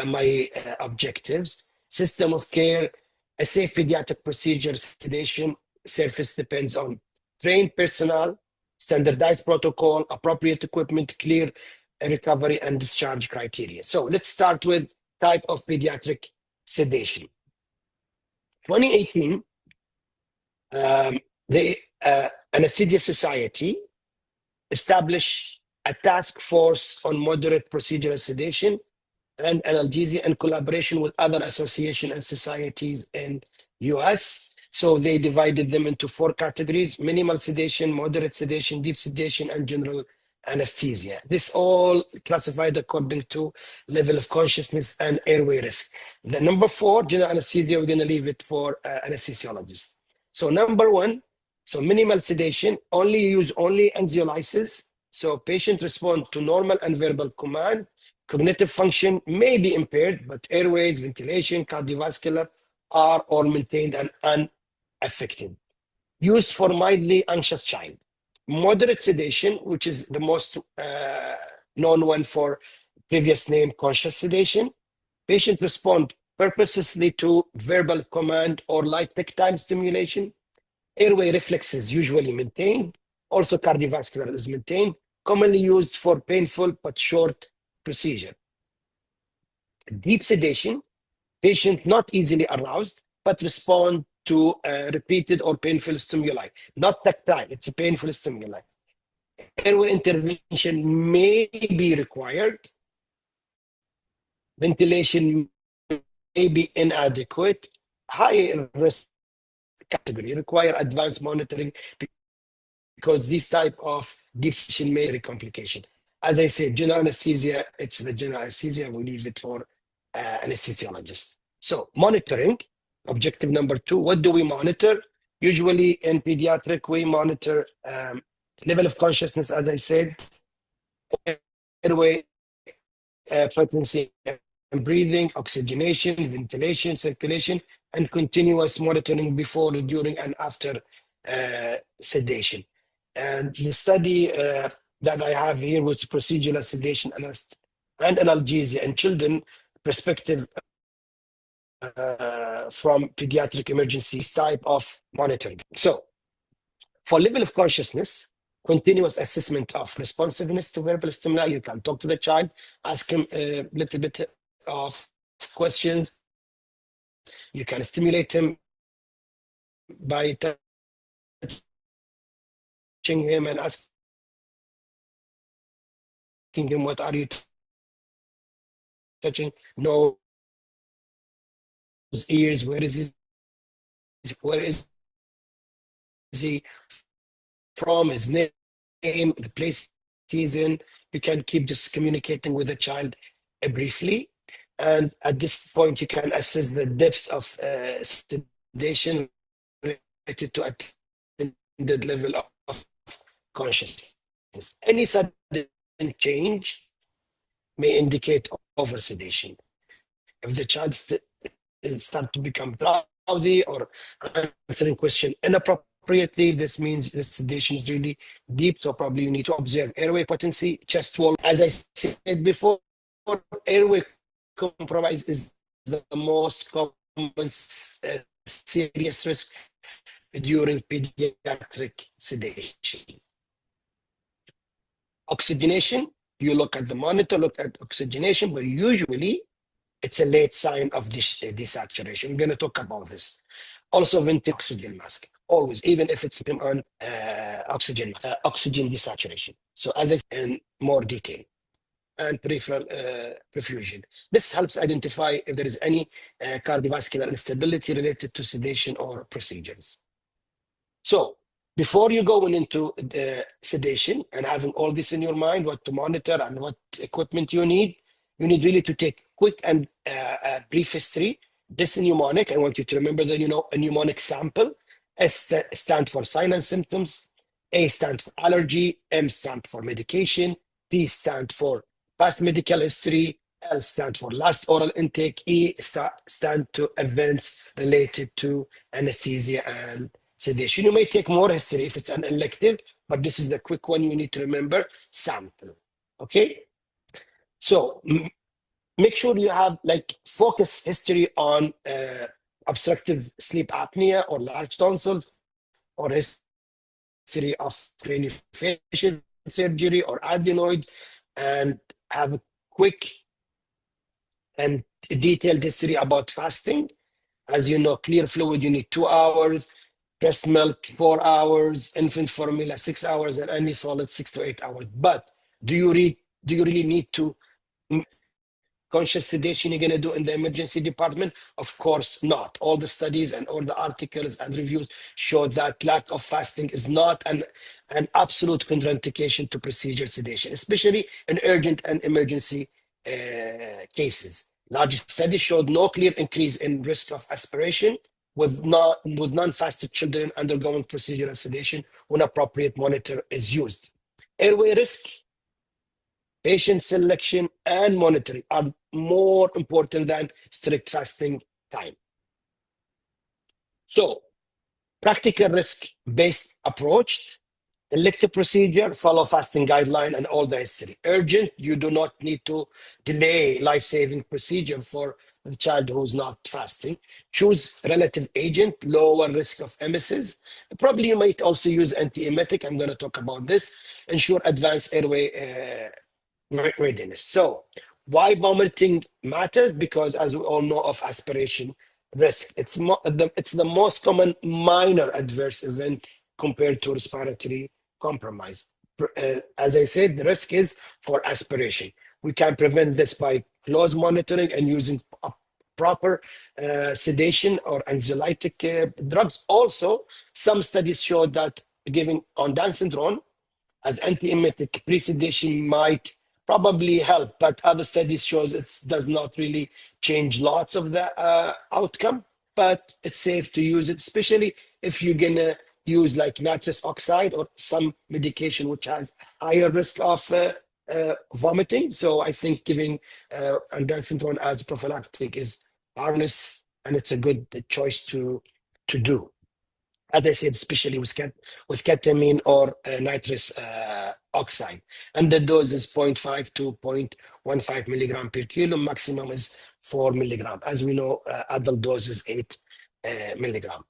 my objectives. System of care, a safe pediatric procedure sedation service depends on trained personnel, standardized protocol, appropriate equipment, clear recovery and discharge criteria. So let's start with type of pediatric sedation. 2018, the Anesthesia Society established a task force on moderate procedural sedation and analgesia in collaboration with other associations and societies in US. So they divided them into 4 categories: minimal sedation, moderate sedation, deep sedation, and general anesthesia. This all classified according to level of consciousness and airway risk. The number 4, general anesthesia, we're going to leave it for anesthesiologists. So number 1, so minimal sedation, use only anxiolysis. So patient respond to normal and verbal command. Cognitive function may be impaired, but airways, ventilation, cardiovascular are all maintained and unaffected. Used for mildly anxious child. Moderate sedation, which is the most known one for previous name, conscious sedation. Patient respond purposely to verbal command or light tactile stimulation. Airway reflexes usually maintained. Also cardiovascular is maintained. Commonly used for painful but short procedure. Deep sedation, patient not easily aroused, but respond to repeated or painful stimuli. Not tactile, it's a painful stimuli. Airway intervention may be required. Ventilation may be inadequate. High risk category require advanced monitoring because this type of deep sedation may be complication. As I said, general anesthesia, it's the general anesthesia, we leave it for anesthesiologists. So monitoring, objective number 2, what do we monitor? Usually in pediatric, we monitor level of consciousness, as I said, airway, potency and breathing, oxygenation, ventilation, circulation, and continuous monitoring before, during, and after sedation. And the study that I have here was procedural sedation and analgesia in children, perspective from pediatric emergency type of monitoring. So for level of consciousness, continuous assessment of responsiveness to verbal stimuli. You can talk to the child, ask him a little bit of questions. You can stimulate him by touching him and asking him, what are you touching? Nose, ears, where is he from, his name, the place he's in. You can keep just communicating with the child briefly. And at this point, you can assess the depth of sedation related to attended level of consciousness. Any sudden change may indicate oversedation. If the child starts to become drowsy or answering question inappropriately, this means the sedation is really deep, so probably you need to observe airway potency, chest wall. As I said before, airway compromise is the most common serious risk during pediatric sedation. Oxygenation, you look at the monitor, look at oxygenation, but usually it's a late sign of desaturation. We're going to talk about this. Also, oxygen mask, always, even if it's on oxygen desaturation. So as I said, in more detail, and peripheral perfusion. This helps identify if there is any cardiovascular instability related to sedation or procedures. So before you go into the sedation and having all this in your mind, what to monitor and what equipment you need really to take quick and brief history. This mnemonic, I want you to remember the a mnemonic sample. S stands for sign and symptoms. A stands for allergy. M stands for medication. P stands for past medical history. L stands for last oral intake. E stands to events related to anesthesia and sedation. You may take more history if it's an elective, but this is the quick one you need to remember, sample. Okay? So make sure you have focus history on obstructive sleep apnea or large tonsils, or history of craniofacial surgery or adenoid, and have a quick and detailed history about fasting. As you know, clear fluid, you need 2 hours. breast milk 4 hours, infant formula 6 hours, and any solid 6 to 8 hours. But do you really need to conscious sedation you're going to do in the emergency department? Of course not. All the studies and all the articles and reviews show that lack of fasting is not an absolute contraindication to procedure sedation, especially in urgent and emergency cases. Large studies showed no clear increase in risk of aspiration with non-fasted children undergoing procedural sedation when appropriate monitor is used. Airway risk, patient selection, and monitoring are more important than strict fasting time. So, practical risk-based approach, elective procedure, follow fasting guideline and all the history. Urgent, you do not need to delay life-saving procedure for the child who's not fasting. Choose relative agent, lower risk of emesis. Probably you might also use antiemetic. I'm going to talk about this. Ensure advanced airway readiness. So why vomiting matters? Because as we all know of aspiration risk, it's the most common minor adverse event compared to respiratory compromise. As I said, the risk is for aspiration. We can prevent this by close monitoring and using proper sedation or anxiolytic drugs. Also, some studies show that giving on Down syndrome as antiemetic pre-sedation might probably help, but other studies shows it does not really change lots of the outcome, but it's safe to use it, especially if you're gonna use like nitrous oxide or some medication which has higher risk of vomiting. So I think giving ondansetron as prophylactic is harmless, and it's a good choice to do. As I said, especially with ketamine or nitrous oxide. And the dose is 0.5 to 0.15 milligram per kilo. Maximum is 4 milligram. As we know, adult dose is 8 milligram.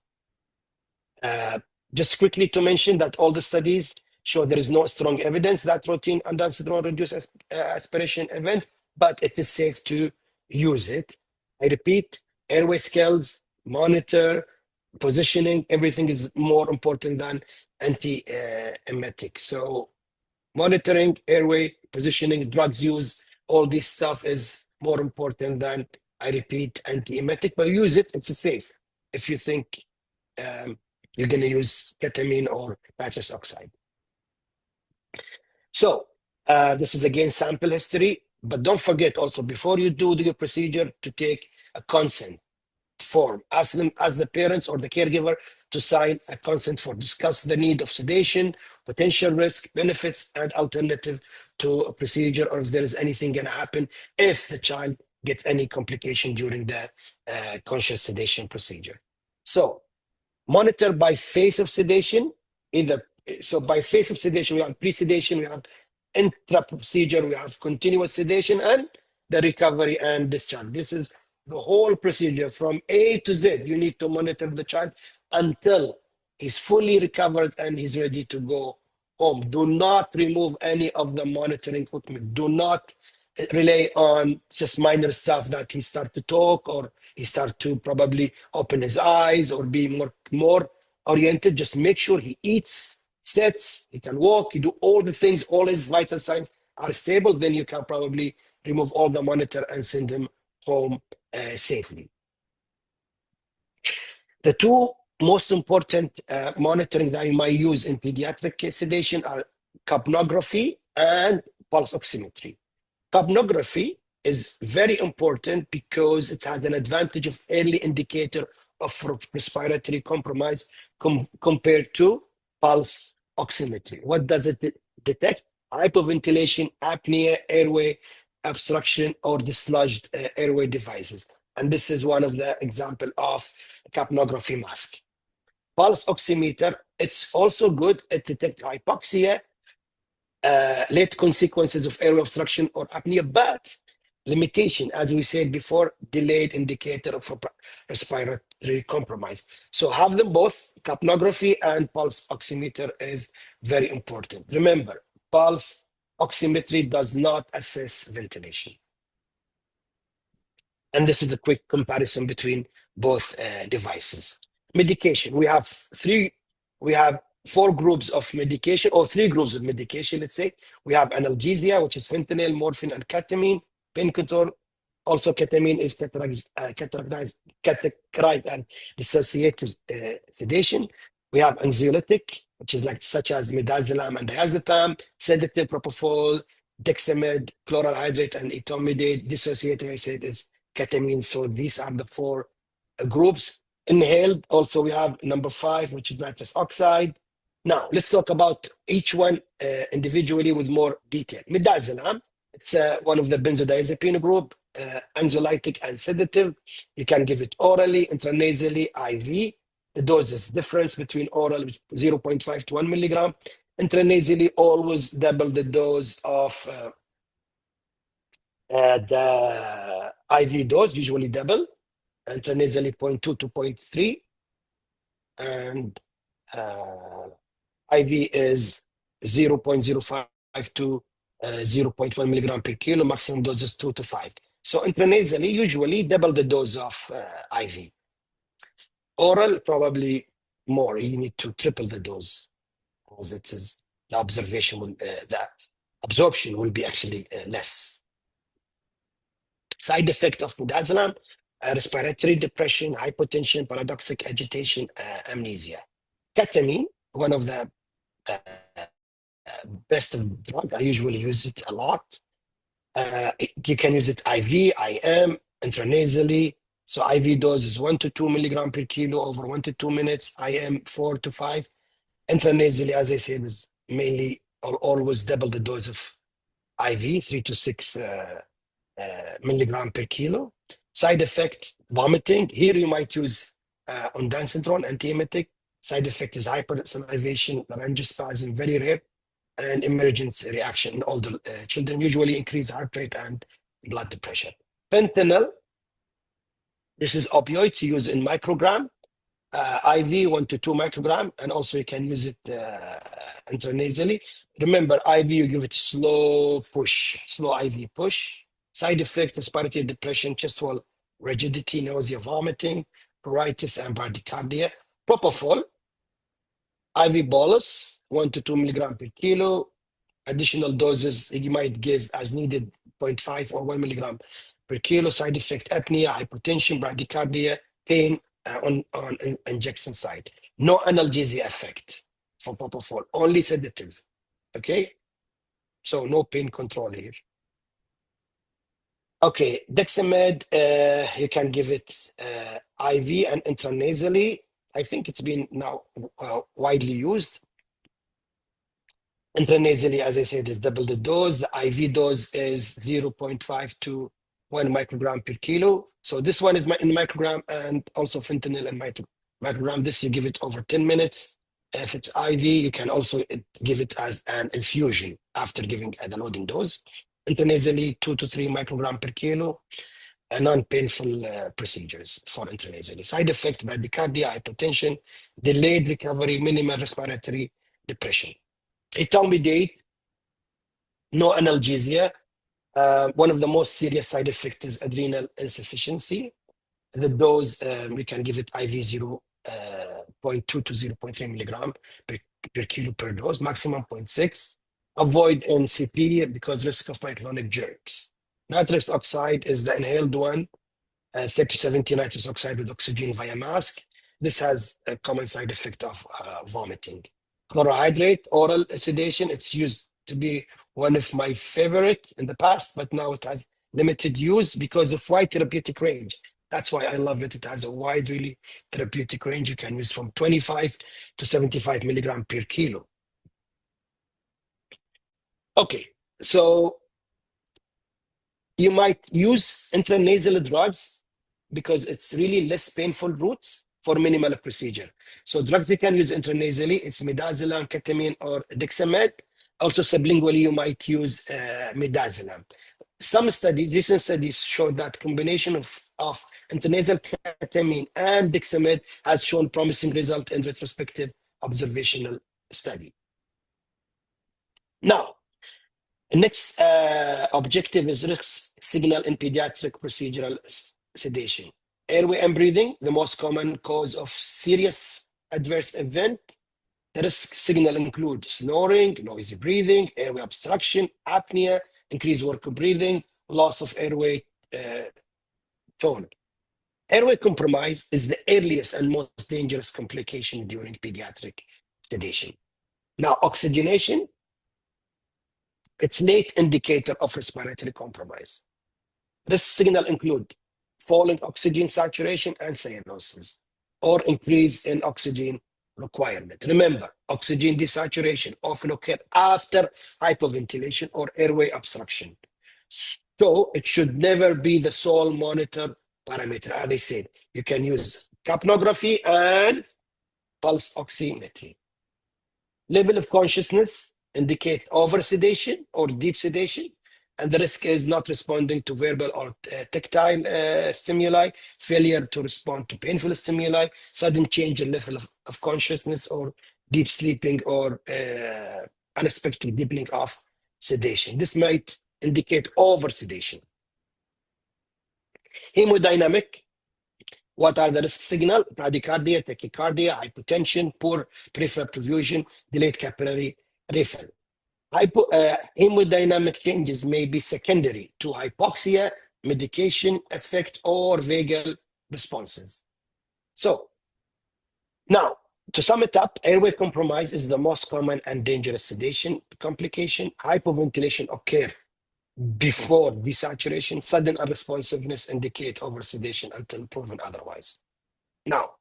Just quickly to mention that all the studies show there is no strong evidence that routine ondansetron reduces aspiration event, but it is safe to use it. I repeat, airway skills, monitor, positioning, everything is more important than antiemetic. So monitoring, airway, positioning, drugs use, all this stuff is more important than, I repeat, antiemetic, but use it, it's safe if you think you're going to use ketamine or nitrous oxide. So this is again sample history, but don't forget also before you do the procedure to take a consent form. Ask them, as the parents or the caregiver, to sign a consent form. Discuss the need of sedation, potential risk, benefits, and alternative to a procedure, or if there is anything going to happen if the child gets any complication during the conscious sedation procedure. So monitor by phase of sedation. So by phase of sedation, we have pre-sedation, we have intra-procedure, we have continuous sedation, and the recovery and discharge. This is the whole procedure from A to Z. You need to monitor the child until he's fully recovered and he's ready to go home. Do not remove any of the monitoring equipment. Do not rely on just minor stuff that he start to talk or he start to probably open his eyes or be more oriented. Just make sure he eats, sits, he can walk, he do all the things, all his vital signs are stable. Then you can probably remove all the monitor and send him home safely. The two most important monitoring that you might use in pediatric sedation are capnography and pulse oximetry. Capnography is very important because it has an advantage of early indicator of respiratory compromise compared to pulse oximetry. What does it detect? Hypoventilation, apnea, airway obstruction, or dislodged airway devices. And this is one of the example of capnography mask. Pulse oximeter, it's also good. It detects hypoxia, late consequences of airway obstruction or apnea, but limitation, as we said before, delayed indicator of respiratory compromise. So have them both, capnography and pulse oximeter is very important. Remember, pulse oximetry does not assess ventilation. And this is a quick comparison between both devices. Medication. We have four groups of medication, or three groups of medication, let's say. We have analgesia, which is fentanyl, morphine, and ketamine. Pain control, also ketamine is categorized and dissociative sedation. We have anxiolytic, which is like such as midazolam and diazepam, sedative, propofol, dexamide, chloral hydrate, and etomidate. Dissociative, I said, is ketamine. So these are the four groups. Inhaled, also we have number 5, which is nitrous oxide. Now, let's talk about each one individually with more detail. Midazolam, it's one of the benzodiazepine group, anxiolytic and sedative. You can give it orally, intranasally, IV. The dose is difference between oral, 0.5 to 1 milligram. Intranasally, always double the dose of the IV dose, usually double. Intranasally 0.2 to 0.3, and IV is 0.05 to 0.1 milligram per kilo, maximum dose is 2 to 5. So intranasally, usually double the dose of IV. Oral, probably more. You need to triple the dose, as it is the absorption will be actually less. Side effect of midazolam: respiratory depression, hypotension, paradoxic agitation, amnesia. Ketamine, one of the best of drug. I usually use it a lot. You can use it IV, IM, intranasally. So IV dose is 1 to 2 milligram per kilo over 1 to 2 minutes. IM 4 to 5. Intranasally, as I said, is mainly or always double the dose of IV, 3 to 6 milligram per kilo. Side effect: vomiting. Here you might use ondansetron, antiemetic. Side effect is hypersalivation, laryngospasm, very rare, and emergency reaction in older children, usually increase heart rate and blood pressure. Fentanyl, this is opioid, you use in microgram, IV 1 to 2 microgram, and also you can use it intranasally. Remember, IV, you give it slow IV push. Side effect: respiratory depression, chest wall rigidity, nausea, vomiting, pruritus, and bradycardia. Propofol, IV bolus, 1 to 2 milligram per kilo. Additional doses you might give as needed, 0.5 or 1 milligram per kilo. Side effect: apnea, hypertension, bradycardia, pain on injection site. No analgesia effect for propofol, only sedative. Okay, so no pain control here. Okay, dexamide, you can give it IV and intranasally. I think it's been now widely used. Intranasally, as I said, is double the dose. The IV dose is 0.5 to 1 microgram per kilo. So this one is in microgram, and also fentanyl in microgram. This you give it over 10 minutes. If it's IV, you can also give it as an infusion after giving the loading dose. Intranasally, 2 to 3 microgram per kilo. Non-painful procedures for intranasally. Side effect: bradycardia, hypotension, delayed recovery, minimal respiratory depression. Etomidate, no analgesia. One of the most serious side effects is adrenal insufficiency. The dose, we can give it IV 0.2 to 0.3 milligram per kilo per dose, maximum 0.6. Avoid NCP because risk of myoclonic jerks. Nitrous oxide is the inhaled one, 30-70 nitrous oxide with oxygen via mask. This has a common side effect of vomiting. Chlorohydrate, oral sedation, it's used to be one of my favorite in the past, but now it has limited use because of wide therapeutic range. That's why I love it. It has a wide, really therapeutic range. You can use from 25 to 75 milligram per kilo. Okay, so you might use intranasal drugs because it's really less painful routes for minimal procedure. So drugs you can use intranasally, it's midazolam, ketamine, or dexamide. Also sublingually, you might use midazolam. Some studies, recent studies, show that combination of intranasal ketamine and dexamide has shown promising result in retrospective observational study. Now, the next objective is risk signal in pediatric procedural sedation. Airway and breathing, the most common cause of serious adverse event. The risk signal include snoring, noisy breathing, airway obstruction, apnea, increased work of breathing, loss of airway tone. Airway compromise is the earliest and most dangerous complication during pediatric sedation. Now, oxygenation, it's late indicator of respiratory compromise. Risk signal include falling oxygen saturation and cyanosis, or increase in oxygen requirement. Remember, oxygen desaturation often occur after hypoventilation or airway obstruction. So it should never be the sole monitor parameter. As I said, you can use capnography and pulse oximetry. Level of consciousness indicate over sedation or deep sedation, and the risk is not responding to verbal or tactile stimuli, failure to respond to painful stimuli, sudden change in level of consciousness, or deep sleeping, or unexpected deepening of sedation. This might indicate over sedation. Hemodynamic. What are the risk signals? Bradycardia, tachycardia, hypotension, poor peripheral perfusion, delayed capillary refill. Hemodynamic changes may be secondary to hypoxia, medication effect, or vagal responses. So now, to sum it up, airway compromise is the most common and dangerous sedation complication. Hypoventilation occurs before desaturation. Sudden unresponsiveness indicate oversedation until proven otherwise. Now,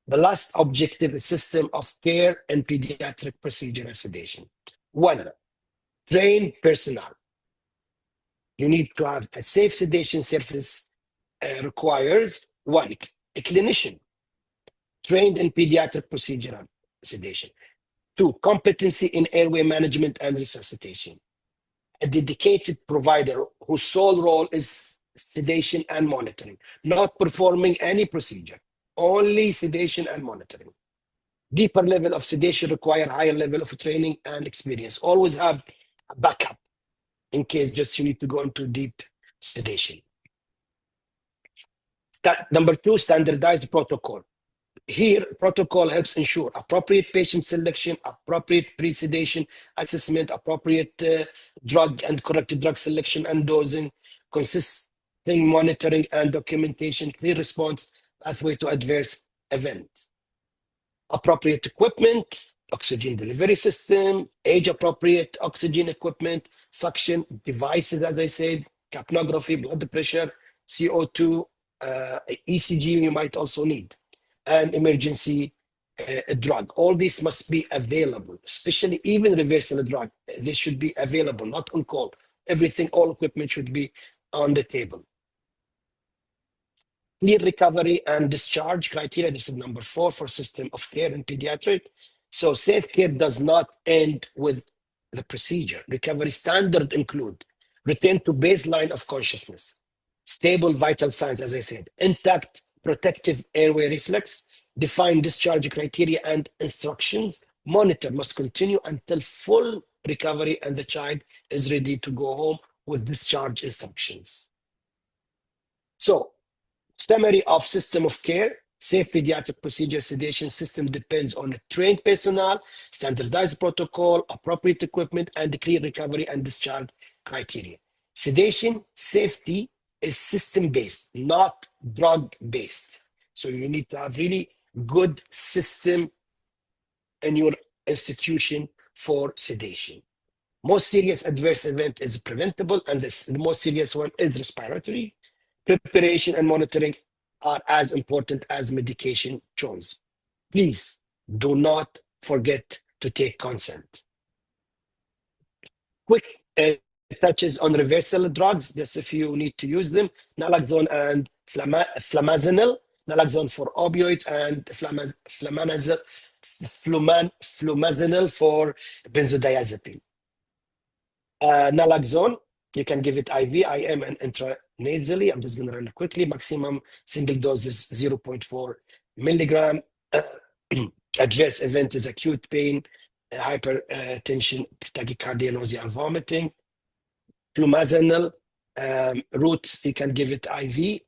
the last objective is system of care and pediatric procedural sedation. One, trained personnel. You need to have a safe sedation surface requires one, a clinician trained in pediatric procedural sedation. Two, competency in airway management and resuscitation. A dedicated provider whose sole role is sedation and monitoring, not performing any procedure, only sedation and monitoring. Deeper level of sedation require higher level of training and experience. Always have a backup in case just you need to go into deep sedation. Number two, standardized protocol. Here, protocol helps ensure appropriate patient selection, appropriate pre-sedation assessment, appropriate drug and corrected drug selection and dosing, consistent monitoring and documentation, clear response pathway to adverse event. Appropriate equipment, oxygen delivery system, age-appropriate oxygen equipment, suction devices, as I said, capnography, blood pressure, CO2, ECG you might also need, and emergency drug. All these must be available, especially even reversal drug. They should be available, not on call. Everything, all equipment should be on the table. Clear recovery and discharge criteria. This is number 4 for system of care in pediatric. So safe care does not end with the procedure. Recovery standard include return to baseline of consciousness, stable vital signs, as I said, intact protective airway reflex, define discharge criteria and instructions, monitor must continue until full recovery and the child is ready to go home with discharge instructions. So, summary of system of care, safe pediatric procedure sedation system depends on a trained personnel, standardized protocol, appropriate equipment, and clear recovery and discharge criteria. Sedation safety is system-based, not drug-based. So you need to have really good system in your institution for sedation. Most serious adverse event is preventable, and the most serious one is respiratory. Preparation and monitoring are as important as medication choice. Please do not forget to take consent. Quick touches on reversal drugs, just if you need to use them. Naloxone and flumazenil. Naloxone for opioids and flumazenil for benzodiazepine. Naloxone, you can give it IV, IM, and intranasally. I'm just going to run it quickly. Maximum single dose is 0.4 milligram. Adverse event is acute pain, hypertension, tachycardia, nausea, and vomiting. Flumazenil, routes, you can give it IV.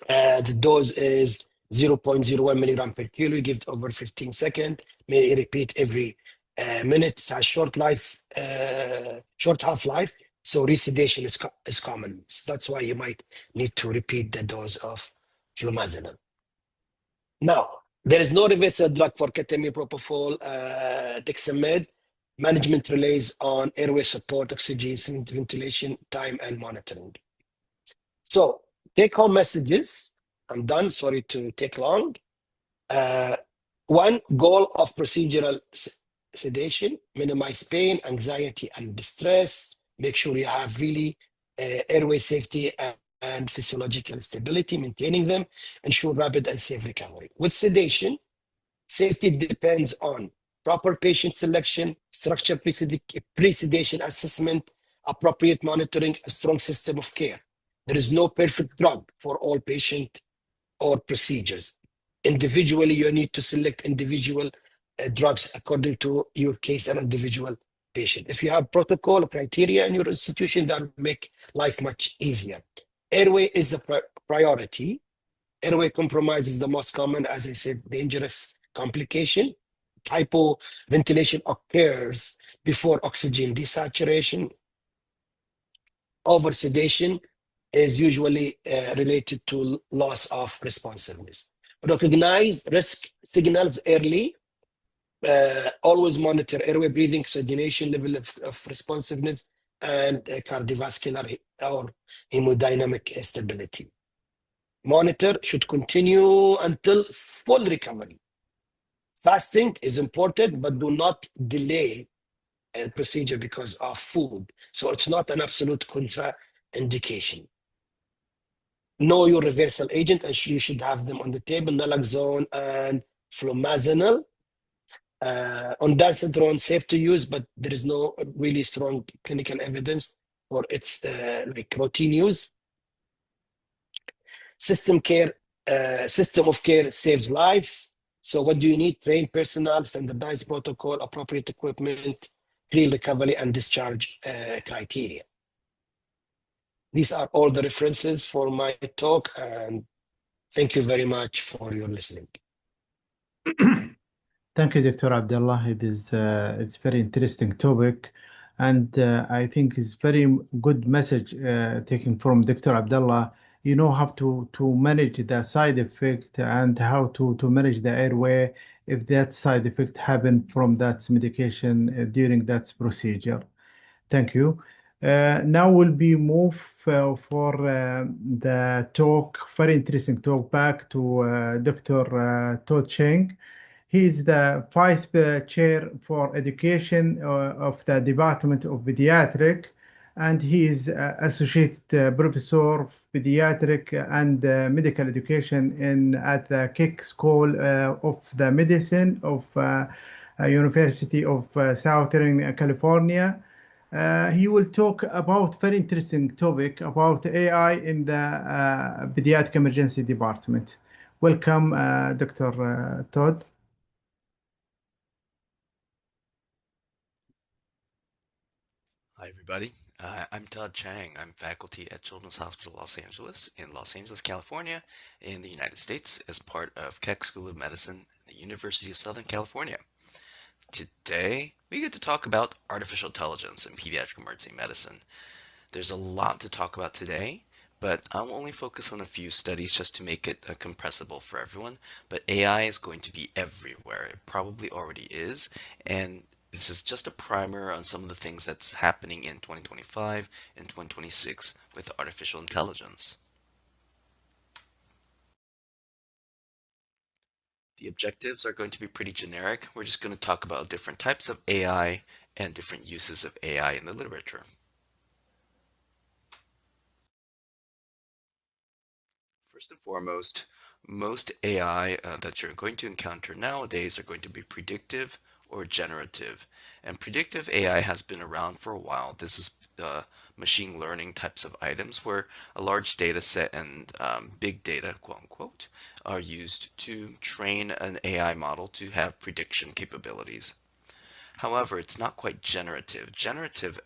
The dose is 0.01 milligram per kilo. You give it over 15 seconds. May repeat every minute. It's a short half-life. So resedation is common. That's why you might need to repeat the dose of flumazenil. Now, there is no reversal drug for ketamine, propofol, dexamethasone. Management relies on airway support, oxygen, ventilation, time, and monitoring. So, take-home messages. I'm done. Sorry to take long. One, goal of procedural sedation, minimize pain, anxiety, and distress. Make sure you have really airway safety and physiological stability, maintaining them, ensure rapid and safe recovery. With sedation, safety depends on proper patient selection, structured pre-sedation assessment, appropriate monitoring, a strong system of care. There is no perfect drug for all patients or procedures. Individually, you need to select individual drugs according to your case and individual patient. If you have protocol or criteria in your institution, that will make life much easier. Airway is the priority. Airway compromise is the most common, as I said, dangerous complication. Hypoventilation occurs before oxygen desaturation. Oversedation is usually related to loss of responsiveness. Recognize risk signals early. Always monitor airway, breathing, oxygenation, level of responsiveness, and cardiovascular or hemodynamic stability. Monitor should continue until full recovery. Fasting is important, but do not delay a procedure because of food. So it's not an absolute contraindication. Know your reversal agent, and you should have them on the table, naloxone and flumazenil. Ondansetron, safe to use, but there is no really strong clinical evidence for its like routine use. System of care saves lives. So what do you need? Trained personnel, standardized protocol, appropriate equipment, pre-recovery and discharge criteria. These are all the references for my talk, and thank you very much for your listening. Thank you, Dr. Abdullah. It's very interesting topic, and I think it's very good message taken from Dr. Abdullah. You know how to manage the side effect and how to manage the airway if that side effect happen from that medication during that procedure. Thank you. Now we'll be move for the talk, very interesting talk back to Dr. Todd Cheng. He is the Vice Chair for Education of the Department of Pediatric, and he is Associate Professor of Pediatric and Medical Education at the Keck School of the Medicine of University of Southern California. He will talk about very interesting topic about AI in the Pediatric Emergency Department. Welcome, Dr. Todd. Hi, everybody. I'm Todd Chang. I'm faculty at Children's Hospital Los Angeles in Los Angeles, California, in the United States, as part of Keck School of Medicine at the University of Southern California. Today, we get to talk about artificial intelligence in pediatric emergency medicine. There's a lot to talk about today, but I'll only focus on a few studies just to make it compressible for everyone. But AI is going to be everywhere. It probably already is, and this is just a primer on some of the things that's happening in 2025 and 2026 with artificial intelligence. The objectives are going to be pretty generic. We're just going to talk about different types of AI and different uses of AI in the literature. First and foremost, most AI that you're going to encounter nowadays are going to be predictive or generative. And predictive AI has been around for a while. This is machine learning types of items where a large data set and big data, quote unquote, are used to train an AI model to have prediction capabilities. However, it's not quite generative. Generative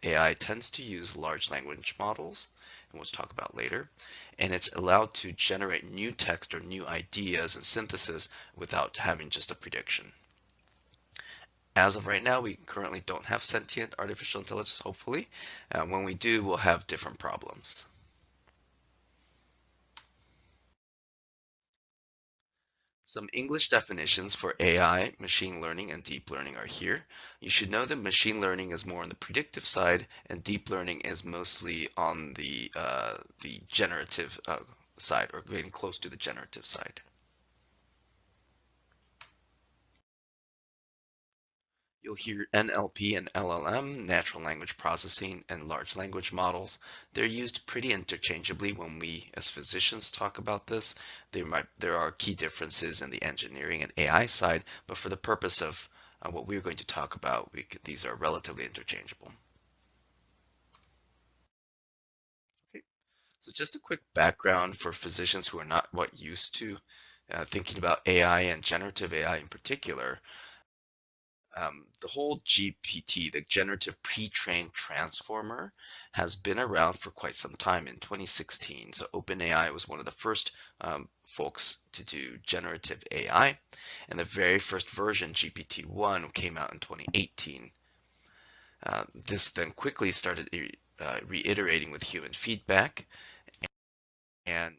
AI tends to use large language models, and we'll talk about later. And it's allowed to generate new text or new ideas and synthesis without having just a prediction. As of right now, we currently don't have sentient artificial intelligence, hopefully. When we do, we'll have different problems. Some English definitions for AI, machine learning, and deep learning are here. You should know that machine learning is more on the predictive side, and deep learning is mostly on the generative side, or getting close to the generative side. You'll hear NLP and LLM, natural language processing, and large language models. They're used pretty interchangeably when we, as physicians, talk about this. There are key differences in the engineering and AI side, but for the purpose of what we're going to talk about, these are relatively interchangeable. Okay. So just a quick background for physicians who are not used to thinking about AI and generative AI in particular. The whole GPT, the generative pre-trained transformer, has been around for quite some time. In 2016, so OpenAI was one of the first folks to do generative AI, and the very first version, GPT-1, came out in 2018. This then quickly started reiterating with human feedback, and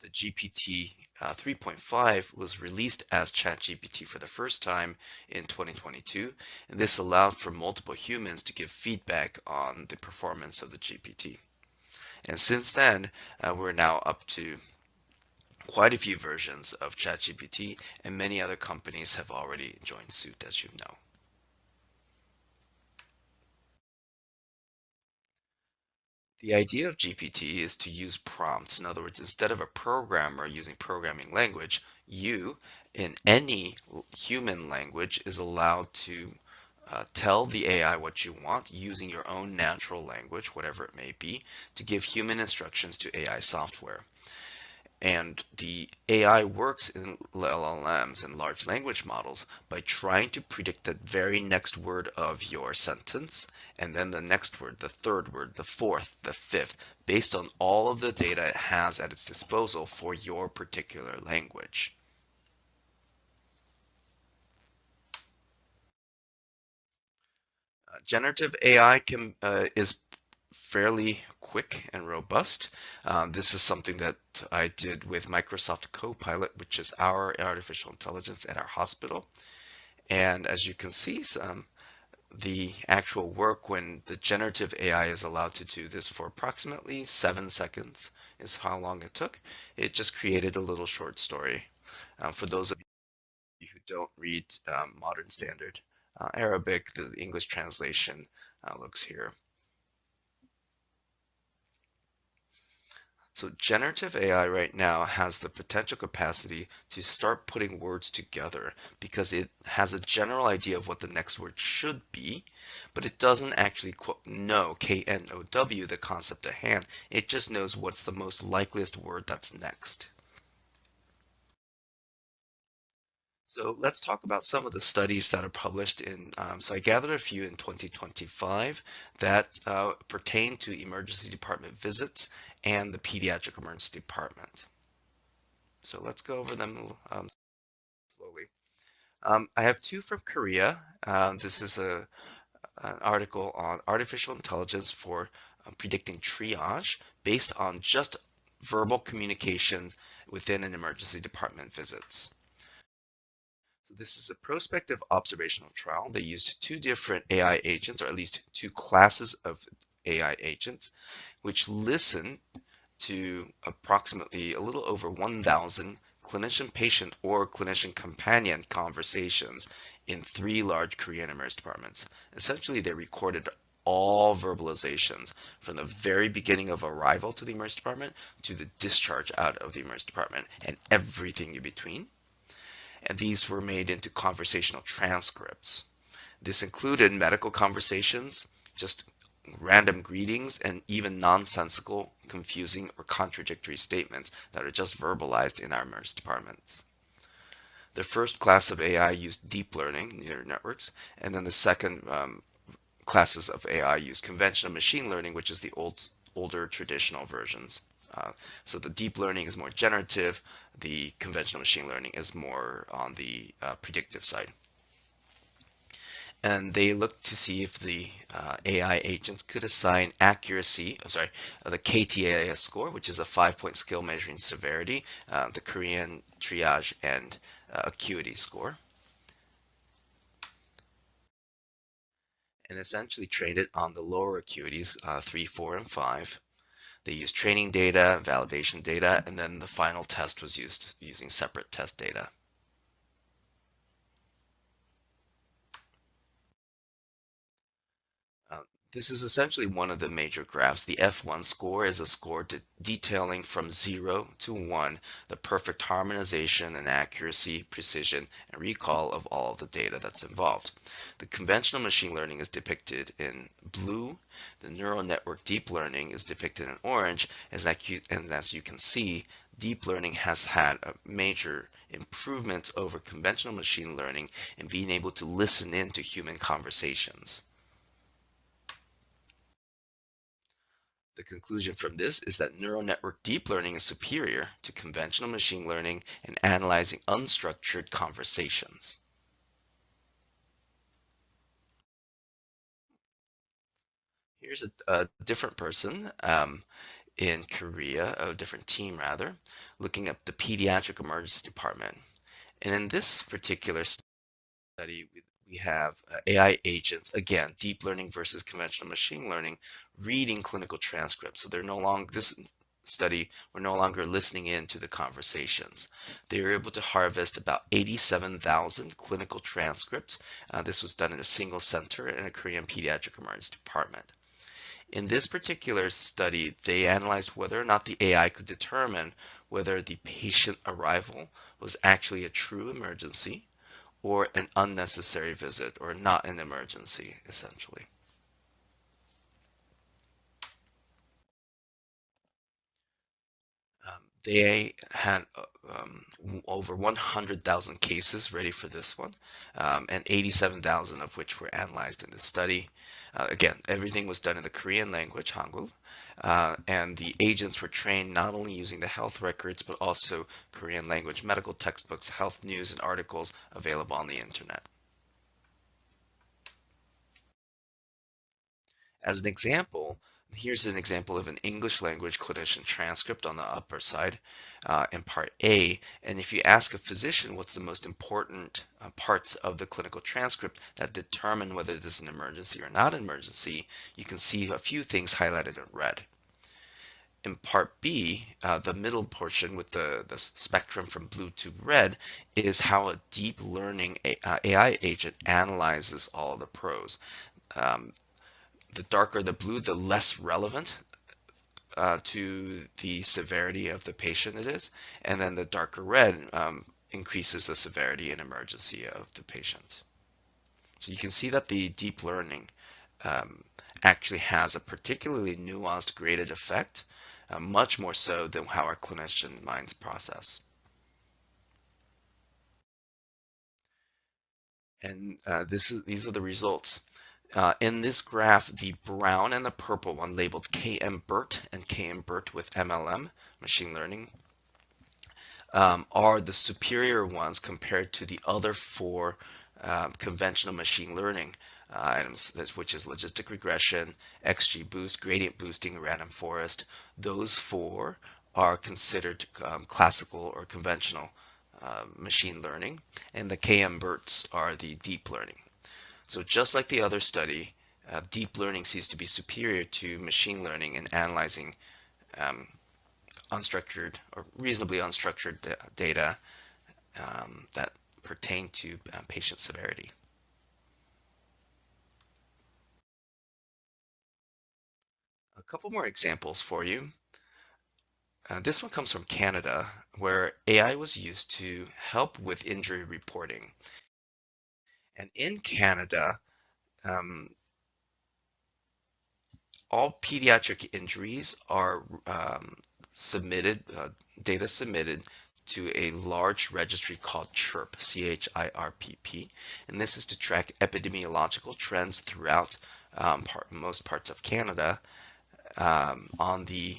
the GPT 3.5 was released as ChatGPT for the first time in 2022, and this allowed for multiple humans to give feedback on the performance of the GPT. And since then, we're now up to quite a few versions of ChatGPT, and many other companies have already joined suit, as you know. The idea of GPT is to use prompts. In other words, instead of a programmer using programming language, you, in any human language, is allowed to tell the AI what you want using your own natural language, whatever it may be, to give human instructions to AI software. And the AI works in LLMs and large language models by trying to predict the very next word of your sentence, and then the next word, the third word, the fourth, the fifth, based on all of the data it has at its disposal for your particular language. Generative AI is fairly quick and robust. This is something that I did with Microsoft Copilot, which is our artificial intelligence at our hospital. And as you can see, the actual work when the generative AI is allowed to do this for approximately 7 seconds is how long it took. It just created a little short story. For those of you who don't read modern standard Arabic, the English translation looks here. So generative AI right now has the potential capacity to start putting words together because it has a general idea of what the next word should be, but it doesn't actually know, K-N-O-W, the concept at hand. It just knows what's the most likeliest word that's next. So let's talk about some of the studies that are published in, so I gathered a few in 2025 that pertain to emergency department visits and the pediatric emergency department. So let's go over them slowly. I have two from Korea. This is an article on artificial intelligence for predicting triage based on just verbal communications within an emergency department visits. So this is a prospective observational trial. They used two different AI agents, or at least two classes of AI agents, which listen to approximately a little over 1,000 clinician-patient or clinician-companion conversations in 3 large Korean emergency departments. Essentially, they recorded all verbalizations from the very beginning of arrival to the emergency department to the discharge out of the emergency department and everything in between. And these were made into conversational transcripts. This included medical conversations, just random greetings, and even nonsensical, confusing, or contradictory statements that are just verbalized in our emergency departments. The first class of AI used deep learning, neural networks, and then the second classes of AI used conventional machine learning, which is the old older traditional versions. So the deep learning is more generative, the conventional machine learning is more on the predictive side. And they looked to see if the AI agents could assign accuracy, the KTAS score, which is a 5-point scale measuring severity, the Korean triage and acuity score, and essentially trained it on the lower acuities, 3, 4, and 5. They used training data, validation data, and then the final test was used using separate test data. This is essentially one of the major graphs. The F1 score is a score detailing from 0 to 1 the perfect harmonization and accuracy, precision, and recall of all of the data that's involved. The conventional machine learning is depicted in blue. The neural network deep learning is depicted in orange. And as you can see, deep learning has had a major improvement over conventional machine learning in being able to listen in to human conversations. The conclusion from this is that neural network deep learning is superior to conventional machine learning in analyzing unstructured conversations. Here's a different person in Korea, a different team rather, looking at the pediatric emergency department. And in this particular study, we have AI agents, again, deep learning versus conventional machine learning, reading clinical transcripts. So they're no longer, this study, we're no longer listening in to the conversations. They were able to harvest about 87,000 clinical transcripts. This was done in a single center in a Korean pediatric emergency department. In this particular study, they analyzed whether or not the AI could determine whether the patient arrival was actually a true emergency or an unnecessary visit, or not an emergency, essentially. They had over 100,000 cases ready for this one, and 87,000 of which were analyzed in this study. Again, everything was done in the Korean language, Hangul, and the agents were trained not only using the health records, but also Korean language medical textbooks, health news, and articles available on the internet. As an example, here's an example of an English language clinician transcript on the upper side in part A. And if you ask a physician what's the most important parts of the clinical transcript that determine whether this is an emergency or not an emergency, you can see a few things highlighted in red. In part B, the middle portion with the spectrum from blue to red is how a deep learning AI agent analyzes all of the pros. The darker the blue, the less relevant to the severity of the patient it is, and then the darker red increases the severity and emergency of the patient. So you can see that the deep learning actually has a particularly nuanced graded effect, much more so than how our clinician minds process. And these are the results. In this graph, the brown and the purple one labeled KM-BERT and KM-BERT with MLM, machine learning, are the superior ones compared to the other 4 conventional machine learning items, which is logistic regression, XGBoost, gradient boosting, random forest. Those 4 are considered classical or conventional machine learning, and the KM-BERTs are the deep learning. So just like the other study, deep learning seems to be superior to machine learning in analyzing unstructured or reasonably unstructured data that pertain to patient severity. A couple more examples for you. This one comes from Canada, where AI was used to help with injury reporting. And in Canada, all pediatric injuries are data submitted to a large registry called CHIRP, CHIRPP, and this is to track epidemiological trends throughout most parts of Canada. on the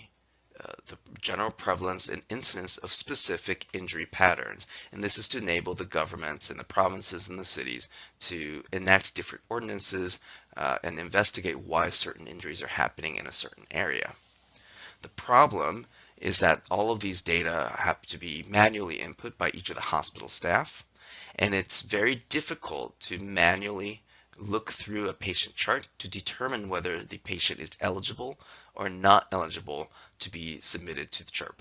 general prevalence and incidence of specific injury patterns. And this is to enable the governments and the provinces and the cities to enact different ordinances and investigate why certain injuries are happening in a certain area. The problem is that all of these data have to be manually input by each of the hospital staff, and it's very difficult to manually look through a patient chart to determine whether the patient is eligible or not eligible to be submitted to the CHIRP.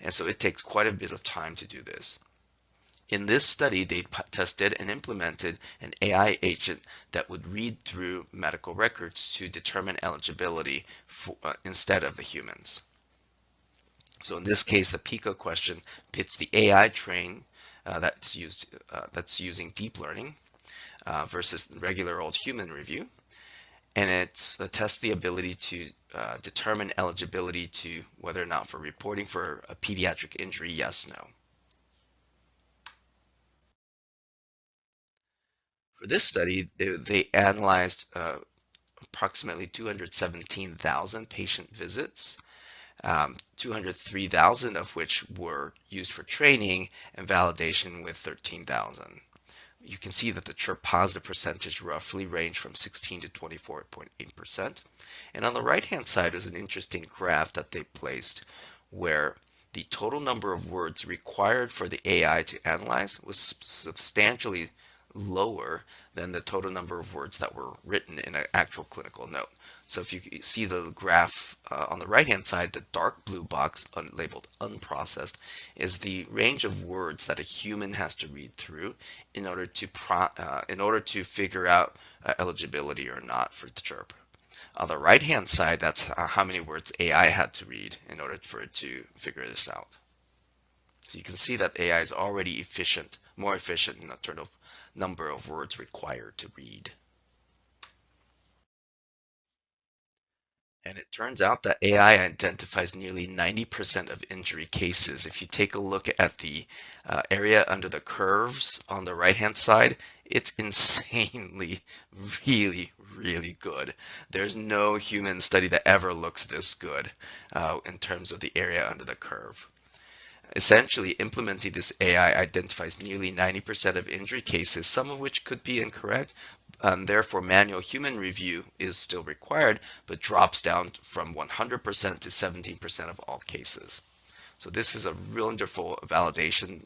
And so it takes quite a bit of time to do this. In this study, they tested and implemented an AI agent that would read through medical records to determine eligibility instead of the humans. So in this case, the PICO question pits the AI train that's using deep learning versus regular old human review, and it tests the ability to determine eligibility to whether or not for reporting for a pediatric injury, yes, no. For this study, they analyzed approximately 217,000 patient visits, 203,000 of which were used for training and validation with 13,000. You can see that the CHIRP positive percentage roughly ranged from 16 to 24.8%. And on the right-hand side is an interesting graph that they placed where the total number of words required for the AI to analyze was substantially lower than the total number of words that were written in an actual clinical note. So if you see the graph on the right-hand side, the dark blue box labeled unprocessed is the range of words that a human has to read through in order to figure out eligibility or not for the CHIRP. On the right-hand side, that's how many words AI had to read in order for it to figure this out. So you can see that AI is already more efficient in the terms of number of words required to read. And it turns out that AI identifies nearly 90% of injury cases. If you take a look at the area under the curves on the right-hand side, it's insanely, really, really good. There's no human study that ever looks this good in terms of the area under the curve. Essentially, implementing this AI identifies nearly 90% of injury cases, some of which could be incorrect. Therefore, manual human review is still required, but drops down from 100% to 17% of all cases. So this is a real wonderful validation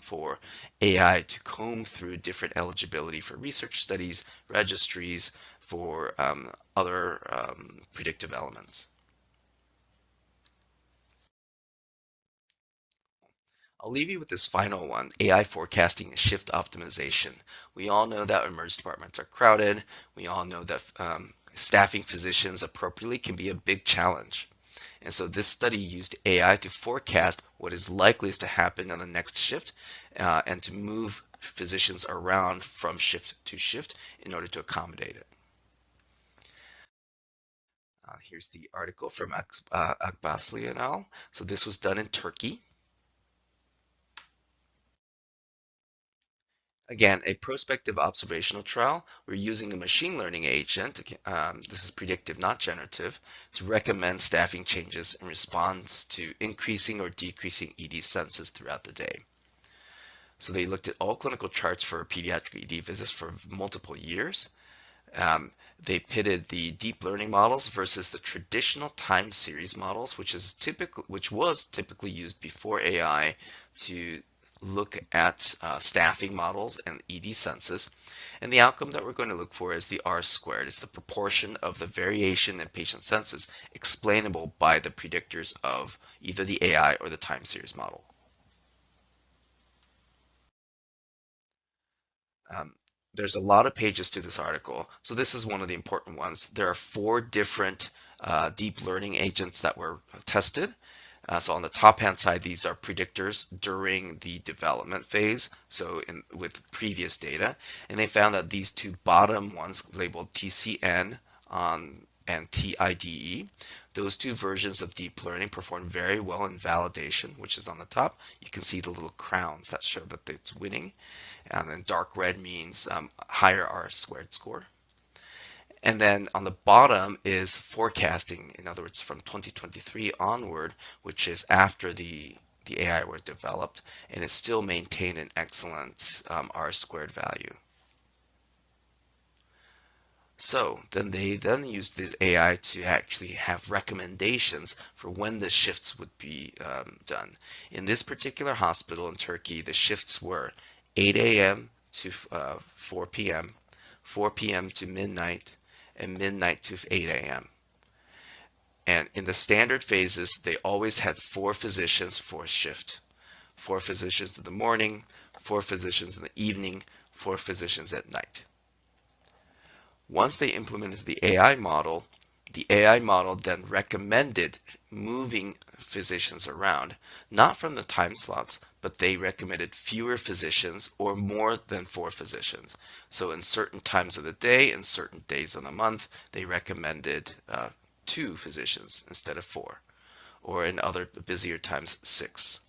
for AI to comb through different eligibility for research studies, registries, for other predictive elements. I'll leave you with this final one, AI forecasting and shift optimization. We all know that emergency departments are crowded. We all know that staffing physicians appropriately can be a big challenge. And so this study used AI to forecast what is likely to happen on the next shift and to move physicians around from shift to shift in order to accommodate it. Here's the article from Akbasli et al. So this was done in Turkey. Again, a prospective observational trial. We're using a machine learning agent, this is predictive, not generative, to recommend staffing changes in response to increasing or decreasing ED census throughout the day. So they looked at all clinical charts for pediatric ED visits for multiple years. They pitted the deep learning models versus the traditional time series models, which was typically used before AI to look at staffing models and ED census. And the outcome that we're going to look for is the R squared. It's the proportion of the variation in patient census explainable by the predictors of either the AI or the time series model. There's a lot of pages to this article, so this is one of the important ones. There are 4 different deep learning agents that were tested. So on the top hand side, these are predictors during the development phase, so with previous data. And they found that these 2 bottom ones labeled TCN and TIDE, those 2 versions of deep learning perform very well in validation, which is on the top. You can see the little crowns that show that it's winning. And then dark red means higher R squared score. And then on the bottom is forecasting, in other words, from 2023 onward, which is after the AI were developed, and it still maintained an excellent R squared value. So then they then used the AI to actually have recommendations for when the shifts would be done. In this particular hospital in Turkey, the shifts were 8 a.m. to 4 p.m., 4 p.m. to midnight, and midnight to 8 a.m. And in the standard phases, they always had 4 physicians for a shift. 4 physicians in the morning, 4 physicians in the evening, 4 physicians at night. Once they implemented the AI model then recommended moving physicians around, not from the time slots, but they recommended fewer physicians or more than 4 physicians. So in certain times of the day and certain days of the month, they recommended 2 physicians instead of 4, or in other busier times, 6.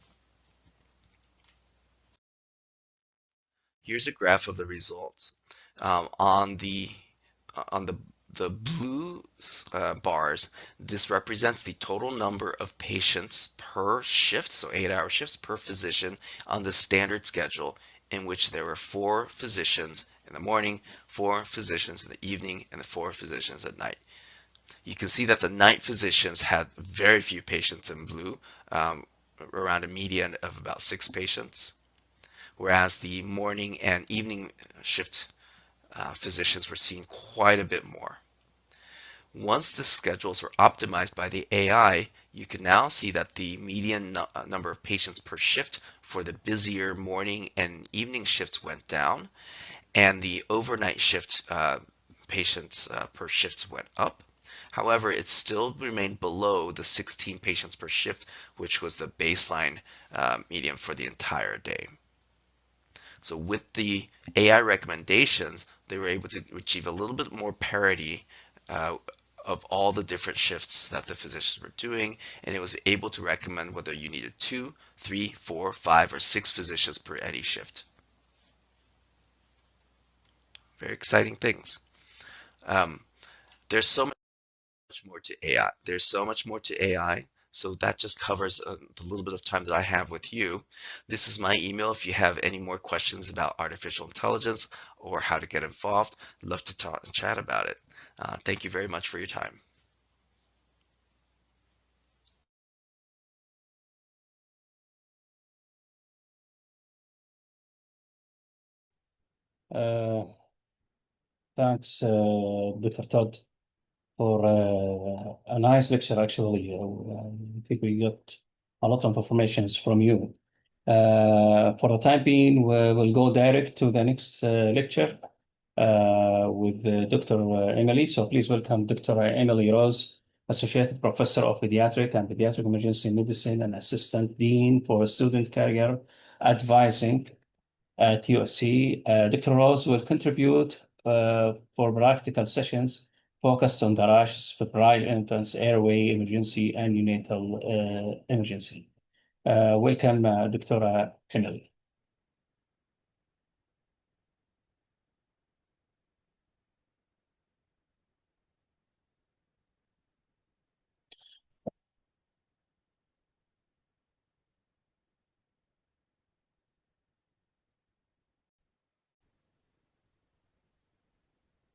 Here's a graph of the results. On the blue bars, this represents the total number of patients per shift, so 8-hour shifts per physician on the standard schedule, in which there were 4 physicians in the morning, 4 physicians in the evening, and 4 physicians at night. You can see that the night physicians had very few patients in blue, around a median of about 6 patients, whereas the morning and evening shift physicians were seeing quite a bit more. Once the schedules were optimized by the AI, you can now see that the median number of patients per shift for the busier morning and evening shifts went down, and the overnight shift patients per shifts went up. However, it still remained below the 16 patients per shift, which was the baseline median for the entire day. So with the AI recommendations, they were able to achieve a little bit more parity of all the different shifts that the physicians were doing, and it was able to recommend whether you needed 2, 3, 4, 5, or 6 physicians per any shift. Very exciting things. There's so much more to AI. There's so much more to AI. So that just covers the little bit of time that I have with you. This is my email if you have any more questions about artificial intelligence or how to get involved. I'd love to talk and chat about it. Thank you very much for your time. Thanks, Dr. Todd, for a nice lecture, actually. I think we got a lot of information from you. For the time being, we'll go direct to the next lecture with Dr. Emily. So please welcome Dr. Emily Rose, Associate Professor of Pediatric and Pediatric Emergency Medicine and Assistant Dean for Student Career Advising at USC. Dr. Rose will contribute for practical sessions focused on the rash, febrile infants, airway emergency, and neonatal emergency. Welcome, Dr. Emily.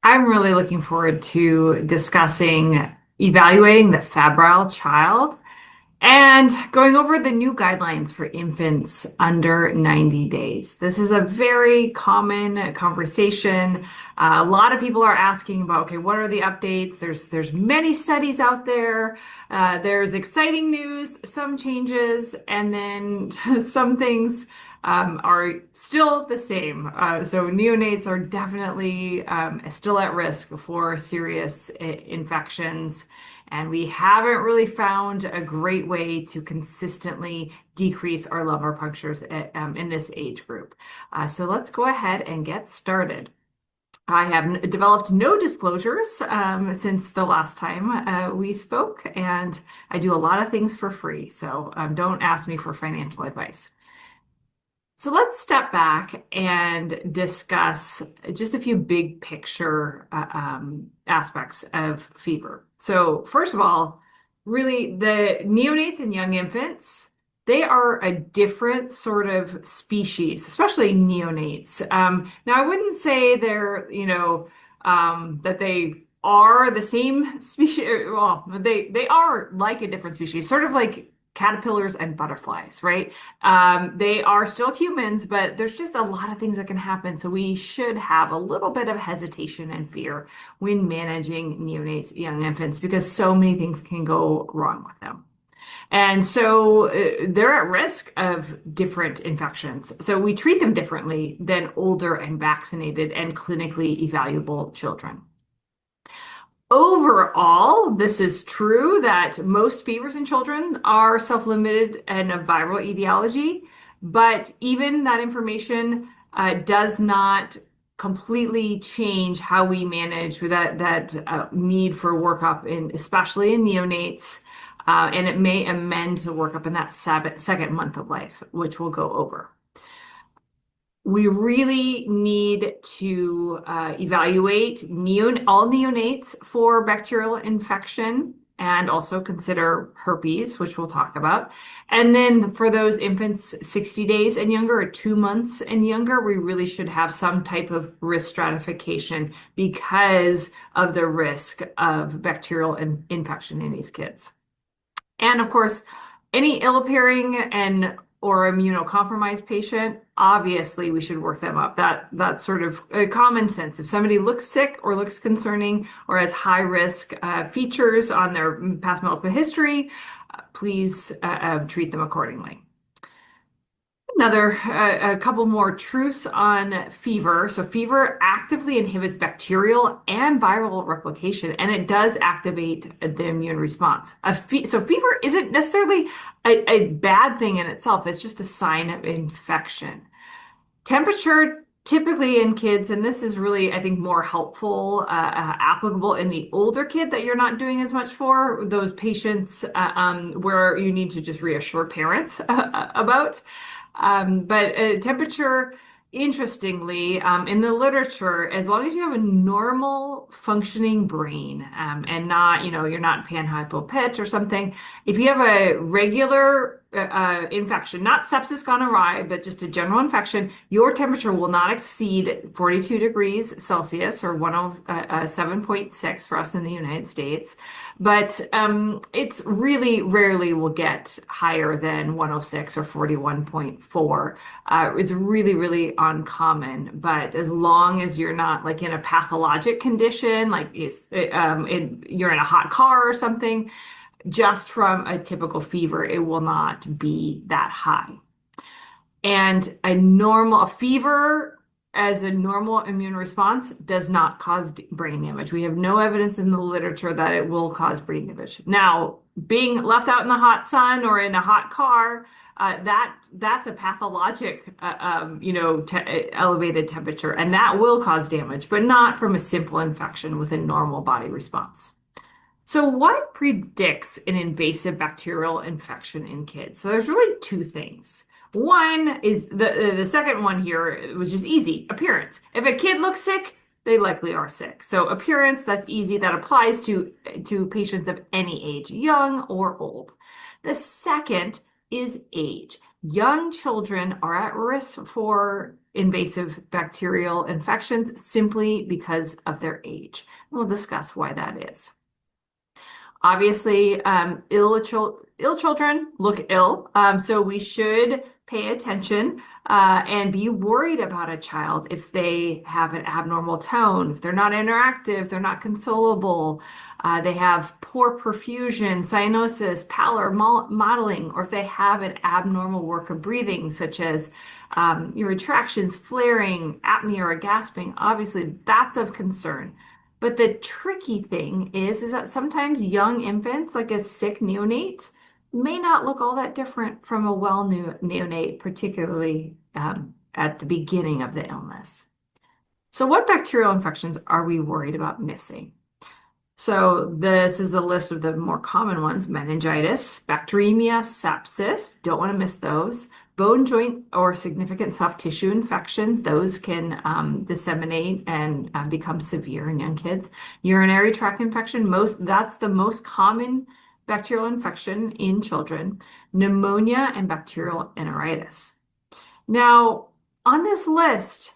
I'm really looking forward to discussing evaluating the febrile child and going over the new guidelines for infants under 90 days. This is a very common conversation. A lot of people are asking about, okay, what are the updates? There's many studies out there. There's exciting news, some changes, and then some things are still the same. So neonates are definitely still at risk for serious infections. And we haven't really found a great way to consistently decrease our lumbar punctures in this age group. So let's go ahead and get started. I have developed no disclosures since the last time we spoke, and I do a lot of things for free. So don't ask me for financial advice. So let's step back and discuss just a few big picture aspects of fever. So first of all, really the neonates and young infants, they are a different sort of species, especially neonates. Now I wouldn't say they're, that they are the same species. Well, they are like a different species, sort of like caterpillars and butterflies, right? They are still humans, but there's just a lot of things that can happen. So we should have a little bit of hesitation and fear when managing neonates, young infants, because so many things can go wrong with them. And so they're at risk of different infections. So we treat them differently than older and vaccinated and clinically evaluable children. Overall, this is true that most fevers in children are self-limited and of viral etiology, but even that information does not completely change how we manage that need for workup in especially in neonates, and it may amend the workup in that second month of life, which we'll go over. We really need to evaluate all neonates for bacterial infection and also consider herpes, which we'll talk about. And then for those infants 60 days and younger or 2 months and younger, we really should have some type of risk stratification because of the risk of bacterial infection in these kids. And of course, any ill appearing and or immunocompromised patient, obviously we should work them up. That's sort of common sense. If somebody looks sick or looks concerning or has high risk features on their past medical history, please treat them accordingly. A couple more truths on fever. So fever actively inhibits bacterial and viral replication, and it does activate the immune response. So fever isn't necessarily a bad thing in itself. It's just a sign of infection. Temperature typically in kids, and this is really, I think, more helpful, applicable in the older kid that you're not doing as much for, those patients where you need to just reassure parents about. But temperature, interestingly, in the literature, as long as you have a normal functioning brain and not, you're not panhypopit or something, if you have a regular infection, not sepsis gone awry, but just a general infection, your temperature will not exceed 42 degrees Celsius or 107.6 for us in the United States. But it's really rarely will get higher than 106 or 41.4. It's really, really uncommon. But as long as you're not like in a pathologic condition, like you're in a hot car or something, just from a typical fever, it will not be that high. And a fever as a normal immune response does not cause brain damage. We have no evidence in the literature that it will cause brain damage. Now, being left out in the hot sun or in a hot car, that's a pathologic, elevated temperature, and that will cause damage, but not from a simple infection with a normal body response. So what predicts an invasive bacterial infection in kids? So there's really two things. One is the second one here, which is easy, appearance. If a kid looks sick, they likely are sick. So appearance, that's easy. That applies to patients of any age, young or old. The second is age. Young children are at risk for invasive bacterial infections simply because of their age. We'll discuss why that is. Obviously, ill children look ill, so we should pay attention and be worried about a child if they have an abnormal tone, if they're not interactive, they're not consolable, they have poor perfusion, cyanosis, pallor, mottling, or if they have an abnormal work of breathing, such as retractions, flaring, apnea, or gasping. Obviously, that's of concern. But the tricky thing is that sometimes young infants, like a sick neonate, may not look all that different from a well neonate, particularly at the beginning of the illness. So what bacterial infections are we worried about missing? So this is the list of the more common ones: meningitis, bacteremia, sepsis, don't want to miss those, Bone, joint, or significant soft tissue infections, those can disseminate and become severe in young kids. Urinary tract infection, that's the most common bacterial infection in children. Pneumonia and bacterial enteritis. Now, on this list,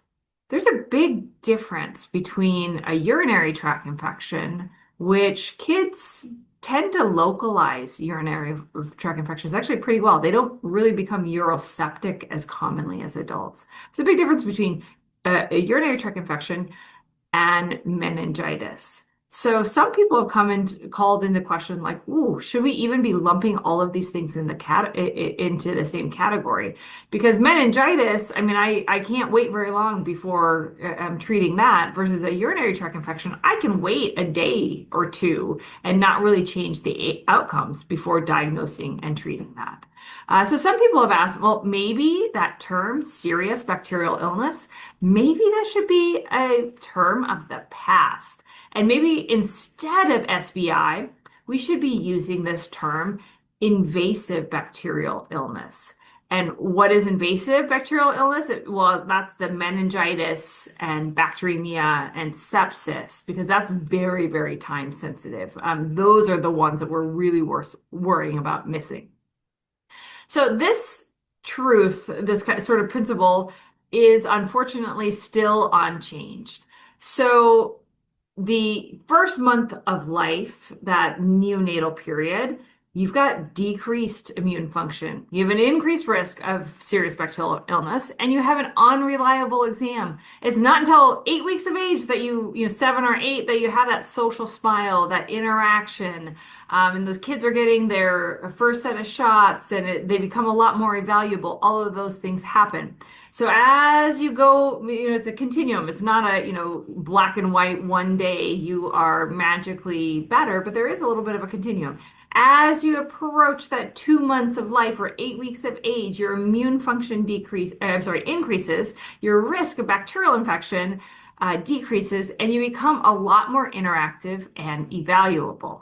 there's a big difference between a urinary tract infection, which kids tend to localize urinary tract infections actually pretty well. They don't really become uroseptic as commonly as adults. There's a big difference between a urinary tract infection and meningitis. So some people have come and called in the question like, ooh, should we even be lumping all of these things in into the same category? Because meningitis, I mean, I can't wait very long before I'm treating that versus a urinary tract infection. I can wait a day or two and not really change the outcomes before diagnosing and treating that. So some people have asked, well, maybe that term, serious bacterial illness, maybe that should be a term of the past. And maybe instead of SBI, we should be using this term invasive bacterial illness. And what is invasive bacterial illness? Well, that's the meningitis and bacteremia and sepsis, because that's very, very time sensitive. Those are the ones that we're really worrying about missing. So this truth, this sort of principle is unfortunately still unchanged. So the first month of life, that neonatal period, you've got decreased immune function. You have an increased risk of serious bacterial illness, and you have an unreliable exam. It's not until 8 weeks of age that 7 or 8, that you have that social smile, that interaction. And those kids are getting their first set of shots, and they become a lot more valuable. All of those things happen. So as you go, it's a continuum. It's not a, black and white, one day you are magically better, but there is a little bit of a continuum. As you approach that 2 months of life or 8 weeks of age, your immune function increases, your risk of bacterial infection decreases, and you become a lot more interactive and evaluable.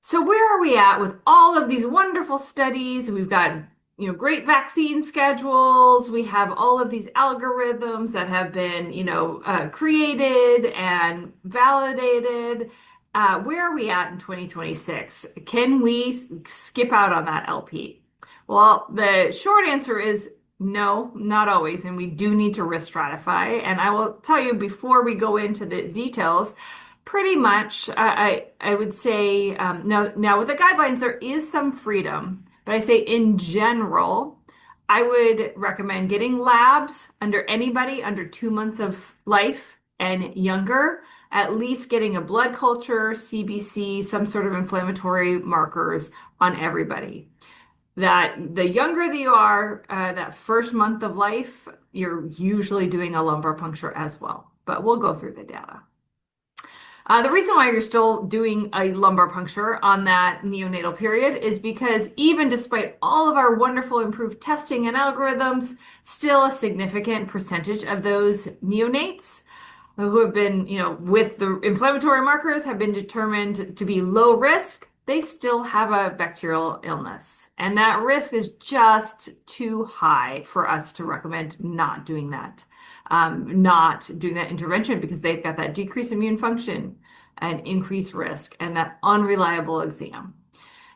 So where are we at with all of these wonderful studies? We've got great vaccine schedules. We have all of these algorithms that have been, created and validated. Where are we at in 2026? Can we skip out on that LP? Well, the short answer is no, not always. And we do need to risk stratify. And I will tell you before we go into the details, pretty much, I would say, now with the guidelines, there is some freedom. But I say in general, I would recommend getting labs under anybody under 2 months of life and younger, at least getting a blood culture, CBC, some sort of inflammatory markers on everybody. That the younger that you are, that first month of life, you're usually doing a lumbar puncture as well. But we'll go through the data. The reason why you're still doing a lumbar puncture on that neonatal period is because even despite all of our wonderful improved testing and algorithms, still a significant percentage of those neonates who have been, with the inflammatory markers have been determined to be low risk, they still have a bacterial illness. And that risk is just too high for us to recommend not doing that. Not doing that intervention because they've got that decreased immune function and increased risk and that unreliable exam.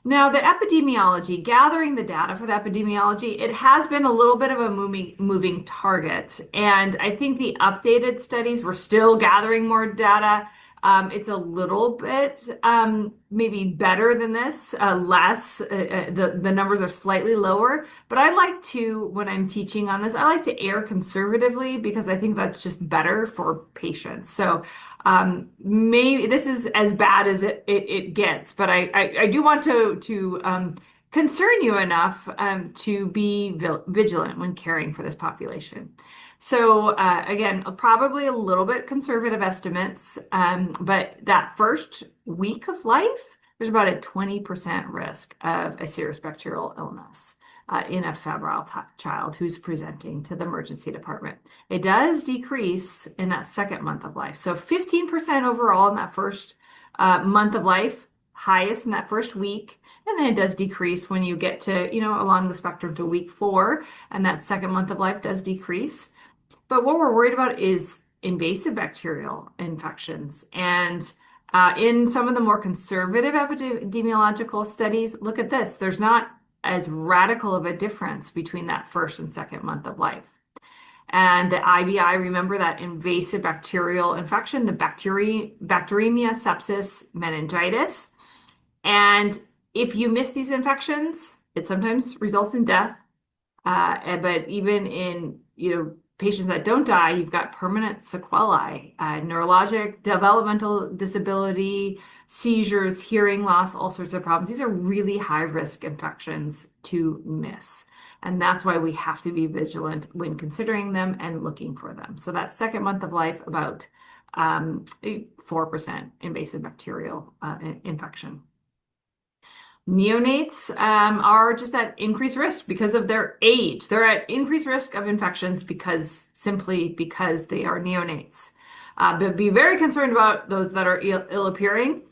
Now, the epidemiology, gathering the data for the epidemiology, it has been a little bit of a moving target. And I think the updated studies, we're still gathering more data. It's a little bit maybe better than this, less. The numbers are slightly lower. But I like to, when I'm teaching on this, I like to err conservatively because I think that's just better for patients. So maybe this is as bad as it gets, but I do want to concern you enough to be vigilant when caring for this population. So again, probably a little bit conservative estimates, but that first week of life, there's about a 20% risk of a serious bacterial illness in a febrile child who's presenting to the emergency department. It does decrease in that second month of life. So 15% overall in that first month of life, highest in that first week, and then it does decrease when you get to, along the spectrum to week 4, and that second month of life does decrease. But what we're worried about is invasive bacterial infections. And in some of the more conservative epidemiological studies, look at this. There's not as radical of a difference between that first and second month of life. And the IBI, remember that invasive bacterial infection, the bacteremia, sepsis, meningitis. And if you miss these infections, it sometimes results in death. But even in, patients that don't die, you've got permanent sequelae, neurologic, developmental disability, seizures, hearing loss, all sorts of problems. These are really high-risk infections to miss. And that's why we have to be vigilant when considering them and looking for them. So that second month of life, about 4% invasive bacterial infection. Neonates are just at increased risk because of their age. They're at increased risk of infections simply because they are neonates. But be very concerned about those that are ill appearing.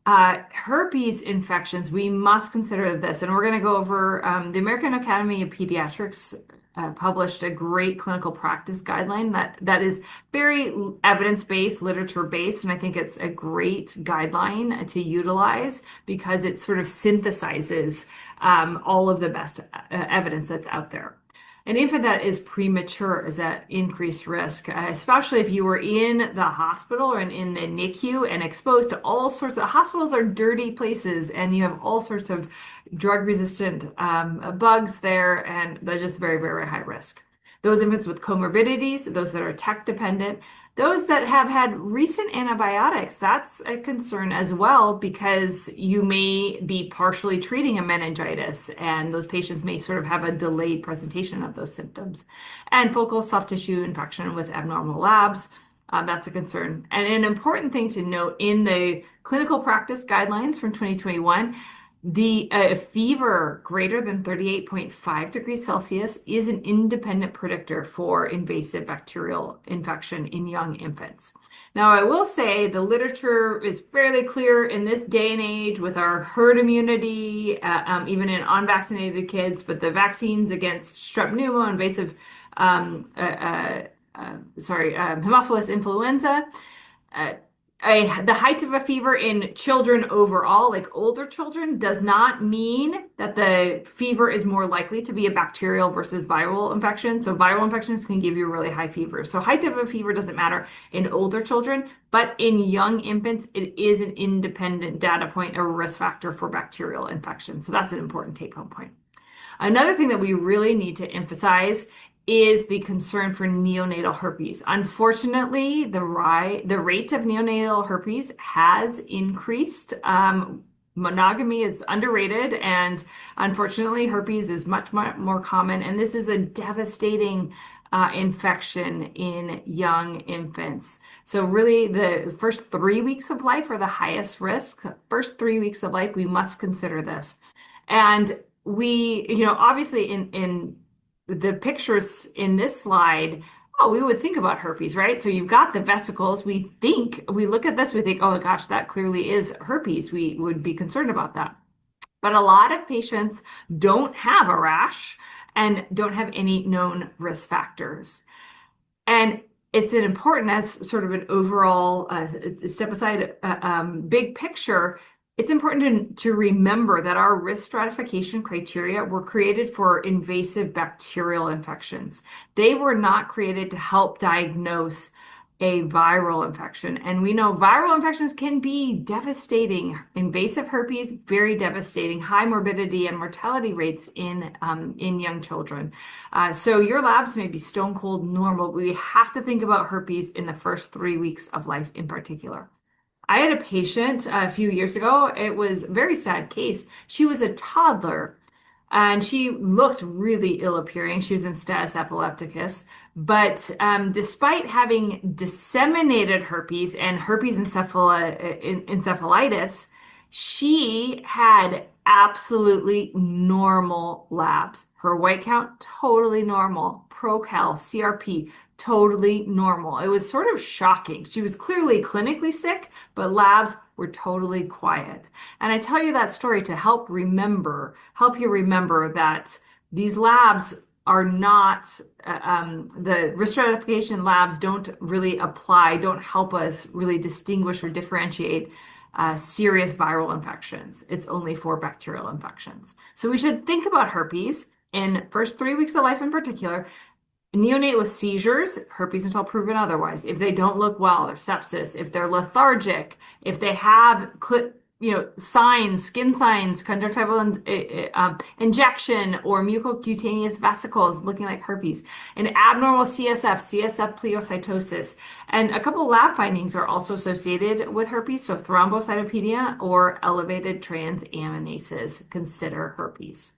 Herpes infections, we must consider this. And we're going to go over the American Academy of Pediatrics published a great clinical practice guideline that is very evidence-based, literature-based, and I think it's a great guideline to utilize because it sort of synthesizes all of the best evidence that's out there. An infant that is premature is at increased risk, especially if you were in the hospital or in the NICU and exposed to all sorts of, hospitals are dirty places and you have all sorts of drug-resistant bugs there, and they're just very, very high risk. Those infants with comorbidities, those that are tech dependent, those that have had recent antibiotics, that's a concern as well because you may be partially treating a meningitis and those patients may sort of have a delayed presentation of those symptoms. And focal soft tissue infection with abnormal labs, that's a concern. And an important thing to note in the clinical practice guidelines from 2021, the fever greater than 38.5 degrees Celsius is an independent predictor for invasive bacterial infection in young infants. Now, I will say the literature is fairly clear in this day and age with our herd immunity, even in unvaccinated kids, but the vaccines against strep pneumo, invasive, Haemophilus influenza, the height of a fever in children overall, like older children, does not mean that the fever is more likely to be a bacterial versus viral infection. So viral infections can give you really high fevers. So height of a fever doesn't matter in older children, but in young infants, it is an independent data point, a risk factor for bacterial infection. So that's an important take-home point. Another thing that we really need to emphasize is the concern for neonatal herpes. Unfortunately, the rate of neonatal herpes has increased. Monogamy is underrated, and unfortunately, herpes is much more common. And this is a devastating infection in young infants. So really, the first 3 weeks of life are the highest risk. First 3 weeks of life, we must consider this. And we, obviously in the pictures in this slide, we would think about herpes, right? So you've got the vesicles. We look at this, we think, oh gosh, that clearly is herpes. We would be concerned about that. But a lot of patients don't have a rash and don't have any known risk factors. And it's an important, as sort of an overall step aside, big picture. It's important to remember that our risk stratification criteria were created for invasive bacterial infections. They were not created to help diagnose a viral infection. And we know viral infections can be devastating. Invasive herpes, very devastating, high morbidity and mortality rates in young children. So your labs may be stone cold normal, but we have to think about herpes in the first 3 weeks of life in particular. I had a patient a few years ago. It was a very sad case. She was a toddler and she looked really ill appearing. She was in status epilepticus, but despite having disseminated herpes and herpes encephalitis, she had absolutely normal labs. Her white count, totally normal. Procal, CRP, totally normal. It was sort of shocking. She was clearly clinically sick, but labs were totally quiet. And I tell you that story to help you remember that these labs are not, the risk stratification labs don't really don't help us really distinguish or differentiate serious viral infections. It's only for bacterial infections. So we should think about herpes in first 3 weeks of life in particular. Neonate with seizures, herpes until proven otherwise. If they don't look well, or sepsis, if they're lethargic, if they have signs, skin signs, conjunctival injection, or mucocutaneous vesicles looking like herpes, and abnormal CSF pleocytosis. And a couple lab findings are also associated with herpes, so thrombocytopenia or elevated transaminases. Consider herpes.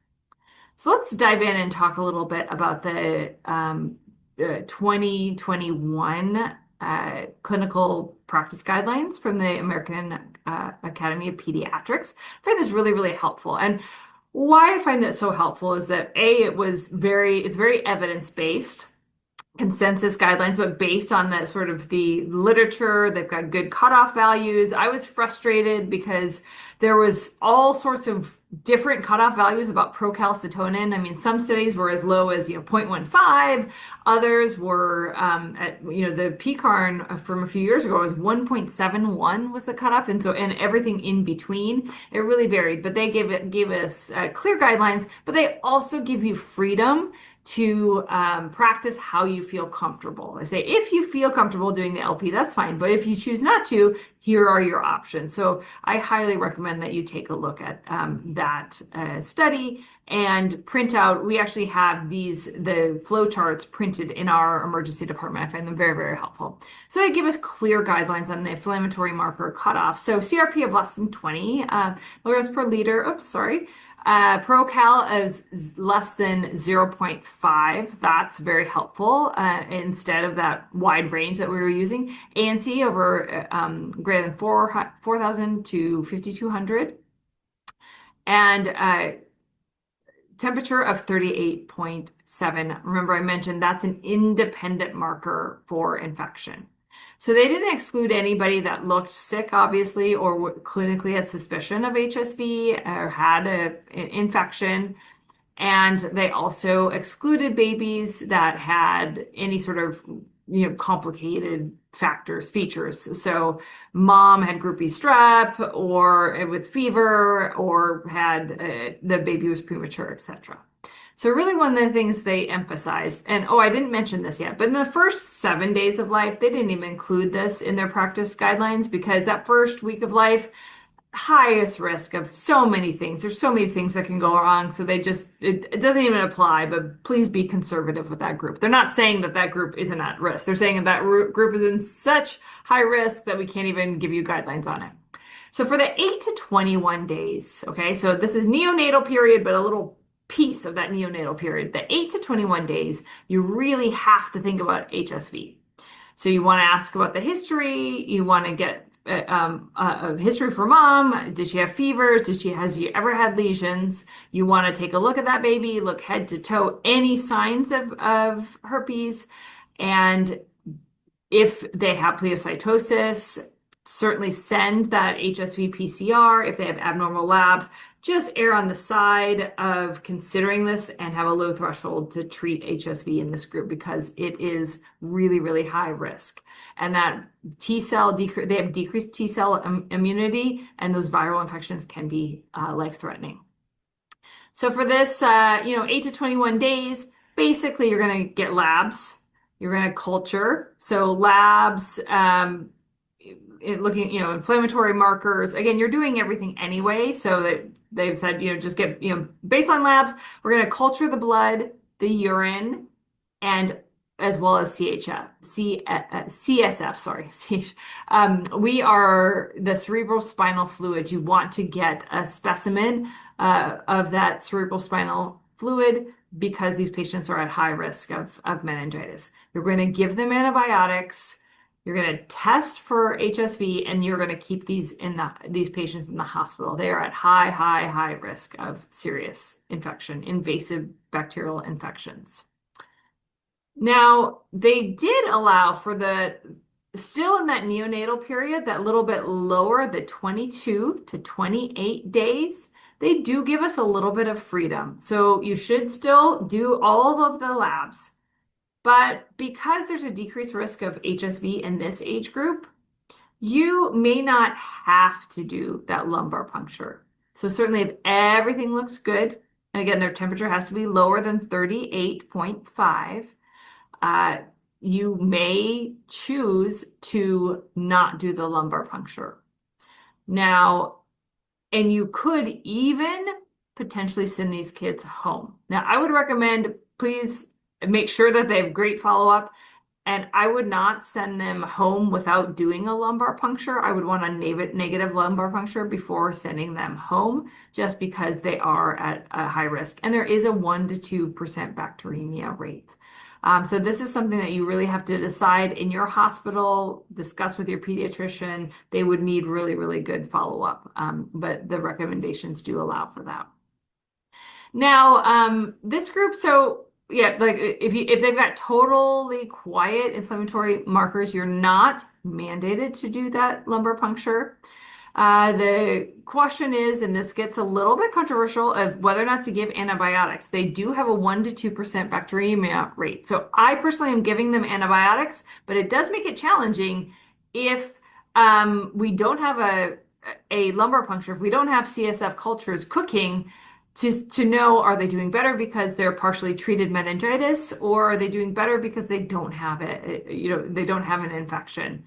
So let's dive in and talk a little bit about the 2021 clinical practice guidelines from the American Academy of Pediatrics. I find this really, really helpful. And why I find it so helpful is that it's very evidence-based, consensus guidelines, but based on the sort of the literature. They've got good cutoff values. I was frustrated because there was all sorts of different cutoff values about procalcitonin. I mean, some studies were as low as 0.15. Others were the PCARN from a few years ago was 1.71 was the cutoff, and everything in between. It really varied, but they gave us clear guidelines, but they also give you freedom to practice how you feel comfortable. I say, if you feel comfortable doing the LP, that's fine. But if you choose not to, here are your options. So I highly recommend that you take a look at that study and print out. We actually have the flow charts printed in our emergency department. I find them very, very helpful. So they give us clear guidelines on the inflammatory marker cutoff. So CRP of less than 20 milligrams per liter. Oops, sorry. Procal is less than 0.5. That's very helpful instead of that wide range that we were using. ANC over greater than 4,000 to 5,200. And temperature of 38.7. Remember, I mentioned that's an independent marker for infection. So they didn't exclude anybody that looked sick, obviously, or clinically had suspicion of HSV or had an infection. And they also excluded babies that had any sort of complicated features. So mom had group B strep or with fever, or had the baby was premature, etc. So really one of the things they emphasized, and I didn't mention this yet, but in the first 7 days of life, they didn't even include this in their practice guidelines, because that first week of life, highest risk of so many things. There's so many things that can go wrong. So it doesn't even apply, but please be conservative with that group. They're not saying that group isn't at risk. They're saying that group is in such high risk that we can't even give you guidelines on it. So for the 8 to 21 days, okay, so this is neonatal period, but a little piece of that neonatal period, the 8 to 21 days, you really have to think about HSV. So you want to ask about the history. You want to get a history for mom. Did she have fevers? Has she ever had lesions? You want to take a look at that baby, look head to toe, any signs of herpes. And if they have pleocytosis, certainly send that HSV PCR. If they have abnormal labs, just err on the side of considering this and have a low threshold to treat HSV in this group, because it is really, really high risk. And that they have decreased T cell immunity, and those viral infections can be life-threatening. So for this, 8 to 21 days, basically you're going to get labs. You're going to culture. So labs, looking, inflammatory markers. Again, you're doing everything anyway, so that they've said, just get, baseline labs. We're going to culture the blood, the urine, and as well as CSF, sorry. We are the cerebral spinal fluid. You want to get a specimen of that cerebral spinal fluid, because these patients are at high risk of meningitis. You're going to give them antibiotics. You're going to test for HSV, and you're going to keep these patients in the hospital. They are at high risk of serious infection, invasive bacterial infections. Now, they did allow for still in that neonatal period, that little bit lower, the 22 to 28 days, they do give us a little bit of freedom. So you should still do all of the labs. But because there's a decreased risk of HSV in this age group, you may not have to do that lumbar puncture. So certainly if everything looks good, and again, their temperature has to be lower than 38.5, you may choose to not do the lumbar puncture. Now, and you could even potentially send these kids home. Now, I would recommend please make sure that they have great follow-up. And I would not send them home without doing a lumbar puncture. I would want a negative lumbar puncture before sending them home, just because they are at a high risk. And there is a 1 to 2% bacteremia rate. So this is something that you really have to decide in your hospital, discuss with your pediatrician. They would need really, really good follow-up, but the recommendations do allow for that. Now, this group, so yeah, like if they've got totally quiet inflammatory markers, you're not mandated to do that lumbar puncture. The question is, and this gets a little bit controversial, of whether or not to give antibiotics. They do have a 1 to 2% bacteremia rate. So I personally am giving them antibiotics, but it does make it challenging if we don't have a lumbar puncture, if we don't have CSF cultures cooking, to know, are they doing better because they're partially treated meningitis, or are they doing better because they don't have it, they don't have an infection,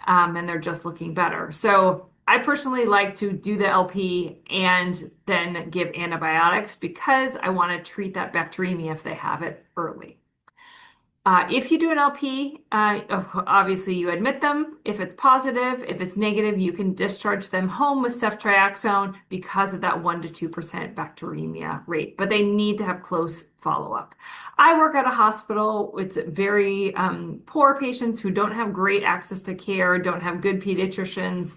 and they're just looking better. So I personally like to do the LP and then give antibiotics because I want to treat that bacteremia if they have it early. If you do an LP, obviously you admit them. If it's positive, if it's negative, you can discharge them home with ceftriaxone because of that 1 to 2% bacteremia rate, but they need to have close follow-up. I work at a hospital. It's very poor patients who don't have great access to care, don't have good pediatricians.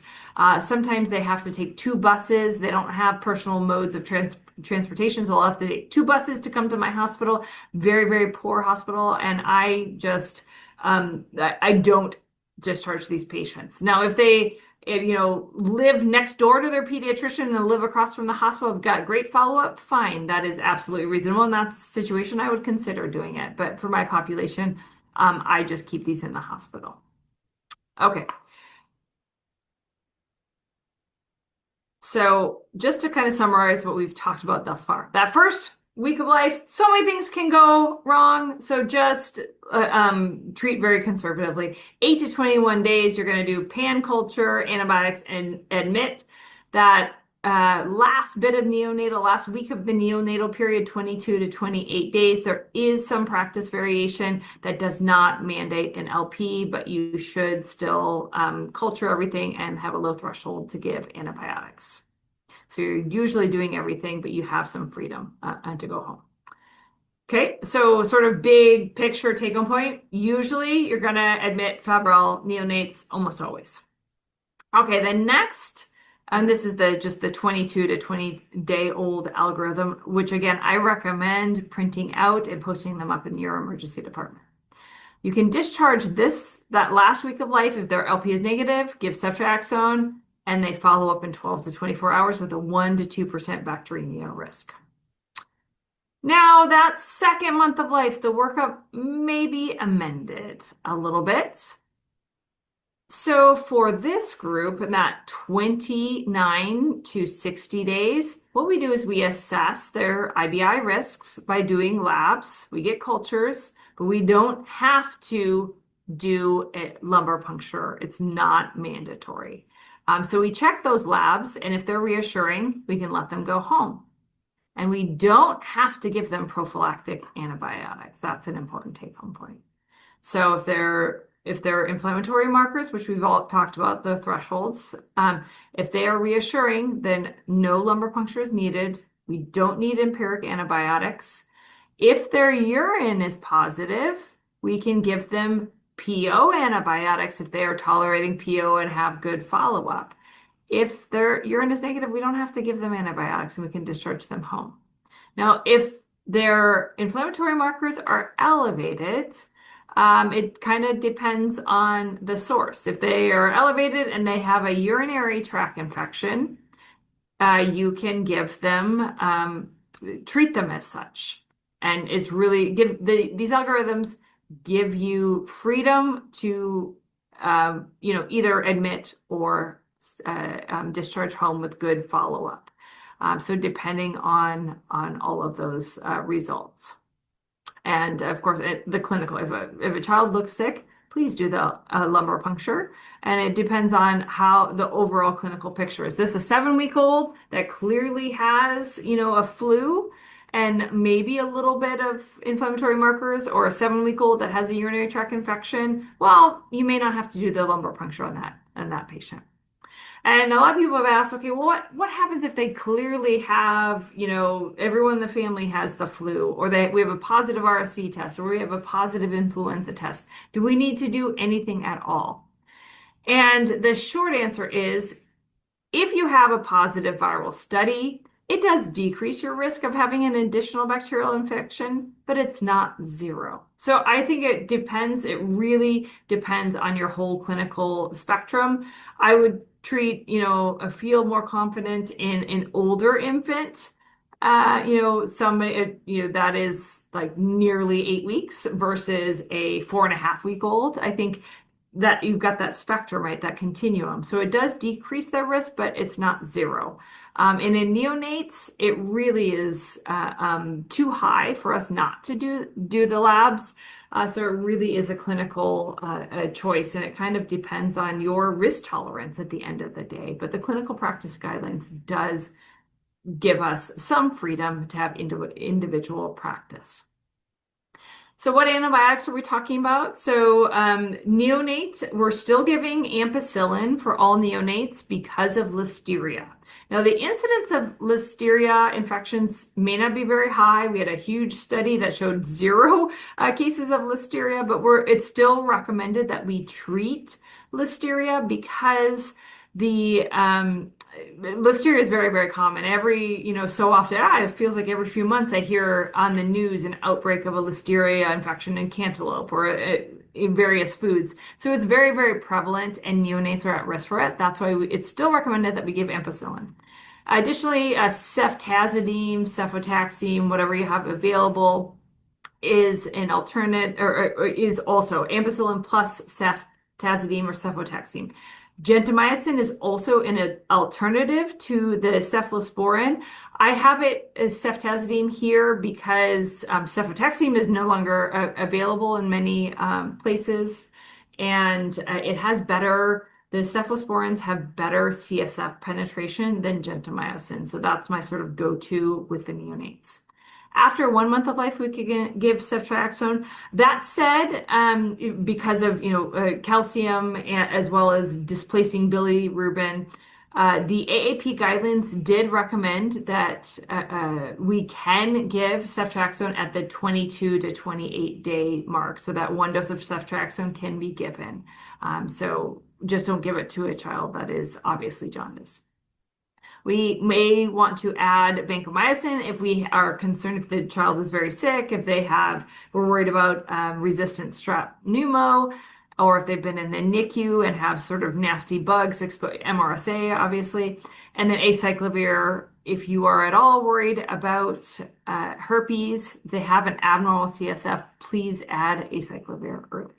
Sometimes they have to take 2 buses. They don't have personal modes of transportation, so they'll have to take 2 buses to come to my hospital. Very, very poor hospital, and I just I don't discharge these patients. Now, if they live next door to their pediatrician and live across from the hospital, have got great follow-up, fine, that is absolutely reasonable, and that's a situation I would consider doing it. But for my population, I just keep these in the hospital. Okay. So just to kind of summarize what we've talked about thus far, that first week of life, so many things can go wrong. So just treat very conservatively. 8 to 21 days, you're going to do pan culture, antibiotics, and admit that last bit of neonatal, last week of the neonatal period, 22 to 28 days, there is some practice variation that does not mandate an LP, but you should still culture everything and have a low threshold to give antibiotics. So you're usually doing everything, but you have some freedom to go home. Okay, so sort of big picture take-home point. Usually you're going to admit febrile neonates almost always. Okay, then next, and this is just the 22 to 20-day-old algorithm, which again, I recommend printing out and posting them up in your emergency department. You can discharge that last week of life if their LP is negative, give ceftriaxone, and they follow up in 12 to 24 hours with a 1 to 2% bacteremia risk. Now, that second month of life, the workup may be amended a little bit. So for this group, in that 29 to 60 days, what we do is we assess their IBI risks by doing labs. We get cultures, but we don't have to do a lumbar puncture. It's not mandatory. So we check those labs, and if they're reassuring, we can let them go home. And we don't have to give them prophylactic antibiotics. That's an important take-home point. So if they're inflammatory markers, which we've all talked about, the thresholds, if they are reassuring, then no lumbar puncture is needed. We don't need empiric antibiotics. If their urine is positive, we can give them PO antibiotics if they are tolerating PO and have good follow-up. If their urine is negative, we don't have to give them antibiotics and we can discharge them home. Now, if their inflammatory markers are elevated, It kind of depends on the source. If they are elevated and they have a urinary tract infection, you can give them, treat them as such. And it's really these algorithms give you freedom to, either admit or discharge home with good follow-up. So depending on all of those results. And of course, the clinical, if a child looks sick, please do the lumbar puncture. And it depends on how the overall clinical picture is. This a 7-week-old that clearly has, a flu and maybe a little bit of inflammatory markers, or a 7-week-old that has a urinary tract infection? Well, you may not have to do the lumbar puncture on that patient. And a lot of people have asked, okay, well, what happens if they clearly have, everyone in the family has the flu, or we have a positive RSV test, or we have a positive influenza test? Do we need to do anything at all? And the short answer is, if you have a positive viral study, it does decrease your risk of having an additional bacterial infection, but it's not zero. So I think it depends. It really depends on your whole clinical spectrum. I would treat, feel more confident in an older infant, somebody, that is like nearly 8 weeks versus a 4.5-week-old. I think that you've got that spectrum, right? That continuum. So it does decrease their risk, but it's not zero. And in neonates, it really is too high for us not to do the labs. So it really is a clinical choice, and it kind of depends on your risk tolerance at the end of the day. But the clinical practice guidelines does give us some freedom to have individual practice. So what antibiotics are we talking about? So neonate, we're still giving ampicillin for all neonates because of listeria. Now, the incidence of listeria infections may not be very high. We had a huge study that showed 0 cases of listeria, but it's still recommended that we treat listeria because the listeria is very, very common. Every, so often, it feels like every few months I hear on the news an outbreak of a listeria infection in cantaloupe or in various foods. So it's very, very prevalent, and neonates are at risk for it. That's why it's still recommended that we give ampicillin. Additionally, ceftazidime, cefotaxime, whatever you have available, is an alternate, or is also ampicillin plus ceftazidime or cefotaxime. Gentamicin is also an alternative to the cephalosporin. I have it as ceftazidime here because cefotaxime is no longer available in many places, and the cephalosporins have better CSF penetration than gentamicin. So that's my sort of go-to with the neonates. After 1 month of life, we could give ceftriaxone. That said, because of calcium as well as displacing bilirubin, the AAP guidelines did recommend that we can give ceftriaxone at the 22 to 28 day mark, so that 1 dose of ceftriaxone can be given. So just don't give it to a child that is obviously jaundice. We may want to add vancomycin if we are concerned if the child is very sick, if we're worried about resistant strep pneumo, or if they've been in the NICU and have sort of nasty bugs, MRSA, obviously. And then acyclovir, if you are at all worried about herpes, if they have an abnormal CSF, please add acyclovir early.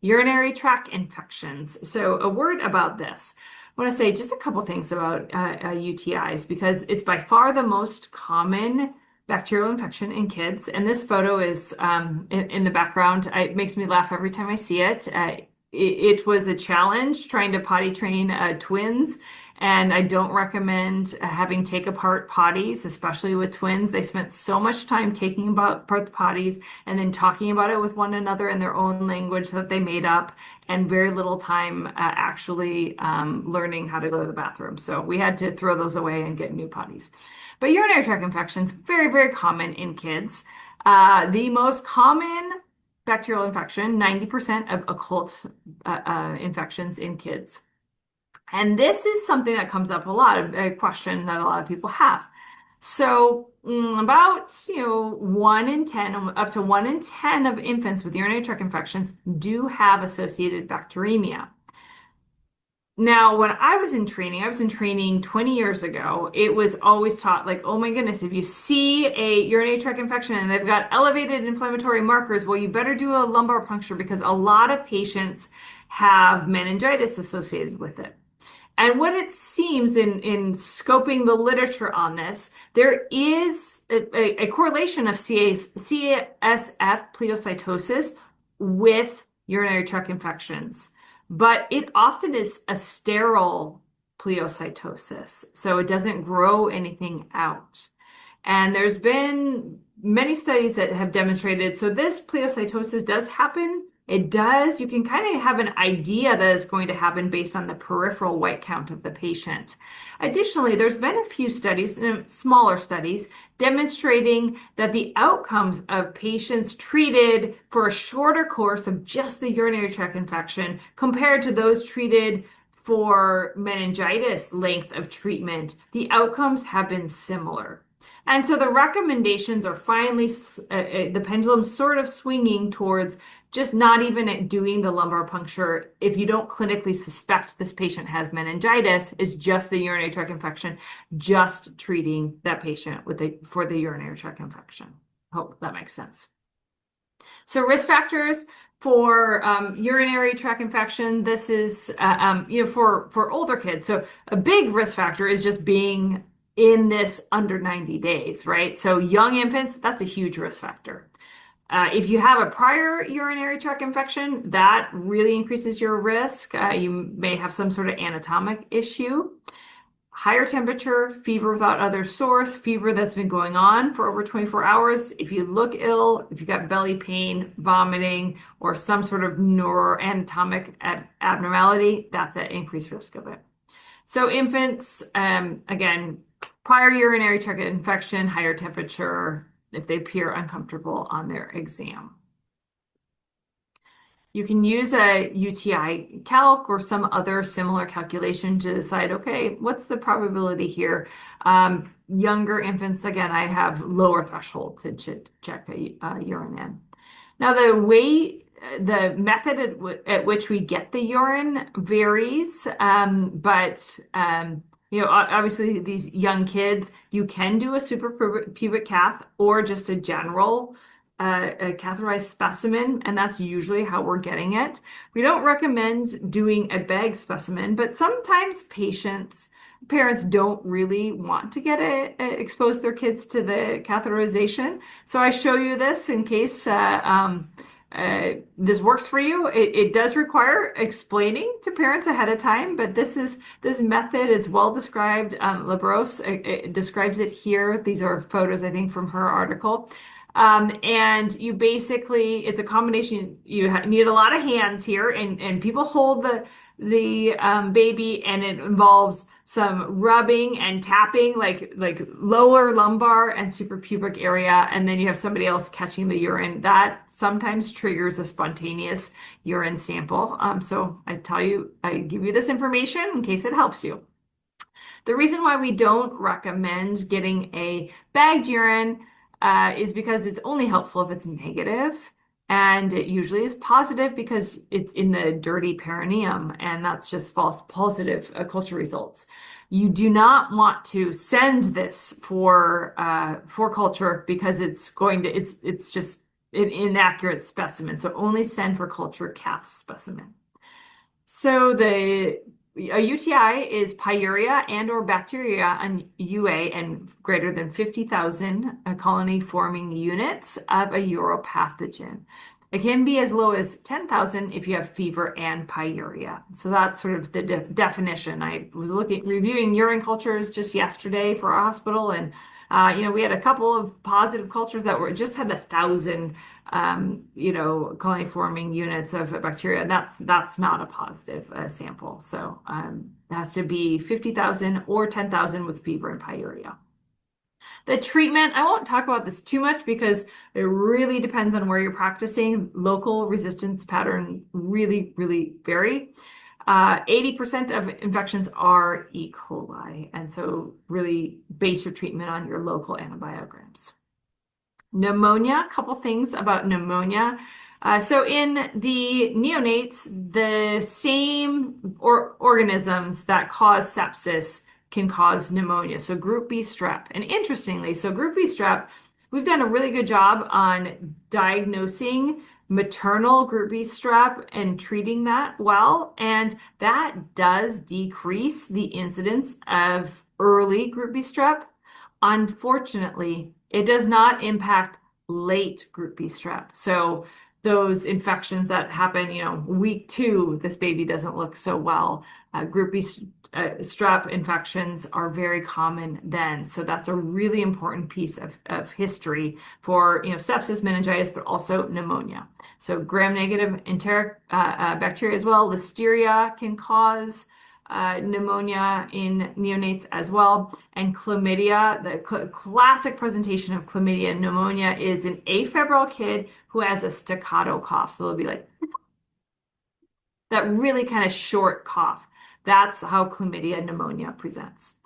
Urinary tract infections. So a word about this. I want to say just a couple things about UTIs, because it's by far the most common bacterial infection in kids. And this photo is in the background. It makes me laugh every time I see it. It was a challenge trying to potty train twins. And I don't recommend having take apart potties, especially with twins. They spent so much time taking apart the potties and then talking about it with one another in their own language that they made up, and very little time actually learning how to go to the bathroom. So we had to throw those away and get new potties. But urinary tract infections, very, very common in kids. The most common bacterial infection, 90% of occult infections in kids. And this is something that comes up a lot, a question that a lot of people have. So about 1 in 10, up to 1 in 10 of infants with urinary tract infections do have associated bacteremia. Now, when I was in training 20 years ago, it was always taught like, oh my goodness, if you see a urinary tract infection and they've got elevated inflammatory markers, well, you better do a lumbar puncture because a lot of patients have meningitis associated with it. And what it seems in scoping the literature on this, there is a correlation of CSF pleocytosis with urinary tract infections, but it often is a sterile pleocytosis, so it doesn't grow anything out. And there's been many studies that have demonstrated, so this pleocytosis does happen. It does. You can kind of have an idea that it's going to happen based on the peripheral white count of the patient. Additionally, there's been a few studies, smaller studies, demonstrating that the outcomes of patients treated for a shorter course of just the urinary tract infection compared to those treated for meningitis length of treatment, the outcomes have been similar. And so the recommendations are finally, the pendulum sort of swinging towards just not even doing the lumbar puncture if you don't clinically suspect this patient has meningitis, is just the urinary tract infection, just treating that patient for the urinary tract infection. Hope that makes sense. So risk factors for urinary tract infection, this is for older kids. So a big risk factor is just being in this under 90 days, right? So young infants, that's a huge risk factor. If you have a prior urinary tract infection, that really increases your risk. You may have some sort of anatomic issue. Higher temperature, fever without other source, fever that's been going on for over 24 hours. If you look ill, if you've got belly pain, vomiting, or some sort of neuroanatomic abnormality, that's an increased risk of it. So infants, again, prior urinary tract infection, higher temperature, if they appear uncomfortable on their exam. You can use a UTI calc or some other similar calculation to decide, okay, what's the probability here? Younger infants, again, I have lower threshold to check a urine in. Now, the method at which we get the urine varies, but obviously these young kids, you can do a suprapubic cath or just a general a catheterized specimen, and that's usually how we're getting it. We don't recommend doing a bag specimen, but sometimes parents don't really want to expose their kids to the catheterization. So I show you this in case this works for you. It does require explaining to parents ahead of time, but this method is well described. LaBrosse describes it here. These are photos, I think, from her article. And you basically, it's a combination. You need a lot of hands here, and people hold the baby, and it involves some rubbing and tapping, like lower lumbar and suprapubic area, and then you have somebody else catching the urine. That sometimes triggers a spontaneous urine sample. So I give you this information in case it helps you. The reason why we don't recommend getting a bagged urine is because it's only helpful if it's negative, and it usually is positive because it's in the dirty perineum, and that's just false positive culture results. You do not want to send this for culture because it's just an inaccurate specimen. So only send for culture cath specimen. So a UTI is pyuria and/or bacteria on UA and greater than 50,000 colony-forming units of a uropathogen. It can be as low as 10,000 if you have fever and pyuria. So that's sort of the definition. I was reviewing urine cultures just yesterday for our hospital, and we had a couple of positive cultures that just had 1,000 colony-forming units of bacteria. That's not a positive sample. So it has to be 50,000 or 10,000 with fever and pyuria. The treatment, I won't talk about this too much because it really depends on where you're practicing. Local resistance pattern really, really vary. 80% of infections are E. coli. And so really base your treatment on your local antibiograms. Pneumonia, a couple things about pneumonia. So in the neonates, the same organisms that cause sepsis can cause pneumonia. So group B strep. And interestingly, so group B strep, we've done a really good job on diagnosing maternal group B strep and treating that well. And that does decrease the incidence of early group B strep. Unfortunately, it does not impact late group B strep. So those infections that happen, week 2, this baby doesn't look so well. Group B strep infections are very common then. So that's a really important piece of history for, sepsis, meningitis, but also pneumonia. So gram-negative enteric bacteria as well. Listeria can cause pneumonia in neonates as well. And chlamydia, the classic presentation of chlamydia pneumonia is an afebrile kid who has a staccato cough. So it'll be like that really kind of short cough. That's how chlamydia pneumonia presents.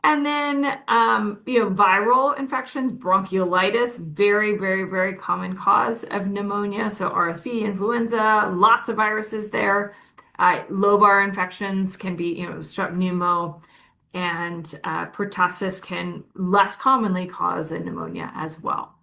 And then, viral infections, bronchiolitis, very, very, very common cause of pneumonia. So RSV, influenza, lots of viruses there. Lobar infections can be, strep pneumo, and pertussis can less commonly cause a pneumonia as well.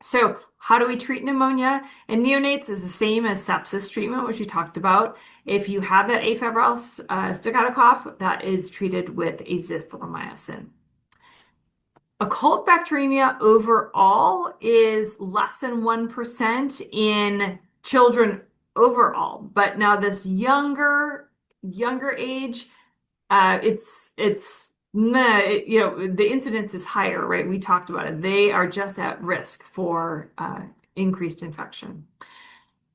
So how do we treat pneumonia? In neonates is the same as sepsis treatment, which we talked about. If you have that afebrile staccato cough, that is treated with azithromycin. Occult bacteremia overall is less than 1% in children overall. But now this younger age, the incidence is higher, right? We talked about it. They are just at risk for increased infection.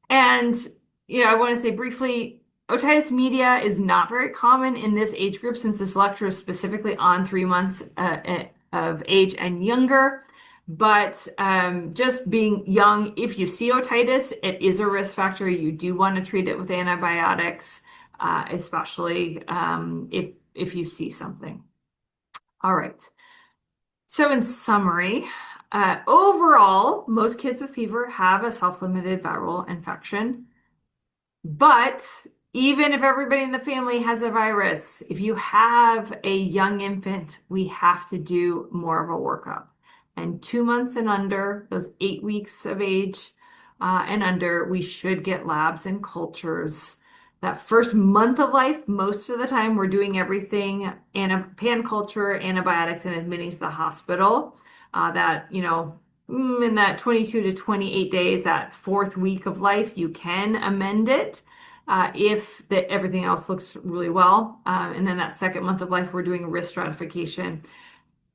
And, I want to say briefly, otitis media is not very common in this age group since this lecture is specifically on 3 months of age and younger. But just being young, if you see otitis, it is a risk factor. You do want to treat it with antibiotics, especially if you see something. All right. So in summary, overall, most kids with fever have a self-limited viral infection. But even if everybody in the family has a virus, if you have a young infant, we have to do more of a workup. And 2 months and under, those 8 weeks of age and under, we should get labs and cultures. That first month of life, most of the time, we're doing everything pan culture, antibiotics, and admitting to the hospital. In that 22 to 28 days, that 4th week of life, you can amend it if everything else looks really well. And then that 2nd month of life, we're doing risk stratification.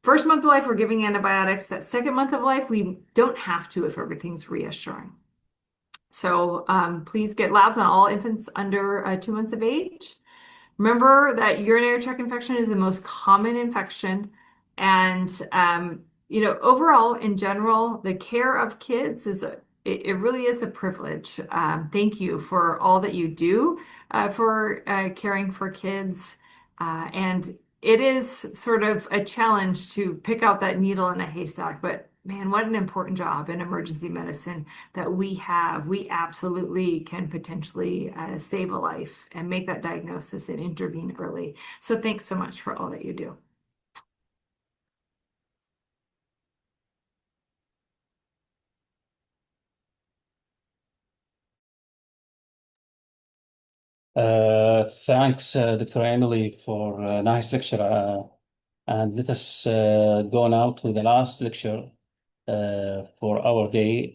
1st month of life, we're giving antibiotics. That 2nd month of life, we don't have to if everything's reassuring. So please get labs on all infants under 2 months of age. Remember that urinary tract infection is the most common infection. And, overall, in general, the care of kids it really is a privilege. Thank you for all that you do for caring for kids. And it is sort of a challenge to pick out that needle in a haystack, but man, what an important job in emergency medicine that we have. We absolutely can potentially save a life and make that diagnosis and intervene early. So thanks so much for all that you do. Thanks, Dr. Emily, for a nice lecture. And let us go now to the last lecture for our day.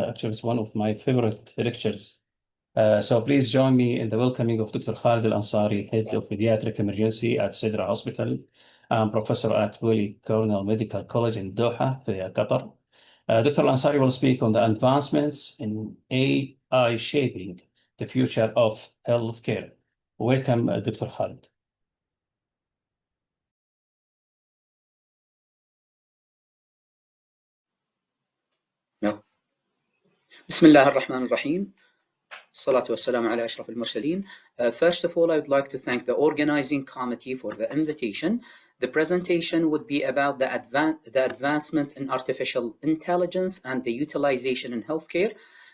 Actually, it's one of my favorite lectures. So please join me in the welcoming of Dr. Khalid Al-Ansari, Head of Pediatric Emergency at Sidra Hospital and Professor at Willie Cornell Medical College in Doha, Qatar. Dr. Al-Ansari will speak on the advancements in AI shaping the future of healthcare. Welcome, Dr. Khalid. بسم الله الرحمن الرحيم. Salatu wassalamu ala ashraf al-mursaleen. First of all, I would like to thank the organizing committee for the invitation. The presentation would be about the advancement in artificial intelligence and the utilization in healthcare.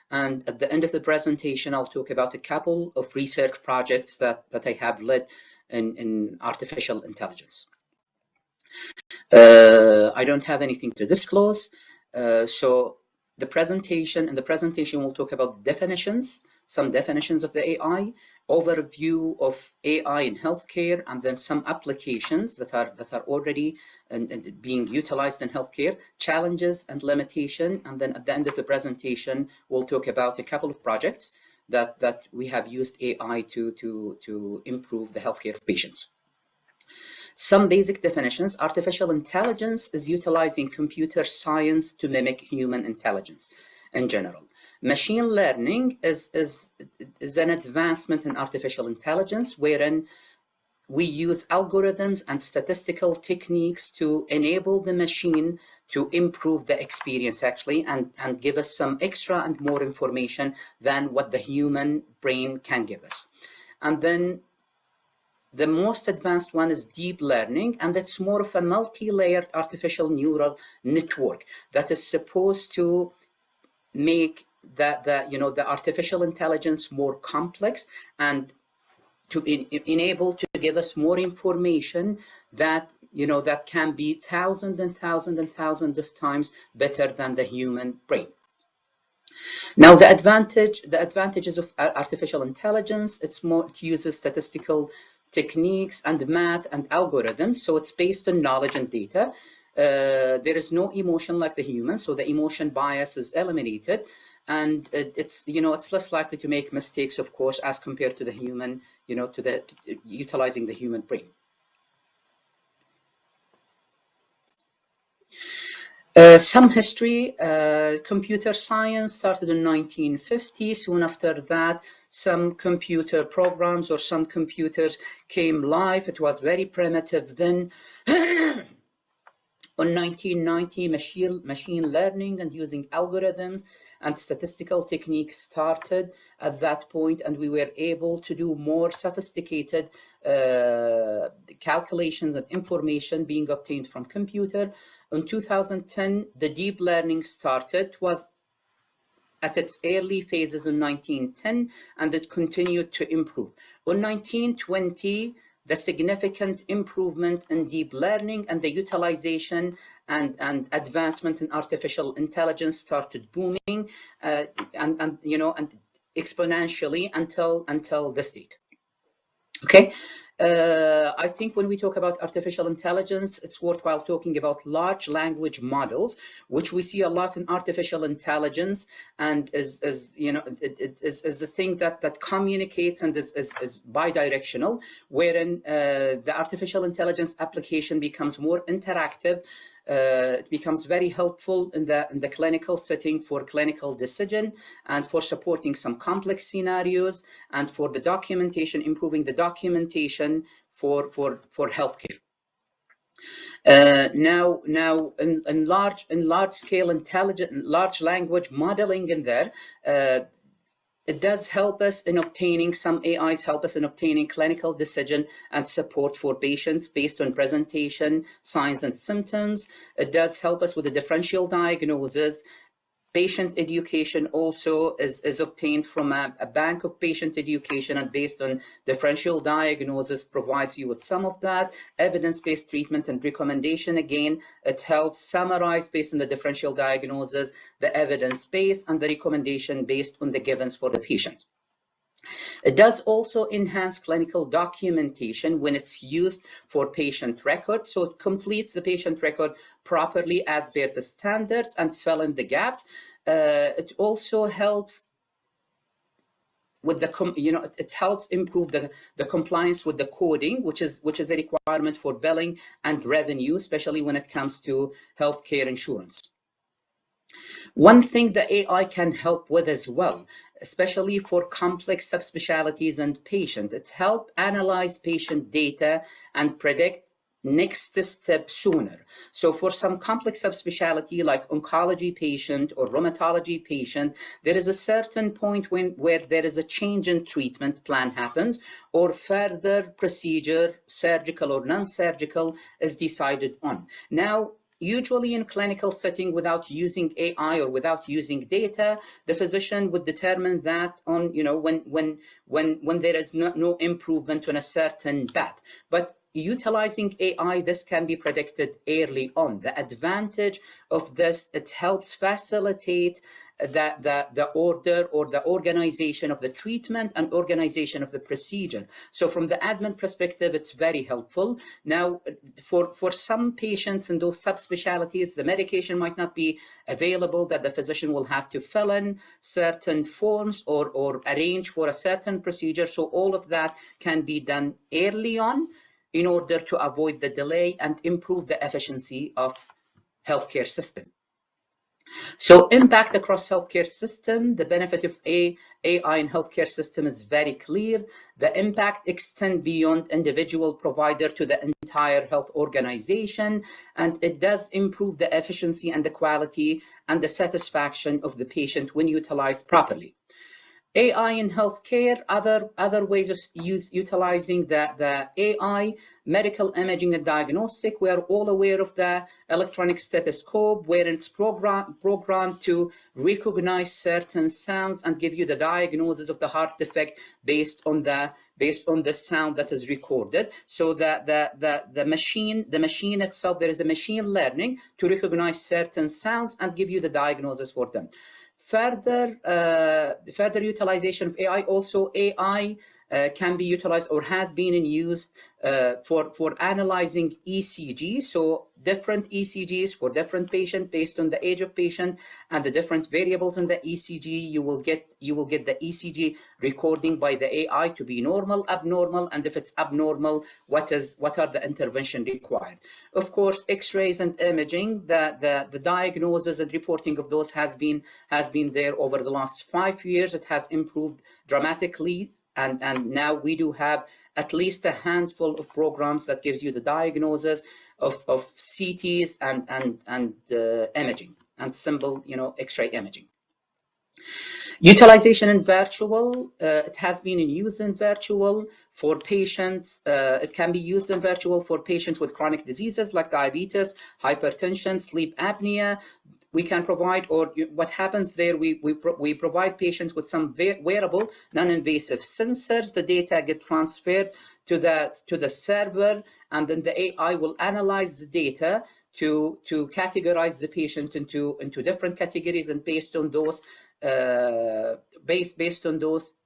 And at the end of the presentation, I'll talk about a couple of research projects that I have led in artificial intelligence. I don't have anything to disclose. So in the presentation, we'll talk about definitions, some definitions of the AI, overview of AI in healthcare, and then some applications that are already being utilized in healthcare, challenges and limitation. And then at the end of the presentation, we'll talk about a couple of projects that we have used AI to improve the healthcare of patients. Some basic definitions. Artificial intelligence is utilizing computer science to mimic human intelligence in general. Machine learning is an advancement in artificial intelligence wherein we use algorithms and statistical techniques to enable the machine to improve the experience actually and give us some extra and more information than what the human brain can give us. And then the most advanced one is deep learning, and it's more of a multi-layered artificial neural network that is supposed to make the artificial intelligence more complex and to enable to give us more information that that can be thousands and thousands and thousands of times better than the human brain. Now, the advantages of artificial intelligence, it uses statistical techniques and math and algorithms, so it's based on knowledge and data. There is no emotion like the human, so the emotion bias is eliminated, and it's less likely to make mistakes, of course, as compared to the human, utilizing the human brain. Some history. Computer science started in 1950. Soon after that, some computer programs or some computers came live. It was very primitive then. On 1990, machine learning and using algorithms and statistical techniques started at that point, and we were able to do more sophisticated calculations and information being obtained from computer. In 2010, the deep learning started. It was at its early phases in 1910, and it continued to improve. In 1920, the significant improvement in deep learning and the utilization and advancement in artificial intelligence started booming and exponentially until this date. Okay. I think when we talk about artificial intelligence, it's worthwhile talking about large language models, which we see a lot in artificial intelligence, and is the thing that communicates and is bidirectional, wherein the artificial intelligence application becomes more interactive. It becomes very helpful in the clinical setting for clinical decision and for supporting some complex scenarios and for the documentation, improving the documentation for healthcare. Now in large scale large language modeling in there, it does help us in obtaining, some AIs help us in obtaining clinical decision and support for patients based on presentation, signs and symptoms. It does help us with the differential diagnosis. Patient education also is obtained from a bank of patient education, and based on differential diagnosis provides you with some of that. Evidence-based treatment and recommendation, again, it helps summarize based on the differential diagnosis, the evidence base and the recommendation based on the givens for the patient. It does also enhance clinical documentation when it's used for patient records. So it completes the patient record properly as per the standards and fill in the gaps. It also helps with the, it helps improve the compliance with the coding, which is a requirement for billing and revenue, especially when it comes to healthcare insurance. One thing the AI can help with as well, especially for complex subspecialties and patients, it helps analyze patient data and predict next step sooner. So for some complex subspecialty like oncology patient or rheumatology patient, there is a certain point where there is a change in treatment plan happens, or further procedure, surgical or non-surgical, is decided on. Now, usually in clinical setting, without using AI or without using data, the physician would determine that on, you know, when there is no improvement on a certain path. But utilizing AI, this can be predicted early on. The advantage of this, it helps facilitate the order or the organization of the treatment and organization of the procedure. So from the admin perspective, it's very helpful. Now, for some patients in those subspecialties, the medication might not be available, that the physician will have to fill in certain forms or arrange for a certain procedure. So all of that can be done early on in order to avoid the delay and improve the efficiency of healthcare system. So impact across healthcare system, the benefit of AI in healthcare system is very clear. The impact extends beyond individual provider to the entire health organization, and it does improve the efficiency and the quality and the satisfaction of the patient when utilized properly. AI in healthcare, other ways of utilizing the AI, medical imaging and diagnostic. We are all aware of the electronic stethoscope, where it's programmed to recognize certain sounds and give you the diagnosis of the heart defect based on the sound that is recorded. So the machine itself, there is a machine learning to recognize certain sounds and give you the diagnosis for them. Further utilization of AI, also AI can be utilized or has been in use for analyzing ECG. So different ECGs for different patient based on the age of patient and the different variables in the ECG. You will get the ECG recording by the AI to be normal, abnormal, and if it's abnormal, what are the intervention required. Of course, X-rays and imaging, the diagnosis and reporting of those has been there over the last 5 years. It has improved dramatically. And now we do have at least a handful of programs that gives you the diagnosis of CTs and imaging and simple, X-ray imaging. Utilization in virtual, it has been in use in virtual for patients. It can be used in virtual for patients with chronic diseases like diabetes, hypertension, sleep apnea. We can provide, or what happens there, we provide patients with some wearable, non-invasive sensors. The data get transferred to the server, and then the AI will analyze the data to categorize the patient into different categories, and based on those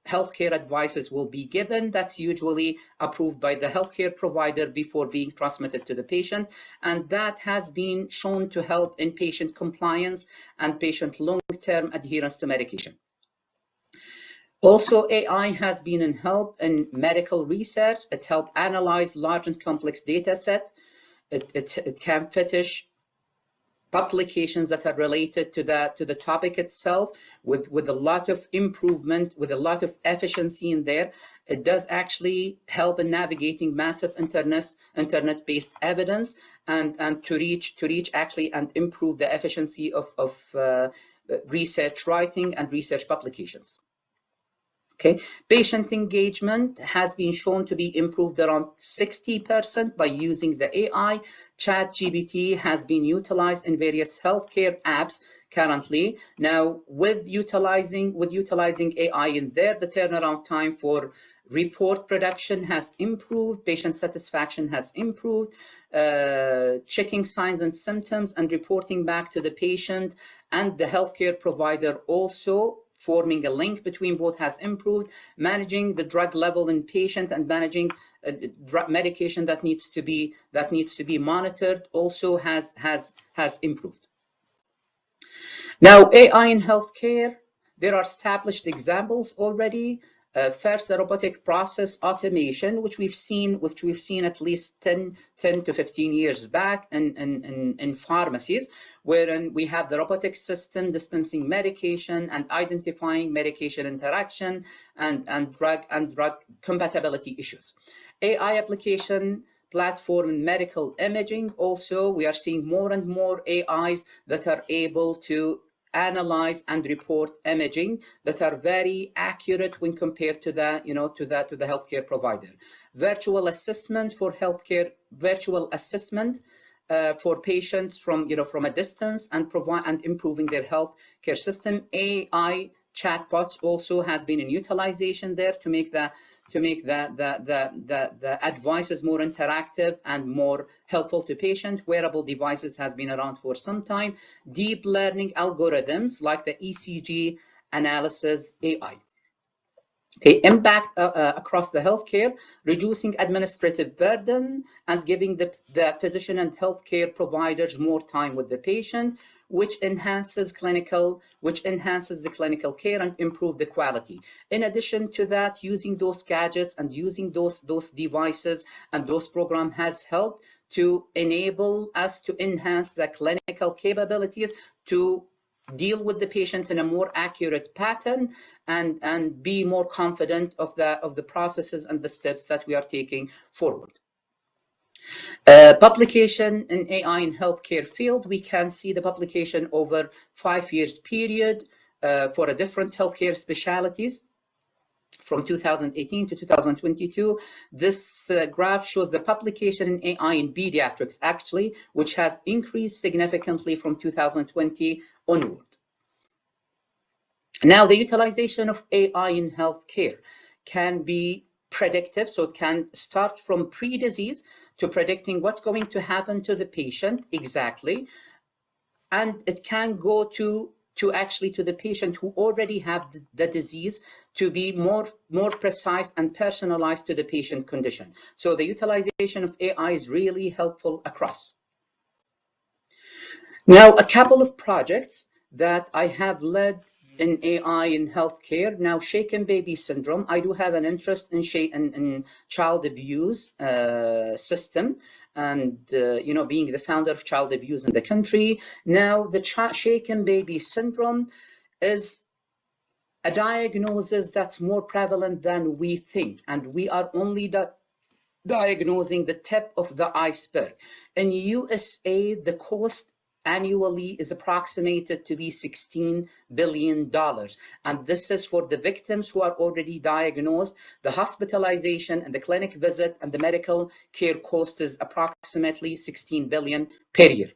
healthcare advices will be given. That's usually approved by the healthcare provider before being transmitted to the patient, and that has been shown to help in patient compliance and patient long-term adherence to medication. Also, AI has been in help in medical research. It helped analyze large and complex data set. It can fetish publications that are related to the topic itself with a lot of improvement, with a lot of efficiency in there. It does actually help in navigating massive internet-based evidence and to reach actually and improve the efficiency of research writing and research publications. Okay, patient engagement has been shown to be improved around 60% by using the AI. ChatGPT has been utilized in various healthcare apps currently. Now, with utilizing AI in there, the turnaround time for report production has improved, patient satisfaction has improved, checking signs and symptoms and reporting back to the patient and the healthcare provider also. Forming a link between both has improved. Managing the drug level in patient and managing drug medication that needs to be monitored also has improved. Now, AI in healthcare, there are established examples already. First, the robotic process automation, which we've seen at least 10 to 15 years back in pharmacies, wherein we have the robotic system dispensing medication and identifying medication interaction and drug compatibility issues. AI application platform in medical imaging. Also, we are seeing more and more AIs that are able to analyze and report imaging that are very accurate when compared to the to the healthcare provider. Virtual assessment for healthcare, virtual assessment for patients from from a distance, and improving their healthcare system. AI chatbots also has been in utilization there to make the advices more interactive and more helpful to patient. Wearable devices has been around for some time. Deep learning algorithms like the ECG analysis AI. Okay, impact across the healthcare, reducing administrative burden and giving the physician and healthcare providers more time with the patient, which enhances the clinical care and improve the quality. In addition to that, using those gadgets and using those devices and those programs has helped to enable us to enhance the clinical capabilities to deal with the patient in a more accurate pattern and be more confident of the processes and the steps that we are taking forward. Publication in AI in healthcare field, we can see the publication over 5 years period for a different healthcare specialties from 2018 to 2022. This graph shows the publication in AI in pediatrics, actually, which has increased significantly from 2020 onward. Now, the utilization of AI in healthcare can be predictive, so it can start from pre-disease to predicting what's going to happen to the patient exactly, and it can go to the patient who already have the disease to be more precise and personalized to the patient condition. So the utilization of AI is really helpful across. Now, a couple of projects that I have led in AI in healthcare. Now, shaken baby syndrome, I do have an interest in child abuse system, and being the founder of child abuse in the country. Now, the shaken baby syndrome is a diagnosis that's more prevalent than we think, and we are only diagnosing the tip of the iceberg. In USA, the cost annually is approximated to be $16 billion. And this is for the victims who are already diagnosed. The hospitalization and the clinic visit and the medical care cost is approximately $16 billion per year.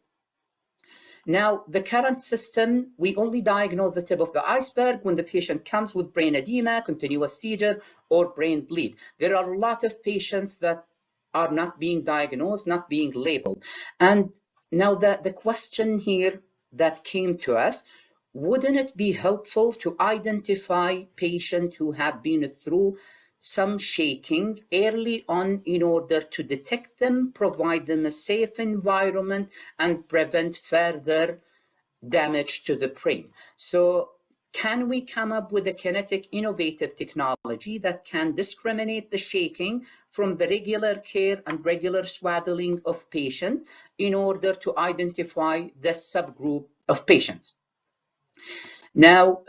Now, the current system, we only diagnose the tip of the iceberg when the patient comes with brain edema, continuous seizure, or brain bleed. There are a lot of patients that are not being diagnosed, not being labeled. And now the question here that came to us, wouldn't it be helpful to identify patients who have been through some shaking early on in order to detect them, provide them a safe environment, and prevent further damage to the brain? So can we come up with a kinetic innovative technology that can discriminate the shaking from the regular care and regular swaddling of patients in order to identify the subgroup of patients? Now,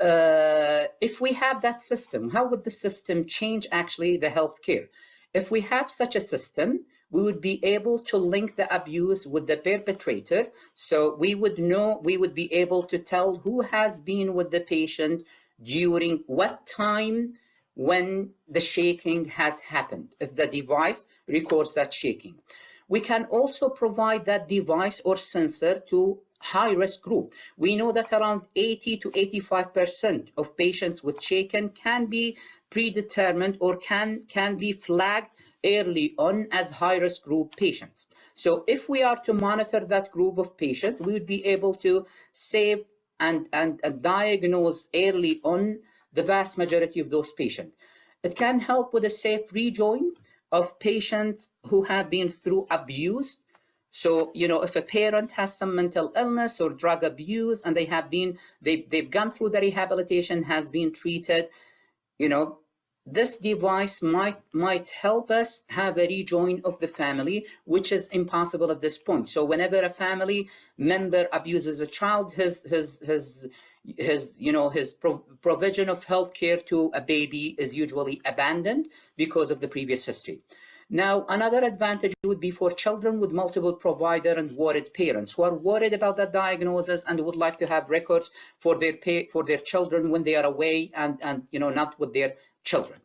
if we have that system, how would the system change actually the healthcare? If we have such a system, we would be able to link the abuse with the perpetrator. So we would know, we would be able to tell who has been with the patient during what time when the shaking has happened, if the device records that shaking. We can also provide that device or sensor to high-risk group. We know that around 80 to 85% of patients with shaken can be predetermined or can be flagged early on as high-risk group patients. So if we are to monitor that group of patients, we would be able to save and diagnose early on the vast majority of those patients. It can help with a safe rejoin of patients who have been through abuse. So, if a parent has some mental illness or drug abuse and they've gone through the rehabilitation, has been treated, this device might help us have a rejoin of the family, which is impossible at this point. So whenever a family member abuses a child, his provision of health care to a baby is usually abandoned because of the previous history. Now, another advantage would be for children with multiple provider and worried parents who are worried about that diagnosis and would like to have records for their children when they are away and not with their children.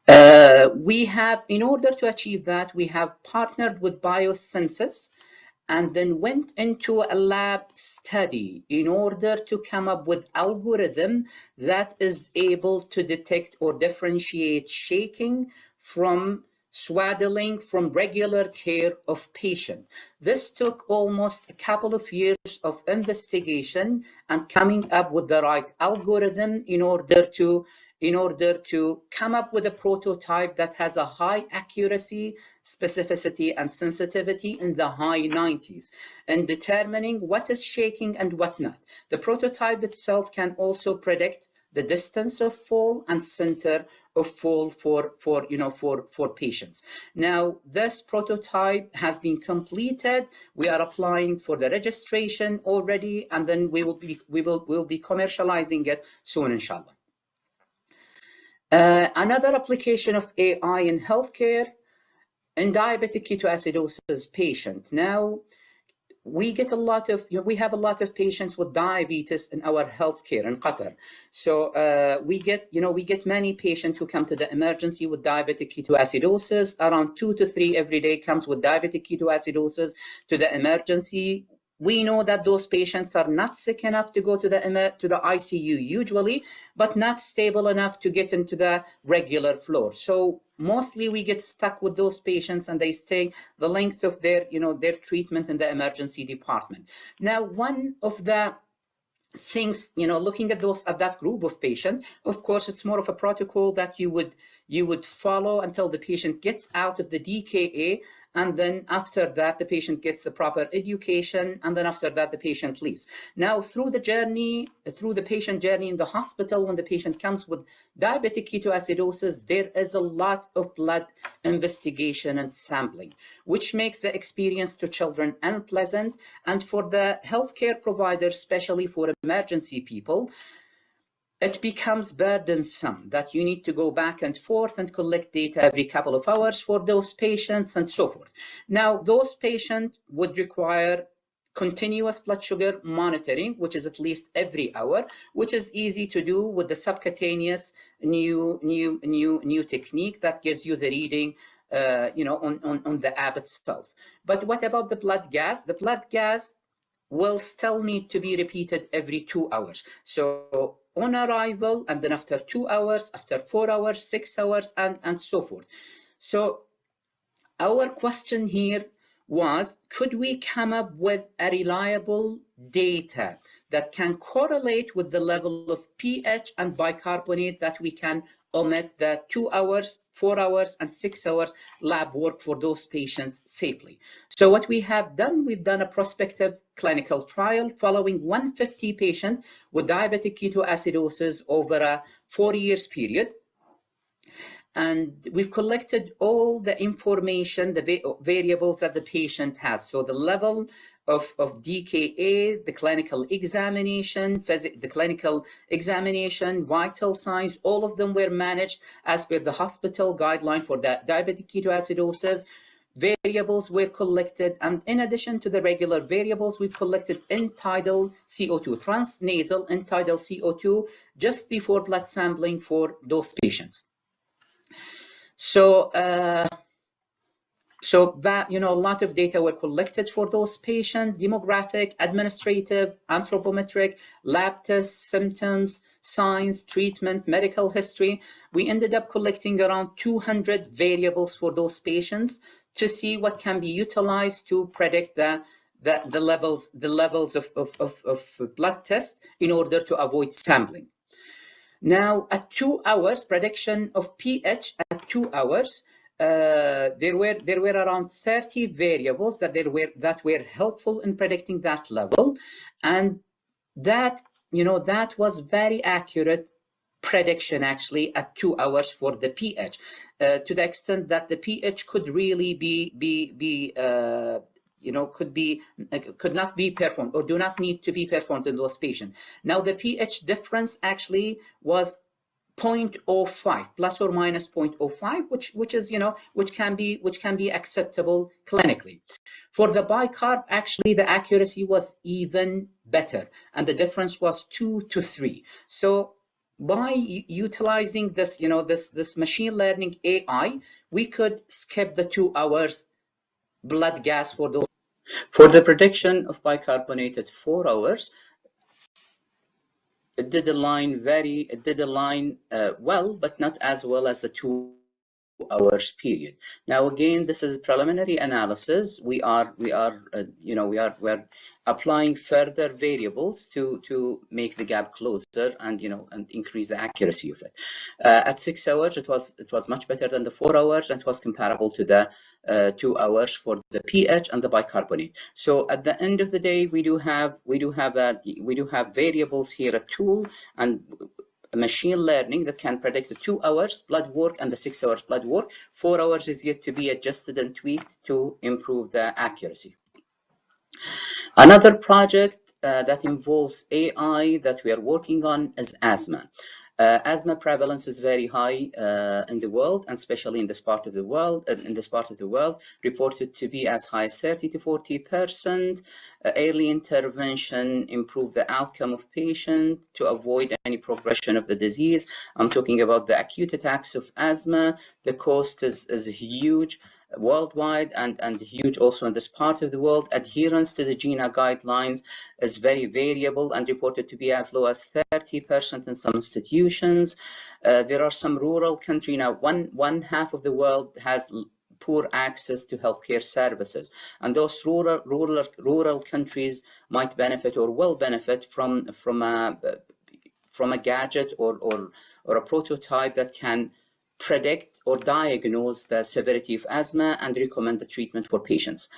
In order to achieve that, we have partnered with Biocensus and then went into a lab study in order to come up with algorithm that is able to detect or differentiate shaking from swaddling from regular care of patient. This took almost a couple of years of investigation and coming up with the right algorithm in order to come up with a prototype that has a high accuracy, specificity, and sensitivity in the high 90s in determining what is shaking and what not. The prototype itself can also predict the distance of fall and center of fall for patients. Now, this prototype has been completed. We are applying for the registration already, and then we'll be commercializing it soon, inshallah. Another application of AI in healthcare in diabetic ketoacidosis patient. Now, we have a lot of patients with diabetes in our healthcare in Qatar. So we get many patients who come to the emergency with diabetic ketoacidosis. Around 2 to 3 every day comes with diabetic ketoacidosis to the emergency. We know that those patients are not sick enough to go to the ICU usually, but not stable enough to get into the regular floor. So mostly we get stuck with those patients and they stay the length of their treatment in the emergency department. Now, one of the things, looking at that group of patients, of course, it's more of a protocol that you would follow until the patient gets out of the DKA, and then after that the patient gets the proper education, and then after that the patient leaves. Now, through the patient journey in the hospital, when the patient comes with diabetic ketoacidosis, there is a lot of blood investigation and sampling, which makes the experience to children unpleasant, and for the healthcare provider, especially for emergency people, it becomes burdensome that you need to go back and forth and collect data every couple of hours for those patients and so forth. Now, those patients would require continuous blood sugar monitoring, which is at least every hour, which is easy to do with the subcutaneous new technique that gives you the reading on the app itself. But what about the blood gas? The blood gas will still need to be repeated every 2 hours. So on arrival, and then after 2 hours, after 4 hours, 6 hours, and so forth. So our question here was, could we come up with a reliable data that can correlate with the level of pH and bicarbonate that we can omit the 2 hours, 4 hours, and 6 hours lab work for those patients safely? So what we have done, we've done a prospective clinical trial following 150 patients with diabetic ketoacidosis over a 4 years period. And we've collected all the information, the variables that the patient has. So the level of DKA, the clinical examination, vital signs, all of them were managed as per the hospital guideline for the diabetic ketoacidosis. Variables were collected, and in addition to the regular variables, we've collected end-tidal CO2, transnasal end-tidal CO2, just before blood sampling for those patients. So that, a lot of data were collected for those patients: demographic, administrative, anthropometric, lab tests, symptoms, signs, treatment, medical history. We ended up collecting around 200 variables for those patients to see what can be utilized to predict the levels of blood test in order to avoid sampling. Now, at 2 hours, prediction of pH at 2 hours, there were around 30 variables that were helpful in predicting that level, and that was very accurate prediction actually at 2 hours for the pH, to the extent that the pH could really could not be performed or do not need to be performed in those patients. Now, the pH difference actually was 0.05 plus or minus 0.05, which is, you know, which can be acceptable clinically. For the bicarb, actually the accuracy was even better, and the difference was 2 to 3. So by utilizing this, you know, this machine learning AI, we could skip the 2 hours blood gas for those. For the prediction of bicarbonate at 4 hours, it did align well, but not as well as the 2 hours period. Now again, this is preliminary analysis. We are applying further variables to make the gap closer and, you know, and increase the accuracy of it. At 6 hours, it was much better than the 4 hours, and it was comparable to the 2 hours for the pH and the bicarbonate. So at the end of the day, we do have variables here, a tool and machine learning that can predict the 2 hours blood work and the 6 hours blood work. 4 hours is yet to be adjusted and tweaked to improve the accuracy. Another project that involves AI that we are working on is asthma. Asthma prevalence is very high in the world, and especially in this part of the world. Reported to be as high as 30 to 40%. Early intervention improve the outcome of patient to avoid any progression of the disease. I'm talking about the acute attacks of asthma. The cost is huge worldwide and huge also in this part of the world. Adherence to the GINA guidelines is very variable and reported to be as low as 30% in some institutions. There are some rural countries now. One half of the world has poor access to healthcare services, and those rural countries might benefit or will benefit from a gadget or a prototype that can predict or diagnose the severity of asthma and recommend the treatment for patients.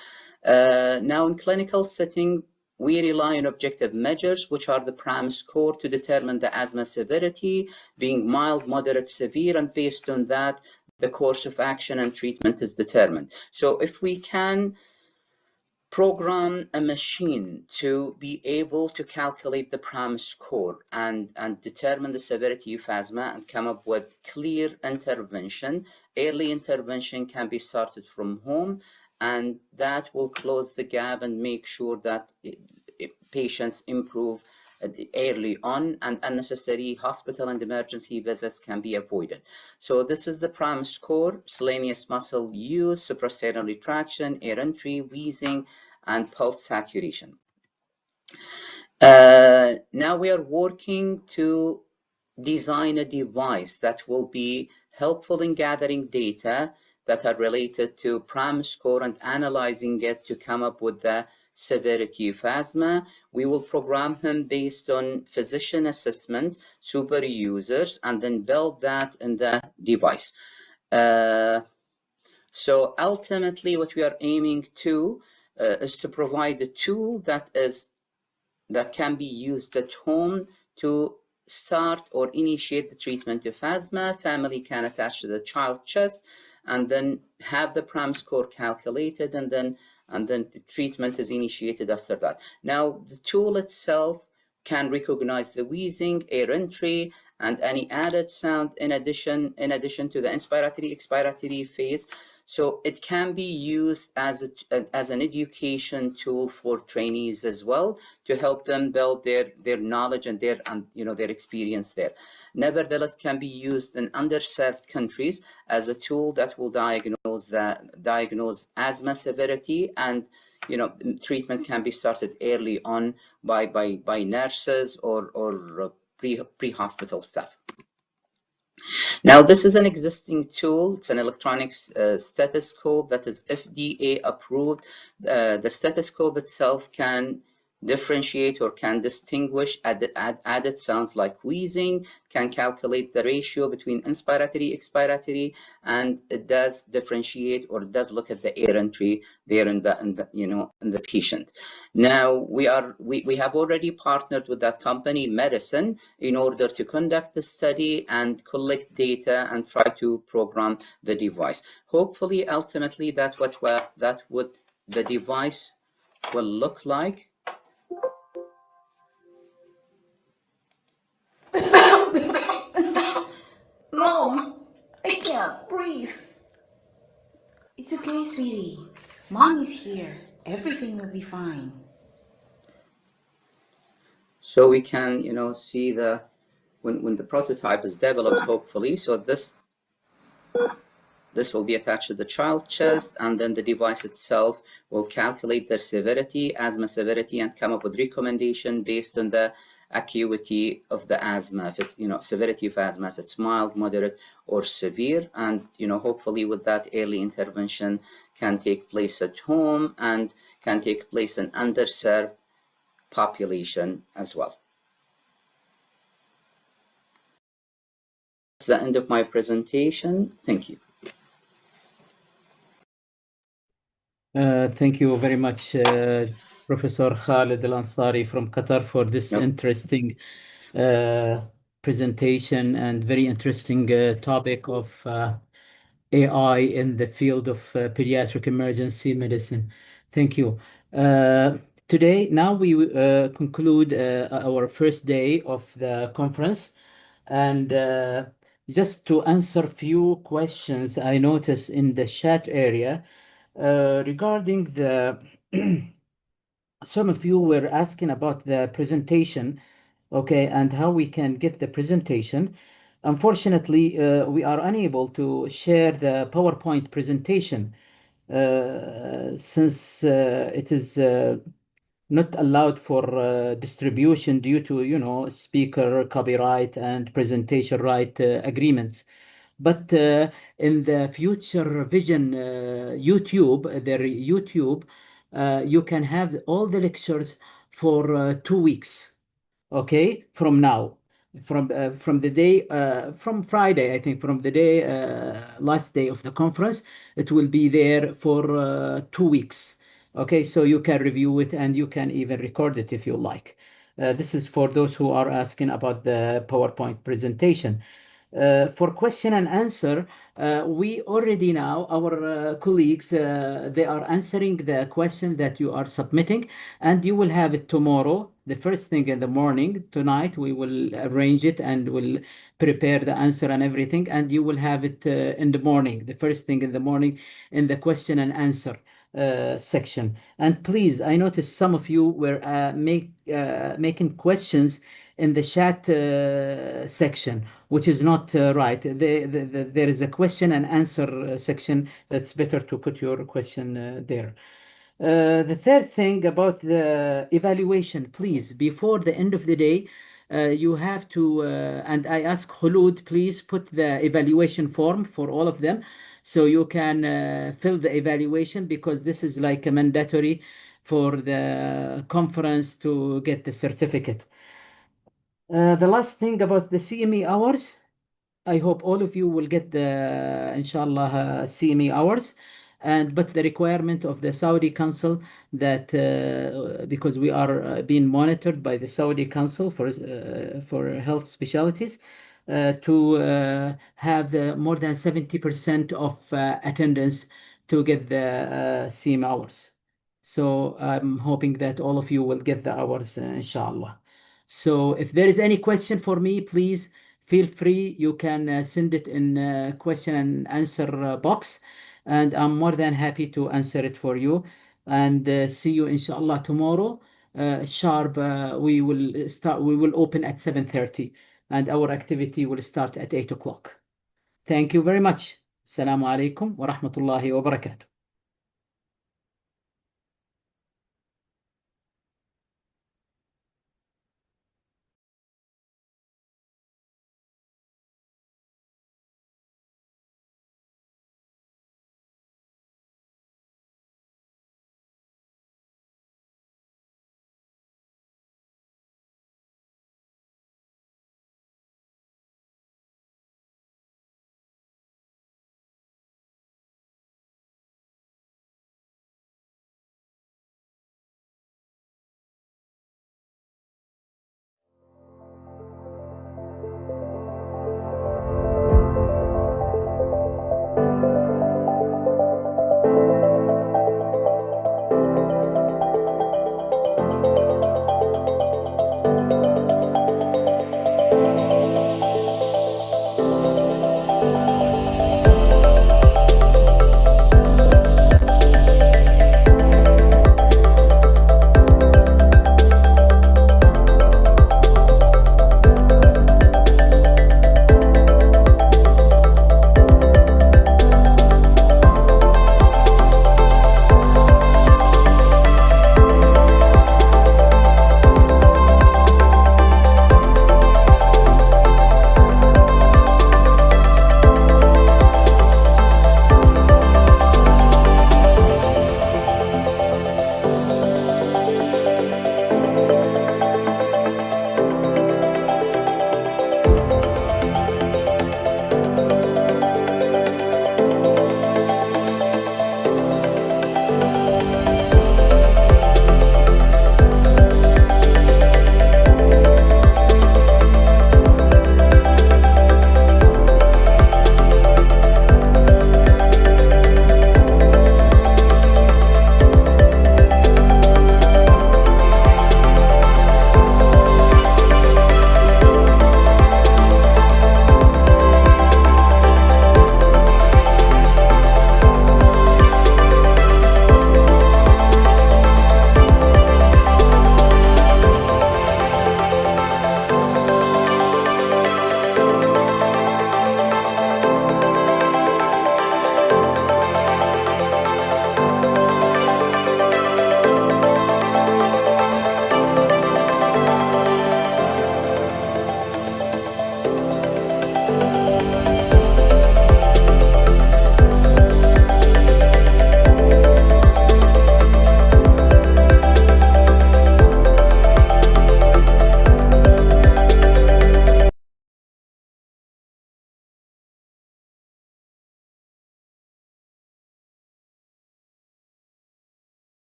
Now in clinical setting, we rely on objective measures, which are the PRAM score, to determine the asthma severity, being mild, moderate, severe, and based on that, the course of action and treatment is determined. So if we can program a machine to be able to calculate the PRAM score and determine the severity of asthma and come up with clear intervention, early intervention can be started from home, and that will close the gap and make sure that patients improve early on, and unnecessary hospital and emergency visits can be avoided. So this is the PRAM score: miscellaneous muscle use, suprasternal retraction, air entry, wheezing, and pulse saturation. Now we are working to design a device that will be helpful in gathering data that are related to PRAM score and analyzing it to come up with the severity of asthma. We will program him based on physician assessment, super users, and then build that in the device. So ultimately, what we are aiming to is to provide a tool that can be used at home to start or initiate the treatment of asthma. Family can attach to the child's chest and then have the PRAM score calculated, and then the treatment is initiated after that. Now, the tool itself can recognize the wheezing, air entry, and any added sound in addition to the inspiratory, expiratory phase. So it can be used as an education tool for trainees as well, to help them build their knowledge and their experience there. Nevertheless, can be used in underserved countries as a tool that will diagnose asthma severity, and treatment can be started early on by nurses or pre-hospital staff. Now, this is an existing tool. It's an electronic stethoscope that is FDA approved. The stethoscope itself can differentiate or can distinguish added sounds like wheezing, can calculate the ratio between inspiratory, expiratory, and it does differentiate or does look at the air entry there in the patient. Now we have already partnered with that company, Medicine, in order to conduct the study and collect data and try to program the device. Hopefully, ultimately, that's what the device will look like. Mia, breathe. It's okay, sweetie. Mommy's here. Everything will be fine. So we can, see when the prototype is developed, hopefully. So this will be attached to the child chest, and then the device itself will calculate their severity, asthma severity, and come up with recommendation based on the acuity of the asthma, if it's, severity of asthma, if it's mild, moderate, or severe. And, hopefully with that, early intervention can take place at home and can take place in underserved population as well. That's the end of my presentation. Thank you. Thank you very much, Professor Khalid Al Ansari from Qatar, for this interesting presentation and very interesting topic of AI in the field of pediatric emergency medicine. Thank you. Today, now we conclude our first day of the conference, and just to answer few questions I noticed in the chat area regarding the some of you were asking about the presentation, okay, and how we can get the presentation. Unfortunately, we are unable to share the PowerPoint presentation since it is not allowed for distribution due to, speaker copyright and presentation right agreements. But in the future vision YouTube, you can have all the lectures for 2 weeks, okay, from now, from the day from Friday, I think, from the day last day of the conference, it will be there for 2 weeks. Okay, so you can review it and you can even record it if you like. This is for those who are asking about the PowerPoint presentation. For question and answer, we already now, our colleagues, they are answering the question that you are submitting, and you will have it tomorrow, the first thing in the morning. Tonight, we will arrange it and will prepare the answer and everything, and you will have it in the morning, the first thing in the morning, in the question and answer section. And please, I noticed some of you were making questions in the chat section, which is not right. There is a question and answer section. That's better to put your question there. The third thing about the evaluation, please, before the end of the day, you have to, and I ask Khulud, please put the evaluation form for all of them so you can fill the evaluation, because this is like a mandatory for the conference to get the certificate. The last thing about the CME hours, I hope all of you will get the, inshallah, CME hours, but the requirement of the Saudi Council that because we are being monitored by the Saudi Council for health specialties, to have more than 70% of attendance to get the CME hours. So I'm hoping that all of you will get the hours, inshallah. So if there is any question for me, please feel free. You can send it in question and answer box, and I'm more than happy to answer it for you. And see you, inshallah, tomorrow. Sharp. We will open at 7:30, and our activity will start at 8 o'clock. Thank you very much. Assalamu alaikum wa rahmatullahi wa barakatuh.